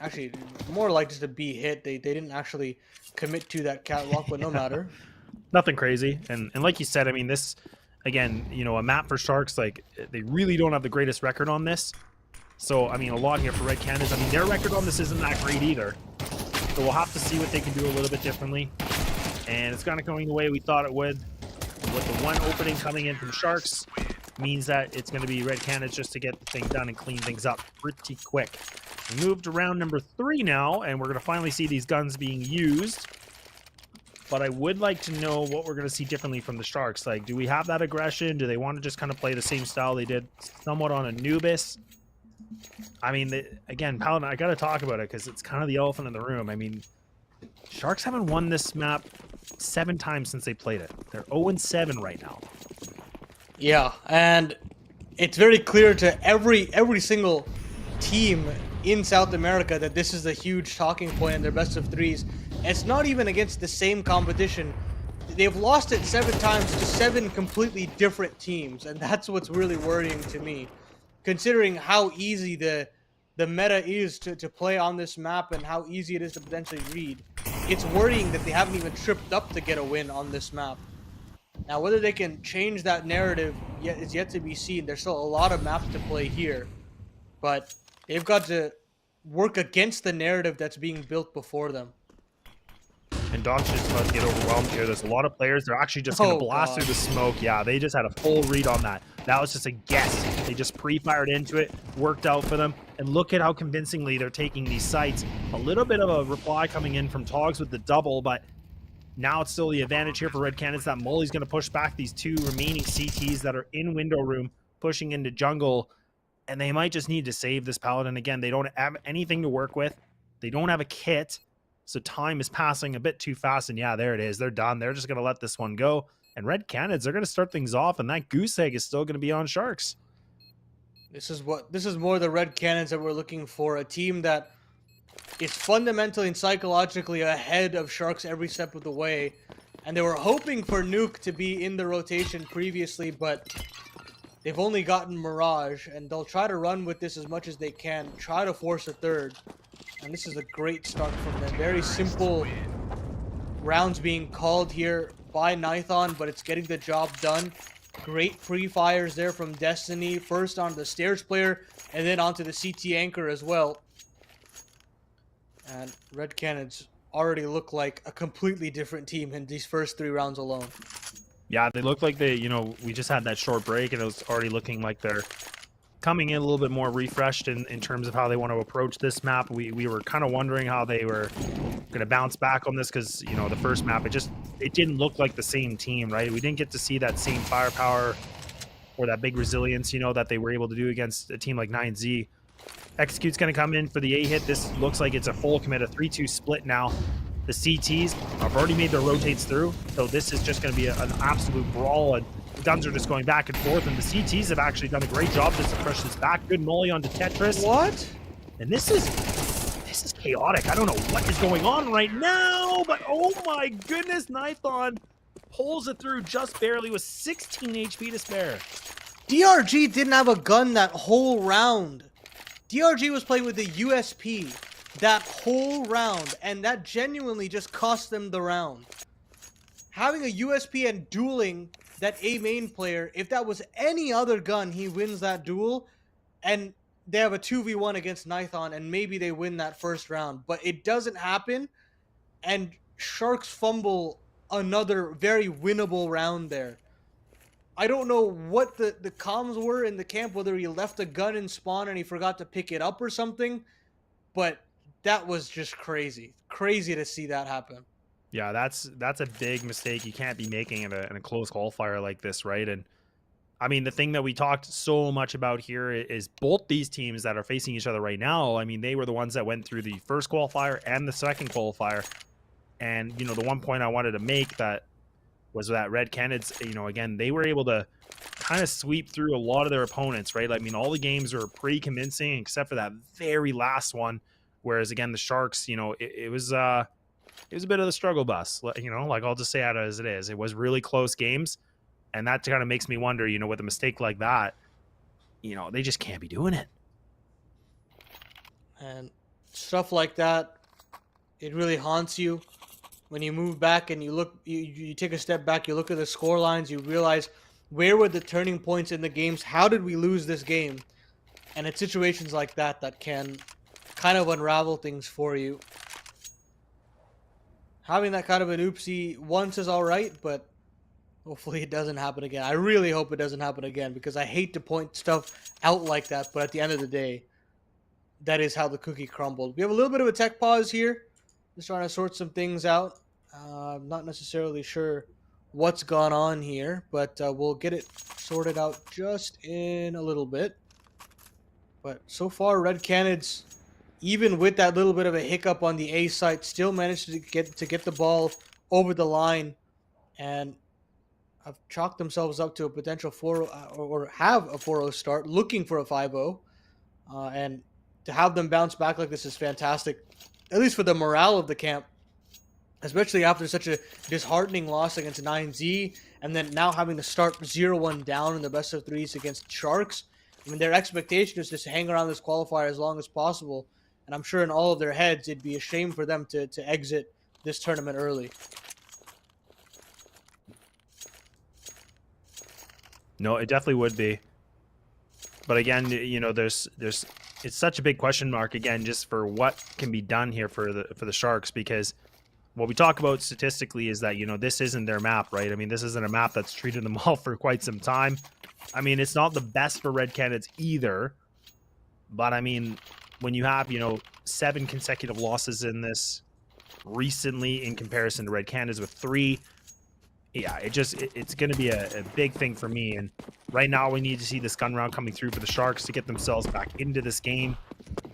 Actually, more like just a B hit. They didn't actually commit to that catwalk, but no matter. Nothing crazy. And like you said, I mean, this, again, you know, a map for Sharks, like, they really don't have the greatest record on this. So, I mean, a lot here for Red Canids. I mean, their record on this isn't that great either. So we'll have to see what they can do a little bit differently. And it's kind of going the way we thought it would. With the one opening coming in from Sharks, means that it's going to be Red Canids just to get the thing done and clean things up pretty quick. We moved to round number 3 now, and we're going to finally see these guns being used. But I would like to know what we're going to see differently from the Sharks. Like, do we have that aggression? Do they want to just kind of play the same style they did somewhat on Anubis? I mean, again, Paladin, I got to talk about it because it's kind of the elephant in the room. I mean, Sharks haven't won this map 7 times since they played it. They're 0-7 right now. Yeah, and it's very clear to every single team in South America that this is a huge talking point in their best of 3s. And it's not even against the same competition. They've lost it 7 times to 7 completely different teams, and that's what's really worrying to me. Considering how easy the meta is to play on this map and how easy it is to potentially read, it's worrying that they haven't even tripped up to get a win on this map. Now, whether they can change that narrative is yet to be seen. There's still a lot of maps to play here, but they've got to work against the narrative that's being built before them. And Doc's just about to get overwhelmed here. There's a lot of players. They're actually just going to blast through the smoke. Yeah, they just had a full read on that. That was just a guess. They just pre-fired into it, worked out for them. And look at how convincingly they're taking these sites. A little bit of a reply coming in from Togs with the double, but now it's still the advantage here for Red Canids that Mully's going to push back these 2 remaining CTs that are in window room, pushing into jungle. And they might just need to save this Paladin. Again, they don't have anything to work with. They don't have a kit. So time is passing a bit too fast. And yeah, there it is. They're done. They're just going to let this one go. And Red Canids, they're going to start things off. And that goose egg is still going to be on Sharks. This is more the Red Canids that we're looking for. A team that is fundamentally and psychologically ahead of Sharks every step of the way. And they were hoping for Nuke to be in the rotation previously, but they've only gotten Mirage. And they'll try to run with this as much as they can. Try to force a third. And this is a great start from them. Very simple rounds being called here by Nithon, but it's getting the job done. Great pre-fires there from Destiny. First onto the stairs player, and then onto the CT anchor as well. And Red Canids already look like a completely different team in these first 3 rounds alone. Yeah, they look like they, you know, we just had that short break, and it was already looking like they're coming in a little bit more refreshed in terms of how they want to approach this map. We were kind of wondering how they were going to bounce back on this because, you know, the first map, it didn't look like the same team, right? We didn't get to see that same firepower or that big resilience, you know, that they were able to do against a team like 9Z. Execute's going to come in for the A hit. This looks like it's a full commit, a 3-2 split now. The CTs have already made their rotates through, so this is just going to be an absolute brawl, and the guns are just going back and forth, and the CTs have actually done a great job just to push this back. Good molly onto Tetris. What? And this is chaotic. I don't know what is going on right now, but oh my goodness, Nithon pulls it through just barely with 16 HP to spare. DRG didn't have a gun that whole round. DRG was playing with the USP that whole round, and that genuinely just cost them the round. Having a USP and dueling that A main player, if that was any other gun, he wins that duel, and they have a 2v1 against Nithon, and maybe they win that first round. But it doesn't happen, and Sharks fumble another very winnable round there. I don't know what the comms were in the camp, whether he left a gun in spawn and he forgot to pick it up or something, but that was just crazy. Crazy to see that happen. Yeah, that's a big mistake you can't be making in a close qualifier like this, right? And I mean, the thing that we talked so much about here is both these teams that are facing each other right now. I mean, they were the ones that went through the first qualifier and the second qualifier. And, you know, the one point I wanted to make that was that Red Canids, you know, again, they were able to kind of sweep through a lot of their opponents, right? I mean, all the games were pretty convincing except for that very last one. Whereas, again, the Sharks, you know, it was a bit of the struggle bus, you know, like I'll just say it as it is. It was really close games. And that kind of makes me wonder, you know, with a mistake like that, you know, they just can't be doing it. And stuff like that, it really haunts you. When you move back and you look, you take a step back, you look at the score lines, you realize where were the turning points in the games? How did we lose this game? And it's situations like that that can kind of unravel things for you. Having that kind of an oopsie once is all right, but hopefully it doesn't happen again. I really hope it doesn't happen again because I hate to point stuff out like that, but at the end of the day, that is how the cookie crumbled. We have a little bit of a tech pause here. Just trying to sort some things out. I'm not necessarily sure what's gone on here, but we'll get it sorted out just in a little bit. But so far, Red Canids, even with that little bit of a hiccup on the A site, still managed to get the ball over the line and have chalked themselves up to a potential 4 or have a 4-0 start, looking for a 5-0. And to have them bounce back like this is fantastic. At least for the morale of the camp, especially after such a disheartening loss against 9Z, and then now having to start 0-1 down in the best of threes against Sharks. I mean, their expectation is just to hang around this qualifier as long as possible, and I'm sure in all of their heads it'd be a shame for them to exit this tournament early. No, it definitely would be. But again, you know, there's it's such a big question mark again just for what can be done here for the Sharks, because what we talk about statistically is that, you know, this isn't their map, right? I mean, this isn't a map that's treated them well for quite some time. I mean, it's not the best for Red Canids either, but I mean, when you have, you know, 7 consecutive losses in this recently in comparison to Red Canids with 3, yeah, it's going to be a big thing for me. And right now we need to see this gun round coming through for the Sharks to get themselves back into this game.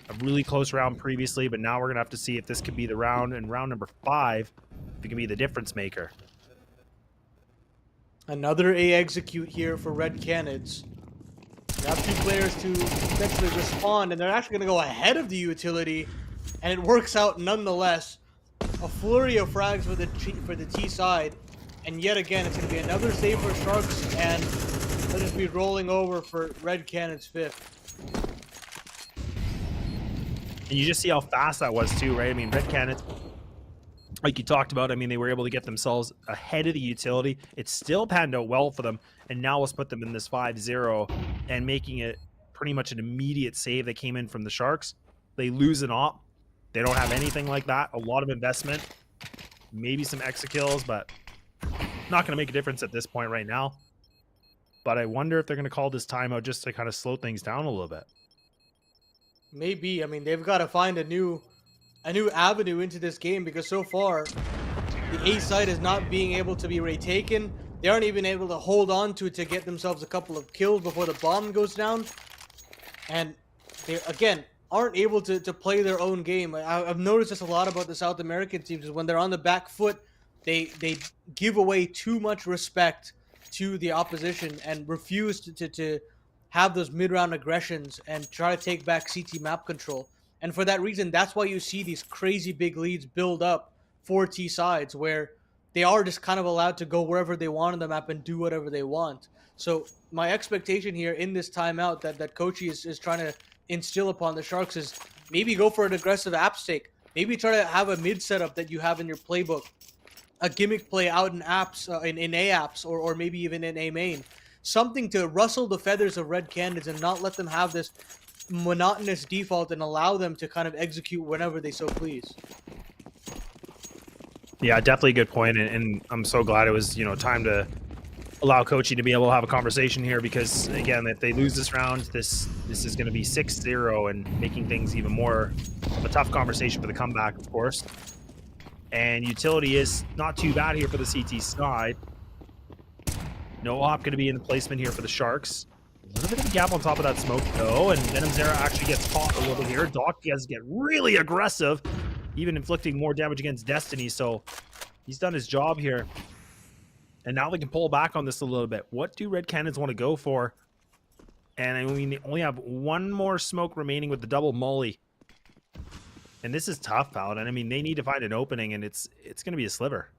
A really close round previously, but now we're going to have to see if this could be the round, and round number 5, if it can be the difference maker. Another A execute here for Red Canids. You have 2 players to essentially respond, and they're actually going to go ahead of the utility, and it works out nonetheless. A flurry of frags for the T side. And yet again, it's going to be another save for Sharks, and they'll just be rolling over for Red Canids 5th. And you just see how fast that was too, right? I mean, Red Canids, like you talked about, I mean, they were able to get themselves ahead of the utility. It still panned out well for them, and now let's put them in this 5-0 and making it pretty much an immediate save that came in from the Sharks. They lose an op. They don't have anything like that. A lot of investment, maybe some extra kills, but not going to make a difference at this point right now. but I wonder if they're going to call this timeout just to kind of slow things down a little bit. Maybe. I mean, they've got to find a new avenue into this game, because so far the A side is not being able to be retaken. They aren't even able to hold on to it to get themselves a couple of kills before the bomb goes down. And they, again, aren't able to play their own game. I've noticed this a lot about the South American teams, is when they're on the back foot, they give away too much respect to the opposition and refuse to have those mid-round aggressions and try to take back CT map control. And for that reason, that's why you see these crazy big leads build up for T sides, where they are just kind of allowed to go wherever they want on the map and do whatever they want. So my expectation here in this timeout that Kochi is trying to instill upon the Sharks is maybe go for an aggressive app stake. Maybe try to have a mid setup that you have in your playbook, a gimmick play out in apps, in A apps, or maybe even in A main. Something to rustle the feathers of Red Canids and not let them have this monotonous default and allow them to kind of execute whenever they so please. Yeah, definitely a good point, and I'm so glad it was, you know, time to allow Kochi to be able to have a conversation here, because again, if they lose this round, this is going to be 6-0 and making things even more of a tough conversation for the comeback, of course. And utility is not too bad here for the CT side. No op going to be in the placement here for the Sharks. A little bit of a gap on top of that smoke though, and Venom Zera actually gets caught a little bit here. Doc has get really aggressive, even inflicting more damage against Destiny, so he's done his job here. And now they can pull back on this a little bit. What do Red Canids want to go for? And I mean, they only have one more smoke remaining with the double molly. And this is tough, Paladin. I mean, they need to find an opening, and it's going to be a sliver.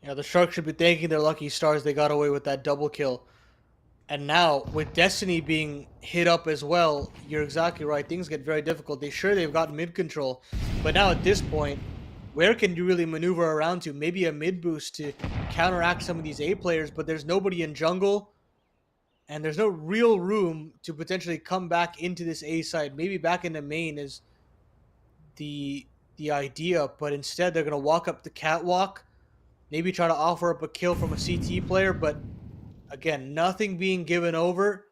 Yeah, the Sharks should be thanking their lucky stars they got away with that double kill. And now, with Destiny being hit up as well, you're exactly right. Things get very difficult. They've got mid control. But now at this point, where can you really maneuver around to? Maybe a mid boost to counteract some of these A players, but there's nobody in jungle. And there's no real room to potentially come back into this A side. Maybe back into main is the idea, but instead they're going to walk up the catwalk. Maybe try to offer up a kill from a CT player, but again, nothing being given over,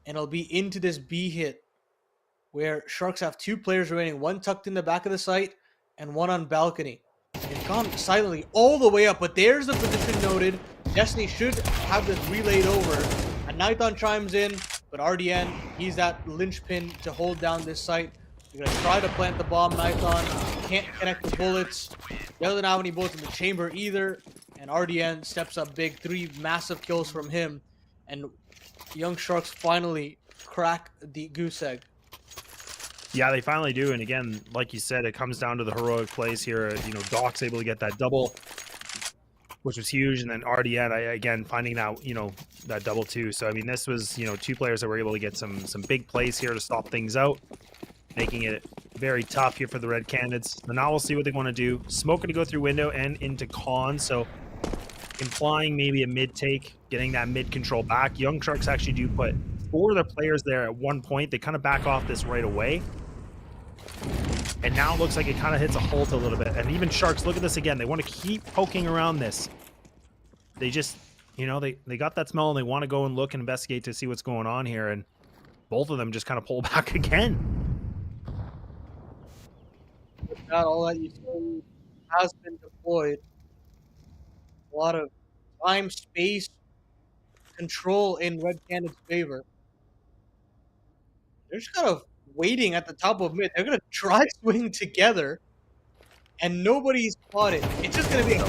and it'll be into this B hit where Sharks have two players remaining, one tucked in the back of the site and one on balcony. They've gone silently all the way up, but there's the position noted. Destiny should have this relayed over. And Nighthon chimes in, but RDN, he's that linchpin to hold down this site. You're going to try to plant the bomb, Nighthon. Can't connect the bullets. He doesn't have any bullets in the chamber either. And RDN steps up big. 3 massive kills from him. And Young Sharks finally crack the goose egg. Yeah, they finally do. And again, like you said, it comes down to the heroic plays here. You know, Doc's able to get that double, which was huge. And then RDN, again, finding that, you know, that double too. So, I mean, this was, you know, 2 players that were able to get some big plays here to stop things out, making it very tough here for the Red Canids. So now we'll see what they want to do. Smoke going to go through window and into con. So implying maybe a mid take, getting that mid control back. Young Sharks actually do put 4 of their players there at one point. They kind of back off this right away. And now it looks like it kind of hits a halt a little bit. And even Sharks, look at this again. They want to keep poking around this. They just, you know, they got that smell and they want to go and look and investigate to see what's going on here. And both of them just kind of pull back again. Not all that utility has been deployed. A lot of time, space, control in Red Canids' favor. They're just kind of waiting at the top of mid. They're going to try swing together, and nobody's spotted. It's just going to be a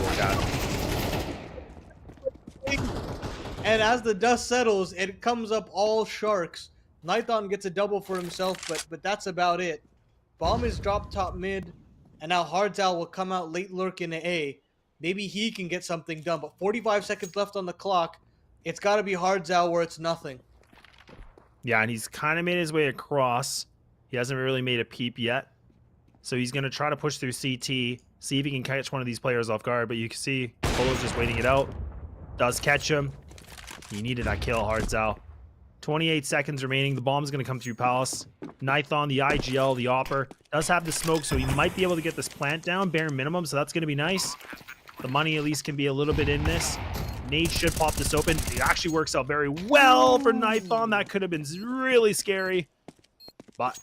and as the dust settles, it comes up all Sharks. Nighthon gets a double for himself, but that's about it. Bomb is dropped top mid, and now Hardzal will come out late lurk in the A. Maybe he can get something done, but 45 seconds left on the clock. It's got to be Hardzal where it's nothing. Yeah, and he's kind of made his way across. He hasn't really made a peep yet. So he's going to try to push through CT, see if he can catch one of these players off guard. But you can see Polo's just waiting it out. Does catch him. He needed that kill, Hardzal. 28 seconds remaining. The bomb's going to come through Palace. Nighthon, the IGL, the Opper, does have the smoke, so he might be able to get this plant down, bare minimum, so that's going to be nice. The money at least can be a little bit in this. Nate should pop this open. It actually works out very well for Nithon. That could have been really scary. But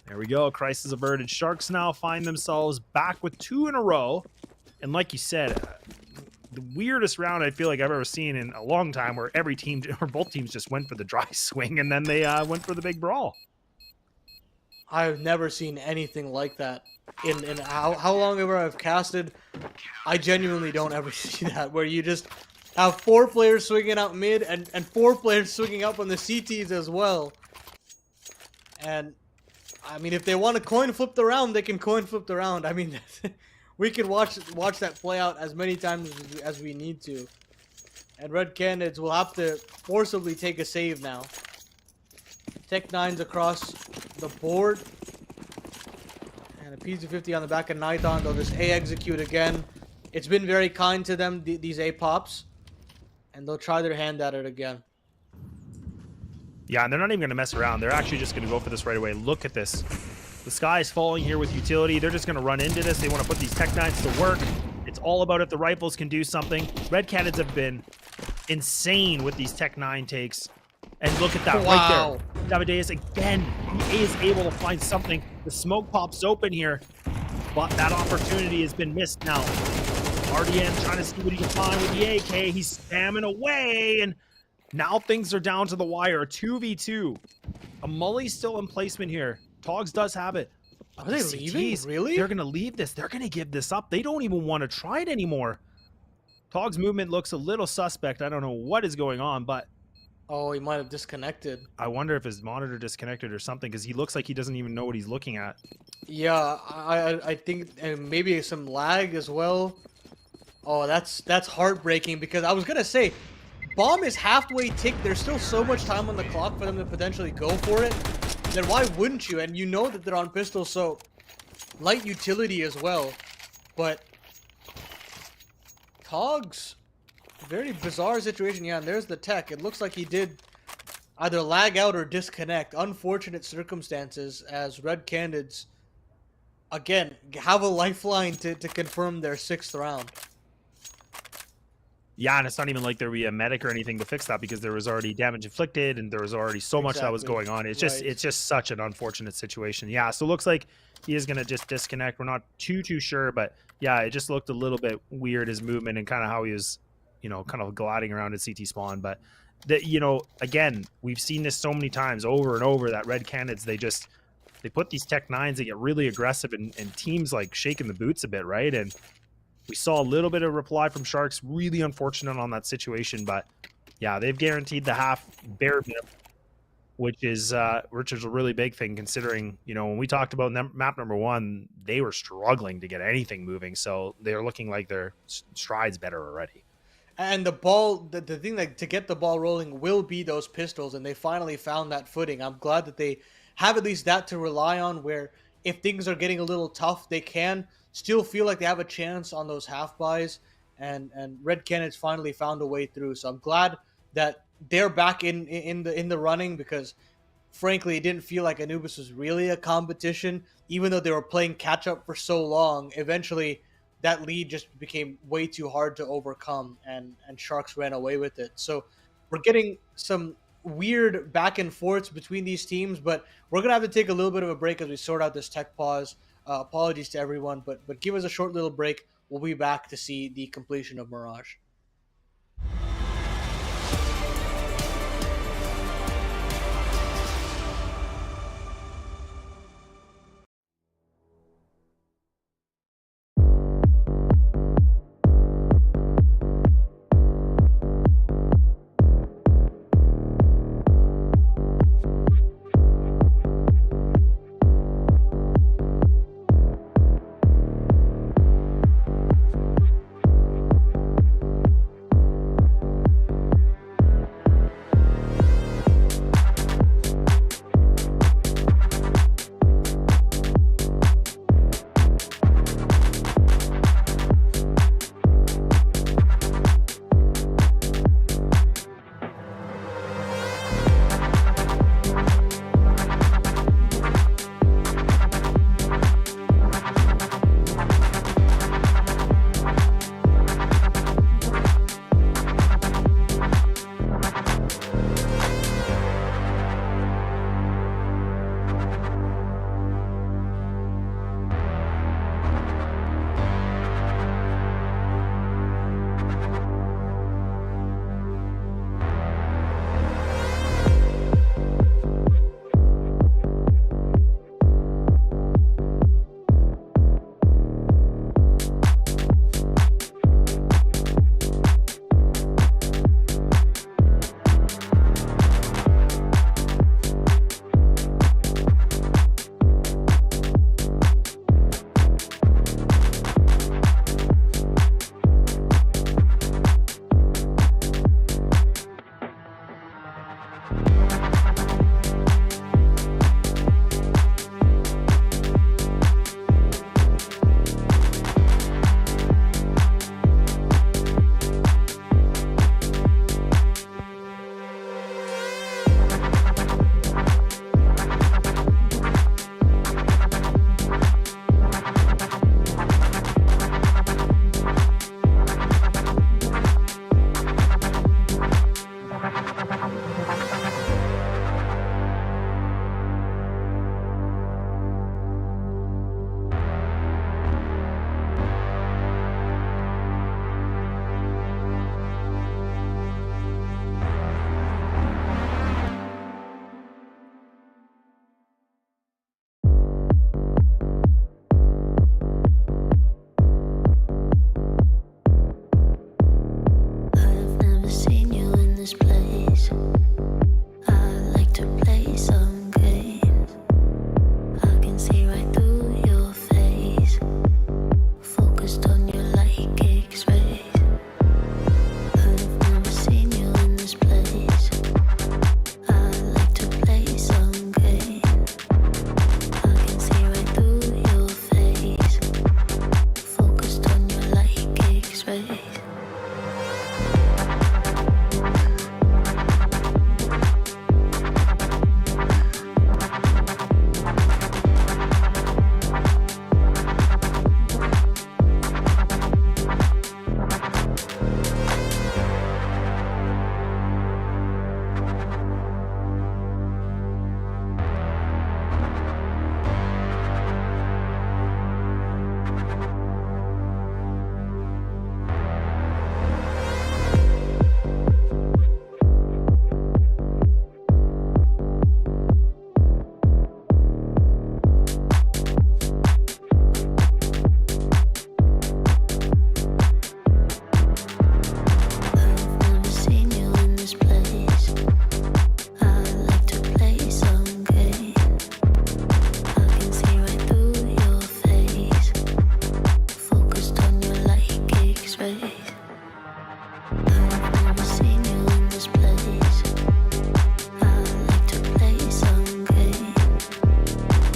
there we go. Crisis averted. Sharks now find themselves back with 2 in a row. And like you said, the weirdest round I feel like I've ever seen in a long time, where every team or both teams just went for the dry swing and then they went for the big brawl. I've never seen anything like that in how long ever I've casted. I genuinely don't ever see that, where you just have 4 players swinging out mid and 4 players swinging up on the CTs as well. And I mean, if they want to coin flip the round, they can coin flip the round. I mean, we can watch that play out as many times as we need to. And Red Canids will have to forcibly take a save now. Tech 9s across the board. And a PZ50 on the back of Nithon. They'll just A-execute again. It's been very kind to them, these A-pops. And they'll try their hand at it again. Yeah, and they're not even going to mess around. They're actually just going to go for this right away. Look at this. The sky is falling here with utility. They're just going to run into this. They want to put these Tech 9s to work. It's all about if the rifles can do something. Red Canids have been insane with these Tech 9 takes. And look at that right there. Davideus again. He is able to find something. The smoke pops open here. But that opportunity has been missed now. RDM trying to see what he can find with the AK. He's spamming away. And now things are down to the wire. A 2v2. A Mully's still in placement here. Togs does have it. Are they leaving? Really? They're going to leave this. They're going to give this up. They don't even want to try it anymore. Togs' movement looks a little suspect. I don't know what is going on, but... Oh, he might have disconnected. I wonder if his monitor disconnected or something, because he looks like he doesn't even know what he's looking at. Yeah, I think and maybe some lag as well. Oh, that's heartbreaking, because I was going to say, bomb is halfway ticked. There's still so much time on the clock for them to potentially go for it. Then why wouldn't you? And you know that they're on pistol, so light utility as well. But Togs, very bizarre situation. Yeah, and there's the tech. It looks like he did either lag out or disconnect. Unfortunate circumstances, as Red Canids, again, have a lifeline to confirm their 6th round. Yeah, and it's not even like there would be a medic or anything to fix that, because there was already damage inflicted and there was already so much that was going on. It's just such an unfortunate situation. Yeah, so it looks like he is going to just disconnect. We're not too sure, but yeah, it just looked a little bit weird, his movement and kind of how he was, you know, kind of gliding around at CT spawn. But that, you know, again, we've seen this so many times over and over, that Red Canids, they put these Tech 9s, they get really aggressive, and teams like shaking the boots a bit, right? And we saw a little bit of reply from Sharks. Really unfortunate on that situation, but yeah, they've guaranteed the half bare minimum, which is a really big thing, considering, you know, when we talked about map number 1, they were struggling to get anything moving, so they're looking like their strides better already. And the ball, the thing that to get the ball rolling will be those pistols, and they finally found that footing. I'm glad that they have at least that to rely on, where if things are getting a little tough, they can still feel like they have a chance on those half buys, and Red Canids finally found a way through. So I'm glad that they're back in the running, because frankly, it didn't feel like Anubis was really a competition, even though they were playing catch up for so long. Eventually, that lead just became way too hard to overcome, and Sharks ran away with it. So we're getting some weird back and forths between these teams, but we're gonna have to take a little bit of a break as we sort out this tech pause. Apologies to everyone, but give us a short little break. We'll be back to see the completion of Mirage. to play some games. I can see right through your face, focused on you like X-rays. But I've never seen you in this place. I like to play some games. I can see right through your face, focused on you like X-rays. I've never seen you in this place. I like to play some games. I can see right through your face, focused on you like X-rays. I've never seen you in this place. I like to play some games.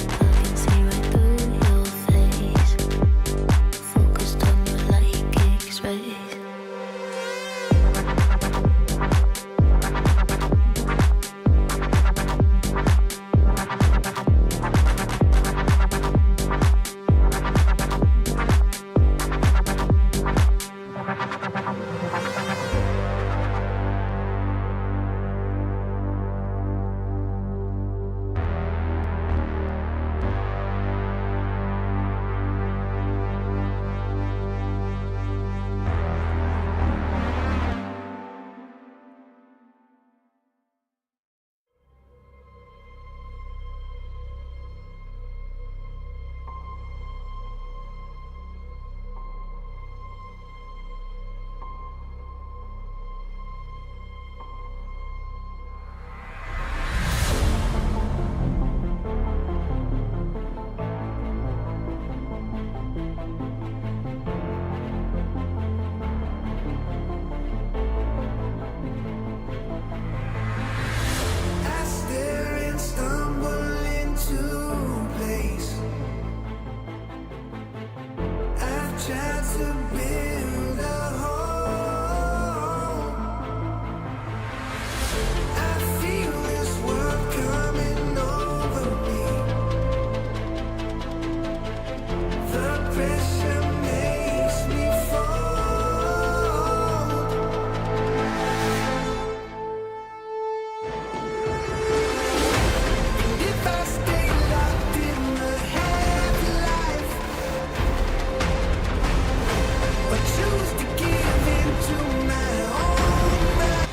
I can see right through your face, focused on you like X-rays. I stare and stumble into place. I've tried to build a home. I feel this world coming over me. The pressure makes me fall. If I stay locked in the half-life, or choose to give into my own mind.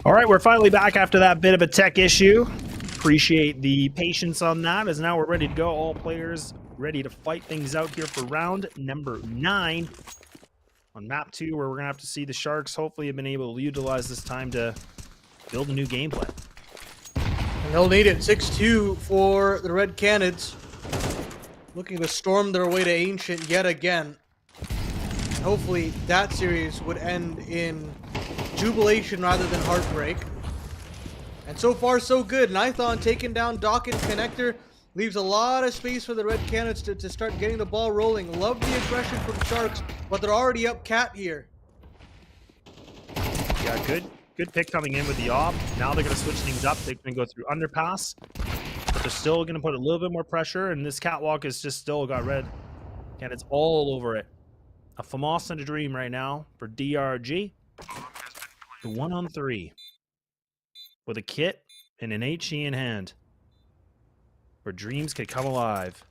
All right, we're finally back after that bit of a tech issue. Appreciate the patience on that, as now we're ready to go. All players ready to fight things out here for round number 9 on map 2, where we're gonna have to see the Sharks hopefully have been able to utilize this time to build a new gameplay. And they'll need it. 6-2 for the Red Canids, looking to storm their way to Ancient yet again. Hopefully that series would end in jubilation rather than heartbreak. And so far so good. Nithon taking down Dock and Connector leaves a lot of space for the Red Canids to start getting the ball rolling. Love the aggression from Sharks, but they're already up cat here. Yeah, good pick coming in with the op. Now they're going to switch things up. They're going to go through underpass, but they're still going to put a little bit more pressure, and this catwalk is just still got red. And it's all over it. A FAMAS and a dream right now for DRG. The 1-on-3 with a kit and an HE in hand, where dreams could come alive.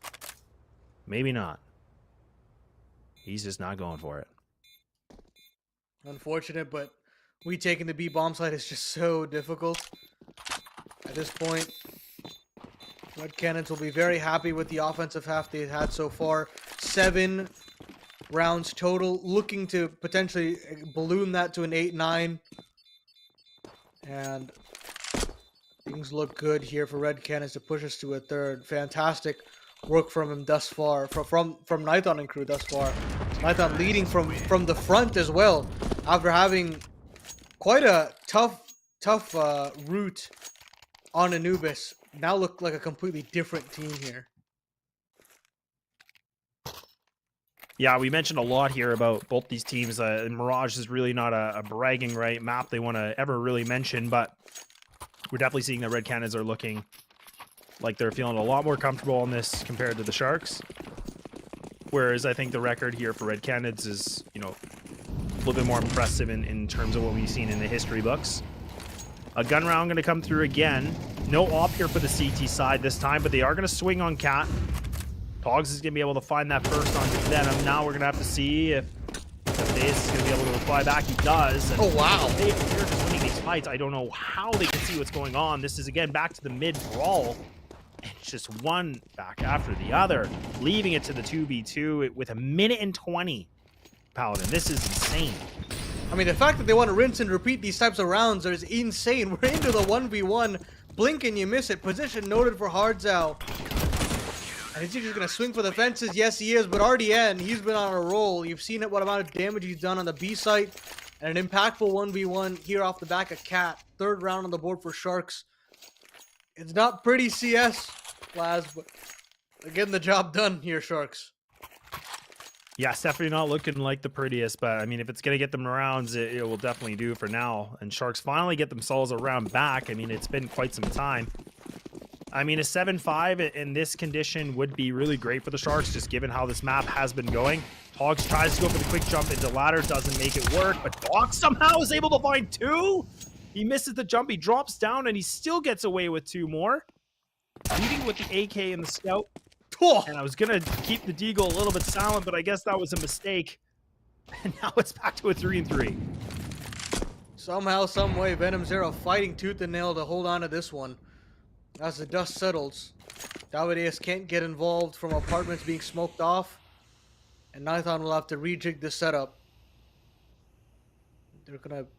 Maybe not. He's just not going for it. Unfortunate, but we taking the B bomb side is just so difficult. At this point, Red Canids will be very happy with the offensive half they've had so far. 7 rounds total, looking to potentially balloon that to an 8-9. And things look good here for Red Canids to push us to a third. Fantastic work from him thus far, from Nython and crew thus far. Nython leading from the front as well, after having quite a tough route on Anubis. Now look like a completely different team here. Yeah, we mentioned a lot here about both these teams. Mirage is really not a bragging right map they want to ever really mention, but we're definitely seeing that Red Canids are looking like they're feeling a lot more comfortable on this compared to the Sharks. Whereas I think the record here for Red Canids is, you know, a little bit more impressive in terms of what we've seen in the history books. A gun round going to come through again. No op here for the CT side this time, but they are going to swing on Cat. Togs is going to be able to find that first on Venom. Now we're going to have to see if Daze is going to be able to reply back. He does. And oh, wow. They're just winning these fights. I don't know how they can see what's going on. This is, again, back to the mid-brawl. It's just one back after the other, leaving it to the 2v2 with 1:20. Paladin, this is insane. I mean, the fact that they want to rinse and repeat these types of rounds is insane. We're into the 1v1. Blink and you miss it. Position noted for Hardzao. And is he just going to swing for the fences? Yes, he is. But RDN, he's been on a roll. You've seen it, what amount of damage he's done on the B site. And an impactful 1v1 here off the back of Cat. Third round on the board for Sharks. It's not pretty CS, Laz, but they're getting the job done here, Sharks. Yeah, it's definitely not looking like the prettiest, but I mean, if it's going to get them rounds, it will definitely do for now. And Sharks finally get themselves a round back. I mean, it's been quite some time. I mean, a 7-5 in this condition would be really great for the Sharks, just given how this map has been going. Togs tries to go for the quick jump into ladder, doesn't make it work, but Doc somehow is able to find 2. He misses the jump, he drops down, and he still gets away with 2 more. Leading with the AK and the Scout. And I was going to keep the Deagle a little bit silent, but I guess that was a mistake. And now it's back to a 3-3. Somehow, some way, Venom Zero fighting tooth and nail to hold on to this one. As the dust settles, Davideus can't get involved from apartments being smoked off. And Nython will have to rejig the setup. They're going to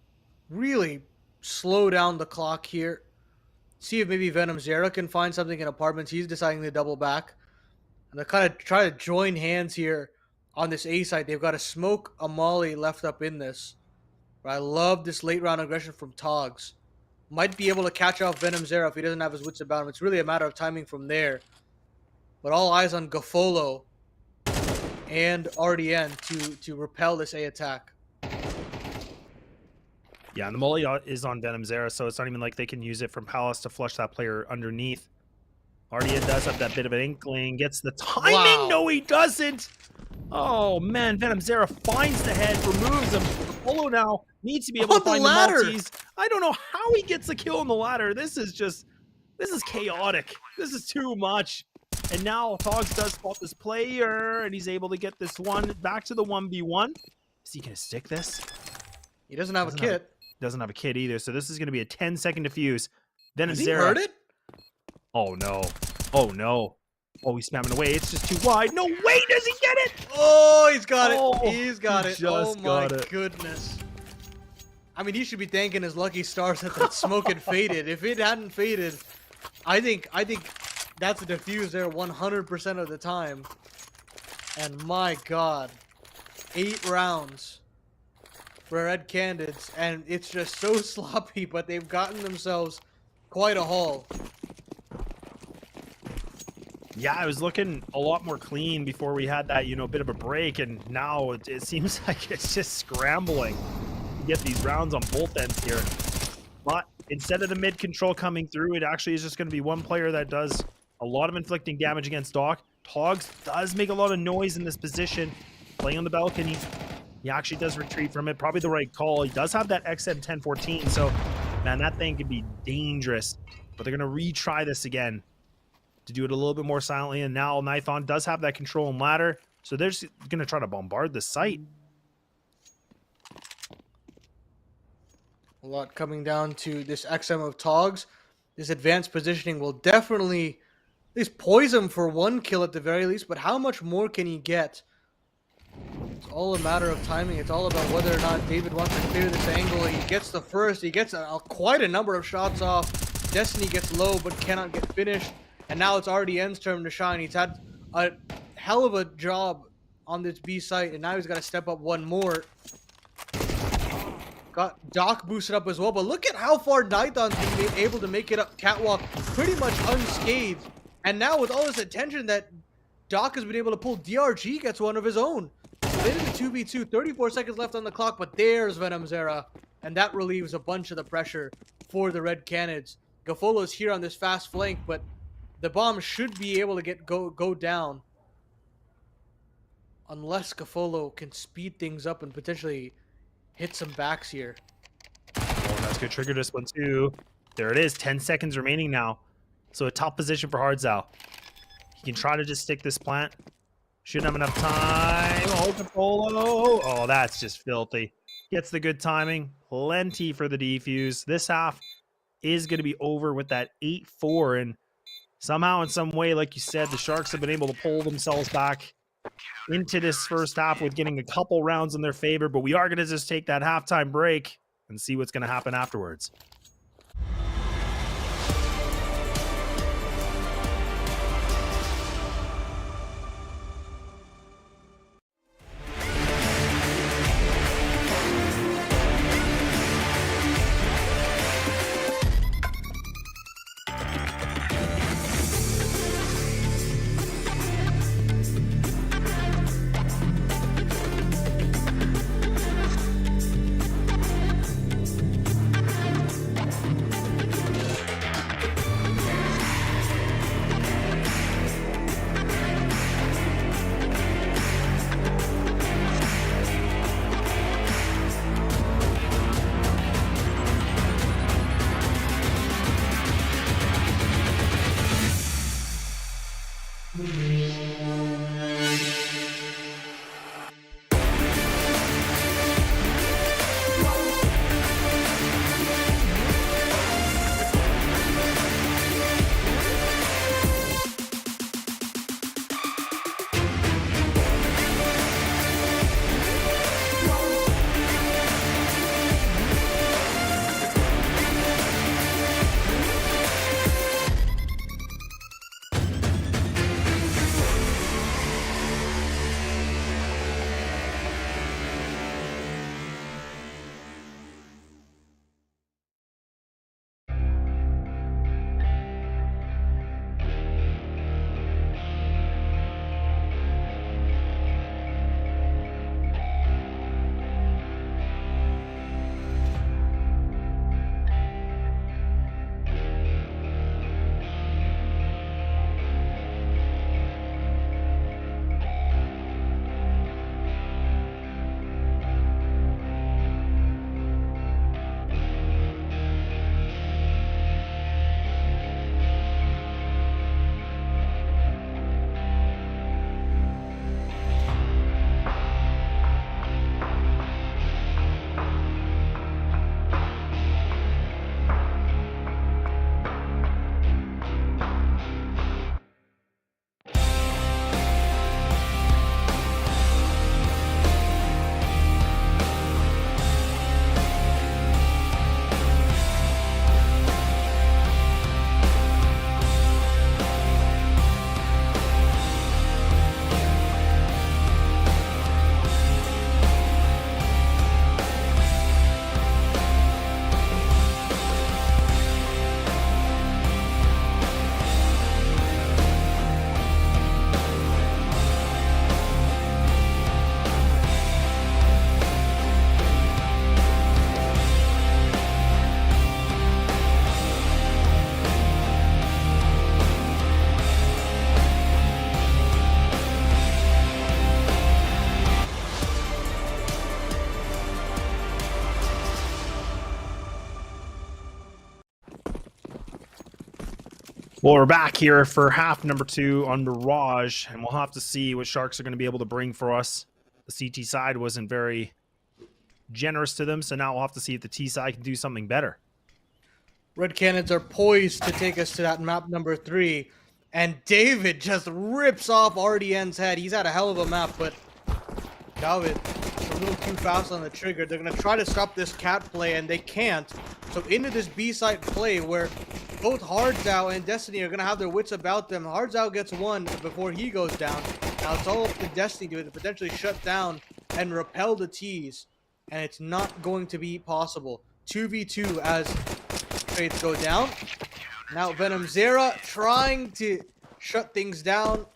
really slow down the clock here. See if maybe Venom Zero can find something in apartments. He's deciding to double back. And they'll kind of try to join hands here on this A site. They've got a smoke, a molly left up in this. But I love this late round aggression from Togs. Might be able to catch off Venom Zero if he doesn't have his wits about him. It's really a matter of timing from there. But all eyes on Gafolo and RDN to repel this A attack. Yeah, and the molly is on Venom Zero, so it's not even like they can use it from Palace to flush that player underneath. RDN does have that bit of an inkling, gets the timing. Wow. No, he doesn't. Oh, man, Venom Zero finds the head, removes him. Polo now needs to be able to find the Maltese. I don't know how he gets the kill on the ladder. This is chaotic. This is too much. And now Togs does spot this player, and he's able to get this one back to the 1v1. Is he going to stick this? He doesn't have a kit. Doesn't have a kit either, so this is going to be a 10-second defuse. Venom Has he Zero. heard it? Oh, no. Oh, no. Oh, he's spamming away. It's just too wide. No way, does he get it? Oh, he's got Oh, it. He's got he it. just Oh, my got it. goodness. I mean, he should be thanking his lucky stars that that smoke had faded. If it hadn't faded, I think that's a defuse there 100% of the time. And my God, 8 rounds for Red Canids, and it's just so sloppy, but they've gotten themselves quite a haul. Yeah, I was looking a lot more clean before we had that, bit of a break, and now it seems like it's just scrambling to get these rounds on both ends here. But instead of the mid control coming through, it actually is just going to be one player that does a lot of inflicting damage against Doc. Togs does make a lot of noise in this position, playing on the balcony. He actually does retreat from it, probably the right call. He does have that XM 1014, so, man, that thing could be dangerous. But they're going to retry this again to do it a little bit more silently, and now Nython does have that control and ladder, so they're just going to try to bombard the site. A lot coming down to this XM of Togs. This advanced positioning will definitely least poise him for 1 kill at the very least, but how much more can he get? It's all a matter of timing. It's all about whether or not David wants to clear this angle. He gets the first. He gets quite a number of shots off. Destiny gets low but cannot get finished. And now it's RDN's turn to shine. He's had a hell of a job on this B site, and now he's got to step up one more. Got Doc boosted up as well, but look at how far Nithon's been able to make it up catwalk pretty much unscathed. And now with all this attention that Doc has been able to pull, DRG gets one of his own. So they did a 2v2, 34 seconds left on the clock, but there's Venom's era, and that relieves a bunch of the pressure for the Red Canids. Gafolo's here on this fast flank, but the bomb should be able to go down. Unless Gafolo can speed things up and potentially hit some backs here. Oh, that's good. Trigger this one too. There it is. 10 seconds remaining now. So a top position for Hardzal. He can try to just stick this plant. Shouldn't have enough time. Oh, Gafolo. Oh, that's just filthy. Gets the good timing. Plenty for the defuse. This half is going to be over with that 8-4. And somehow, in some way, like you said, the Sharks have been able to pull themselves back into this first half with getting a couple rounds in their favor. But we are going to just take that halftime break and see what's going to happen afterwards. Well, we're back here for half number 2 on Mirage, and we'll have to see what Sharks are going to be able to bring for us. The CT side wasn't very generous to them, so now we'll have to see if the T side can do something better. Red Canids are poised to take us to that map number 3. And David just rips off RDN's head. He's had a hell of a map, but David a little too fast on the trigger. They're going to try to stop this cat play, and they can't. So into this B-side play where both Hardzao and Destiny are going to have their wits about them. Hardzao gets one before he goes down. Now it's all up to Destiny to potentially shut down and repel the T's. And it's not going to be possible. 2v2 as trades go down. Now Venom Zera trying to shut things down.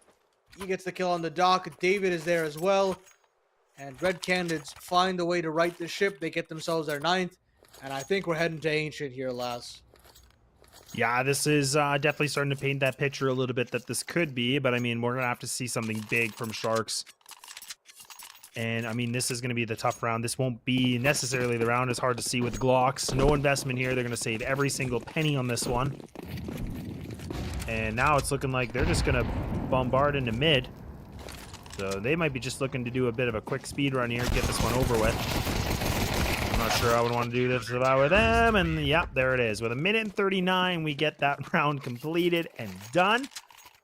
He gets the kill on the dock. David is there as well. And Red Canids find a way to right the ship. They get themselves their 9th. And I think we're heading to Ancient here, Laz. Yeah, this is definitely starting to paint that picture a little bit that this could be. But, I mean, we're going to have to see something big from Sharks. And, I mean, this is going to be the tough round. This won't be necessarily the round. It's hard to see with Glocks. No investment here. They're going to save every single penny on this one. And now it's looking like they're just going to bombard into mid. So they might be just looking to do a bit of a quick speed run here, get this one over with. I'm not sure I would want to do this if I were them. And, yeah, there it is. With 1:39, we get that round completed and done.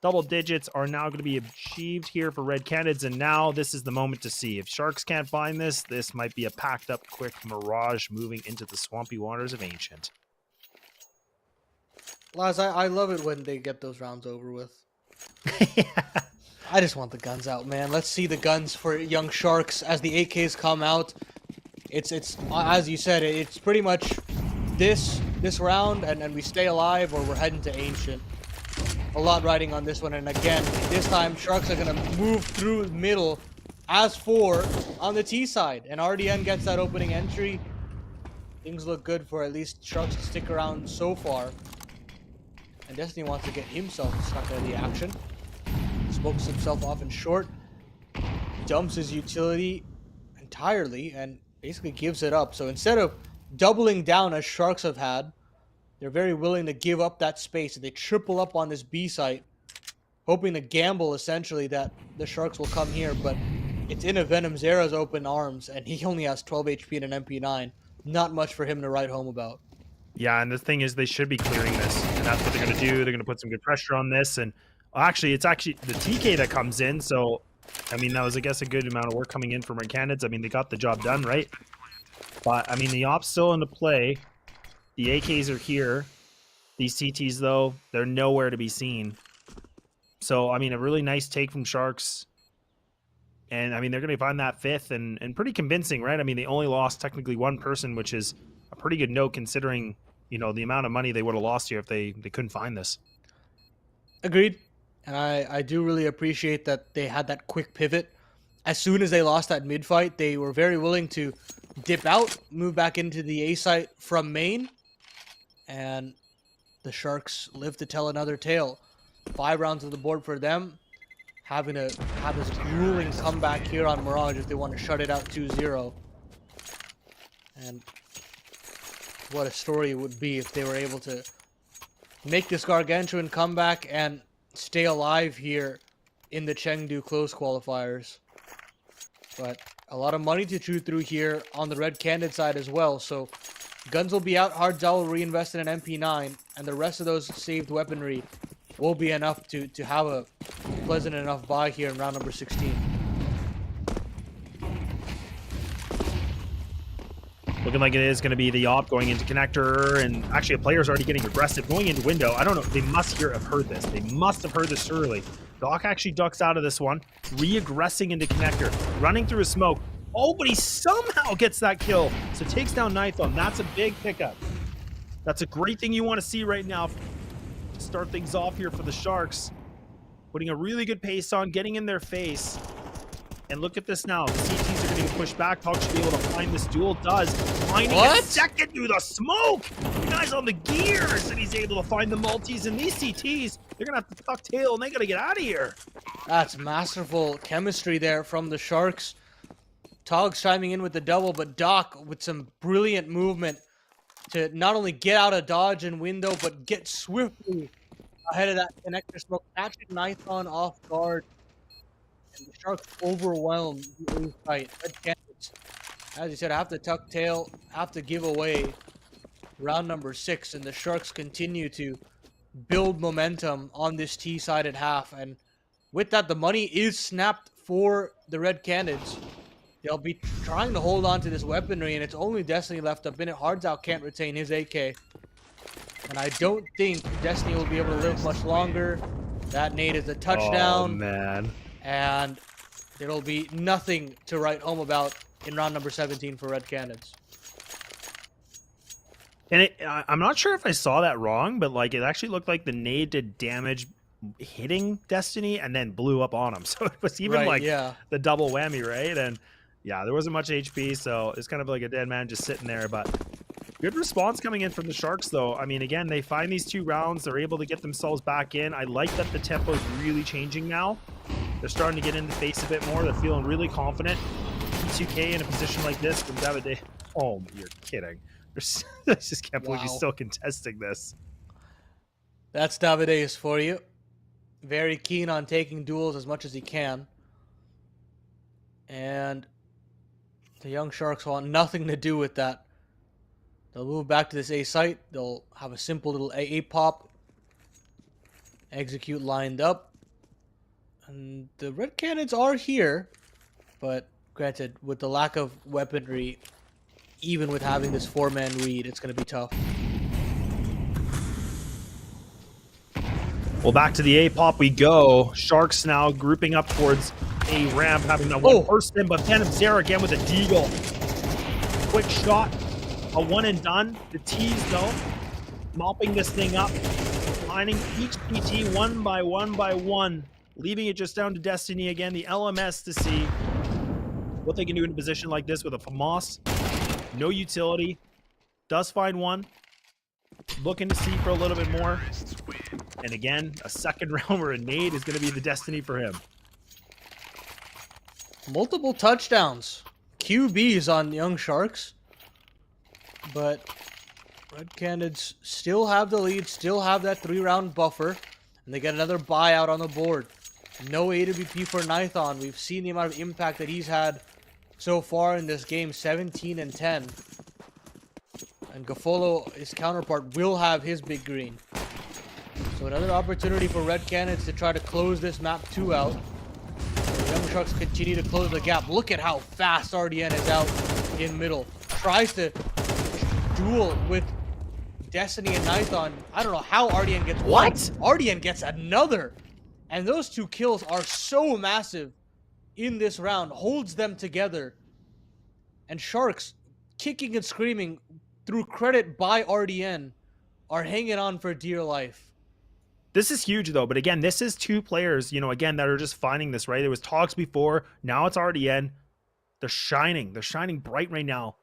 Double digits are now going to be achieved here for Red Canids, and now this is the moment to see. If Sharks can't find this, this might be a packed-up, quick mirage moving into the swampy waters of Ancient. Laz, I love it when they get those rounds over with. Yeah. I just want the guns out, man. Let's see the guns for young Sharks as the AKs come out. It's as you said, it's pretty much this round, and we stay alive, or we're heading to Ancient. A lot riding on this one, and again, this time Sharks are going to move through the middle as 4 on the T side, and RDN gets that opening entry. Things look good for at least Sharks to stick around so far. And Destiny wants to get himself stuck into the action. Smokes himself off in short, dumps his utility entirely, and basically gives it up. So instead of doubling down as Sharks have had, they're very willing to give up that space. They triple up on this B site, hoping to gamble essentially that the Sharks will come here, but it's in a Venom Zera's open arms, and he only has 12 HP and an MP9. Not much for him to write home about. Yeah, and the thing is, they should be clearing this, and that's what they're going to do. They're going to put some good pressure on this, and actually, it's actually the TK that comes in, so, I mean, that was, I guess, a good amount of work coming in from Red Canids. I mean, they got the job done, right? But, I mean, the op's still into play. The AKs are here. These CTs, though, they're nowhere to be seen. So, I mean, a really nice take from Sharks. And, I mean, they're going to find that 5th, and pretty convincing, right? I mean, they only lost technically 1 person, which is a pretty good note considering, you know, the amount of money they would have lost here if they couldn't find this. Agreed. And I do really appreciate that they had that quick pivot. As soon as they lost that mid fight, they were very willing to dip out, move back into the A site from main, and the Sharks live to tell another tale. 5 rounds of the board for them, having to have this grueling comeback here on Mirage if they want to shut it out 2-0. And what a story it would be if they were able to make this gargantuan comeback and stay alive here in the Chengdu close qualifiers. But a lot of money to chew through here on the Red Candid side as well. So guns will be out, Hardzao will reinvest in an MP9, and the rest of those saved weaponry will be enough to have a pleasant enough buy here in round number 16. Looking like it is going to be the op going into connector, and actually a player's already getting aggressive going into window. I don't know. They must have heard this. They must have heard this early. Doc actually ducks out of this one, re-aggressing into connector, running through a smoke. Oh, but he somehow gets that kill. So takes down Nithon. That's a big pickup. That's a great thing you want to see right now to start things off here for the Sharks. Putting a really good pace on, getting in their face. And look at this now. The CTs are going to push back. Talk should be able to find this duel. Does. Finding a second through the smoke. The guy's on the gears, and he's able to find the multis. And these CTs, they're going to have to tuck tail, and they got to get out of here. That's masterful chemistry there from the Sharks. Togs chiming in with the double, but Doc with some brilliant movement to not only get out of dodge and window, but get swiftly ahead of that connector smoke, catching Nithon off guard. And the Sharks overwhelm the A fight. Red Canids, as you said, have to tuck tail, have to give away round number 6, and the Sharks continue to build momentum on this T-sided half. And with that, the money is snapped for the Red Canids. They'll be trying to hold on to this weaponry, and it's only Destiny left up in it. Hardzao can't retain his AK. And I don't think Destiny will be able to live much longer. That nade is a touchdown. Oh, man. And there'll be nothing to write home about in round number 17 for Red Canids. And I'm not sure if I saw that wrong, but like it actually looked like the nade did damage hitting Destiny and then blew up on him. So it was even like the double whammy, right? And yeah, there wasn't much HP, so it's kind of like a dead man just sitting there. But good response coming in from the Sharks, though. I mean, again, they find these 2 rounds. They're able to get themselves back in. I like that the tempo is really changing now. They're starting to get in the face a bit more. They're feeling really confident. P2K in a position like this from Davide. Oh, you're kidding. I just can't believe he's still contesting this. That's Davideus for you. Very keen on taking duels as much as he can. And the young Sharks want nothing to do with that. They'll move back to this A site. They'll have a simple little AA pop. Execute lined up. And the Red Canids are here. But granted, with the lack of weaponry, even with having this 4-man read, it's going to be tough. Well, back to the A pop we go. Sharks now grouping up towards A ramp, having that one person, but Phantom Zera again with a deagle. Quick shot, a one and done. The T's though, mopping this thing up, lining each PT one by one, leaving it just down to Destiny again. The LMS to see what they can do in a position like this with a FAMAS. No utility. Does find one. Looking to see for a little bit more. And again, a second round where a nade is going to be the destiny for him. Multiple touchdowns. QBs on Young Sharks. But Red Canids still have the lead, still have that 3-round buffer. And they get another buyout on the board. No AWP for Nython. We've seen the amount of impact that he's had so far in this game, 17 and 10. And Gafolo, his counterpart, will have his big green. So another opportunity for Red Canids to try to close this map 2 out. The Young Sharks continue to close the gap. Look at how fast RDN is out in middle. Tries to duel with Destiny and Nython. I don't know how RDN gets one. RDN gets another. And those 2 kills are so massive in this round. Holds them together. And Sharks, kicking and screaming through credit by RDN, are hanging on for dear life. This is huge, though. But again, this is 2 players, you know, again, that are just finding this, right? There was Togs before. Now it's RDN. They're shining. They're shining bright right now.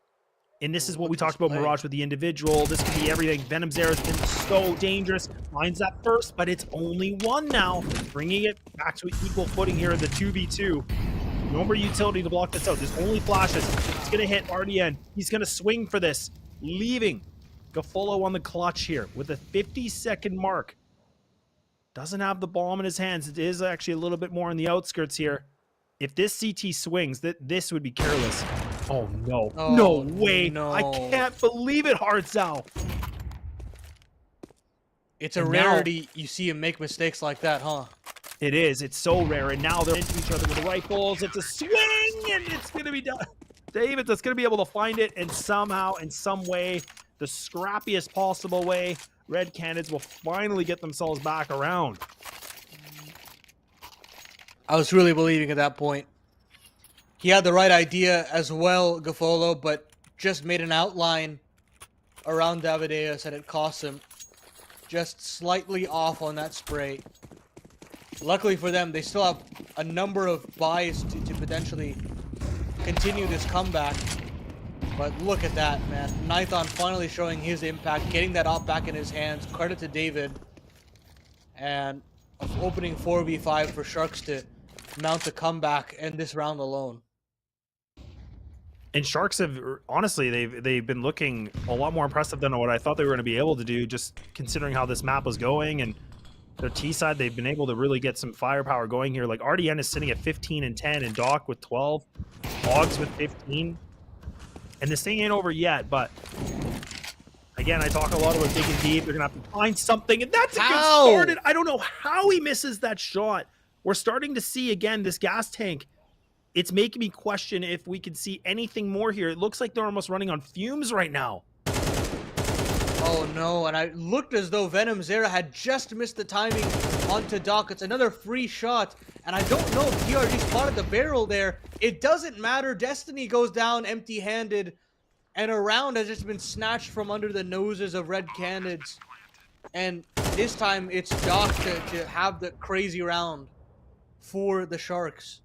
And this is what we talked about, Mirage, with the individual. This could be everything. Venom Zera's been so dangerous. Finds that first, but it's only 1 now. Bringing it back to equal footing here in the 2v2. No more utility to block this out. There's only flashes. It's going to hit RDN. He's going to swing for this. Leaving Gafolo on the clutch here with a 50-second mark. Doesn't have the bomb in his hands. It is actually a little bit more on the outskirts here. If this CT swings, this would be careless. Oh, no. Oh, no way. no. I can't believe it, Hardzao. It's a rarity you see him make mistakes like that, huh? It is. It's so rare. And now they're into each other with rifles. It's a swing, and it's going to be done. David, that's going to be able to find it, and somehow, in some way, the scrappiest possible way, Red Canids will finally get themselves back around. I was really believing at that point. He had the right idea as well, Gafolo, but just made an outline around Davideus, and it cost him. Just slightly off on that spray. Luckily for them, they still have a number of buys to potentially continue this comeback. But look at that, man. Nython finally showing his impact, getting that op back in his hands. Credit to David. And opening 4v5 for Sharks to mount a comeback in this round alone. And Sharks have, honestly, they've been looking a lot more impressive than what I thought they were going to be able to do, just considering how this map was going. And their T side, they've been able to really get some firepower going here. Like RDN is sitting at 15 and 10, and Doc with 12, Hogs with 15. And this thing ain't over yet, but again, I talk a lot about digging deep. They're going to have to find something, and that's a good How? started. I don't know how he misses that shot. We're starting to see, again, this gas tank. It's making me question if we can see anything more here. It looks like they're almost running on fumes right now. Oh no, and I looked as though Venom Zera had just missed the timing onto Doc. It's another free shot, and I don't know if DRG spotted the barrel there. It doesn't matter. Destiny goes down empty-handed, and a round has just been snatched from under the noses of Red Canids. And this time it's Doc to have the crazy round for the Sharks.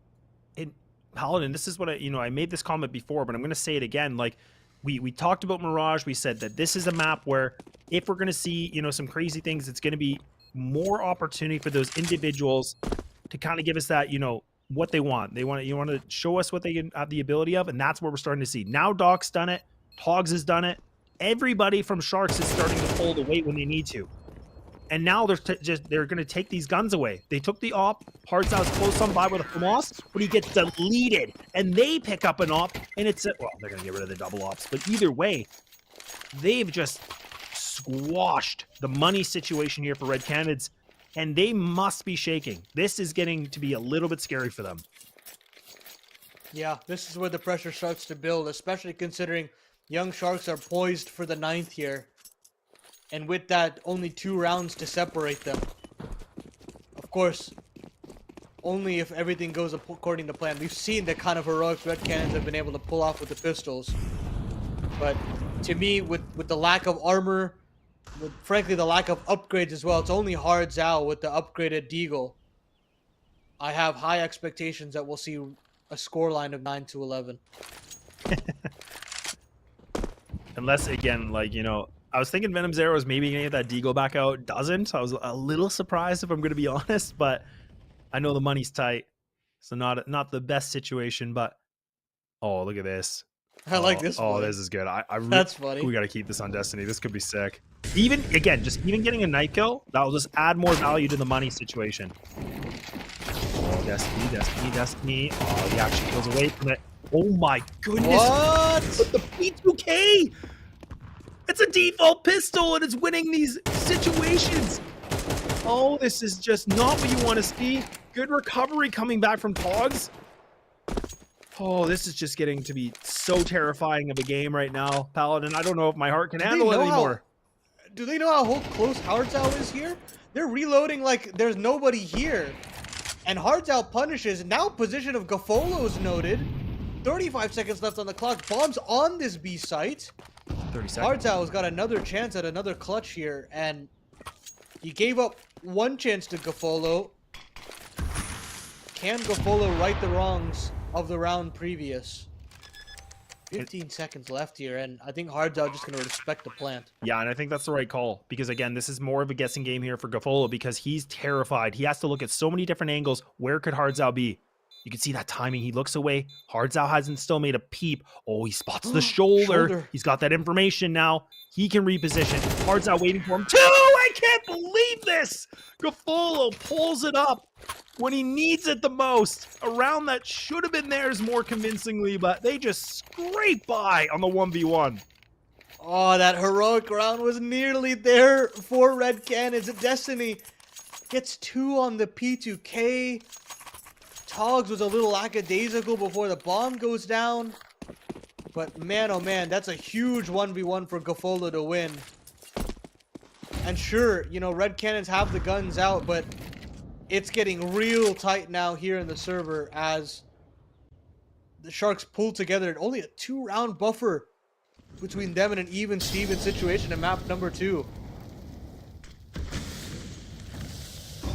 And Paladin, this is what I made this comment before, but I'm going to say it again. Like, we talked about Mirage. We said that this is a map where if we're going to see, some crazy things, it's going to be more opportunity for those individuals to kind of give us that, what they want. You want to show us what they have the ability of, and that's what we're starting to see. Now Doc's done it. Togs has done it. Everybody from Sharks is starting to pull the weight when they need to. And now they're going to take these guns away. They took the op. Hardzau's close on by with a FAMAS, but he gets deleted. And they pick up an op, and well, they're going to get rid of the double ops. But either way, they've just squashed the money situation here for Red Canids, and they must be shaking. This is getting to be a little bit scary for them. Yeah, this is where the pressure starts to build, especially considering young Sharks are poised for the 9th here. And with that, only 2 rounds to separate them. Of course, only if everything goes according to plan. We've seen the kind of heroics Red Canids have been able to pull off with the pistols. But to me, with the lack of armor, with frankly the lack of upgrades as well, it's only Hardzau with the upgraded Deagle. I have high expectations that we'll see a scoreline of 9-11. Unless, again, I was thinking Venom Zero was maybe going to get that Deagle back out. Doesn't. I was a little surprised, if I'm going to be honest, but I know the money's tight. So not the best situation, but oh, look at this. I like this one. Oh, this is good. I really, That's funny. We got to keep this on Destiny. This could be sick. Even getting a night kill, that'll just add more value to the money situation. Oh, Destiny. Oh, he actually goes away from it. Oh my goodness. What? With the P2K! It's a default pistol and it's winning these situations. Oh, this is just not what you want to see. Good recovery coming back from Togs. Oh, this is just getting to be so terrifying of a game right now, Paladin. I don't know if my heart can handle it anymore. Do they know how close Hardzau is here? They're reloading like there's nobody here. And Hardzau punishes. Now position of Gaffolo's noted. 35 seconds left on the clock. Bombs on this B site. 30 seconds. Hardzau's got another chance at another clutch here. And he gave up one chance to Gaffolo. Can Gaffolo right the wrongs of the round previous? 15 seconds left here, and I think Hardzau just going to respect the plant. Yeah, and I think that's the right call, because again, this is more of a guessing game here for Gaffolo, because he's terrified. He has to look at so many different angles. Where could Hardzau be? You can see that timing. He looks away. Hardzau hasn't still made a peep. Oh, he spots the shoulder. He's got that information now. He can reposition. Hardzau waiting for him. 2! I can't believe this! Gaffolo pulls it up when he needs it the most. A round that should have been theirs more convincingly, but they just scrape by on the 1v1. Oh, that heroic round was nearly there for Red Canids. Destiny gets 2 on the P2K. Togs was a little lackadaisical before the bomb goes down. But man, oh man, that's a huge 1v1 for Gaffolo to win. And sure, you know, Red Canids have the guns out, but it's getting real tight now here in the server as the Sharks pull together. Only a 2-round buffer between them and an even Steven situation in map number 2.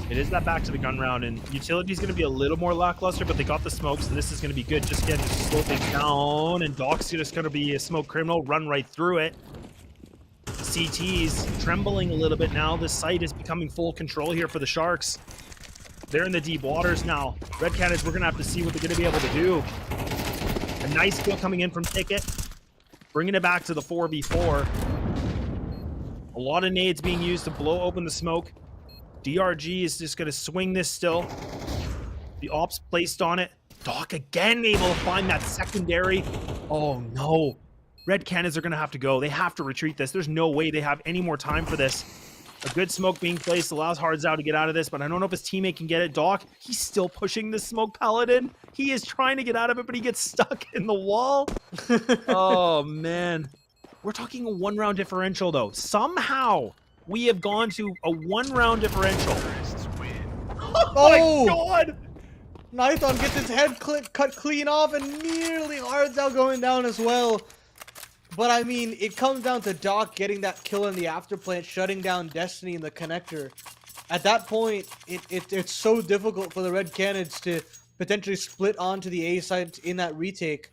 It is that back to the gun round, and Utility's going to be a little more lackluster, but they got the smoke, so this is going to be good. Just again, just slow things down, and Doc's just going to be a smoke criminal, run right through it. CT's trembling a little bit now. This site is becoming full control here for the Sharks. They're in the deep waters now. Red Canids, we're going to have to see what they're going to be able to do. A nice kill coming in from Ticket, bringing it back to the 4v4. A lot of nades being used to blow open the smoke. DRG is just going to swing this still. The ops placed on it. Doc again able to find that secondary. Oh no. Red Canids are going to have to go. They have to retreat this. There's no way they have any more time for this. A good smoke being placed allows Hardzao to get out of this, but I don't know if his teammate can get it. Doc, he's still pushing the smoke paladin. He is trying to get out of it, but he gets stuck in the wall. Oh, man. We're talking a 1-round differential, though. Somehow, we have gone to a 1-round differential. Oh, my God! Nithon gets his head cut clean off, and nearly Hardzao going down as well. But I mean, it comes down to Doc getting that kill in the afterplant, shutting down Destiny in the connector. At that point, it's so difficult for the Red Canids to potentially split onto the A side in that retake.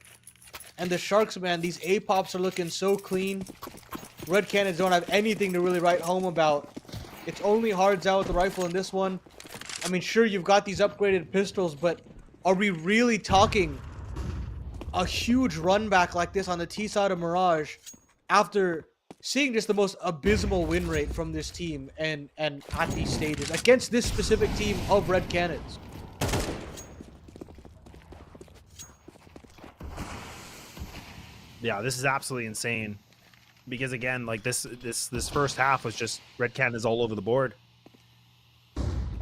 And the Sharks, man, these A pops are looking so clean. Red Canids don't have anything to really write home about. It's only Hardzao with the rifle in this one. I mean, sure, you've got these upgraded pistols, but are we really talking a huge run back like this on the T side of Mirage after seeing just the most abysmal win rate from this team and at these stages against this specific team of Red Canids? Yeah, this is absolutely insane. Because again, like this first half was just Red Canids all over the board.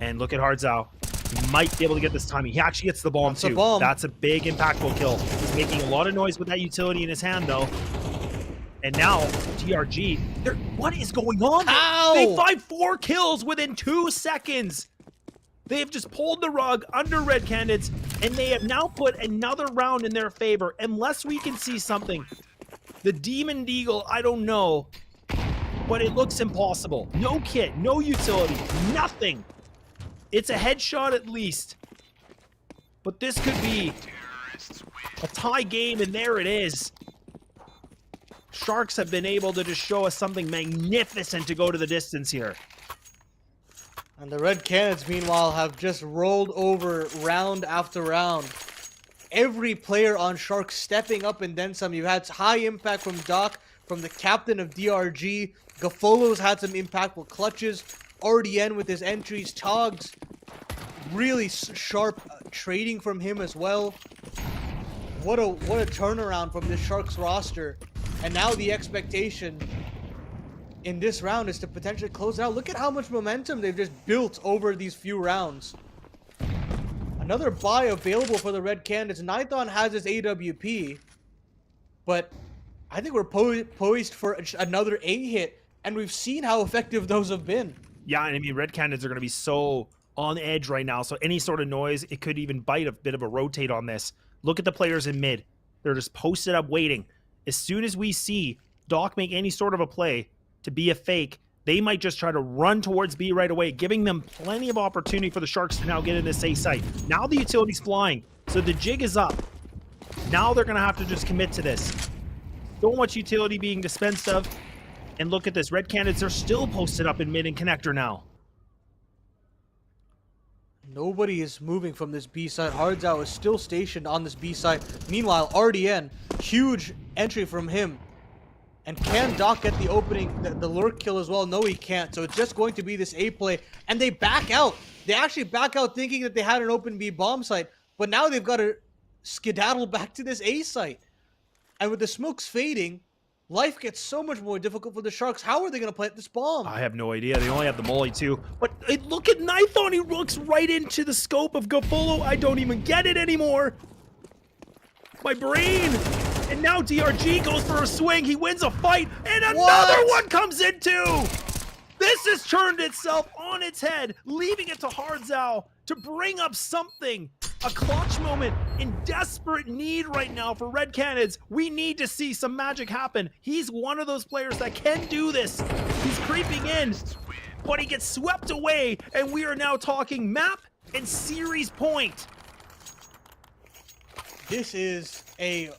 And look at Hardzao. He might be able to get this timing. He actually gets the bomb too. That's a big impactful kill. He's making a lot of noise with that utility in his hand though. And now TRG, what is going on? Ow! They find 4 kills within 2 seconds. They have just pulled the rug under Red Canids, and they have now put another round in their favor. Unless we can see something. The Demon Deagle, I don't know, but it looks impossible. No kit, no utility, nothing. It's a headshot at least. But this could be a tie game, and there it is. Sharks have been able to just show us something magnificent to go to the distance here. And the Red Canids, meanwhile, have just rolled over round after round. Every player on Sharks stepping up and then some. You had high impact from Doc, from the captain of DRG. Gafolo's had some impactful clutches. RDN with his entries. Togs, really sharp trading from him as well. What a turnaround from this Sharks roster. And now the expectation in this round is to potentially close out. Look at how much momentum they've just built over these few rounds. Another buy available for the Red Canids. Nithon has his AWP, but I think we're poised for another A hit, and we've seen how effective those have been. Yeah, and I mean, Red Canids are going to be so on edge right now, so any sort of noise, it could even bite a bit of a rotate on this. Look at the players in mid. They're just posted up waiting. As soon as we see Doc make any sort of a play to be a fake, they might just try to run towards B right away, giving them plenty of opportunity for the Sharks to now get in this A site. Now the utility's flying, so the jig is up. Now they're going to have to just commit to this. So much utility being dispensed of. And look at this. Red Canids are still posted up in mid and connector now. Nobody is moving from this B side. Hardzao is still stationed on this B side. Meanwhile, RDN, huge entry from him. And can Doc get the opening, the lurk kill as well? No, he can't. So it's just going to be this A play. And they back out. They actually back out thinking that they had an open B bomb site. But now they've got to skedaddle back to this A site. And with the smokes fading, life gets so much more difficult for the Sharks. How are they going to plant this bomb? I have no idea. They only have the molly too. But look at Nithon. He looks right into the scope of Gafolo. I don't even get it anymore. My brain. And now DRG goes for a swing. He wins a fight. And another one comes in too. This has turned itself on its head, leaving it to Hardzao to bring up something. A clutch moment in desperate need right now for Red Canids. We need to see some magic happen. He's one of those players that can do this. He's creeping in, but he gets swept away, and we are now talking map and series point. This is a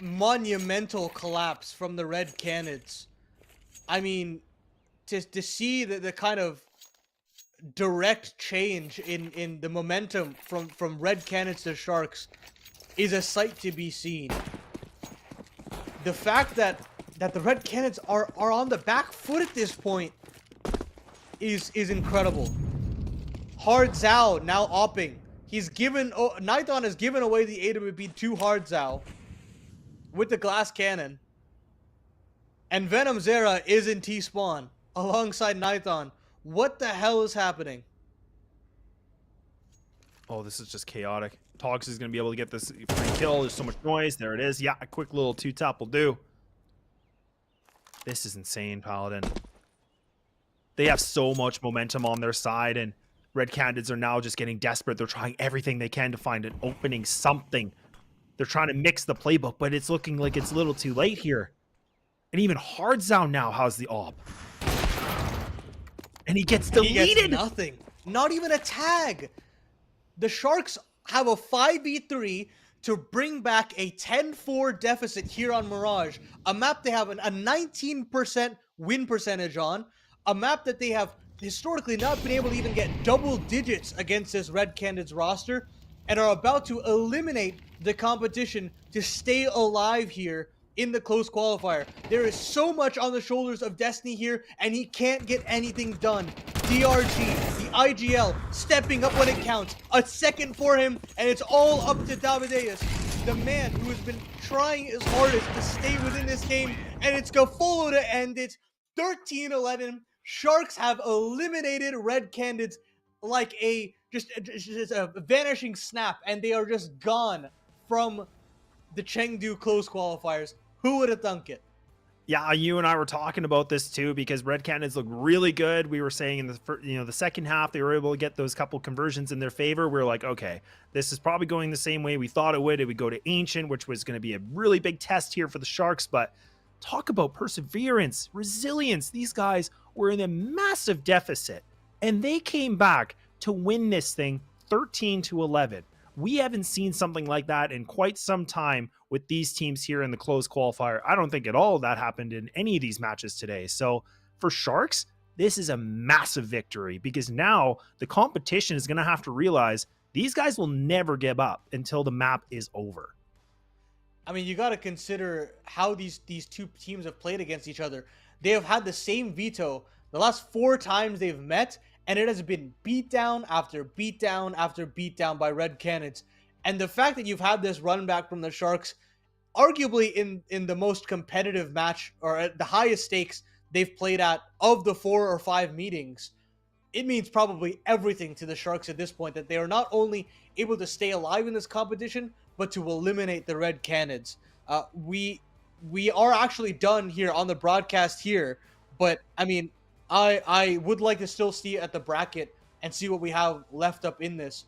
monumental collapse from the Red Canids. I mean, to see the kind of direct change in the momentum from Red Canids to Sharks is a sight to be seen. The fact that the Red Canids are on the back foot at this point is incredible. Hardzao now opping. Nithon has given away the AWP to Hardzao with the glass cannon. And Venom Zera is in T-Spawn alongside Nithon. What the hell is happening? Oh, this is just chaotic. Tox is going to be able to get this free kill. There's so much noise. There it is. Yeah, a quick little 2-tap will do. This is insane, Paladin. They have so much momentum on their side, and Red Canids are now just getting desperate. They're trying everything they can to find an opening, something. They're trying to mix the playbook, but it's looking like it's a little too late here. And even Hardzound now has the AWP. And he gets deleted. He gets nothing. Not even a tag. The Sharks have a 5v3 to bring back a 10-4 deficit here on Mirage. A map they have a 19% win percentage on. A map that they have historically not been able to even get double digits against this Red Canids roster, and are about to eliminate the competition to stay alive here in the close qualifier. There is so much on the shoulders of Destiny here, and he can't get anything done. DRG, the IGL, stepping up when it counts. A second for him, and it's all up to Davideus, the man who has been trying his hardest to stay within this game, and it's Gafolo to end it. 13-11. Sharks have eliminated Red Canids like a just a vanishing snap, and they are just gone from the Chengdu close qualifiers. Who would have thunk it? Yeah, you and I were talking about this too, because Red Canids look really good. We were saying in the second half they were able to get those couple conversions in their favor. We are like, okay, this is probably going the same way we thought it would. It would go to Ancient, which was going to be a really big test here for the Sharks. But talk about perseverance, resilience. These guys were in a massive deficit, and they came back to win this thing 13-11. We haven't seen something like that in quite some time with these teams here in the close qualifier. I don't think at all that happened in any of these matches today. So for Sharks, this is a massive victory, because now the competition is going to have to realize these guys will never give up until the map is over. I mean, you got to consider how these two teams have played against each other. They have had the same veto the last 4 times they've met, and it has been beatdown after beatdown after beatdown by Red Canids. And the fact that you've had this run back from the Sharks, arguably in the most competitive match, or at the highest stakes they've played at of the 4 or 5 meetings, it means probably everything to the Sharks at this point, that they are not only able to stay alive in this competition, but to eliminate the Red Canids. We are actually done here on the broadcast here, but I mean, I would like to still see at the bracket and see what we have left up in this.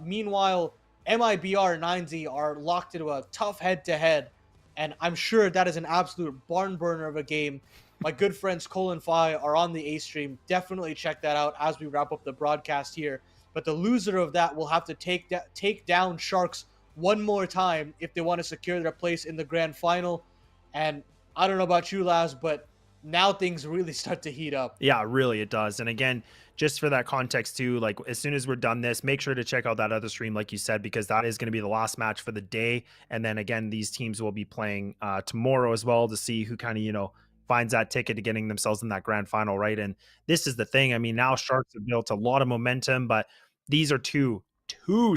Meanwhile, MIBR and 9Z are locked into a tough head-to-head, and I'm sure that is an absolute barn burner of a game. My good friends Cole and Fi are on the A stream. Definitely check that out as we wrap up the broadcast here. But the loser of that will have to take down Sharks one more time if they want to secure their place in the grand final. And I don't know about you, Laz, but now things really start to heat up. Yeah, really it does. And again, just for that context too, like as soon as we're done this, make sure to check out that other stream, like you said, because that is going to be the last match for the day. And then again, these teams will be playing tomorrow as well to see who kind of, finds that ticket to getting themselves in that grand final, right? And this is the thing. I mean, now Sharks have built a lot of momentum, but these are two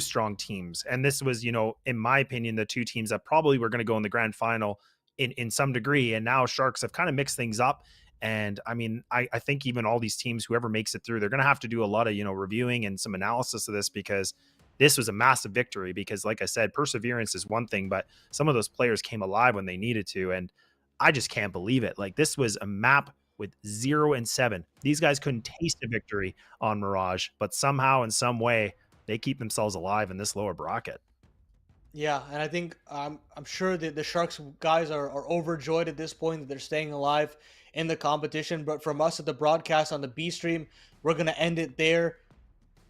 strong teams. And this was, in my opinion, the 2 teams that probably were going to go in the grand final in some degree. And now Sharks have kind of mixed things up. And I mean, I think even all these teams, whoever makes it through, they're going to have to do a lot of, reviewing and some analysis of this, because this was a massive victory. Because like I said, perseverance is one thing, but some of those players came alive when they needed to. And I just can't believe it. Like, this was a map with 0-7. These guys couldn't taste a victory on Mirage, but somehow in some way they keep themselves alive in this lower bracket. Yeah, and I think I'm sure that the Sharks guys are overjoyed at this point that they're staying alive in the competition. But from us at the broadcast on the B stream, we're going to end it there.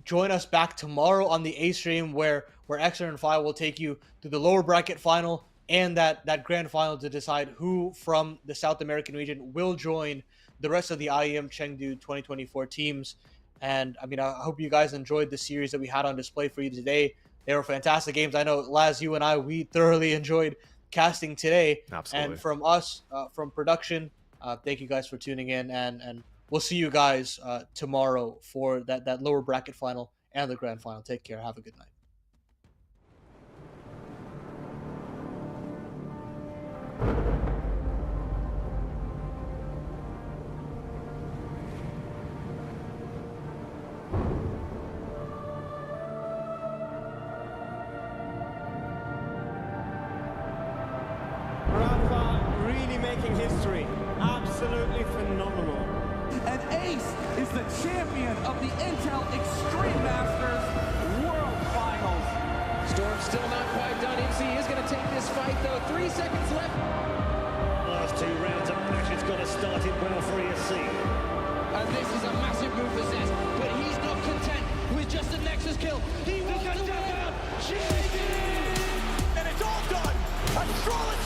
Join us back tomorrow on the A stream where Exeter and Fi will take you to the lower bracket final and that grand final to decide who from the South American region will join the rest of the IEM Chengdu 2024 teams. And I mean, I hope you guys enjoyed the series that we had on display for you today. They were fantastic games. I know, Laz, you and I, we thoroughly enjoyed casting today. Absolutely. And from us, from production, thank you guys for tuning in. And we'll see you guys tomorrow for that lower bracket final and the grand final. Take care. Have a good night. making history. Absolutely phenomenal. And Ace is the champion of the Intel Extreme Masters World Finals. Storm still not quite done. MC is going to take this fight, though. 3 seconds left. Last 2 rounds of match, it's got to start it well for ESC. And this is a massive move for Zez, but he's not content with just a Nexus kill. He wants to win. And it's all done. A flawless